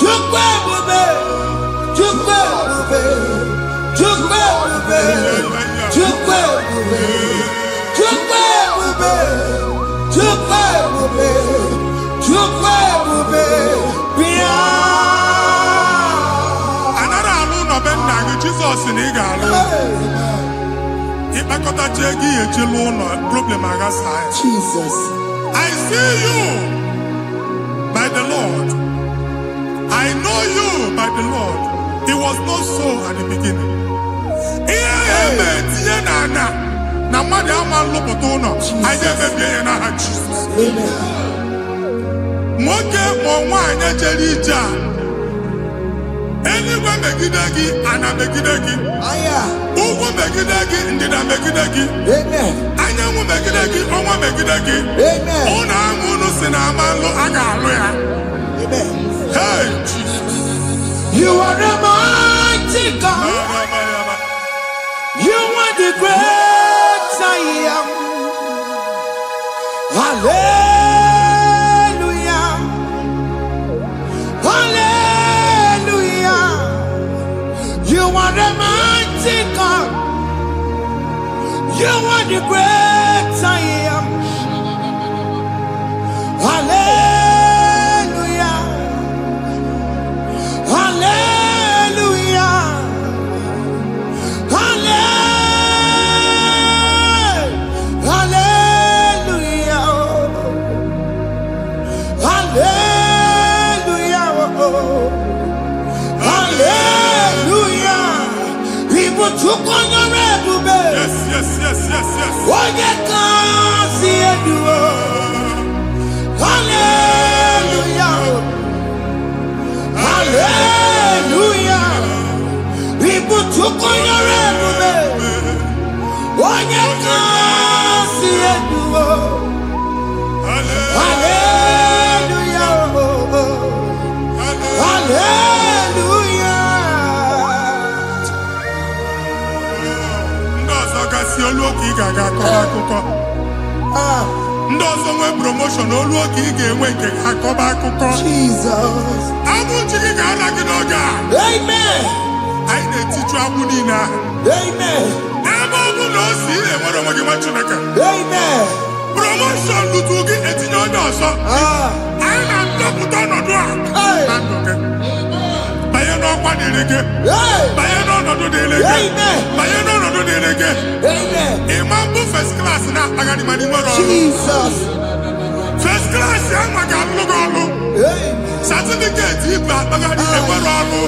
Ebube Jesus in Igalo. Problem Jesus. I see you by the Lord. I know you by the Lord. It was not so at the beginning. Anywhere megidagi, ana megidagi. Ugu megidagi, ndida megidagi. Anyangu megidagi, onwa megidagi. Ona amunu sinamalo agalo ya. Hey, Jesus. You are the mighty God. You are the great I am. Hallelujah. Hallelujah. You are the mighty God. You are the great I am. Hallelujah. Hallelujah. Hallelujah. Hallelujah. Hallelujah. People took on your red. Yes. What you can see it do. Hallelujah. Hallelujah. People took on your red. What you can see it do. Hallelujah. Hallelujah. Oluoki gaga akọba akụkọ. Ndị ọzọ nwee promotion oluoki ga-enwe nke akọba akụkọ. Jesus. Abụ chi gị ga-ala gị n'oge a. Amen. Anyị na-etiju abụ niile ahụ. Amen. Ebe ọ bụ na o si na-enwere onwe gị nwa Chineke. Amen. Promotion lutu gị etinye onye ọzọ. Anyị na-adọpụta ọnọdụ a na ndụ gị. Banye n'ọkwa dịrị gị. Banye n'ọnọdụ dịrị gị. Banye n'ọnọdụ dịrị gị. Ịma mbụ first class na-akpagharị ma n'ime ọrụ. Jesus. First class ya nwa ga-alụ gị ọrụ. Certificate ibu akpagharị enwere ọrụ.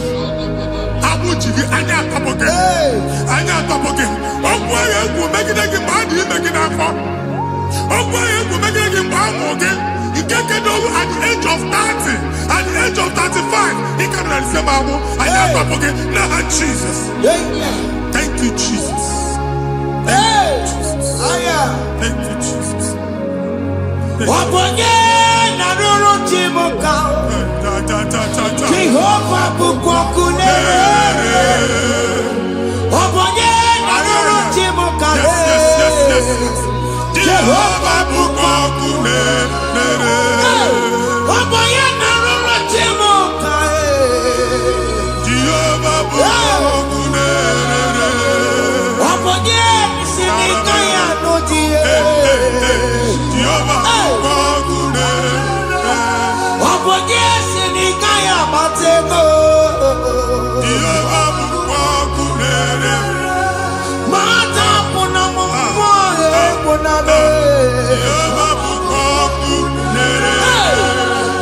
Abụ ji gị anya atọpụ gị. Anya atọpụ gị. Okwu ahụ egwu megide gị mgbe a dị ime gị n'afọ. Okwu ahụ egwu megide gị mgbe a mụrụ gị. Nke kedu at the age of 30, at the age of 35, he can receive Abu. I am not forget. Now, Jesus. Thank you, Jesus. Thank you, Jesus. Thank you, Jesus. Jehovah Bukokune. Yes.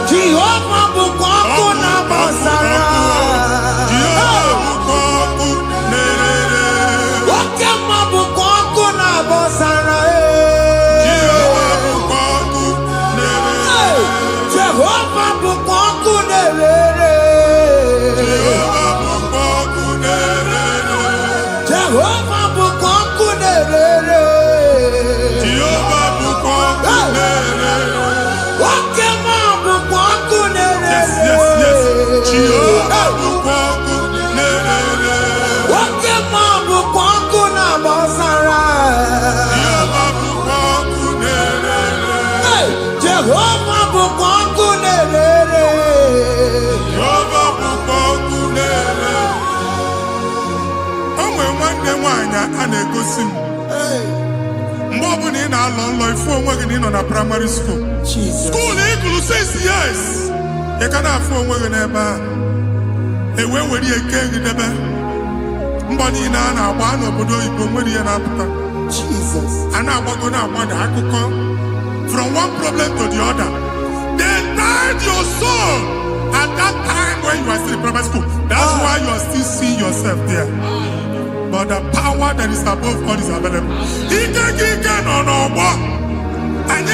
Jehovah Bukokune. nwaanyị a na-egosi m mgbe ọbụla ị na-alọ nlọ ifu onwe gị na ị nọ na praịmarị skuul skuul ị gụrụ 6 years ị ka na-afụ onwe gị n'ebe a ewee were eke gị debe mbọ niile a na-agba n'obodo oyibo nwere ihe na-apụta a na-agbago na-agbada akụkọ from one problem to the other. They tied your soul at that time when you are still in primary school. That's why you are still seeing yourself there. But the power that is above all is available. Ike no more. And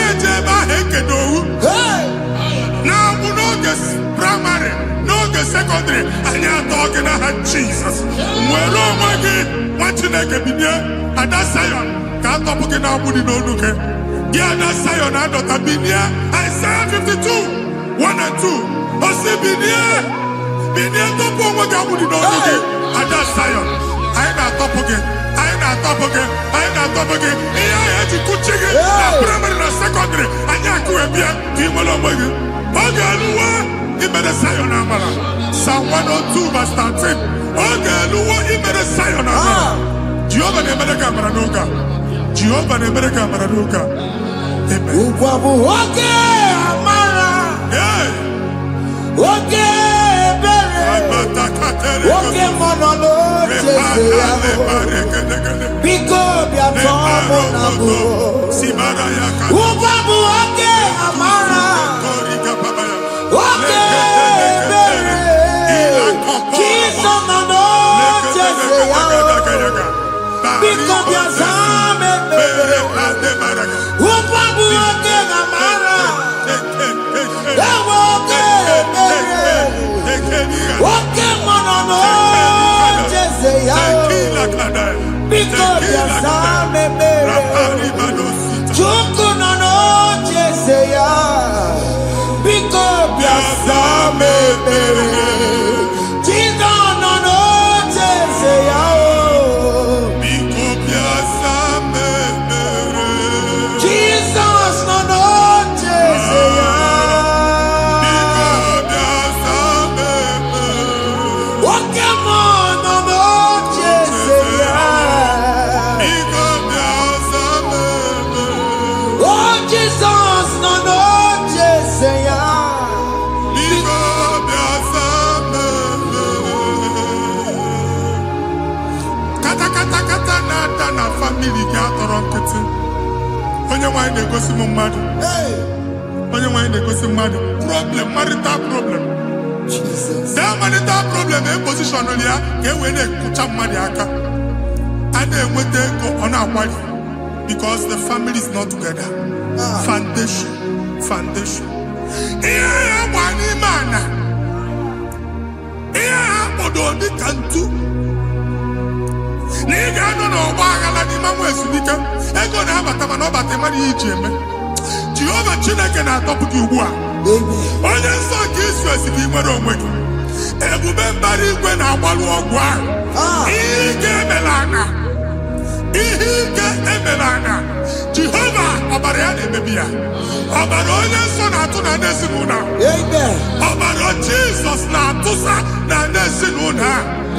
now we know this primary, no the secondary, and you're talking about Jesus. Well, oh my God, what you like at that Zion? Can't talk about it now. Yeah, that's Zion and not Binia. Isaiah 52, 1 and 2. Ose Binia top of what I would know again. And that's Zion. I ain't not top again. I ain't not top again. I ain't not top again. I had to put chicken. Primary and secondary. And you could be a team along with you. Okay, you better Zion Amala. Psalm 102 verse 13. Okay, you better Zion Amala. Jehovah the American Maranuka. Jehovah the American Maranuka. Oke amara, oke ebere, oke monolo Jeze ya, biko bia tomo nabu. Ubabu oke amara, oke ebere, Jesus nono Jeze ya, biko bia zame bere. Ubabu oke amara, oke ebere, oke monolo Jeze ya, biko bia zame bere. Chuku nono Jeze ya, biko bia zame bere. Jizo nono Jeze ya, Biko bia zame bere. Jesus nono Jeze ya, Biko bia zame bere. oke monono Jeze ya, Biko bia zame bere. oh Jesus nono Jeze ya, Biko bia zame bere. Kata na-ata na family gị atọrọ nkịtị. Onye nwanyị na-egosi m mmadụ. Onye nwanyị na-egosi mmadụ. Problem, marital problem. Jesus, That marital problem position ya ka e wee na-ekụcha mmadụ aka. A na-enweta ego ọ na-akwali because the family is not together. Foundation. Ihe ya gba n'ime ana. Ihe ha kpọdo dị ka ntu. Na ị ga-anọ n'ọgba aghara n'ime nwa ezumike. Ego na-abata mana ọ bata mmadụ ihe iji eme. Jehova Chineke na-atọpụ gị ugbu a. Onye nsọ nke Izrel gị nwere onwe gị. Ebube mbara igwe na-agbalụ ọgwụ ahụ. Ihe ike emela anya. Ihe ike emela anya. Jehova ọbara ya na-emebi ya. Ọbara onye nsọ na-atụ na ndị ezinụlọ a. amen, Ọbara Jizọs na-atụsa na ndị ezinụlọ a.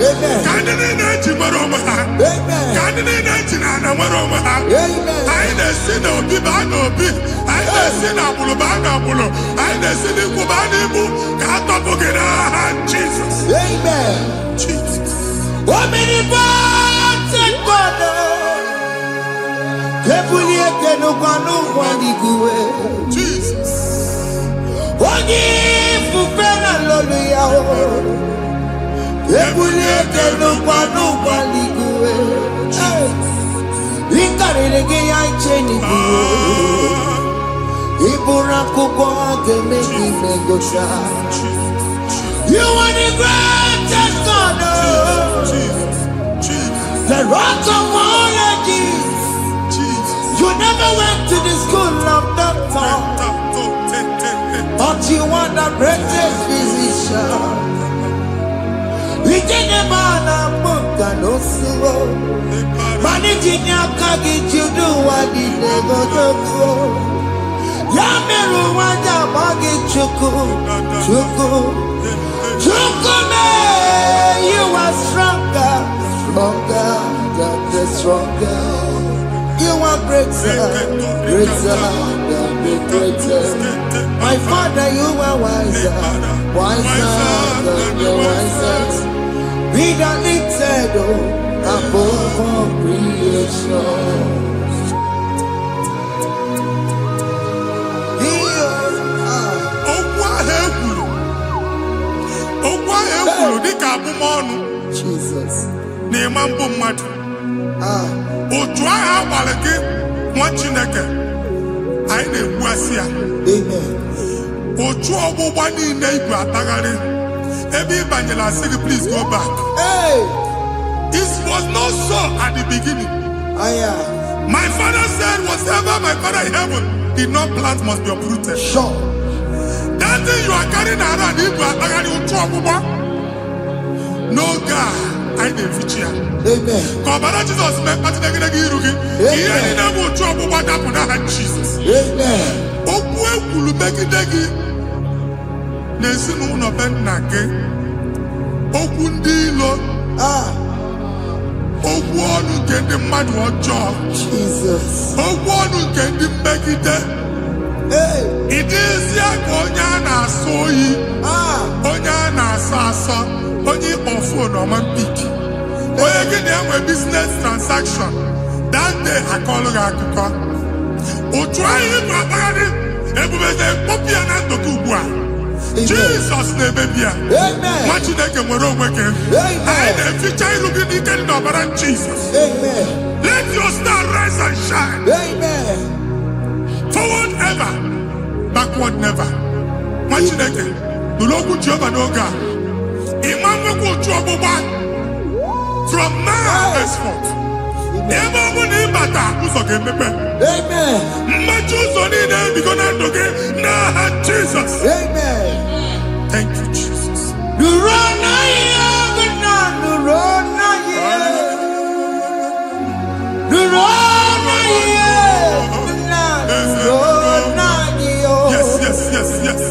amen, Ka ndị niile eji nwere onwe ha. amen, Ka ndị niile eji na ana nwere onwe ha. amen, Anyị na-esi n'obi baa n'obi. Anyị na-esi n'agbụrụ baa n'agbụrụ. Anyị na-esi n'ikwu baa n'ikwu. Ka a tọpụ gị n'aha Jizọs. amen. Jesus. Omnipotent God, kebuli ekenu kwanu kwaniguwe, Jesus. onye ifufe na lolu ya o, kebuli ekenu kwanu kwaniguwe, ikarịrị gị ya iche n'iguwe, ịbụrụ akwụkwọ ga-eme gị megocha. You are the greatest God, the rock of all ages. You never went to the school of doctor, but you are the greatest physician. We didn't man a book and also managing your carriage, you do what you never do. Yameru wanja magi chuku. Chukume, you are stronger than the stronger. You are greater, greater than the greatest. My Father, you are wiser, wiser than the wisest. Be that lifted above all creation. Jesus. Otu agha agbara gị nwa Chineke anyị na-egbu asị ya. Otu ọgbụgba niile igwe atagharị ebe ị banyere asị gị please go back. It was not so at the beginning. My father said whatever my father in heaven did not plant must be uprooted. Sure. That thing you are carrying around igwe atagharị otu ọgbụgba. No God. I didn't feature. Amen. Come Jesus, man. But the guy you looking. He ain't never trouble. What happened? I had Jesus. Amen. Okwe kulu begi degi. Nesi no no ben nage. Okundilo. Okwonu kendi madu ojo. Jesus. Okwonu kendi begi de. It is ya konya na soyi. Konya na sasa. Only on phone or man pick. When you get there with business transaction, that day I call her Akuka. O try it, Papa. Everybody, copy and not to Kubwa. Jesus, the baby. Amen. What you take a moral working? I the future looking the kind of Jesus. Amen. Let your star rise and shine. Amen. Forward ever, backward never. What you take? The local job and Oga. From now henceforth. Amen. Jesus. Amen. Thank you, Jesus. Yes, yes, yes, yes.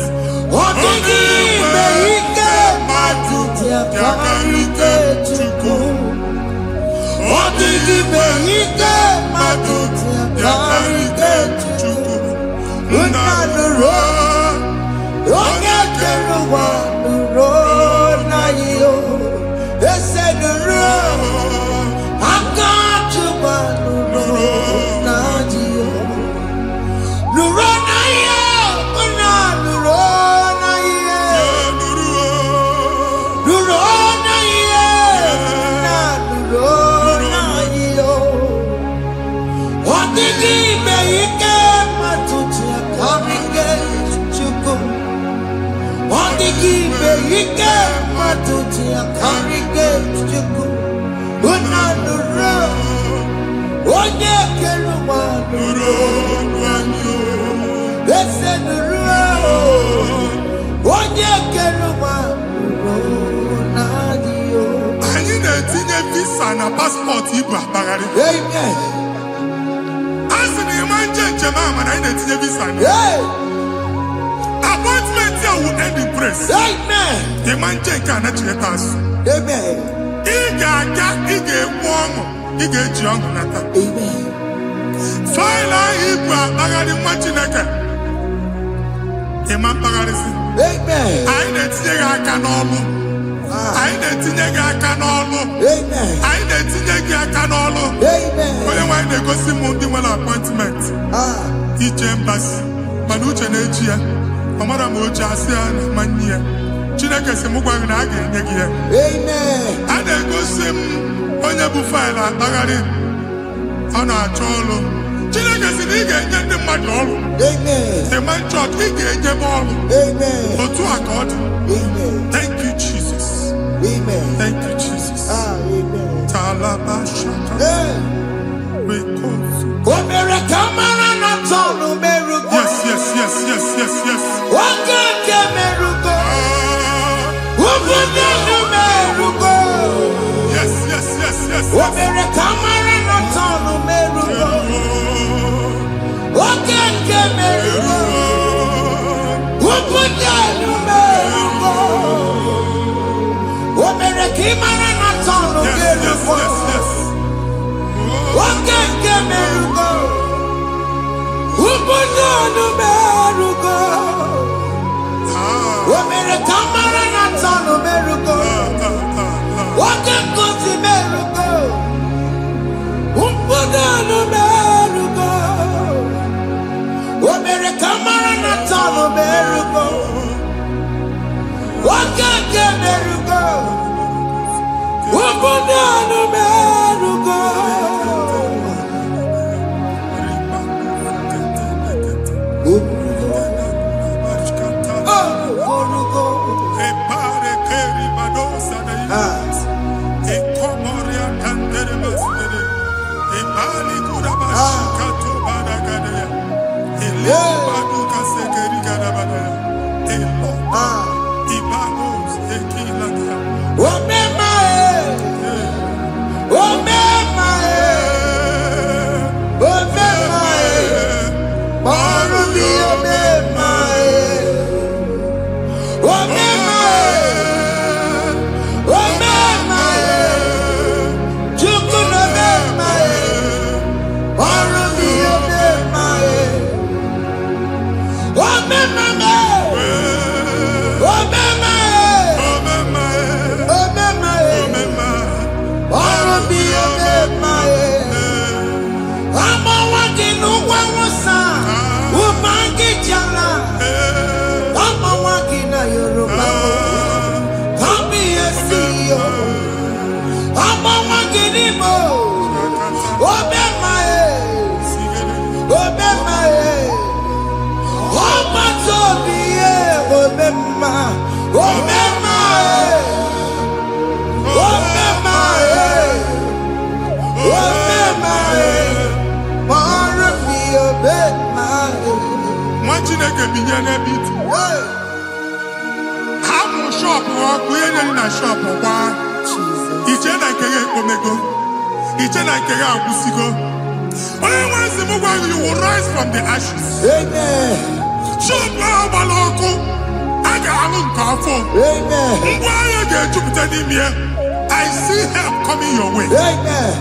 Passport Igbo apagharị. Amen. Asị na ịma njem ahụ mana anyị na-etinye visa na. Appointment here will end in praise. Amen. Ịma njem nke a na-echeta azụ. Amen. Ị ga-aga, ị ga-ekwu ọṅụ, ị ga-eji ọṅụ nata. Amen. Faịlụ ahụ Igbo akpagharị nwa Chineke. Ịma mpagharazi. Amen. Anyị na-etinye gị aka n'ọlụ. Anyị na-etinye gị aka n'ọlụ. Amen. Anyị na-etinye gị aka n'ọlụ. Amen. Onye nwaanyị na-egosi m ndị nwere appointment. Ije mbasi mana uche na-eji ya. Ọ mara ma oche asị ya na mmanyi ya. Chineke sị m gwa gị na a ga-enye gị ya. Amen. A na-egosi m onye bụ faịlụ akpagharị. Ọ na-achọ ọlụ. Chineke sị na ị ga-enye ndị mmadụ ọrụ. Amen. Ema chọọchị ị ga-enye m ọrụ. Amen. Otu a ka ọ dị. Amen. Thank you, Jesus. Amen. Thank you, Jesus. Amen. Talabashaka. Rekosu. Omere kamara na tonu merugo. Yes, yes, yes, yes, yes, yes. Okeke merugo. Obude merugo. Yes, yes, yes, yes. Omere kamara na tonu merugo. Okeke merugo. Obude merugo. Omere kamara na tonu merugo. Yes, yes, yes, yes. Wakeke merugo. Ubunanu merugo. Omere kamara na tanu merugo. Wakekosi merugo. Ubunanu merugo. Omere kamara na tanu merugo. Wakeke merugo. Ubunanu merugo. You will rise from the ashes. Amen. I see help coming your way. Amen.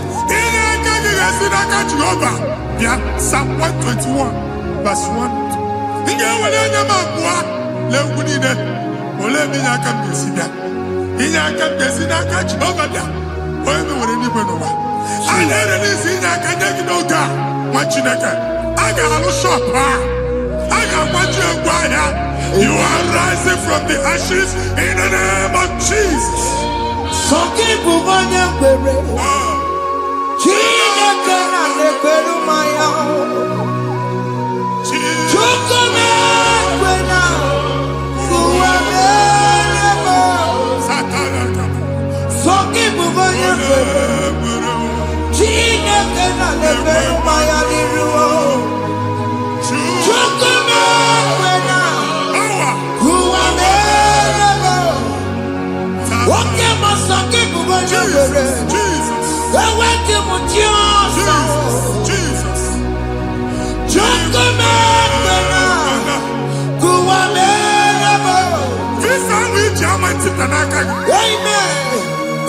Psalm 121, verse 1. You are rising from the ashes in the name of Jesus.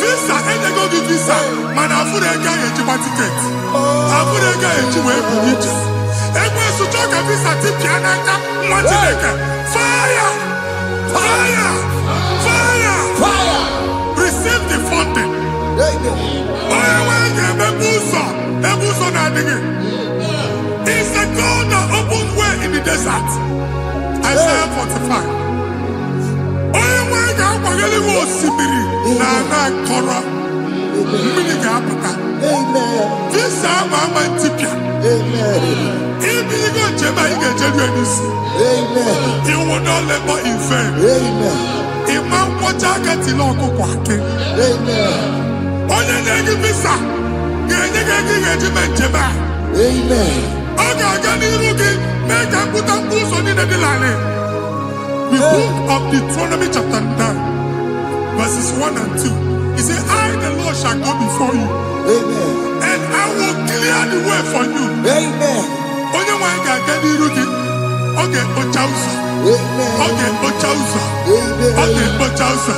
Visa, and they go give visa. Man, I put a guy in your ticket. I put a guy in your way. And when you talk a visa, tip Yanaka, fire! Fire! Fire! Fire! Receive the funding. It's the God that opens way in the desert. Isaiah 45. You will not labor in vain. Imam Wajagati Loko Kwake. Onye nyegi visa. Nyegi regiment jeba. Oga gani rugi. Mega kuta kuso ni nedilane. The book of Deuteronomy chapter 9, verses 1 and 2. He said, I, the Lord, shall go before you. And I will clear the way for you. Onye wanga gani rugi. Okay, Ochausa. Okay, Ochausa. Okay, Ochausa.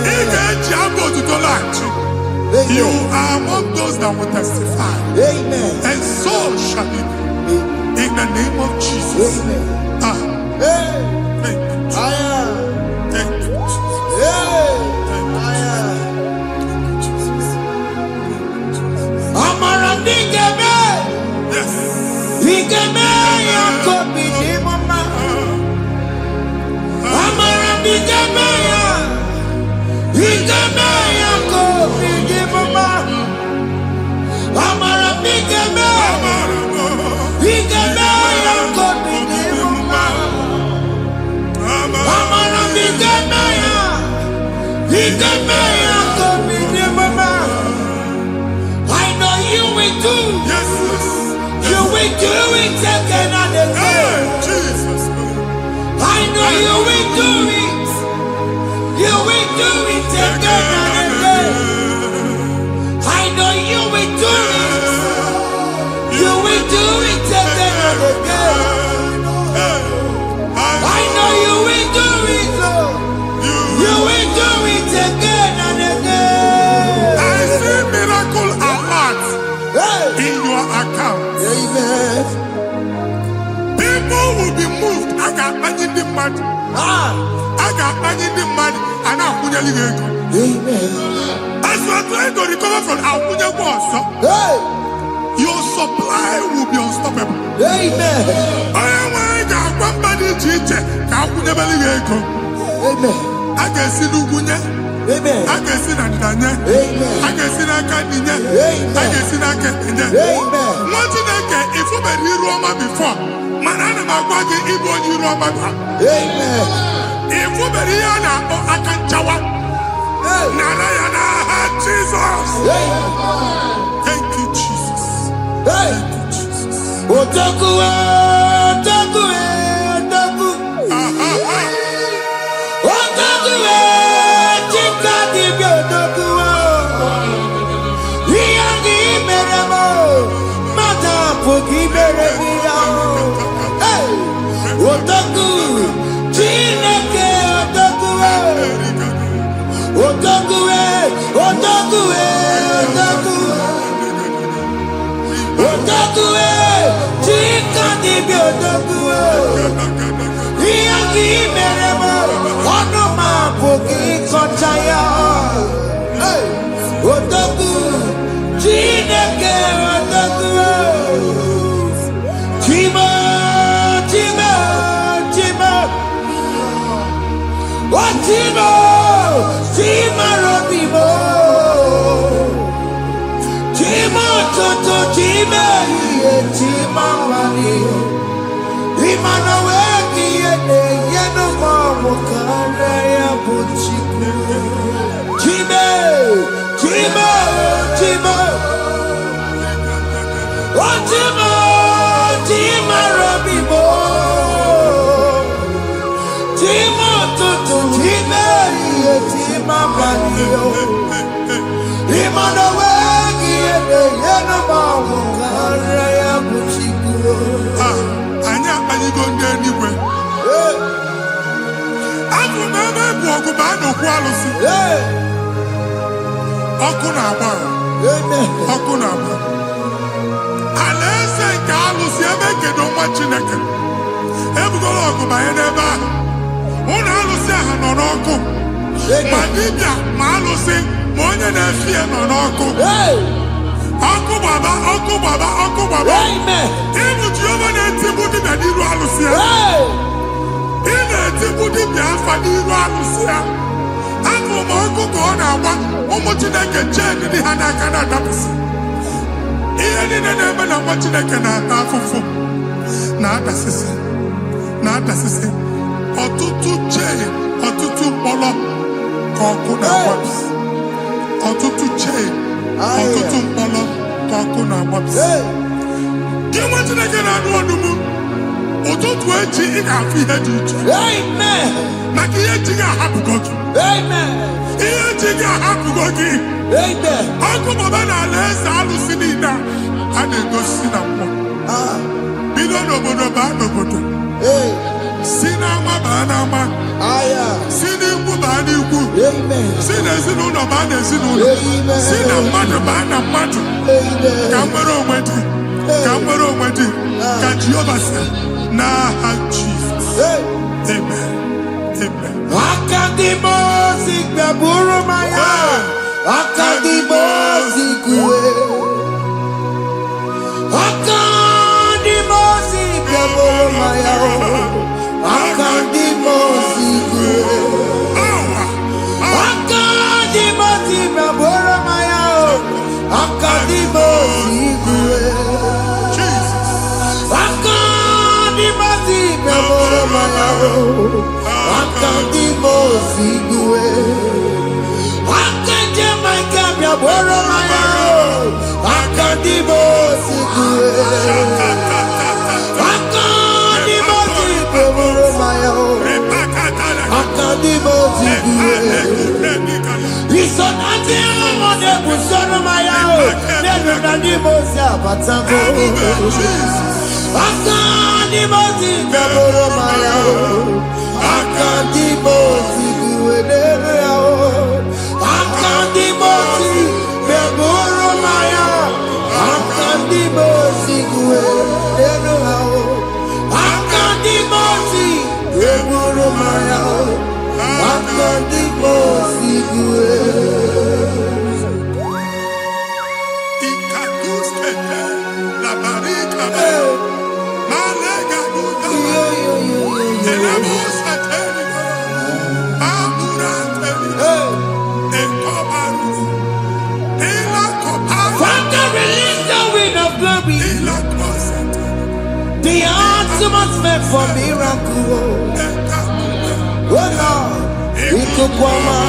Ige Jambo to Tolachi. You are among those that will testify. Amen. And so shall it be. In the name of Jesus. Amen. Thank you. Thank you. Yes. I know you will do. Yes. You will do it again and again. Jesus. I know you will do it. You will do it again and again. I know you will do it. You will do it again and again. I know you will do it, Lord. You will do it again and again. I see miracle alert in your account. Amen. People will be moved. I got money the money. I got money the money. And I'm going to leave. Amen. As you are trying to recover from Abuja Boss, your supply will be unstoppable. Amen. I got one body teacher. Abuja Believe. Amen. I can see Lugunya. Amen. I can see Nandanya. Amen. I can see Nakaninya. Amen. I can see Nakaninya. Amen. What did I get? If you were here Roma before, Manana Magwagi, Igbo, you Roma. Amen. If you were here now, I can chawa. Narayana, Jesus. Thank you, Jesus. Hey. Thank you, Jesus. Otaku, otaku, otaku. Otaku, chika di otaku. Iya di meremo, mata poki meremia. Hey, otaku, chineke otaku. Otaku, otaku, otaku. Otaku, chika di otaku. Iya di meremo, ono ma poki kochaya. Hey, otaku, chineke otaku. Chima, chima, chima. Chima, chima robimo. Chima toto, chima iye, chima mani. Imana weki yene, yeno mamu kare ya buchiku. Chima, chima, chima. Chima, chima robimo. Chima toto, chima iye, chima mani. Imana weki yene, yeno mamu kare ya buchiku. Anya anyị go ndị eluigwe. Abụ m ebe bụ ọgụ ma a na-okwu alụsị. Ọkụ na-agba. Ọkụ na-agba. Alaeze nke alụsị ebe kedu nwa Chineke. Ebugoro ọgụ banye n'ebe ahụ. Ụlọ alụsị ahụ nọ n'ọkụ. Ma dibịa ma alụsị ma onye na-efi ya nọ n'ọkụ. Ọkụ gbaba, ọkụ gbaba, ọkụ gbaba. Ịbụ Jehova na-etigbu dibịa n'iru alụsị ya. Ị na-etigbu dibịa afa n'iru alụsị ya. Afọ m ọkụ ka ọ na-agba ụmụ Chineke chee ndị ha n'aka na-adapụsị. Ihe niile na-eme na nwa Chineke na-ata afụfụ na-adasịsị na-adasịsị. Ọtụtụ chee, ọtụtụ mkpọrọ ka ọkụ na-agbapụsị. Ọtụtụ chee, ọtụtụ mkpọrọ ka ọkụ na-agbapụsị. Gị nwa Chineke na-anụ ọdụm, ụtụtụ echi ị ga-afụ ihe dị iche. Maka ihe echi ga-ahapụgo gị. Ihe echi ga-ahapụgo gị. Ọkụ baba na alaeze alụsị niile a na-egosi na mmụọ. Bido n'obodo baa n'obodo. Si n'ama baa n'ama. Si n'ikwu baa n'ikwu. Si na ezinụlọ baa na ezinụlọ. Si na mmadụ baa na mmadụ. Ka nwere onwe dị. Ka nwere onwe dị. Ka Jehova sị n'aha Jizọs. Amen. Amen. Akadimosi gbẹ̀bùrú maya. Akadimosi kúwe. Akadimosi gbẹ̀bùrú maya. Akadimosi kúwe. Akadimosi gbẹ̀bùrú maya. Akadimosi kúwe. Akadimosi gbẹ̀bùrú maya. Akadimosi kúwe. Akadimosi kúwe. Akadimosi gbẹ̀bùrú maya. Akadimosi kúwe. Ìsọ̀nàtì ọmọdé bùsọ̀rọ̀ maya o. Lẹ́nu Akadimosi àbàtàbò. Akadimosi gbẹ̀bùrú maya o. Akadimosi kúwe lẹ́nu ya o. Akadimosi gbẹ̀bùrú maya. Akadimosi kúwe lẹ́nu ya o. Akadimosi gbẹ̀bùrú maya o. Akadimosi kúwe. Ikaduskete, la barika, malega duda, elemos ateligo, amura ateligo, enkobaru, elakobaru, Father, release the wind of glory. elakosete, The atmosphere for miracle. Oh Lord, Ikukwama.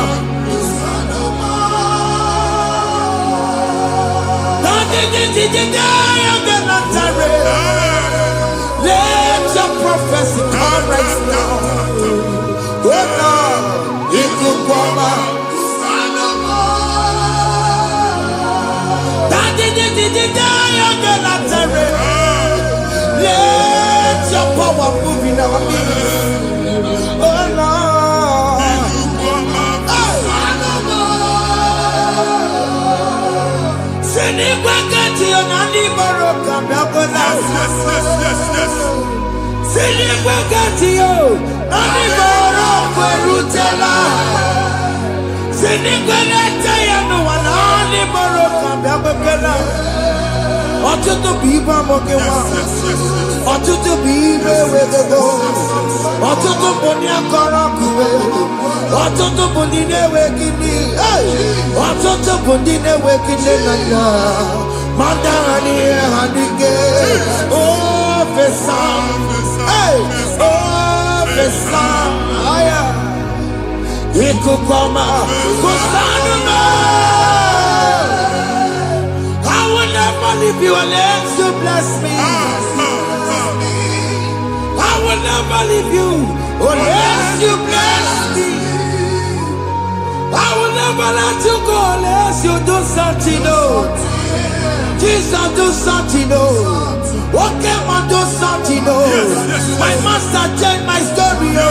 Let your prophecy come right now. Oh Lord, Ikukwama. Let your power move in our midst. Oh Lord. Sinikwakati onani baroka biakola. yes. Sinikwakati yo nani baroka erutela. Sinikwakati ya no wanani baroka biakola. Ọtụtụ bụ ibe amụghị nwa. Ọtụtụ bụ ibe ewegego. Ọtụtụ bụ ndị akọrọ ọkụwe. Ọtụtụ bụ ndị na-enweghị nne. Ọtụtụ bụ ndị na-enweghị nne na nna. Ma ndị agha n'ihe ha n'ike. Ofesa. Ofesa. Ikuku ọma. Kụsanụ m. I will never leave you unless you bless me. I will never leave you unless you bless me. I will never let you go unless you do something. Oh, Jesus, do something. Oh, okay, man, do something. Oh, my master changed my story. Oh,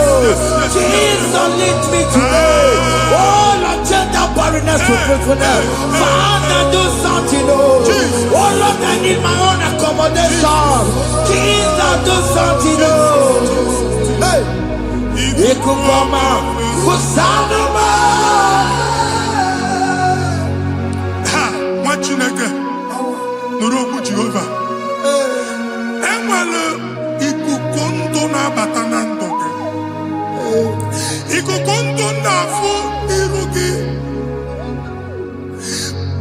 Jesus, lead me today. Oh, Lord, change that barrenness to fruitfulness. Father, do something. Oh, Lord, I need my own accommodation. Jesus, do something. Oh, hey, Ikukoma, Kusanoma. Nwa Chineke nụrụ okwu Jehova. Enwere ikuku ndụ na-abata na ndụ gị. Ikuku ndụ na-afụ iru gị.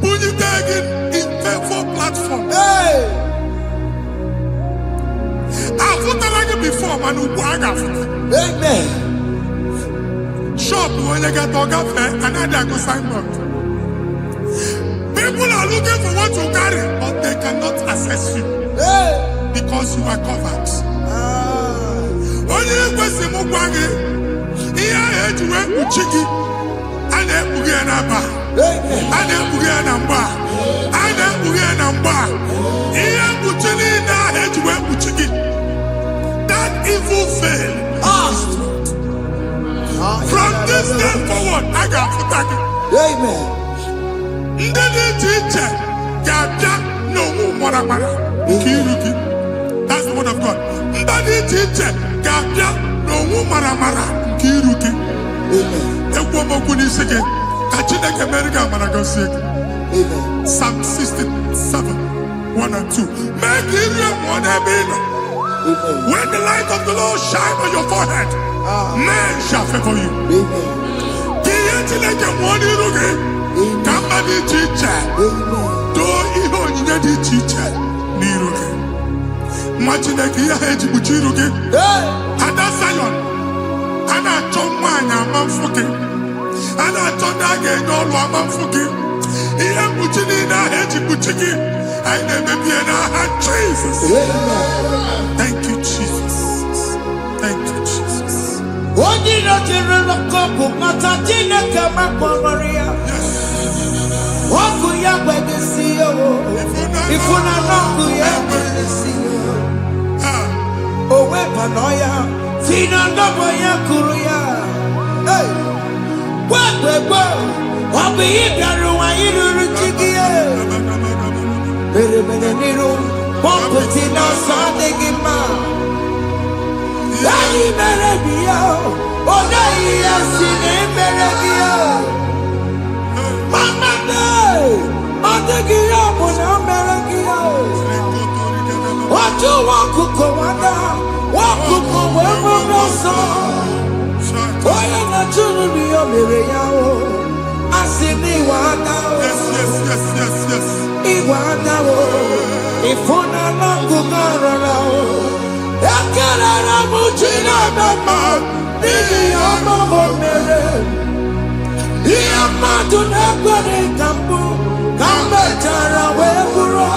Bunyite gị infevo platform. Afụtala gị before mana ugbu a ga-afụta. Amen. Shop onye ga-atọ gafee anaghị agụ signboard. People are looking for what you carry, but they cannot access you because you are covered. Onye kwesị m gwa gị ihe ahụ eji wee kpuchi gị a na-ekpughe ya n'aba, a na-ekpughe ya na mgba, a na-ekpughe ya na mgba. Ihe mkpuchi niile ahụ eji wee kpuchi gị, that evil veil from this day forward, I got to thank you. Amen. Ndị dị iche iche ga-abịa n'onwe mara nke iru gị. That's the word of God. Ndị dị iche iche ga-abịa n'onwe mara nke iru gị. Ekwu okwu n'isi gị ka Chineke mere gị amara gọzie gị. Psalm 67, 1 and 2. Mee ka iru enwe n'ebe ị nọ. When the light of the Lord shine on your forehead, men shall favor you. Ka ihe Chineke nwụọ n'iru gị. Ka mba dị iche iche doo ihe onyinye dị iche iche n'iru gị. Nwa Chineke ihe ha eji kpuchi iru gị. Ada Zion, a na-achọ nwaanyị ama mfụ gị. A na-achọ ndị a ga-enye ọlụ ama mfụ gị. Ihe mkpuchi niile ahụ eji kpuchi gị, anyị na-emebie n'aha Jesus. Thank you, Jesus. Thank you, Jesus. Onye nọjere n'ọkụ mata Chineke makpọrọ ya. Ọkụ ya gbegesi ya o. Ifuna n'ọkụ ya gbegesi ya. O wepụnọ ya. Si na ndọbọ ya kụrụ ya. Gbegbe ọ bụ ịbịarụ nwanyị ruru chi gị. Mere n'iru pọmpụti n'ọsọ adịghị mma. Anyị mere gị ya. Ọ naghị ya si na emere gị ya. Mama ọ dịghị ya bụ na o mere gị ya. Otu nwakuko nwada, nwakuko wee bụrụ ọsọ. Onye na-achụrụ m ya mere ya o. Asị m iwe ada o. Iwe ada o. Ịfụna n'akụkụ arara o. Ekelere m Chineke ma n'ihi ya ọma o mere. Ihe mmadụ na-ekwere ka mbụ ka m mechara wee bụrụ.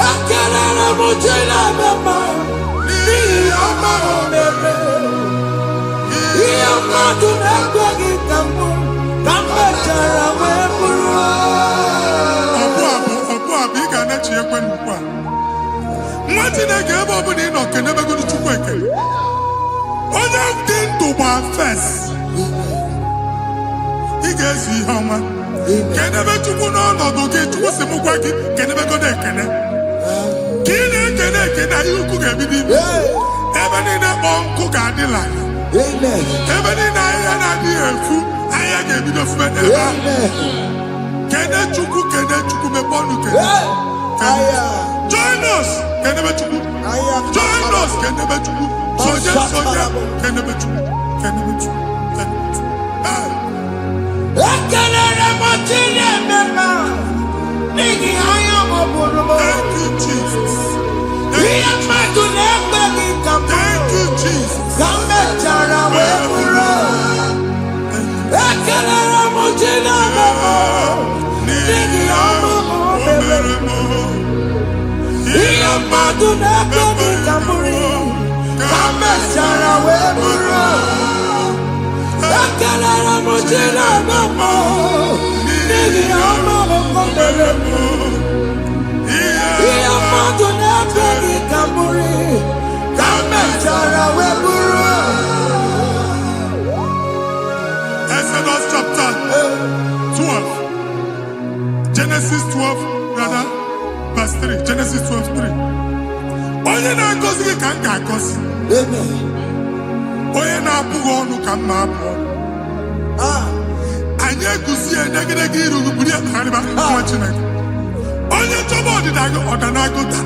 Ekelere m Chineke ma n'ihi ya ọma o mere. Ihe mmadụ na-ekweghị ka mbụ ka m mechara wee bụrụ. Ọbụ abụ ị ga-anachi ekwe n'ukwu a. Nwa Chineke ebe ọ bụla ị nọ kenebegoro Chukwu ekele. Onye dị ndụ gba fes. Ị ga-ezi ihe ọma. Kenebe Chukwu n'ọnọdụ gị, Chukwu si m gwa gị kenebegodo ekele. Ka ị na-ekene ekene ihe ukwu ga-ebido ime. Ebe niile kpọọ nkụ ga-adịla ya. Ebe niile ahịhịa na-adịghị efu, ahịhịa ga-ebido fume n'ebe ahụ. Kene Chukwu mepe ọnụ kene. Join us, kenebe Chukwu. Join us, kenebe Chukwu. Soje, kenebe Chukwu. Kenebe Chukwu. Ekelere m Chineke ma n'ihi anya m bụrụ m. Thank you, Jesus. Ihe mmadụ na-ekweghị ka m Thank you, Jesus. ka m mechara wee bụrụ. Ekelere m Chineke ma n'ihi ọma o mere. Ihe mmadụ na-ekweghị ka m bụrụ ka m mechara wee bụrụ. Ekelere m Chineke ma n'ihi ọma o mere. Ihe mmadụ na-ekweghị ka m bụrụ ka m mechara wee bụrụ. Exodus chapter 12. Genesis 12, rather, verse 3. Genesis 12, 3. Onye na-agọzi gị ka m ga-agọzi. Onye na-abụghị ọnụ ka m na-abụ ọnụ. Anyị eguzie negedege iru gị buru ya kparịba nwa Chineke. Onye chọba ọdịda gị ọdanagụta.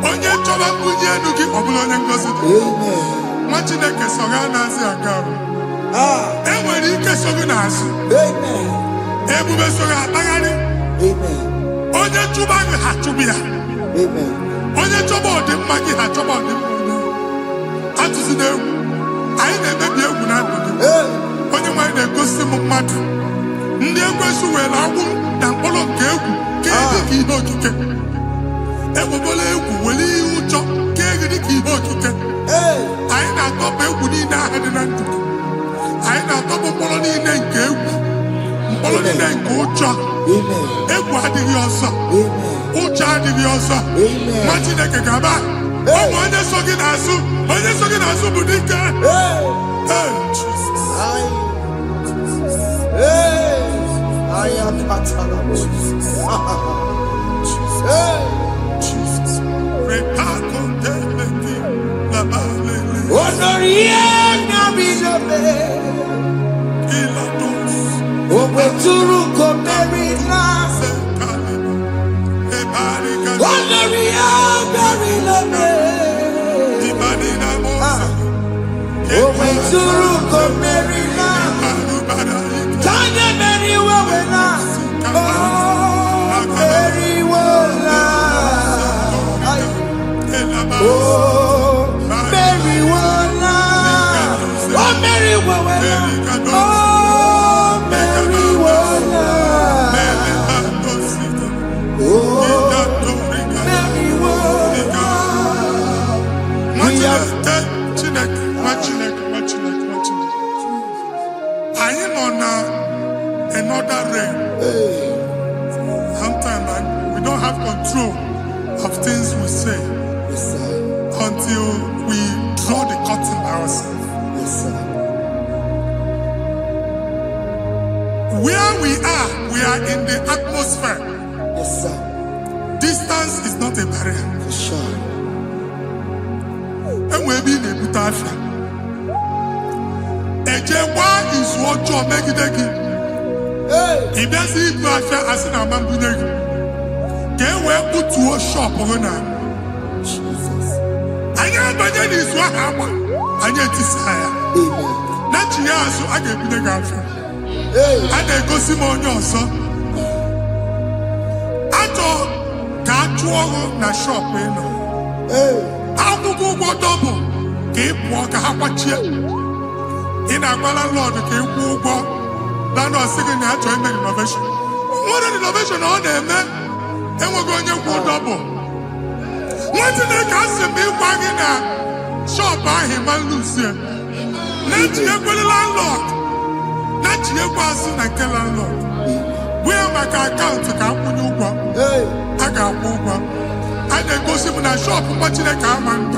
Onye chọba mbunye elu gị ọ bụla onye ngọzi dị. Nwa Chineke so gị anaghịzi aga arụ. E nwere ike so gị n'azụ. Ebube so gị akpagharị. Onye chụba gị ha chụbụ ya. Onye chọba ọdịmma gị ha chọba ọdịmma onye. Atụzina egwu. Anyị na-emebi egwu na ndụ gị. Onye nwaanyị na-egosi m mmadụ. Ndị ekwensu were agwụ na mkpụrụ nke egwu ka dị ka ihe okike. Egbebola egwu were ihe ụjọ ka dị ka ihe okike. Anyị na-atọpụ egwu niile ahụ dị na ndụ gị. Anyị na-atọpụ mkpụrụ niile nke egwu. Mkpụrụ niile nke ụjọ. Egwu adịghị ọzọ. Ụjọ adịghị ọzọ. Nwa Chineke gaba. onye so gị n'azụ bụ dike. Jesus. I am Katana. Jesus. Jesus. Repako teleki la balele. Onorie nabilobe. Ilados. Obeturu komerina. Sekalebo. Ebarika. Onorie nabilobe. Ibanina mosa. Obeturu komerina. Tanya Mary Wawena. Oh, Mary Wawena. Oh, Mary Wawena. Oh, Mary Wawena. Oh, Mary Wawena. Oh, Mary Wawena. I am on another realm. Sometimes we don't have control of things we say until we draw the curtain by ourselves. Where we are in the atmosphere. Yes, sir. Distance is not a barrier. For sure. And we'll be in a butafia. Ejewa is what you make it again. If there's a butafia as an amambuneg, can we put to a shop on her? Jesus. I am better is what happened. I get desire. Amen. Not you, so I get the girlfriend. And I go see more son. I thought that you na shop. How to go double? Keep walk a half in a landlord, keep walk. Landlord second year to make innovation. What an innovation on there, man. And we're going to go double. What did they cast me wagging a shop by him and Lucia? Let you go landlord. Let you go and kill landlord. Where my account to come when you go? I got over. I then go see when I shop watching a car man.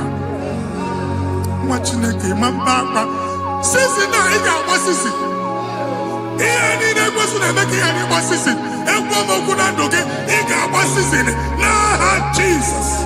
Watching a game and back. Since now, I got what is it? Here, I was making any what is it? And one more good and okay, he got what is it? Nah, Jesus.